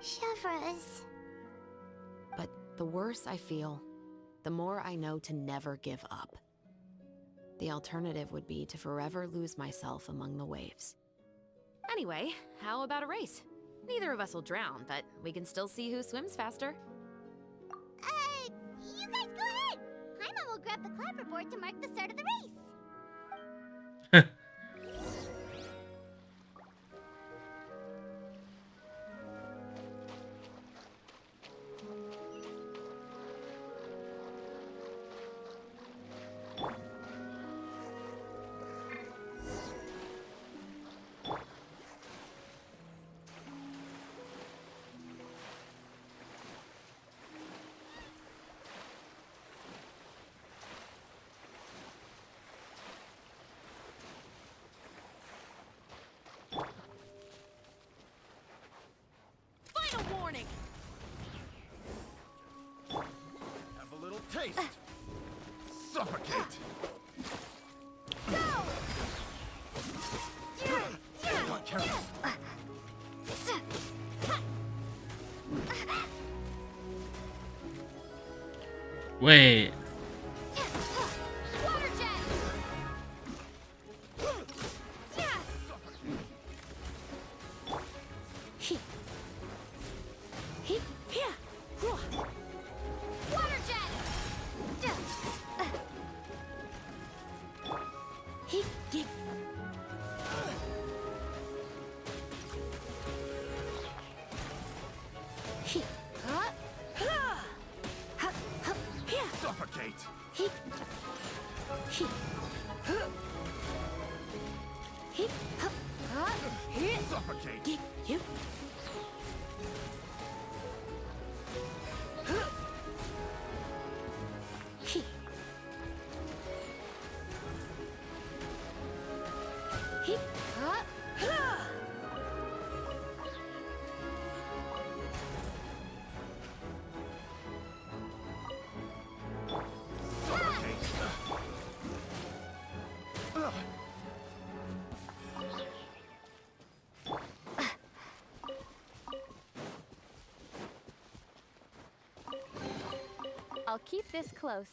Chevreuse. But the worse I feel, the more I know to never give up. The alternative would be to forever lose myself among the waves. Anyway, how about a race? Neither of us will drown, but we can still see who swims faster. You guys go ahead! Paimon will grab the clapperboard to mark the start of the race. Final warning! Have a little taste. Suffocate. Wait. Suffocate. Suffocate. I'll keep this close.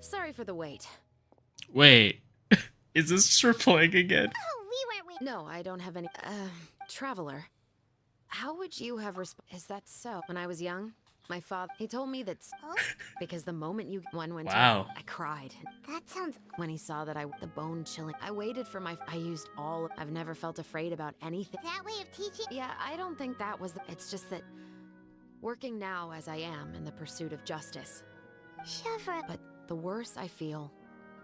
Sorry for the wait. Wait. Is this for playing again? Oh, we weren't waiting. No, I don't have any. Traveler. How would you have Is that so? When I was young, my father, he told me that because the moment one went Wow. I cried. That sounds... When he saw that the bone chilling, I waited for I used I've never felt afraid about anything. That way of teaching... Yeah, I don't think that was it's just that, working now as I am in the pursuit of justice. Chevreuse. But the worse I feel,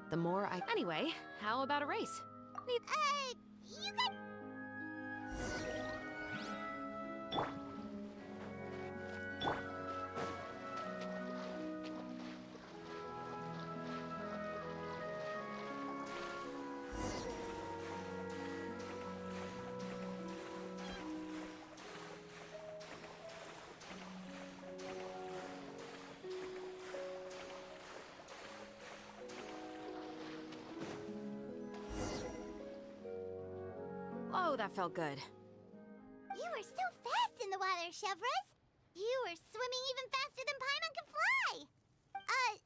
the more I... Anyway, how about a race? You got... Oh, that felt good. You were so fast in the water, Chevreuse. You were swimming even faster than Paimon can fly.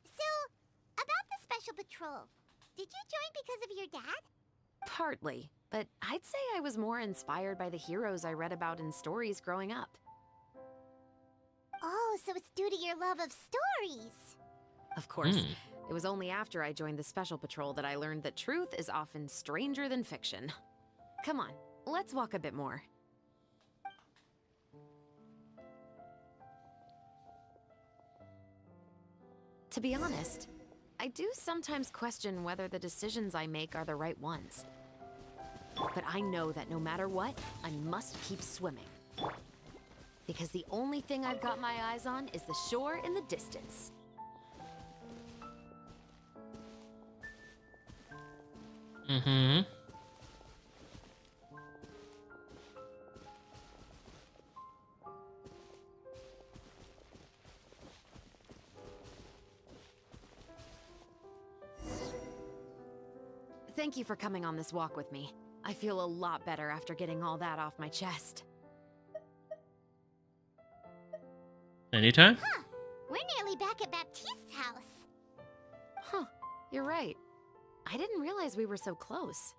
So, about the special patrol. Did you join because of your dad? Partly, but I'd say I was more inspired by the heroes I read about in stories growing up. Oh, so it's due to your love of stories. Of course, it was only after I joined the Special Patrol that I learned that truth is often stranger than fiction. Come on, let's walk a bit more. To be honest, I do sometimes question whether the decisions I make are the right ones. But I know that no matter what, I must keep swimming. Because the only thing I've got my eyes on is the shore in the distance. Mm-hmm. Thank you for coming on this walk with me. I feel a lot better after getting all that off my chest. Anytime? Huh. We're nearly back at Baptiste's house. Huh. You're right. I didn't realize we were so close.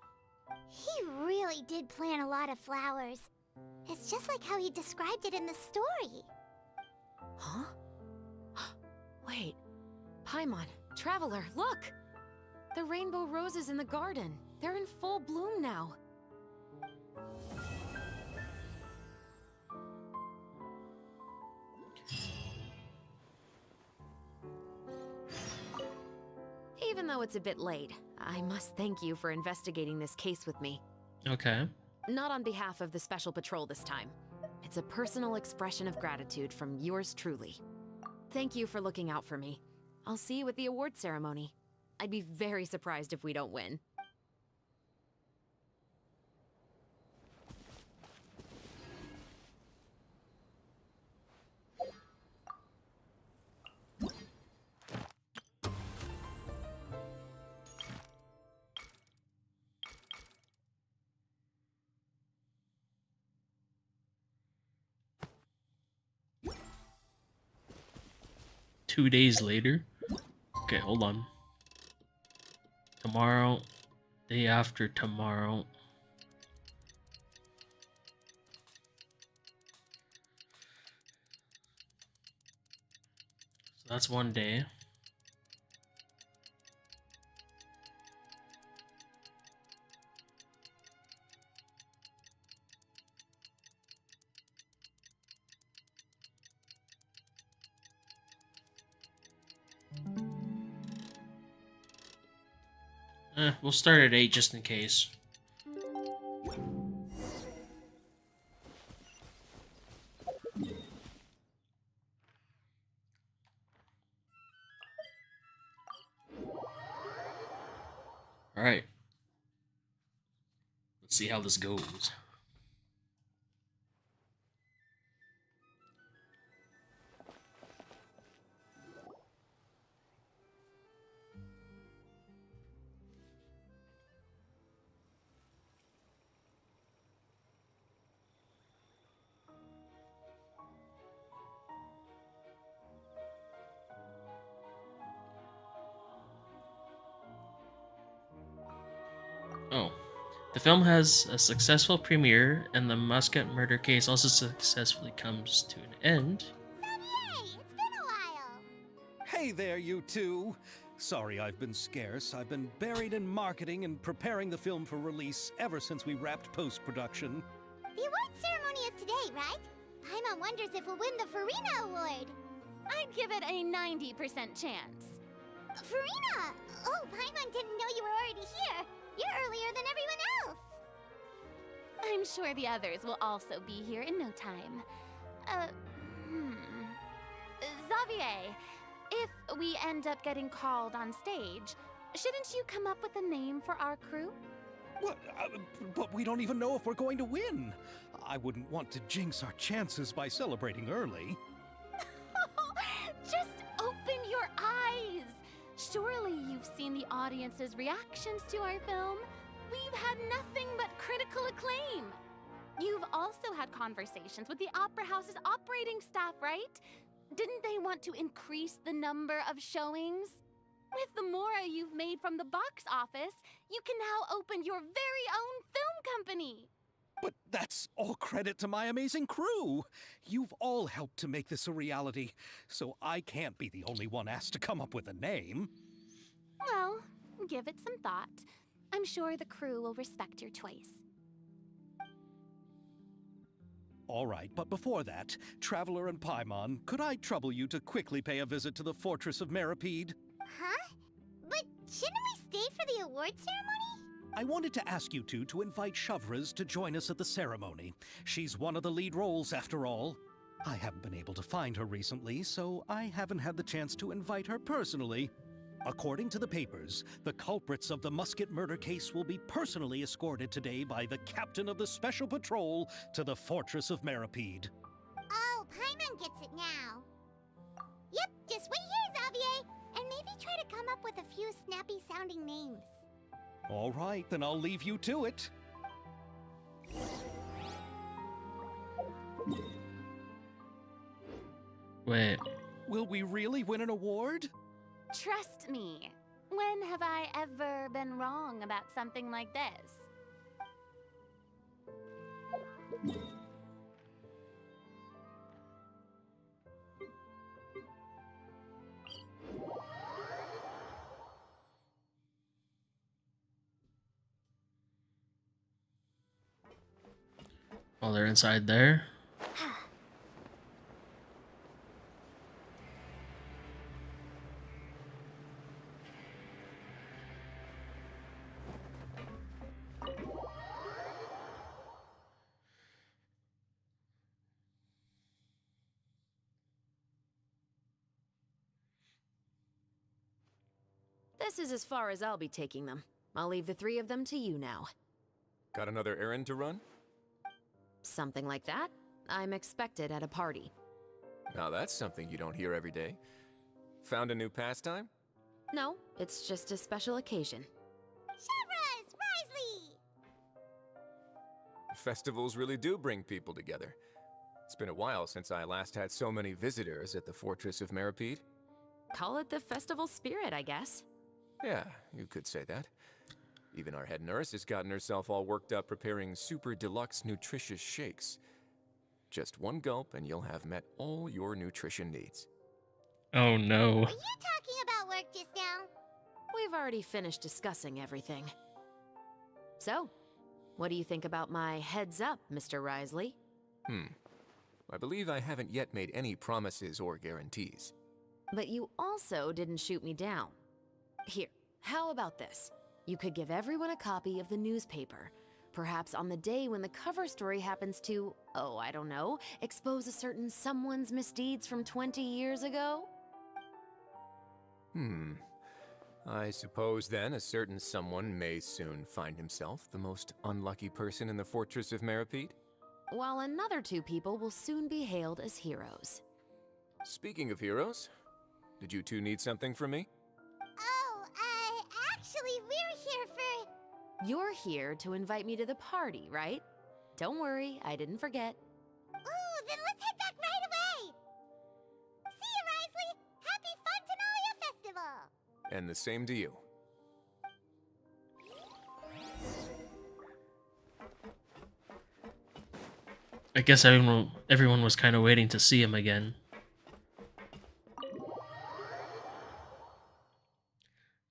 He really did plant a lot of flowers. It's just like how he described it in the story. Huh? Wait. Paimon, Traveler, look! The rainbow roses in the garden. They're in full bloom now. Even though it's a bit late, I must thank you for investigating this case with me. Okay. Not on behalf of the Special Patrol this time. It's a personal expression of gratitude from yours truly. Thank you for looking out for me. I'll see you at the award ceremony. I'd be very surprised if we don't win. Two days later. Okay, hold on. Tomorrow, day after tomorrow. So that's one day. We'll start at 8 just in case. Alright. Let's see how this goes. Oh. The film has a successful premiere, and the Muscat murder case also successfully comes to an end. Yay! It's been a while. Hey there, you two. Sorry I've been scarce. I've been buried in marketing and preparing the film for release ever since we wrapped post-production. The award ceremony is today, right? Paimon wonders if we'll win the Farina Award. I'd give it a 90% chance. Farina! Oh, Paimon didn't know you were already here. You're earlier than everyone else. I'm sure the others will also be here in no time. Xavier, if we end up getting called on stage, shouldn't you come up with a name for our crew? What? But we don't even know if we're going to win. I wouldn't want to jinx our chances by celebrating early. Just open your eyes! Surely you've seen the audience's reactions to our film. We've had nothing but critical acclaim. You've also had conversations with the Opera House's operating staff, right? Didn't they want to increase the number of showings? With the mora you've made from the box office, you can now open your very own film company. But that's all credit to my amazing crew. You've all helped to make this a reality, so I can't be the only one asked to come up with a name. Well, give it some thought. I'm sure the crew will respect your choice. All right, but before that, Traveler and Paimon, could I trouble you to quickly pay a visit to the Fortress of Meripede? Huh? But shouldn't we stay for the award ceremony? I wanted to ask you two to invite Shavraz to join us at the ceremony. She's one of the lead roles, after all. I haven't been able to find her recently, so I haven't had the chance to invite her personally. According to the papers, the culprits of the Musket murder case will be personally escorted today by the captain of the Special Patrol to the Fortress of Meripede. Oh, Paimon gets it now. Yep, just wait here, Xavier, and maybe try to come up with a few snappy-sounding names. All right, then I'll leave you to it. Wait. Will we really win an award? Trust me. When have I ever been wrong about something like this? While they're inside there. This is as far as I'll be taking them. I'll leave the three of them to you now. Got another errand to run? Something like that. I'm expected at a party. Now that's something you don't hear every day. Found a new pastime? No, it's just a special occasion. Shavraz! Risley! Festivals really do bring people together. It's been a while since I last had so many visitors at the Fortress of Meripede. Call it the festival spirit, I guess. Yeah, you could say that. Even our head nurse has gotten herself all worked up preparing super deluxe nutritious shakes. Just one gulp and you'll have met all your nutrition needs. Oh no. Were you talking about work just now? We've already finished discussing everything. So, what do you think about my heads up, Mr. Risley? I believe I haven't yet made any promises or guarantees. But you also didn't shoot me down. Here, how about this? You could give everyone a copy of the newspaper. Perhaps on the day when the cover story happens to, oh, I don't know, expose a certain someone's misdeeds from 20 years ago? I suppose then a certain someone may soon find himself the most unlucky person in the Fortress of Meripede? While another two people will soon be hailed as heroes. Speaking of heroes, did you two need something from me? Oh, actually, we're here for... You're here to invite me to the party, right? Don't worry, I didn't forget. Ooh, then let's head back right away! See you, Risley! Happy Fontanalia Festival! And the same to you. I guess everyone was kind of waiting to see him again.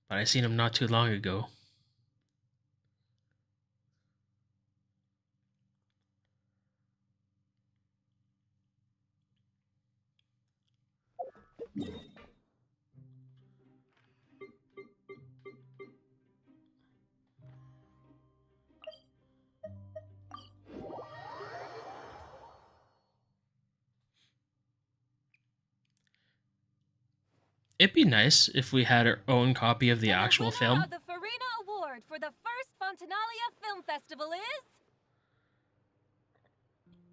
But I seen him not too long ago. It'd be nice if we had our own copy of the actual film. The Farina Award for the first Fontanalia Film Festival is...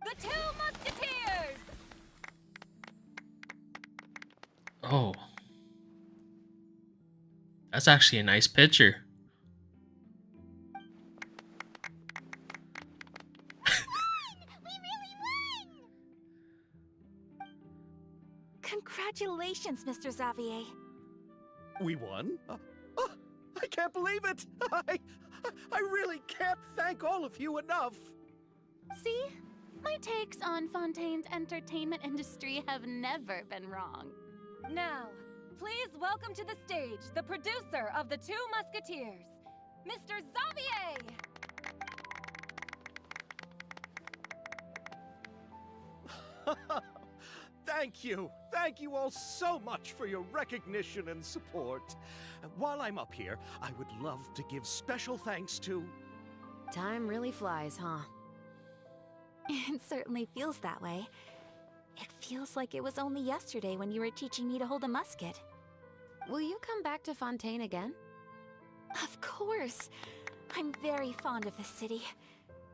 The Two Musketeers! Oh. That's actually a nice picture. Congratulations, Mr. Xavier. We won? I can't believe it! I really can't thank all of you enough! See? My takes on Fontaine's entertainment industry have never been wrong. Now, please welcome to the stage the producer of The Two Musketeers, Mr. Xavier! Thank you. Thank you all so much for your recognition and support. While I'm up here, I would love to give special thanks to... Time really flies, huh? It certainly feels that way. It feels like it was only yesterday when you were teaching me to hold a musket. Will you come back to Fontaine again? Of course. I'm very fond of this city.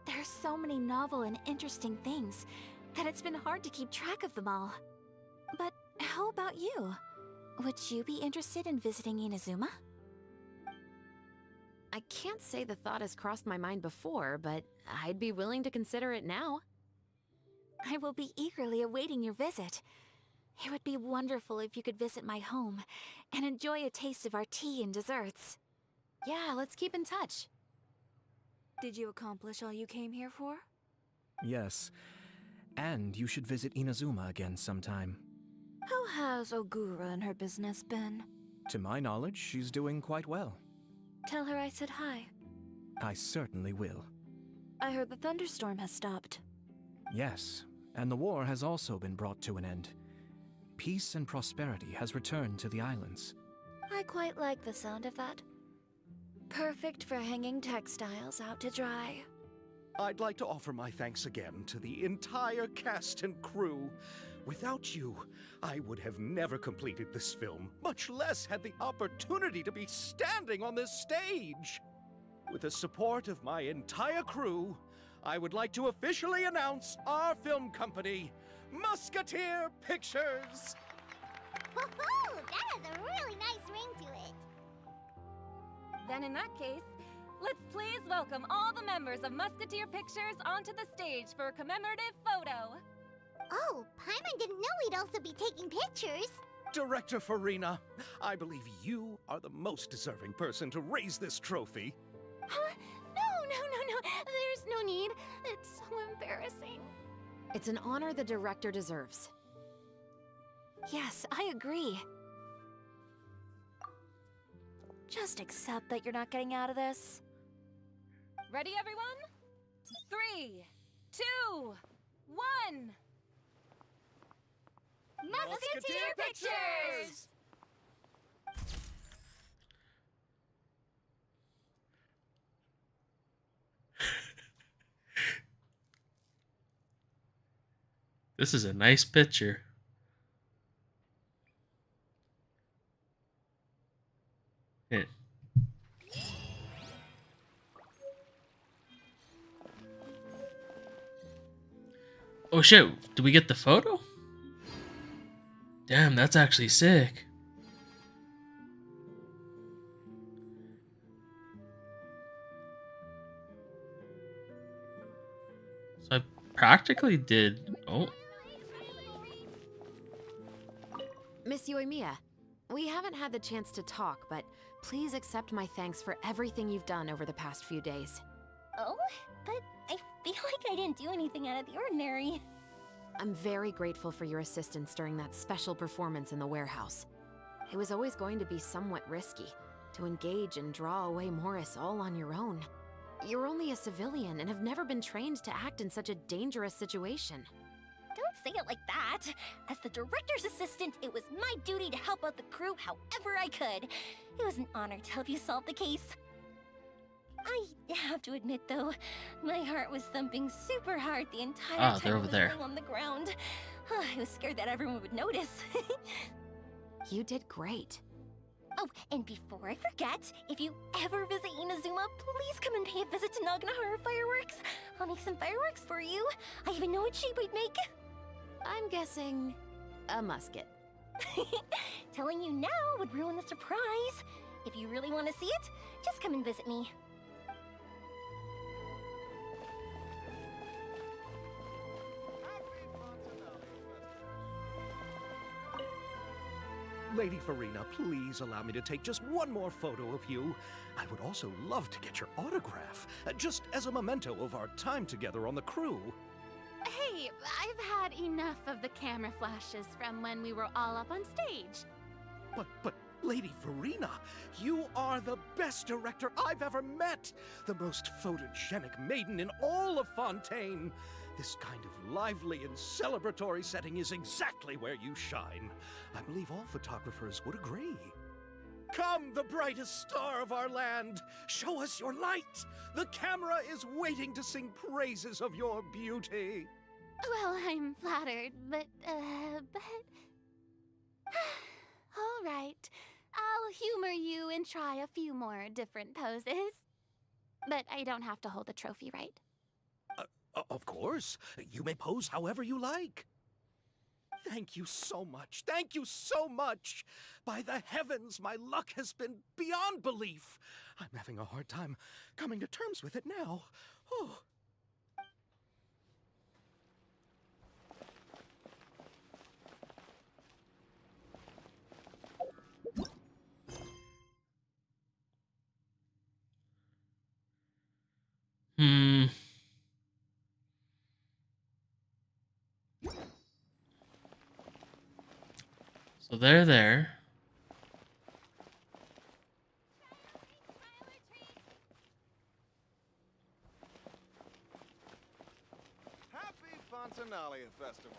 There are so many novel and interesting things that it's been hard to keep track of them all. But how about you? Would you be interested in visiting Inazuma? I can't say the thought has crossed my mind before, but I'd be willing to consider it now. I will be eagerly awaiting your visit. It would be wonderful if you could visit my home and enjoy a taste of our tea and desserts. Yeah, let's keep in touch. Did you accomplish all you came here for? Yes. And you should visit Inazuma again sometime. How has Ogura and her business been? To my knowledge, she's doing quite well. Tell her I said hi. I certainly will. I heard the thunderstorm has stopped. Yes, and the war has also been brought to an end. Peace and prosperity has returned to the islands. I quite like the sound of that. Perfect for hanging textiles out to dry. I'd like to offer my thanks again to the entire cast and crew. Without you, I would have never completed this film, much less had the opportunity to be standing on this stage. With the support of my entire crew, I would like to officially announce our film company, Musketeer Pictures! Woohoo! That has a really nice ring to it. Then in that case, let's please welcome all the members of Musketeer Pictures onto the stage for a commemorative photo. Oh, Paimon didn't know we'd also be taking pictures. Director Farina, I believe you are the most deserving person to raise this trophy. Huh? No. There's no need. It's so embarrassing. It's an honor the director deserves. Yes, I agree. Just accept that you're not getting out of this. Ready, everyone? 3, 2, 1. Musketeer Pictures! This is a nice picture. Hit. Oh shit, did we get the photo? Damn, that's actually sick. So I practically did... Oh. Miss Yoimiya, we haven't had the chance to talk, but please accept my thanks for everything you've done over the past few days. Oh, but I feel like I didn't do anything out of the ordinary. I'm very grateful for your assistance during that special performance in the warehouse. It was always going to be somewhat risky, to engage and draw away Morris all on your own. You're only a civilian and have never been trained to act in such a dangerous situation. Don't say it like that. As the director's assistant, it was my duty to help out the crew however I could. It was an honor to help you solve the case. I have to admit, though, my heart was thumping super hard the entire time they're I over was there. laying on the ground. I was scared that everyone would notice. You did great. Oh, and before I forget, if you ever visit Inazuma, please come and pay a visit to Naganohara Fireworks. I'll make some fireworks for you. I even know what shape I'd make. I'm guessing a musket. Telling you now would ruin the surprise. If you really want to see it, just come and visit me. Lady Farina, please allow me to take just one more photo of you. I would also love to get your autograph, just as a memento of our time together on the crew. Hey, I've had enough of the camera flashes from when we were all up on stage. But, Lady Farina, you are the best director I've ever met! The most photogenic maiden in all of Fontaine! This kind of lively and celebratory setting is exactly where you shine. I believe all photographers would agree. Come, the brightest star of our land! Show us your light! The camera is waiting to sing praises of your beauty! Well, I'm flattered, but... All right. I'll humor you and try a few more different poses. But I don't have to hold the trophy, right? Of course. You may pose however you like. Thank you so much. Thank you so much. By the heavens, my luck has been beyond belief. I'm having a hard time coming to terms with it now. Oh. So they're there. Happy Fontanalia Festival.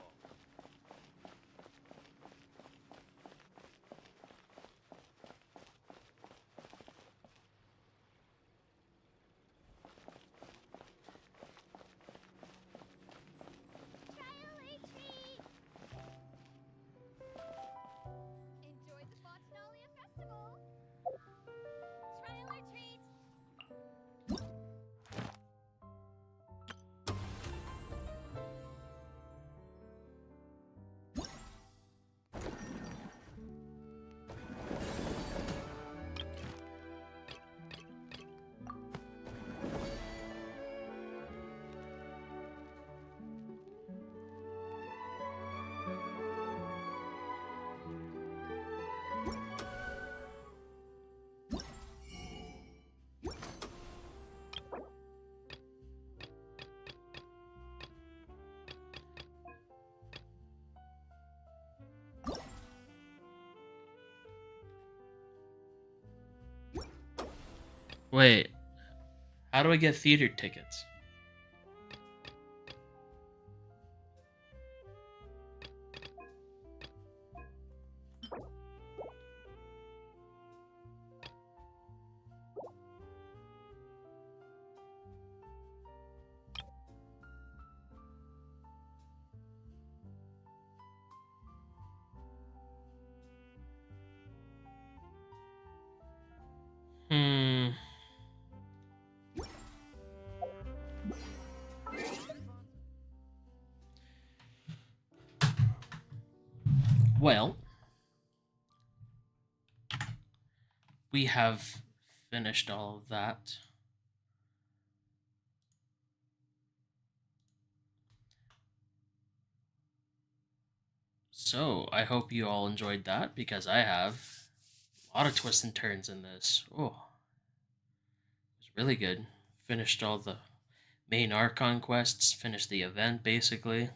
Enjoyed the Fontanalia Festival. Trial or treat. Wait, how do I get theater tickets? Well, we have finished all of that. So, I hope you all enjoyed that, because I have. A lot of twists and turns in this. Oh, it was really good. Finished all the main Archon quests, finished the event, basically. It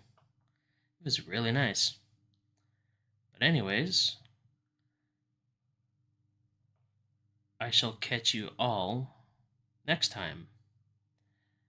was really nice. But anyways, I shall catch you all next time.